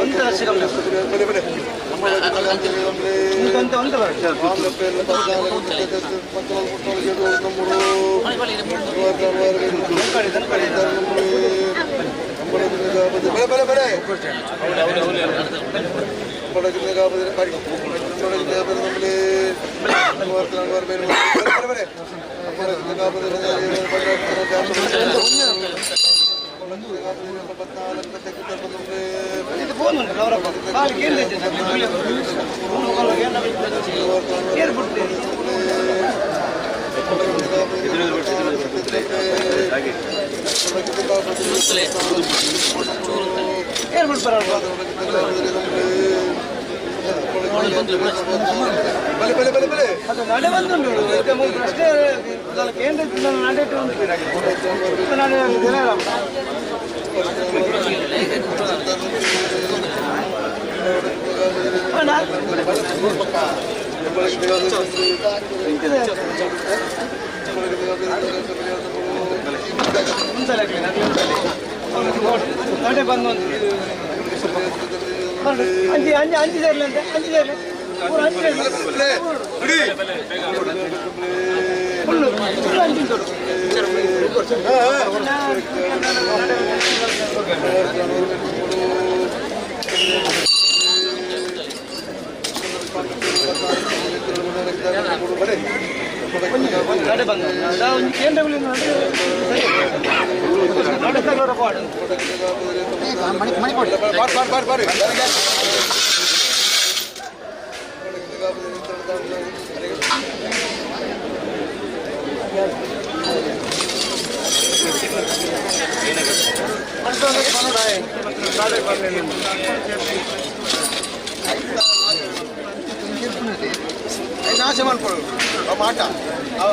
[SPEAKER 12] ಒಂದು ಸಿಗಲ್ಲ ನಡೆ ಬಂದುಂಟು ಅಷ್ಟೇ ಕೇಂದ್ರ ನಡೆಟ್ಟು ನಡೆ ಬಂದು ಅಂಜಿ ಅಂಜಿ ಅಂಜಿ ಸೇರ್ಲಿ ಅಂತ ಅಂಜಿ ಸೇರ್ಲಿ ಫುಲ್ಲು ಅಂಜಿ ನಡೆ ಬಂದ ಒಂದು ಕೇಂದ್ರ ನಡೆ ತಗೋರ ಪಾಡು ನಾಶ ಮಾಡ್ಕೊಳ್ಳು ಆ ಮಾಟ ಅವ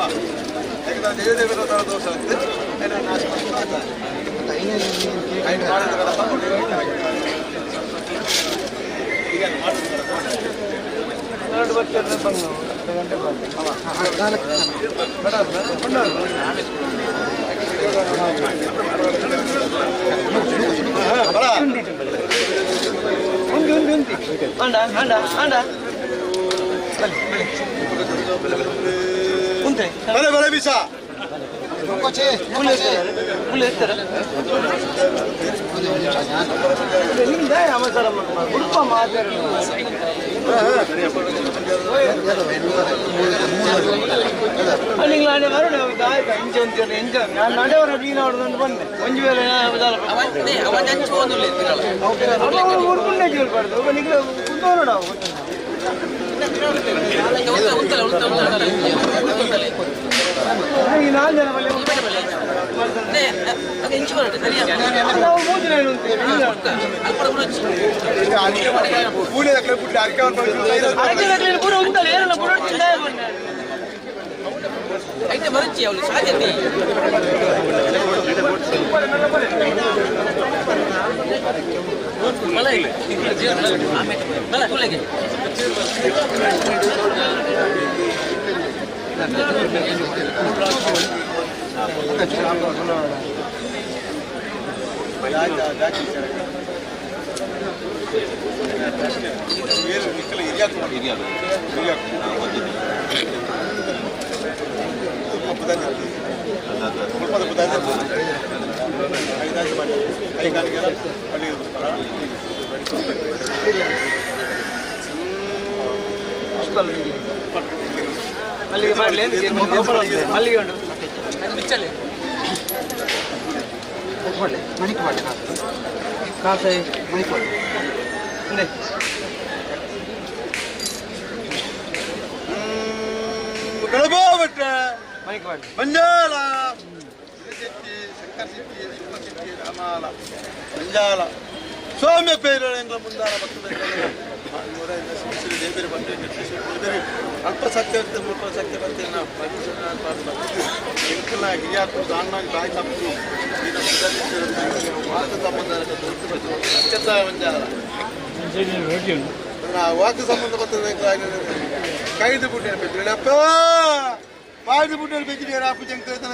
[SPEAKER 12] ದೇವದೇವರ ಥರ ದೋಷ ಅಂತೆ ನಾಶ ಮಾಡ್ಕೊಂಡು ಎರಡು ವರ್ಷ ಬಂದು ಗಂಟೆ ಉಂಟು ಉಂಟು ಉಂಟು ಅಂಡ ಅಂಡ ಅಂಡ ಉಂಟೆ ಬಲೆ ಬಲೆ ಬೀಸ ಉಡುಪ ಮಾತಾಡ ಅಲ್ಲಿಂಗ್ ಬರೋಣ ಇಂಚ ಅಂತೀರ ಇಂಚ ನಾನು ನಡೆಯವರ ನೀನು ಅವ್ರದ್ದು ಬಂದೆ ಒಂಜು ವೇಳೆ ಊರ್ಕೊಂಡೇ ಕೇಳ್ಬಾರ್ದು ನಿಮಗೆ ಕುಂತವ್ರು ನಾವು ನಾಲ್ಕು ಜನ ಬಲ್ಲೆ ನಾವು ಮೂರು ಜನ ಪೂರ ಉಂಟಲ್ಲ ಏನಲ್ಲ ಪೂರ అయితే మరచి అవలు సాధ్యతే మలై మల కులగే ಮಲ್ಲಿಗೆ ಮಾಡಲಿ ಮಲ್ಲಿಗೆ ಉಂಟು ಬಿಚ್ಚಲೆ ಮಣಿಕ್ ಮಾಡಿ ಕಾಸಾಯಿ ಮಣಿಕ್ ಮಾಡಿ ಗಣಬೋಬಟ್ಟ ಮಣಿಕ್ ಮಾಡಿ ಮಂಜಾಲ ಶಂಕರ್ ಸಿಟ್ಟಿ ಸುಬ್ಬ ಸಿಟ್ಟಿ ರಾಮಾಲ ಮಂಜಾಲ ಸೌಮ್ಯ ಪೇರು ಎಂಗ್ಲ ಮುಂದಾಲ ದೇವರ ಬಂದು ಅಲ್ಪ ಸತ್ಯ ಮುಲ್ಪ ಸತ್ಯ ಬರ್ತೀನಿ ನಾವು ಎಂಕಲ ಹಿರಿಯಾತು ದಾಣ್ಣಾಗಿ ಬಾಯಿ ತಪ್ಪು ವಾಕು ಸಂಬಂಧ ಅತ್ಯಂತ ಮಂಜಾಲ ವಾಕು ಸಂಬಂಧ ಬರ್ತದೆ ಕೈದು ಬಿಟ್ಟು ಅಪ್ಪ ಪಾಯ್ದು ಬಿಟ್ಟು ಬೇಕಿದ್ದೀರ ಅಪ್ಪು ಜಂಕ್ತನ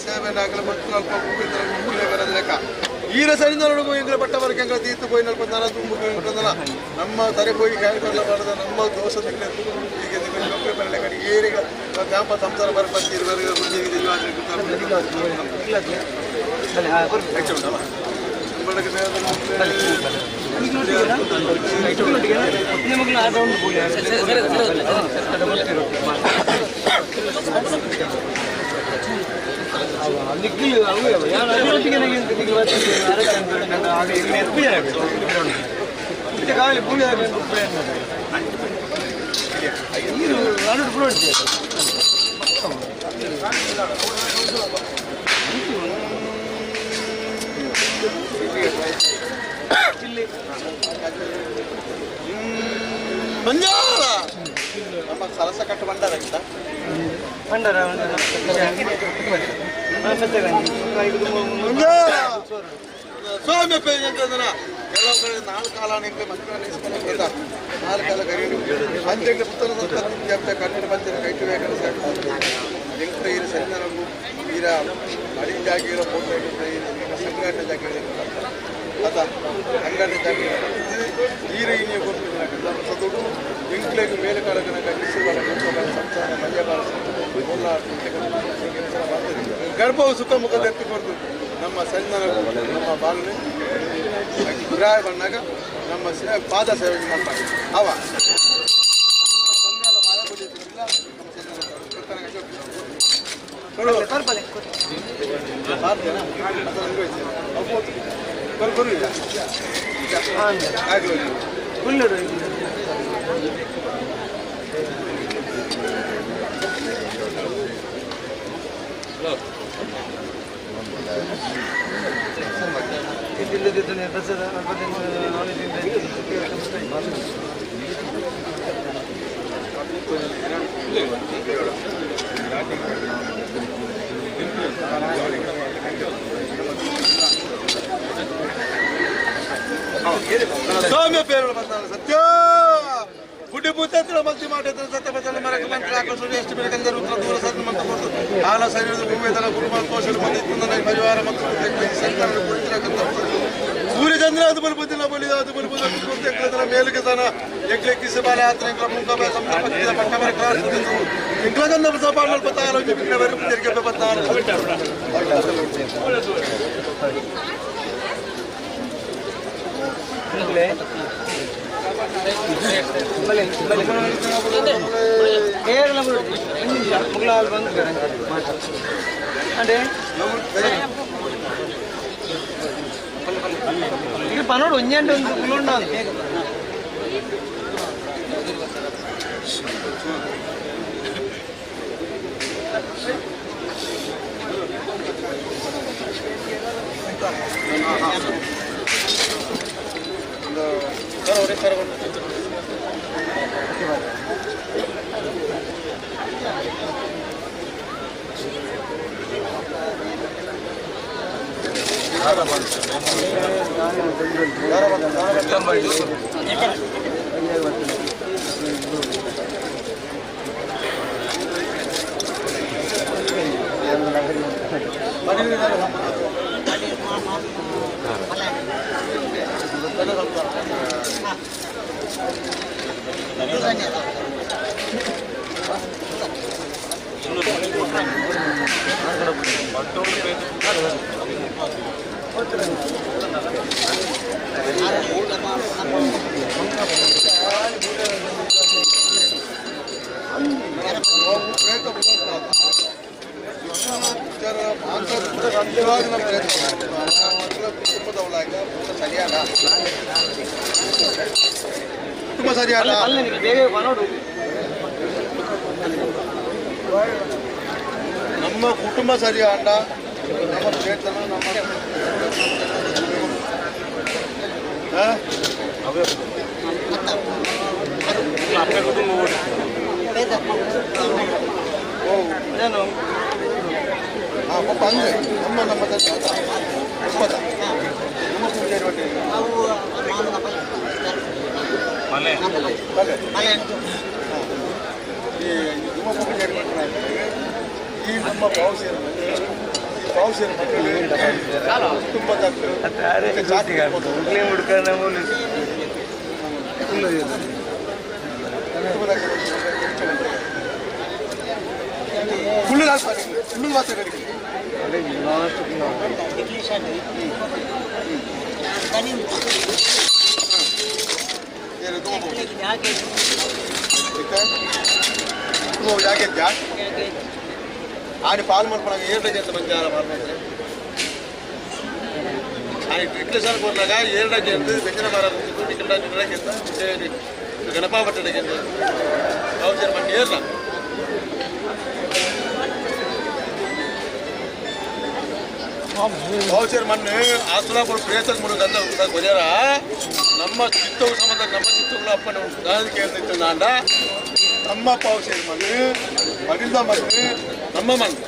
[SPEAKER 12] ಸೇವೆ ಆಗಲ ಮತ್ತು ಅಲ್ಪ ಬರೋದಿಲ್ಲ ಈರ ಸರಿಂದ ನೋಡುವ ಎಂಗ್ಲ ಪಟ್ಟವರ್ಗೆ ಎಂಗ್ಲ ತೀರ್ತು ಪೋಯಿ ನಲ್ಪಂದಾನ ತುಂಬಲ್ಲ ನಮ್ಮ ತರೆ ಹೋಗಿ ಕಾಯ್ಕೊಳ್ಳಬಾರ್ದ ನಮ್ಮ ದೋಷ ಈಗ ಬರಲ್ಲ ಕಡೆ ಏರಿಗ ಕ್ಯಾಂಪ ಸಂಸಾರ ಬರ್ಬಂತಿರುವವರೆಗೆ ಮಂಜಾಳ ನಮ್ಮ ಸರಸ ಕಟ್ಟು ಬಂಡಾರ ಆಯ್ತಾ ಸ್ವಾಮಿ ಅಂತಂದ್ರೆ ಕೆಲವು ಕಡೆ 4 ಕಾಲ ಮಕ್ಕಳ 4 ಕಾಲ ಕರಿ ಅಂತ್ಯಕ್ಕೆ ಪುಸ್ತಕ ಕನ್ನಡ ಬಂದಿರ ಕೈಟು ಎಂಟು ಈರ ಸರಿನೂ ಈರ ಅಡಿ ಜಾಗ ಇರೋ ಫೋಟೋ ಸಂಘಟನೆ ಜಾಗ ಅದ ಅಂಗಡಿ ಜಾಗ ಈರ ನೀವು ಕೊಟ್ಟು ಎಂಕ್ಲೆಗೆ ಮೇಲೆ ಕಾಲಕನ ಸಂಸಾರ ಮಲ್ಯಕಾಲ ಗರ್ಭವು ಸುಖಮುಖದ ಎತ್ತಿಕೊಂಡು ನಮ್ಮ ಸಣ್ಣ ನಮ್ಮ ಬಾಲನೆ ವಿರಾಯ ಬಂದಾಗ ನಮ್ಮ ಪಾದ ಸೇವೆ ಮಾಡ್ತಾರೆ ಅವ ಸೌಮ್ಯ ಪೇರು ಬಂದ ಸತ್ಯ ಗುಡ್ಡಿ ಭೂತೇತ್ರ ಮಲ್ತಿ ಮಾಡಿದ್ರೆ ಸತ್ಯ ಬದಲ ಮರಕ ಮಂತ್ರ ಆಕರ್ಷಣೆ ಎಷ್ಟು ಬೇಕಂದ್ರೆ ಉತ್ತರ ದೂರ ಸತ್ಯ ಮಂತ್ರ ಕೊಡ್ತು ಆಲ ಶರೀರದ ಭೂಮಿದನ ಗುರುಮಾನ ಕೋಶದ ಬಂದಿತ್ತು ನನ್ನ ಪರಿವಾರ ಮತ್ತು ಸಂತಾನ ಕುರಿತಿರಕಂತ ಸೂರ್ಯಚಂದ್ರ ಅದು ಬಲಬುದ್ದಿನ ಬಲಿದ ಅದು ಬಲಬುದ್ಧ ಕುರಿತ ಮೇಲುಗೆ ತನ ಎಕ್ಲೆಕ್ಕಿಸಿ ಬಾಲ ಯಾತ್ರೆ ಮುಂಗ ಸಂಪತ್ತಿದ ಪಟ್ಟಮರ ಕ್ರಾಸ್ ಇಂಗ್ಲಗಂದ ಸಪಾಡಲ್ ಪತ್ತಾಲ ಬಿಟ್ಟಿನ ಬರಿ ತೆರಿಗೆ ಪತ್ತಾಲ అంటే ఇక పనోడు ఉంది అంటే ఉండాలి ಕುಟುಂಬ ಸರಿಯಾದ ನಮ್ಮ ಕುಟುಂಬ ಸರಿಯಾದ ನಮ್ಮ ಪ್ರಯತ್ನ ನಮ್ಮ ಏನು ಪಾಪ ಅಂದರೆ ನಮ್ಮ ಕುಟುಂಬದ ನಮ್ಮ ಪೂಜೆ ಮಲೆ ಈ ನಿಮ್ಮ ಪೂಜೆ ಈ ನಮ್ಮ ಭಾವಸೇನ ಕುಟುಂಬದ ಫುಲ್ ವಾಸ ಕಡಿಗೆ
[SPEAKER 10] ಯಾಕೆ ಆನೆ ಪಾಲು ಮಾಡ್ಕೊಳಗೆ 2 ಡಜನ್ ಅಂತ ಮಂಜಾರ ಮಾಡ್ತಾರೆ ಆನೆ ಟ್ರಿಕ್ಲೇಸರ್ ಕೊಡ್ಲಾಗ 2 ಡಜನ್ ಬೆಂಜನ ಮಾರ ಗಣಪ ಬಟ್ಟೆಗೆ ಅವಸರ ಮಾಡಿ ಏರ್ಲ ಅವಸರ ಮಣ್ಣು ಆಸುಲ ಕೊಡು ಪ್ರೇತದ ಮುಡುಗ ಅಂತ ಬಜಾರ ನಮ್ಮ ಚಿತ್ತವು ಸಂಬಂಧ ನಮ್ಮ ಚಿತ್ತಗಳು ಅಪ್ಪನ ದಾದಿ ಕೇಳ್ತಿತ್ತು ನಾಂಡ ನಮ್ಮ ಪಾವಸೇರಿ ಮಣ್ಣು ಮಡಿದ ಮಣ್ಣು ನಮ್ಮ ಮಣ್ಣು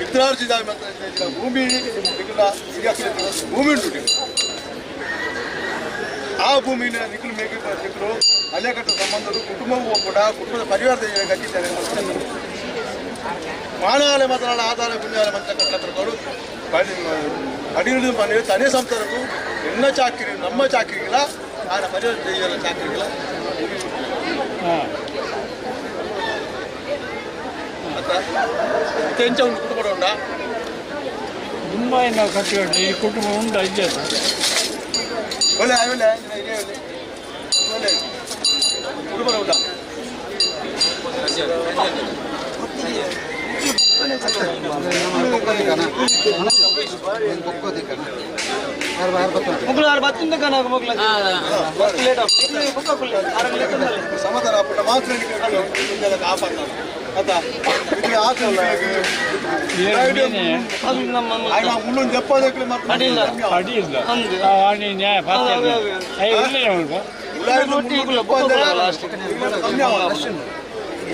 [SPEAKER 10] ಇತರಾರ್ಜಿದ ಭೂಮಿ ಭೂಮಿ ಉಂಟು ಆ ಭೂಮಿನ ನಿಖಲು ಮೇಗೆ ನಿಖಲು ಅಲೆಕಟ್ಟು ಸಂಬಂಧಗಳು ಕುಟುಂಬವೂ ಕೂಡ ಕುಟುಂಬದ ಪರಿವಾರದ ಕಟ್ಟಿದ್ದಾರೆ ಮಾನವಾಲೆ ಮಾತನಾಡ ಆಧಾರ ಪುಣ್ಯಾಲ ಮಂತ್ರ ಕಟ್ಟಗಳು ಅಡಿದು ಮನೆ ತನೇ ಸಂಸಾರಕ್ಕೂ ಎನ್ನ ಚಾಕಿರಿ ನಮ್ಮ ಚಾಕಿರಿಗಳ ಆನ ಪರಿವಾರ ಚಾಕಿರಿಗಳ ತೆಂಚ ಉಂಟು ಕುಟುಂಬ ಉಂಟಾ
[SPEAKER 14] ತುಂಬ ನಾವು ಕಟ್ಟಿಕೊಂಡು ಈ ಕುಟುಂಬ ಉಂಟು ಅಜ್ಜದ
[SPEAKER 10] ಒಳ್ಳೆ ಒಳ್ಳೆ ಒಳ್ಳೆ ಕುಟುಂಬ ಉಂಟಾ సమాధానం అప్పుడు మాత్రం ఆయన ముందు చెప్పాలి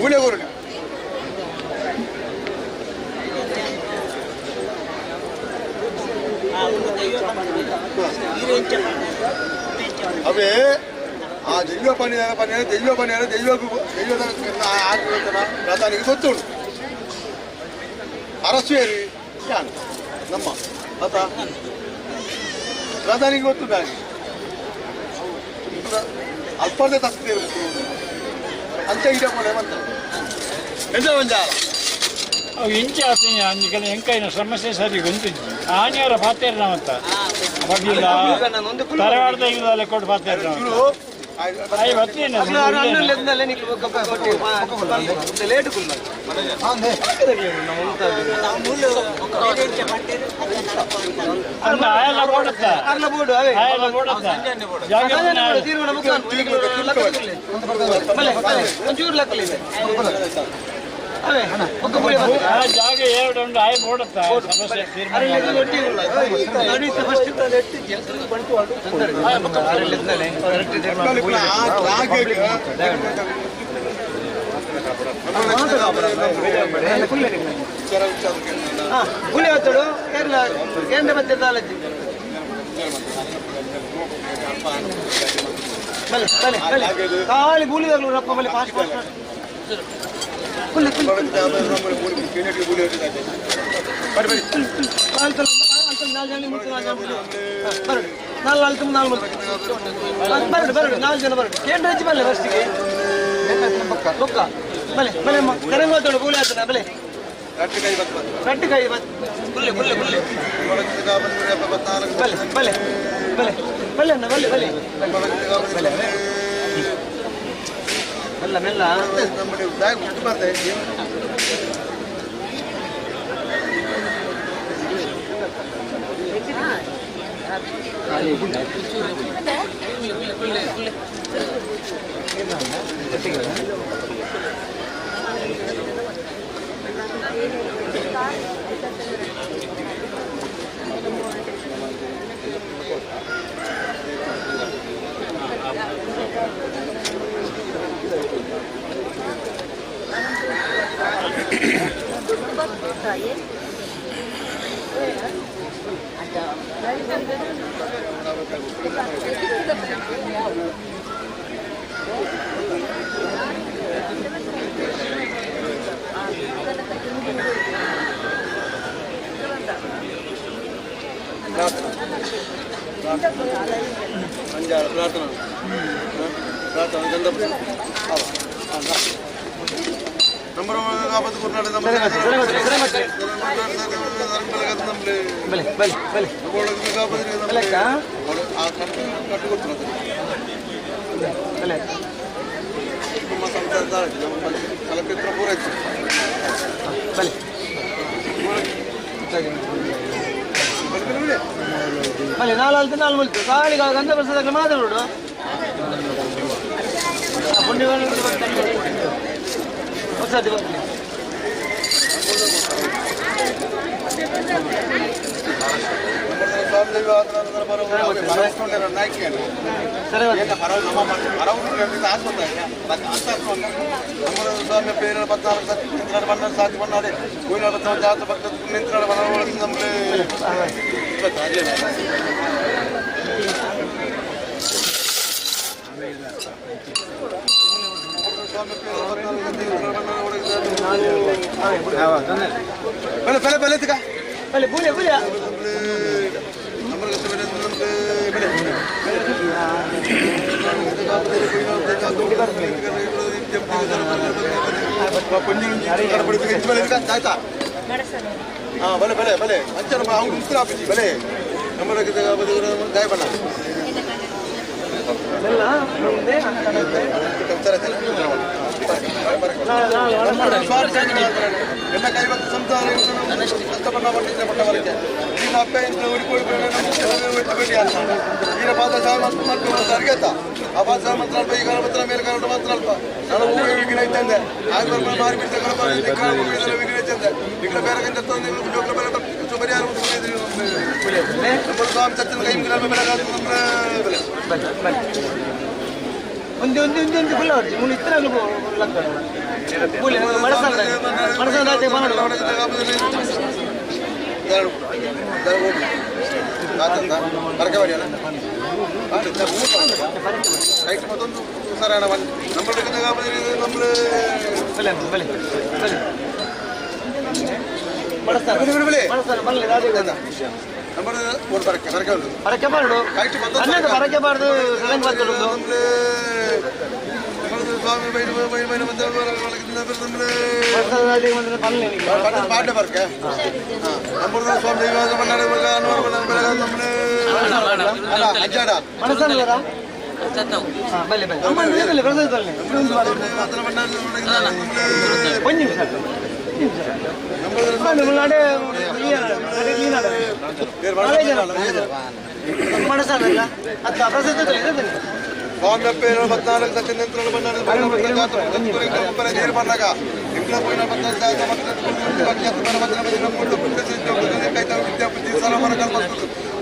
[SPEAKER 10] ఊళ్ళో కూర అవే ఆ దెయ్య పని దెయ్య రథానికి ಗೊತ್ತುಂಟು ಅರಸೇರಿ ಯಾನು ನಮ್ಮ ಅತ ರಥಾನಿಗೆ ಗೊತ್ತು ಬ್ಯಾಗಿ ಅಲ್ಪದೇ ತಗ್ತೇವೆ ಅಂತ ಇದೆ ಮಂತ ಎಂತ ಮಂಜಾರ
[SPEAKER 14] ಅವು ಇಂಚೆ ಆತೀನಿ ಅಂಜಿಕಲ ಎಂಕೈನ ಸಮಸ್ಯೆ ಸರಿ ಗೊಂತಿದ್ವಿ ಆನೆಯವರ ಪಾತೇರ ನಾವಂತ ಬಗ್ಗಿಲ್ಲ ತರವಾಡ್ದ ಇಲ್ಲ ಕೊಟ್ಟು ಪಾತೇರ ನಾವು ಅಯ್ಯ ಬರ್ತೀನಿ ಆಯಲ್ಲ ಬೋಡುತ್ತಾ ಆಯಲ್ಲ ಬೋಡುತ್ತಾ ಜಾಗ ಎರಡು ಉಂಟು ಆಯ್ ಬೋಡುತ್ತಾ ಸಮಸ್ಯೆ
[SPEAKER 3] పులివత్తడు కేంద్ర మధ్యదాలజీ ఖాళీ బూలిదలు రప్ప మళ్ళీ ఫాస్ట్ ఫాస్ట్ ನಾಲ್ಕು ಜನ ಬರಡು ಕೇಂದ್ರ ಹೆಚ್ಚಿ ಬರಲಿ ಫಸ್ಟಿಗೆ ಬೊಕ್ಕ ಬಲೆ ಬಲೆ ಕರೆಂಗೋತೋಡು ಬೂಲಿ ಆತನ ಬಲೆ ರಟ್ಟಿಕಾಯಿ ಬುಲ್ಲೆ ಬುಲ್ಲೆ ಬುಲ್ಲೆ ಬಲೆ ಬಲೆ ಬಲೆ ಬಲೆ ಅಣ್ಣ ಬಲೆ ಬಲೆ ಮೆಲ್ಲ ಮೆಲ್ಲ
[SPEAKER 12] ನಂಬರ್ ಆಪತ್ತು ಕೊಟ್ಟಾಡ ನಮ್ಮ ಕಟ್ಟು ಕೊಡ್ತಾರೆ ನಮ್ಮ ಸಂಸ್ಥೆ ನಮ್ಮ ಕಲಪಿತ್ರ ಪೂರೈಸಿ
[SPEAKER 3] ಮಳೆ ನಾಲ್ಕು ನಾಲ್ಕು ಮುಲ್ತು ಕಾಳಿಗ ಗಂಧ ಬರ್ಸೋದಕ್ಕೆ ಮಾತಾಡೋಡು ಪುಣ್ಯ ಹೊಸದು
[SPEAKER 12] ಸ್ವಾಮಿ ಪೇರ 14 ಬಣ್ಣ ಸಾಕು ಬಣ್ಣಾಡೆ ಗೋಯಿನ ಜಾತ ಪಕ್ಕದ ನಿಂತರ ಬಣ ಒಳಗೆ ನಮ್ಮಲ್ಲಿ ಪೆಲೆ ಪೆಲೆ ಪೆಲೆ ತಿಕ
[SPEAKER 3] ಪೆಲೆ ಬುಲೆ ಬುಲೆ
[SPEAKER 12] ನಂಬರ್ ಕಷ್ಟ ಬೆಲೆ ನಮಗೆ ಬೆಲೆ ಹಾಂ ಬಲೆ ಬಲೆ ಬಲೆ ಅಂಚನ ಅವ್ನು ಮುಸ್ತ್ರ ಆಪಿಸಿ ಬಲೆ ನಂಬರ್ ಗಾಯ ಬಣ್ಣ ಎಲ್ಲ ಕೈ ಬಂದು ಸಂಸಾರ ಕಷ್ಟಪಟ್ಟ ಪಟ್ಟವರಿಗೆ ಈಗ ಅಪ್ಪ ಇಂತ ಉಡಿಕೊಳ್ಳಿ ಈಗ ಪಾದ ಸಾಮಾನು ಅರ್ಗೆತ ಆ ಪಾದ ಸಾಮಾನು ಮಾತ್ರ ಅಲ್ಪ ಈಗ ಮಾತ್ರ ಮೇಲೆ ಕಾಲ ಮಾತ್ರ ಅಲ್ಪ ನಾನು ಹೂವು ವಿಘ್ನ ಇದ್ದಂದೆ ಆಗ ಬರ್ಕೊಂಡು ಮಾರಿ ಬಿಡ್ತಾ ವಿಘ್ನ ಇದ್ದಂದೆ ಈಗ ಬೇರೆ ಕಂಡ ಪರಿಹಾರ ನಮ್ಮ ಸ್ವಾಮಿ ಚರ್ಚನ ಕೈ
[SPEAKER 3] ಒಂದು ಒಂದು ಒಂದು ಒಂದು ಫುಲ್ ಅವ್ರಿಗೆ ಮುನ್ನ ಇತ್ತನಾಗಲು ಪೂಲಿ ಮಡಸಂದ ಆಚೆ ಬಾಣ
[SPEAKER 12] ಮರಕವಾಡಿ ರೈಟ್ ಮತ್ತೊಂದು ಸರ್ ಅಣ್ಣ ನಮ್ಮ ನಮ್ಮ
[SPEAKER 3] ಬರಕೆಬಾರ್ದು
[SPEAKER 12] ಸ್ವಾಮಿ ಪಾಠ ಬರ್ಕೆ ನಮ್ಮ ಸ್ವಾಮಿ ಅಜ್ಜಾಡ
[SPEAKER 3] ಮನಸ್ಸಲ್ಲ ಅದು ಪ್ರಸಿದ್ಧ
[SPEAKER 12] ಸ್ವಾಮಿ 14 ಸತಿ ನಂತರ ನೀರು ಬಂದಾಗ ಇಂట్లో పోయిన 14 ಸಲ ಮರಕಲ್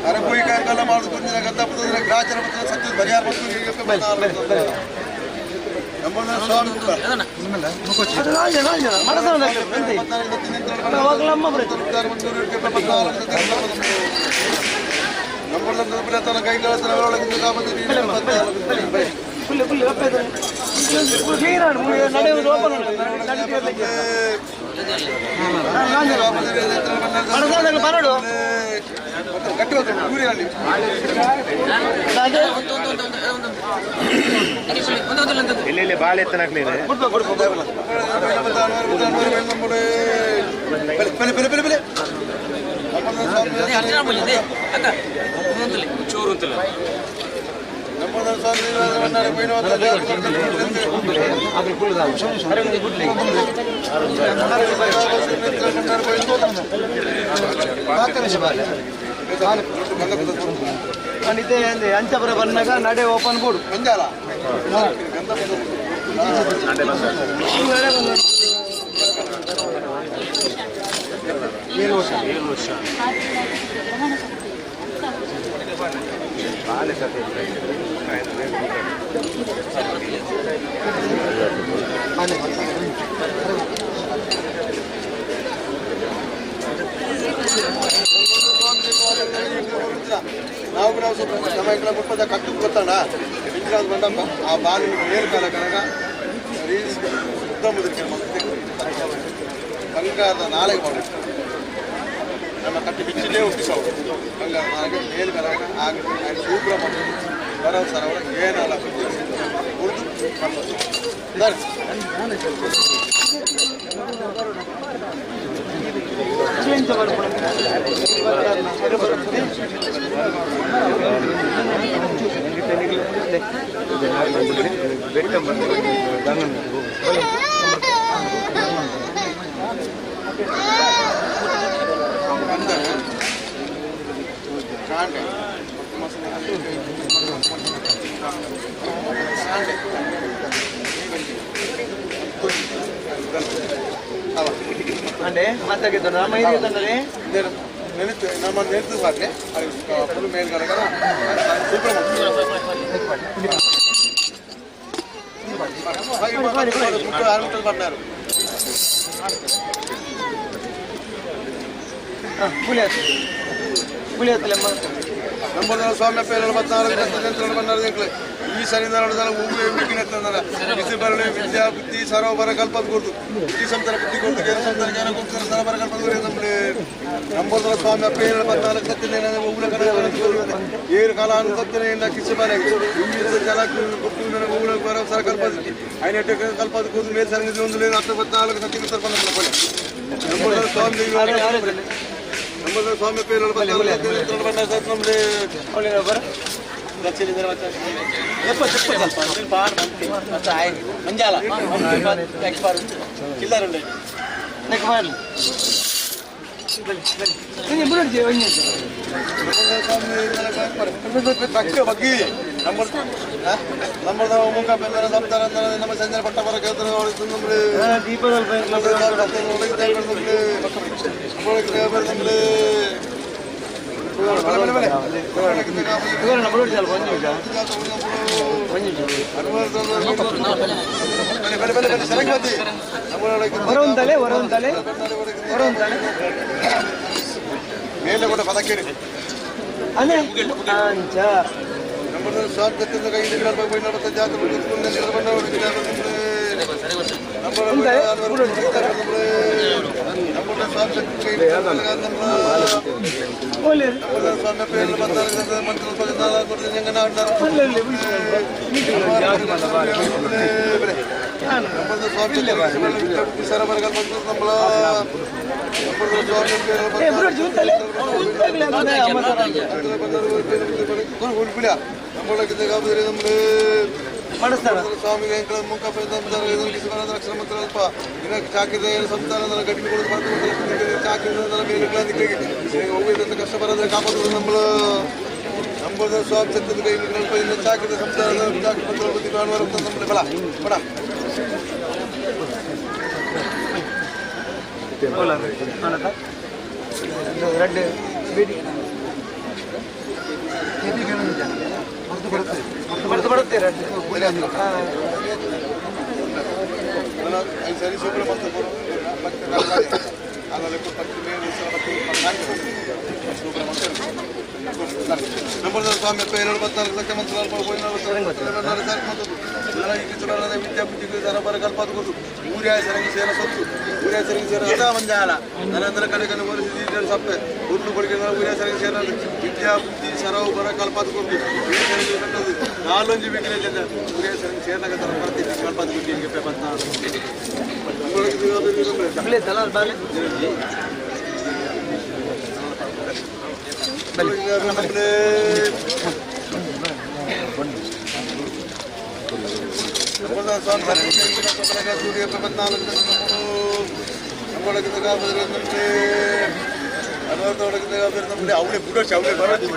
[SPEAKER 12] ಅರೆ ಪೋಯಿ ಕಾರ್ಯಕ್ರಮ ಮಾಡುತ್ತೀನಿ ಗಂತಪುತ್ರ ಗ್ರಾಚರ ಮತ್ತು ಸತ್ಯ ಪರಿಹಾರ ಮತ್ತು ನಮ್ಮ ಸ್ವಾಮಿ ನಮ್ಮ ಕೈಗಾಲ
[SPEAKER 3] ಬರೋಡು
[SPEAKER 8] ಇಲ್ಲಿ ಬಾಳೆ ಎತ್ತನಾಗ್ಲಿ
[SPEAKER 1] ಚೂರು ಅಂತಿಲ್ಲ
[SPEAKER 3] ಇದೇ ಅಂಚಪುರ ಬಂದಾಗ ನಡೆ ಓಪನ್ ಬೋರ್ಡು
[SPEAKER 12] ನಾವು ನಮ್ಮ ಇಂట్లో ಮುಪ್ಪದ ಕಟ್ಟು ಗೊತ್ತಣ್ಣ ಇಂಟ್ರಾದ್ ಬಂದಪ್ಪ ಆ ಬಾಲಿ ಏರು ಕಾಲ ಕನಕ ಉದ್ದ ಮುದ್ರಿಕೆ ಬಂಗಾರದ ನಾಳೆಗೆ ಮಾಡಿ ನಮ್ಮ ಕಟ್ಟಿ ಬಿಚ್ಚಿಲೇ ಹುಟ್ಟಿಸವು ಬಂಗಾರ ನಾಳೆಗೆ ಮೇಲು ಕನಕ ಆಗ ಸೂಪರ ಮಾಡಿ ಬರೋ ಸರ್ ಅವ್ರ ಏನಲ್ಲ ಉಳಿದು
[SPEAKER 3] అంటే మాట్లాడుతాను ನಮ್ಮ ಇದು ತಂದರೆ
[SPEAKER 10] ನೆನೆತು ನಮ್ಮ ನೆನೆತು ಬಾಟ್ಲೆ ಫುಲ್ ಮೇಲ್ ಕಡೆ ಸೂಪರ್ ಪಡ್ನಾರು
[SPEAKER 3] పులి ఎత్తలేమ్మా
[SPEAKER 10] ನಮ್ಮ ಸ್ವಾಮಿ పేరు 44 ಬಂದರು ಈ ಸರಿದ ವಿದ್ಯಾ ಬುದ್ಧಿ ಸರೋವರ ಕಲ್ಪದ ಕೊಡ್ತು ಬುದ್ಧಿ ಸಂತರ ಬುದ್ಧಿ ಕೊಡ್ತು ಜ್ಞಾನ ಸಂತರ ಜ್ಞಾನ ಕೊಡ್ತಾರೆ ಸರೋವರ ಕಲ್ಪದ ನಮ್ಮ ಸ್ವಾಮಿ పేరు 44 ಸತ್ತಿನ ಊರ ಕಡೆ ಏರು ಕಾಲ ಅನುಸತ್ತಿನ ಕಿಚ್ಚು ಬಾರೆ ಜಲ ಕೊಟ್ಟು ಊರ ಬರ ಸರ ಕಲ್ಪದ ఆయన ಕಲ್ಪದ ಕೊಡ್ತು ಮೇಲೆ ಸರಂಗಿದ ಒಂದು 44 ಸತ್ತಿನ ಸರ್ಪಂಚ ನಮ್ಮ ಸ್ವಾಮಿ ನಮ್ಮ ಸ್ವಾಮಿ పేరు 44 ನಮ್ಮದೇ
[SPEAKER 3] ಮಂಜಾಲ ಚಿಲ್ಲರೆ
[SPEAKER 10] ಬಗ್ಗೆ ನಮ್ಮ ಮುಖ ಬೆಲ್ಲರ ಸಂತಾರ ನಮ್ಮ ಸಂಜೆ ಪಟ್ಟ ಬರ ಮೇಲೆ ಕೂಡ ಪದಕ್ಕೆ ನಮ್ಮ ಸ್ವಾರ್ಥದಿಂದ ಕೈ ಸ್ವಾಮಿ ಮುಖ ಚಾಕಿದ ಸಂತಾನ ಗಟ್ಟಿ ಚಾಕಿದ ಮೇಲೆ ಕಷ್ಟ ಬರೋದ್ರೆ ಕಾಪಾಡ ನಮ್ಮ ನಮ್ಮ ಸ್ವಾಮಿ ಸತ್ತದ ಕೈ ಚಾಕಿದ ಸಂತಾನ ಚಾಕಿ ನಮ್ಮಲ್ಲಿ ಬಲ ಬಡ
[SPEAKER 3] ರೆಡ್ ಬಿಡಿ ಬರುತ್ತೆ ರೆಡ್
[SPEAKER 10] ಸರಿ ಸೂಪರ್ ಮತ್ತು ನಮ್ಮ ಸ್ವಾಮಿ 74 ಲಕ್ಷ ವಿದ್ಯಾಬುದ್ಧಿ ಸರಬರ ಕಲ್ಪದ ಕೊಟ್ಟು ಊರ್ಯಾಯ ಸರಂಗಿ ಸೇರ ಸೊತ್ತು ಊರ್ಯಾಯ ಸರಂಗಿ ಸೇರ ಅದ ಮಂಜಾಲ ನನಂತರ ಕಡೆ ಓದಿಸಿದ ಸಪ್ಪೆ ಉರ್ಲು ಕೊಡುಗೆ ಊರ್ಯಾಯ ಸರಂಗಿ ಸೇರ ವಿದ್ಯಾಬುದ್ಧಿ ಸರೋವರ ಕಲ್ಪದ ಕೊಟ್ಟು ನಾಲೊಂಜಿ ಬೇಕಿಲ್ಲ ಊರ್ಯಾಯ ಸರಂಗಿ ಸೇರ್ನಾಗ ತರ ಬರ್ತೀವಿ ಕಲ್ಪದ ಕೊಟ್ಟು ಹಿಂಗೆ ಅವಳೆ ಬುಡೋಶ್ ಅವಳೆ ಬರೋದು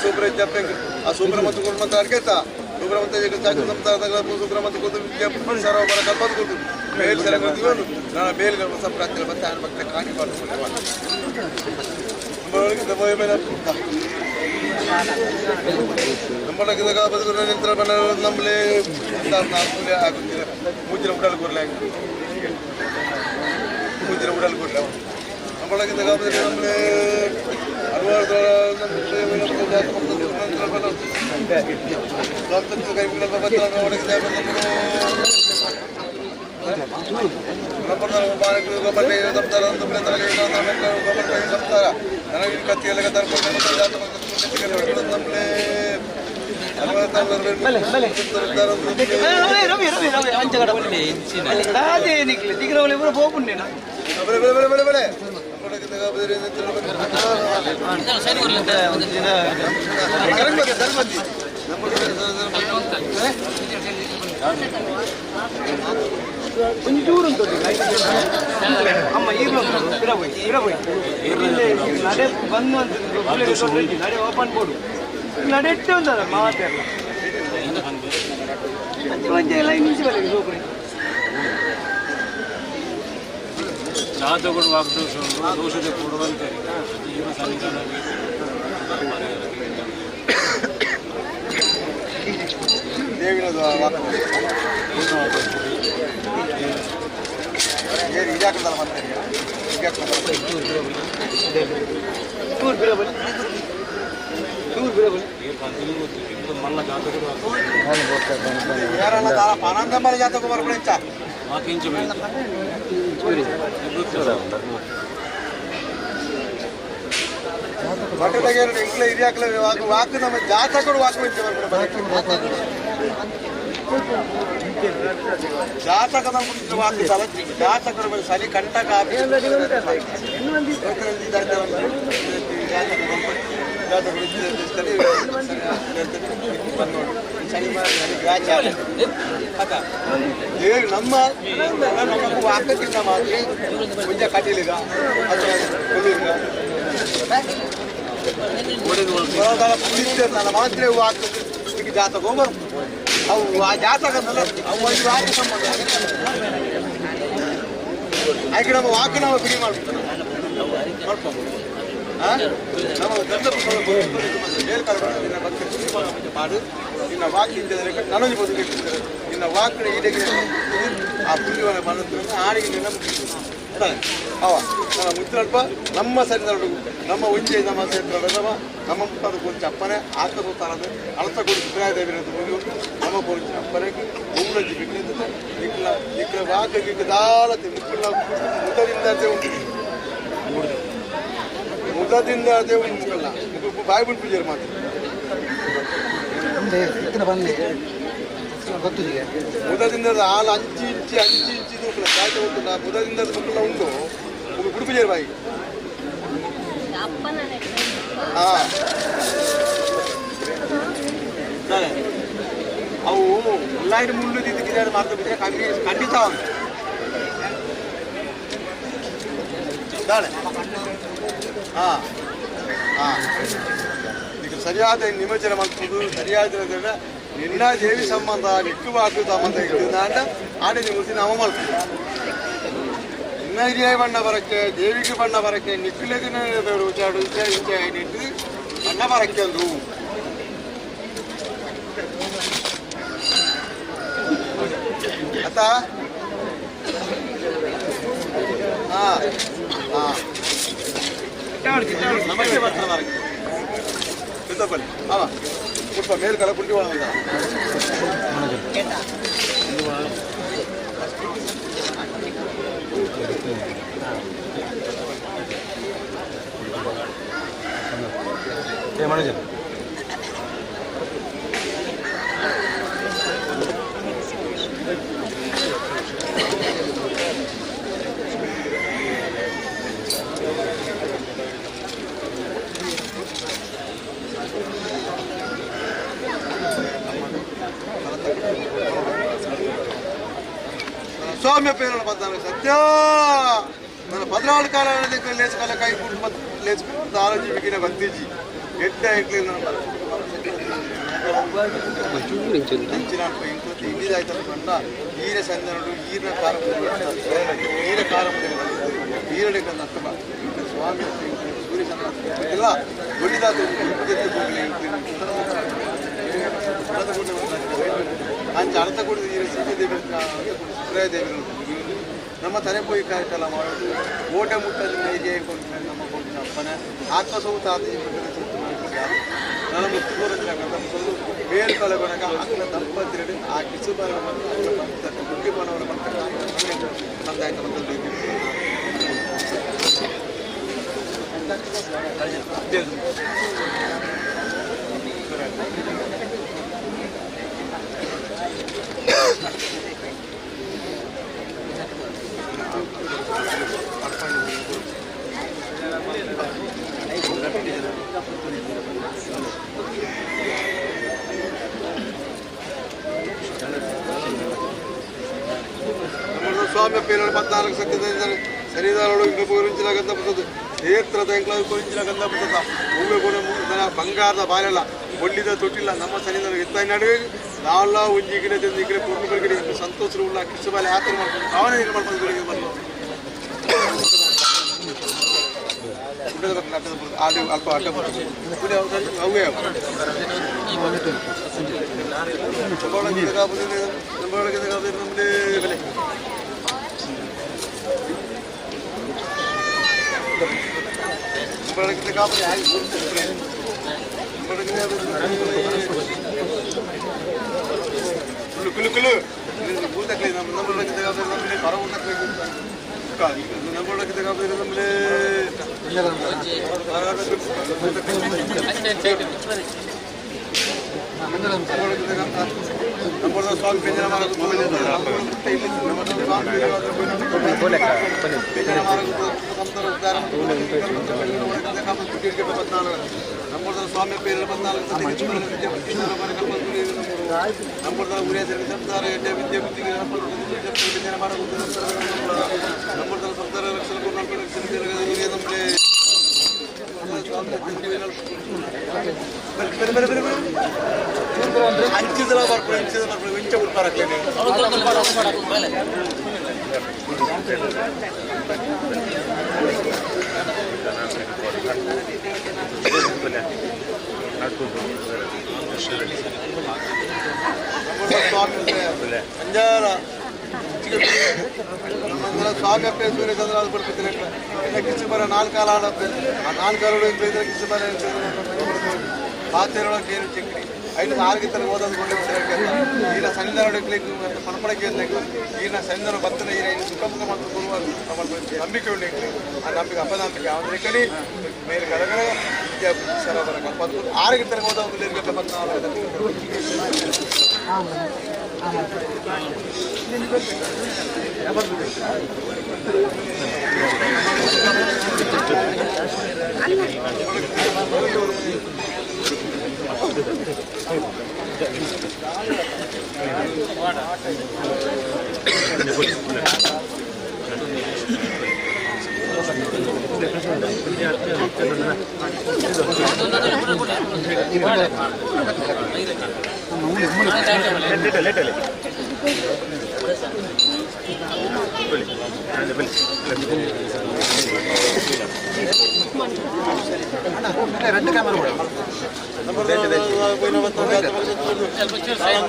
[SPEAKER 10] ಸೂಪರ್ ಆ ಸೂಪರ್ ಮತ್ತು ಕೊಟ್ಟು ಅರ್ಗೆತಾ ಸುಬ್ರಹ್ಮಣ್ಯ ಚಾಕು ಸಂತಾನದ ಸುಬ್ರಹ್ಮಣ್ಯ ಕೊಟ್ಟು ವಿದ್ಯಾಪುರ ಸರೋವರ ಕಲ್ಪದ ಕೊಟ್ಟು ಮೇಲ್ ಸರಂಗ ನಾನು ಬೇಲ್ಗಳು ಸಂಪ್ರಾಂತಿ ಮತ್ತೆ ಮಕ್ಕಳ ಕಾಣಿ ಮಾಡ್ತಾರೆ
[SPEAKER 12] നമ്മളൊക്കെ നിത്ര പറഞ്ഞ നമ്മളെ ആകുന്നില്ല മൂച്ചിന ഉടൽ കൂറില്ല മൂച്ചിന ഉടൽ കൂറില്ല നമ്മളൊക്കെ നമ്മള്
[SPEAKER 3] ಒಂಚೂರುಂಟು ಅಮ್ಮ ಈಗಲೂ ನಡೆ ಬಂದು ಅಂತ ನಡೆ ಓಪನ್ ಬೋರ್ಡು ನಡೆಟ್ಟು ಉಂಟಲ್ಲ ಮಾತೆಲ್ಲ ಮಂಚ ಎಲ್ಲ ನಿಮಿಷ ಬರಲಿ ಹೋಗ್ರಿ
[SPEAKER 1] ಜಾತಗಳು ಔಷಧಿ ಕೊಡುವಂತೆ ಜೀವ ಸನ್ನಿಧಾನ
[SPEAKER 12] ದೇವಿನದು ಇದಾಕಲ್ಲ
[SPEAKER 1] మళ్ళా జాతకుడు
[SPEAKER 12] ఆనందం జాతకు మరపడించా ಬಟ್ಟೆ ತೆಗೆಯೋರು ಇಂಗ್ಲೇ ಹಿರಿಯಾಕಲ ವಾಕು ನಮ್ಮ ಜಾತಕರು ವಾಕು ಜಾತಕದ ಮುಂದೆ ವಾಕು ಸಲ ಜಾತಕರ ಮೇಲೆ ಸರಿ ಕಂಟಕ ನಮ್ಮ ವಾಕಕ್ಕಿಂತ ಮಾತ್ರ ಮುಂಜೆ ಕಟೀಲಿಗ ನನ್ನ ಮಾತ್ರ ವಾಕ್ ಜಾತಕ ಹೋಗ್ಬಾರ್ದು ಅವು ಆ ಜಾತಕದಲ್ಲ ಅವು ಒಂದು ವಾಕ ಸಂಬಂಧ ಆಕೆ ನಮ್ಮ ವಾಕ್ ನಾವು ಬಿಡಿ ಮಾಡ್ಬೇಕು ಮಾಡ್ಕೊಂಡು ನಮ್ಮ ಮಾಡು ನಿನ್ನ ವಾಕ್ ಇದ್ದರೆ ನನಗೆ ಬದುಕಿ ನಿನ್ನ ವಾಕ್ನ ಈಡೆಗೆ ಆ ಪುಣ್ಯವನ್ನು ಬಂದು ಆಡಿಗೆ ಅವ ನಮ್ಮ ಮುತ್ತಲ್ಪ ನಮ್ಮ ಸರಿ ನಮ್ಮ ಉಂಚೆ ನಮ್ಮ ಸರಿ ನಮ್ಮ ಮುಟ್ಟದ ಕೊಂಚ ಅಪ್ಪನೆ ಆಕದು ತರದು ಅಳತ ಕೊಡಿ ದೇವಿರದು ನಮ್ಮ ಕೊಂಚ ಅಪ್ಪನೆಗೆ ಉಮ್ಮಳಜಿ ಬಿಟ್ಟಿದ್ದು ಇಕ್ಲ ಇಕ್ಲ ವಾಕಿಗೆ ದಾಳತಿ ಮುಕ್ಕಳ ಮುಟ್ಟದಿಂದ ಮುಖದಿಂದ ದೇವನ ಮುಖಲ್ಲ ಬಾಯಿ ಬಿಟ್ಟು ಪೂಜೆ ಮಾತು ಮುಖದಿಂದ ಹಾಲು ಅಂಚಿ ಇಂಚಿ ಮುಕ್ಕಲ ಕಾಯ್ದೆ ಗೊತ್ತಿಲ್ಲ ಮುಖದಿಂದ ಮುಕ್ಕಲ ಉಂಟು ಗುಡು ಪೂಜೆ ಬಾಯಿ ಅವು ಎಲ್ಲಾಯ್ಡು ಮುಳ್ಳು ದಿದ್ದಿದ್ದಾರೆ ಮಾತ್ರ ಬಿದ್ದರೆ ಖಂಡಿತ ಈಗ ಸರಿಯಾದ ನಿಮಜ್ಜನ ಮಾಡ್ಕೊಂಡು ಸರಿಯಾದ ನಿನ್ನ ದೇವಿ ಸಂಬಂಧ ನಿಕ್ಕುವಾಕು ಸಂಬಂಧ ಇಟ್ಟಿದ್ದ ಅಂಡ ಆಡಿ ಮುಸಿ ನಾವು ಮಾಡ್ತೀವಿ ಇನ್ನ ಹಿರಿಯ ಬಣ್ಣ ಬರಕ್ಕೆ ದೇವಿಗೆ ಬಣ್ಣ ಬರಕ್ಕೆ ನಿಕ್ಕಲಿಗೆ ಉಚಾಡು ಇಚ್ಛೆ ಇಟ್ಟು ಬಣ್ಣ ಬರಕ್ಕೆ ಅಂದ್ರು ಅತ್ತ ನಮಗೆ ಬರ್ತಾರೆ ಮಾರಕ್ಕೆ ಸಿದ್ದಪ್ಪಲ್ಲಿ ಸ್ವಲ್ಪ ಮೇಲ್ಕಲ ಪುಂಡಿ ಒಳ ಮನೋಜನ್ ಸ್ವಾಮ್ಯ ಪೇರನ್ನು ಬಂದಾನೆ ಸತ್ಯ ನನ್ನ 14 ಕಾಲ ಲೇಸ್ಕಾಲ ಕೈ ಬಿಟ್ಟು ಲೇಸ್ಕೊಂಡು ಆಲೋಚಿ ಬಿಗಿನ ಬಂದಿಜ್ಜಿ ಎಡ್ಡ ಎಡ್ಲಿ ಇಂಡಿದಾಯ್ತು ಕಂಡ ಈರ ಸಂದನಡು ಈರಿನ ಕಾರ ಈರ ಕಾರ ಈರಡೆ ಕಂದ ಸ್ವಾಮಿ ಸೂರ್ಯ ಇಲ್ಲ ಒಳ್ಳಿದಾದ ಅಂಚೆ ಅರ್ಥ ಕೊಡಿದ ಈ ಸೀತೆ ದೇವಿ ಸುರಯ ದೇವಿ ನಮ್ಮ ತಲೆ ಪೋಯಿ ಕಾರ್ಯಕ್ರಮ ಮಾಡೋದು ಓಟೆ ಮುಟ್ಟಲು ಹೇಗೆ ನಮ್ಮ ಕೊಟ್ಟಿನ ಅಪ್ಪನ ಆತ್ಮಸೌತ ನನ್ನ ಮುತ್ತುಗೋರಂತ ಬೇರೆ ಕಲೆಗೊಳಗ ಅಕ್ಕನ ದಂಪತಿರಡಿ ಆ ಕಿಸುಬರ ಮುಖ್ಯಪನವರ ಪಂಚಾಯತ್ స్వామి పేరు 14 సత్యదేశాలు శరీరాలలో ఇంకా గురించిన గంధపుతుంది ನೇತ್ರದ ಎಂಕ್ಲಾದ ಕೊರಿಂಚಿನ ಗಂಧಪುತ್ತ ಭೂಮಿ ಗುಣ ಬಂಗಾರದ ಬಾಲೆಲ್ಲ ಒಳ್ಳಿದ ತೊಟ್ಟಿಲ್ಲ ನಮ್ಮ ಸನಿದ ಎತ್ತ ನಡುವೆ ನಾವೆಲ್ಲ ಉಂಜಿಗಿನ ತಂದಿಗಿನ ಪೂರ್ಣಗಳಿಗೆ ಸಂತೋಷರು ಉಳ್ಳ ಕೃಷ್ಣ ಬಾಲೆ ಯಾತ್ರೆ ಮಾಡ್ಕೊಂಡು ಅವನೇ ಏನು ಮಾಡ್ಕೊಂಡು ಬರಲಿ ಅಲ್ಪ ಅಡ್ಡ ಅವೇ ನಮ್ಮದೇ ಬೆಲೆ ಬೆಳಗ್ಗೆ ಕಾಪಿ ಕುಲು ಕುಲು ಭೂತಕ್ಕೆ ನಮ್ಮೊಳಗೆ ನಮ್ಮಲ್ಲಿ ಹೊರ ಊಟಕ್ಕೆ ನಮ್ಮೊಳಗೆ ನಮ್ಮಲ್ಲಿ ನಮ್ಮ ಸ್ವಾಮಿ ಪೆಂಜನ ಮಾಡೋದು ನಮ್ಮ ಸ್ವಾಮಿ ಪೇರು 14 ನಮ್ಮ ಉರಿಯ ಸಂಸಾರ ವಿದ್ಯೆ ಬುದ್ಧಿಗೆ ನಮ್ಮ ಸಂಸಾರ ಅಂಚಿದಲ ಬರ್ಕೊಂಡು ಇಂಚ ಉಡ್ಬಾರಕ್ಲೇನೆ ಅಂಜಾರ ಸ್ವಾಮಿ ಅಪ್ಪ ಸೂರ್ಯಚಂದ್ರ ಪಡ್ಕೊತೀನಿ ಕಿಚ್ಚು ಬರ 4 ಕಾಲ ಆಡಪ್ಪೆ ಆ 4 ಕಾಲ ಕಿಚ್ಚು ಬರ ಪಾತ್ರೆಯೊಳಗೆ ಏನು ಚಿಕ್ಕಡಿ 5-6 ತರ ಓದೋದು ಈಗ ಸಣ್ಣ ಪಣಪಡಕ್ಕೆ ಈಗಿನ ಸಣ್ಣ ಬತ್ತನ ಸುಖಮುಖ ಮತ್ತು ನಂಬಿಕೆ ಉಂಟು ಆ ನಂಬಿಕೆ ಅಪನಂಬಿಕೆ ಅವನ ಕಡೆ ಮೇಲೆ ಕಡಗಡ ಸರ ಬರ 6 ತರ ಓದೋದು ಇರ್ಬೇಕು 2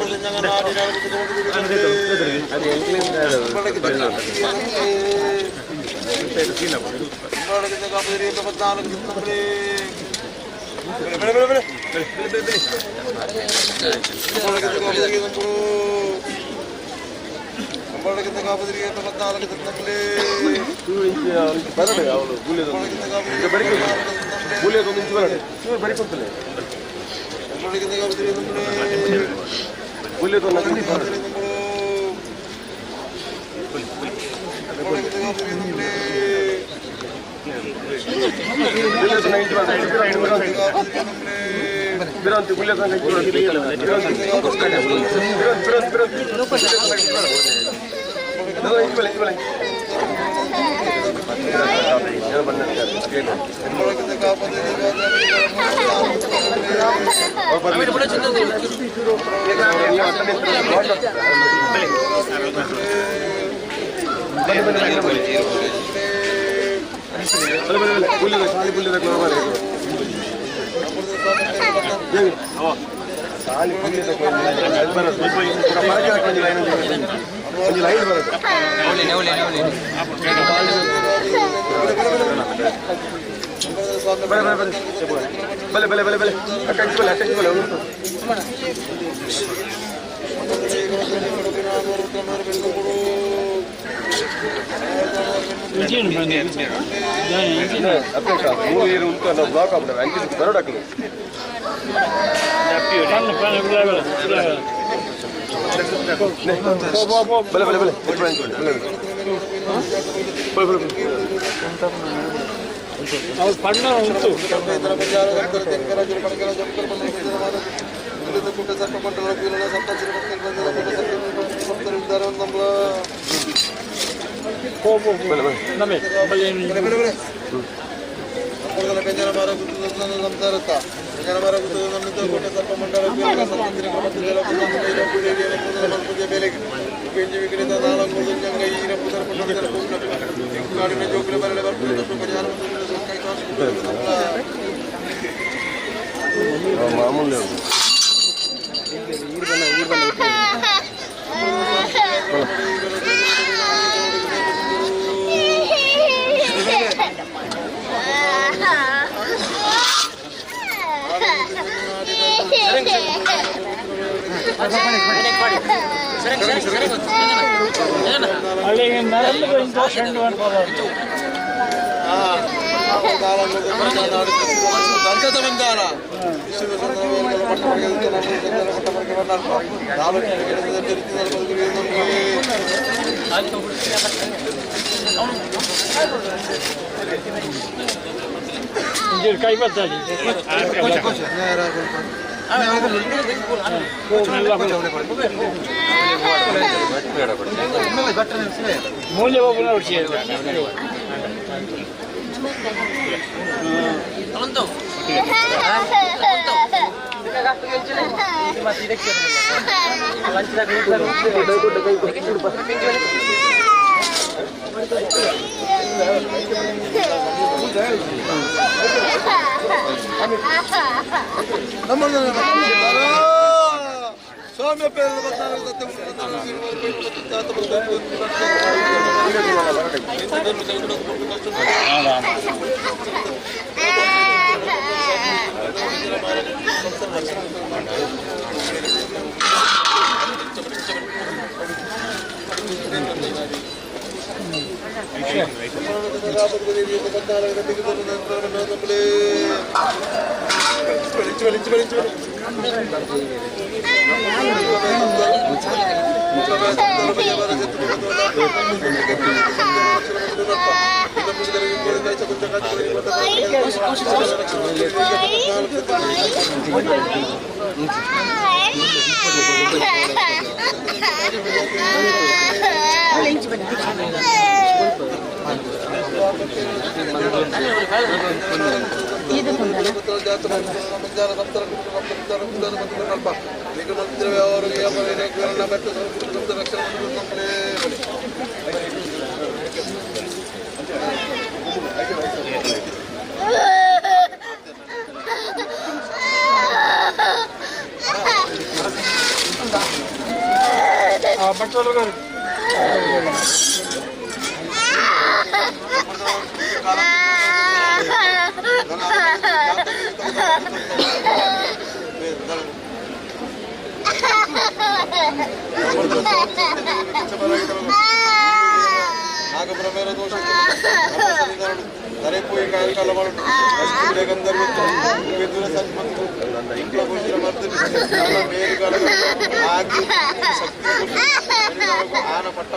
[SPEAKER 12] ಕ್ಯಾಮೆರಾ ಬ್ಲಾಕ್ ಆಗ್ಬಿಟ್ಟವೆ ಅಂಕಿ ಬರೋಡಾಕಲಿ ಬಲೆ ಬಲೆ ಬಲೆ
[SPEAKER 14] ಪಣ್ಣ ಉಂಟು
[SPEAKER 12] ವ್ಯಂಜನ ಮರ ಗುತ್ತದ ಸಂಸಾರತ್ತ ವ್ಯಂಜನ ಮರ ಗುತ್ತದ ನಮ್ಮಿಂದ ಕೋಟೆ ಸರ್ಪ ಮಂಡಲ ಬೆಲೆಗೆ ಉಪೇಂಜಿ ವಿಕ್ರೇತ ನಾಳಂಗೋದು ಜಂಗ ಈರ ಪುದರ ಕಾಡಿನ ಜೋಗುಲ ಬರಲೆ ಬರ್ತದೆ ಪರಿಹಾರ ಮಾಮೂಲಿ
[SPEAKER 14] ಅಲ್ಲಿಗೆ ನರಲು ಇಂಟ್ರೆಸ್ಟ್
[SPEAKER 12] అంకత బంధాల
[SPEAKER 14] కైపచ్చాలి మూల్య
[SPEAKER 12] సౌమ్య పేరు ನಾಗಬ್ರಹ್ಮೇರ ದೋಷ ತರೆಪೋಯಿ ಕಾಲ ಮಾಡು ಗಂಧರ್ವ ಸಂಪತ್ತು ಮೇಲುಗಾಲ ಆಗಿ ಶಕ್ತಿ ಆನ ಪಟ್ಟ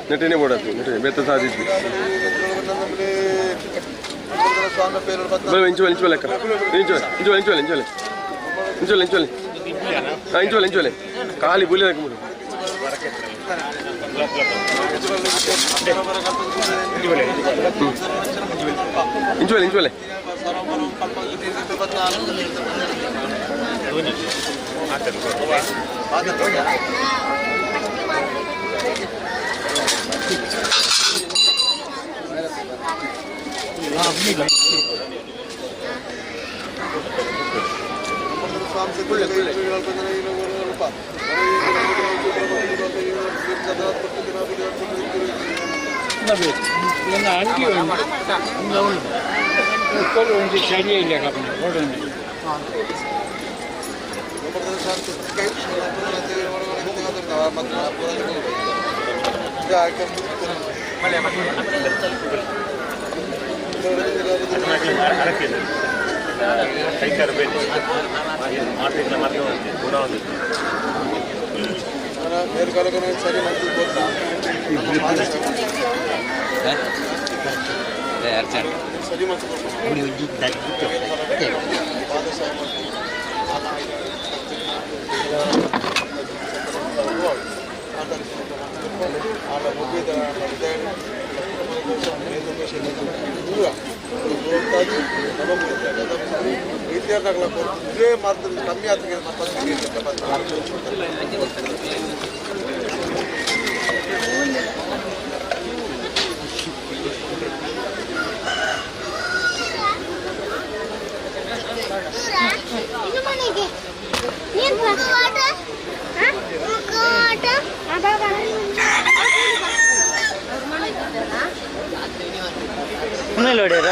[SPEAKER 12] ನೆಟ್ಟಿನೇ ಓಡಾತು ನೆಟ್ಟಿನೇ ಬೆತ್ತ ಸಾಧಿಸಿ ಇಂಚೋಲೆ ಲೆಕ್ಕ ಇಂಚೋಲೆ ಖಾಲಿ ಬುಲಿ ಹಾಕ್ಬಿಡು ಇಂಚೋಲೆ
[SPEAKER 14] ನನ್ನ ಅಂಗಿ ಒಂದು ಚಳಿ ಇಲ್ಲ ಕೊಡೋಣ
[SPEAKER 12] ಸರಿ ಇದೇ ಮಾರ್ಗದಲ್ಲಿ ಕಮ್ಮಿ ಆಗ್ತದೆ
[SPEAKER 14] ಹೊಡೆಯರ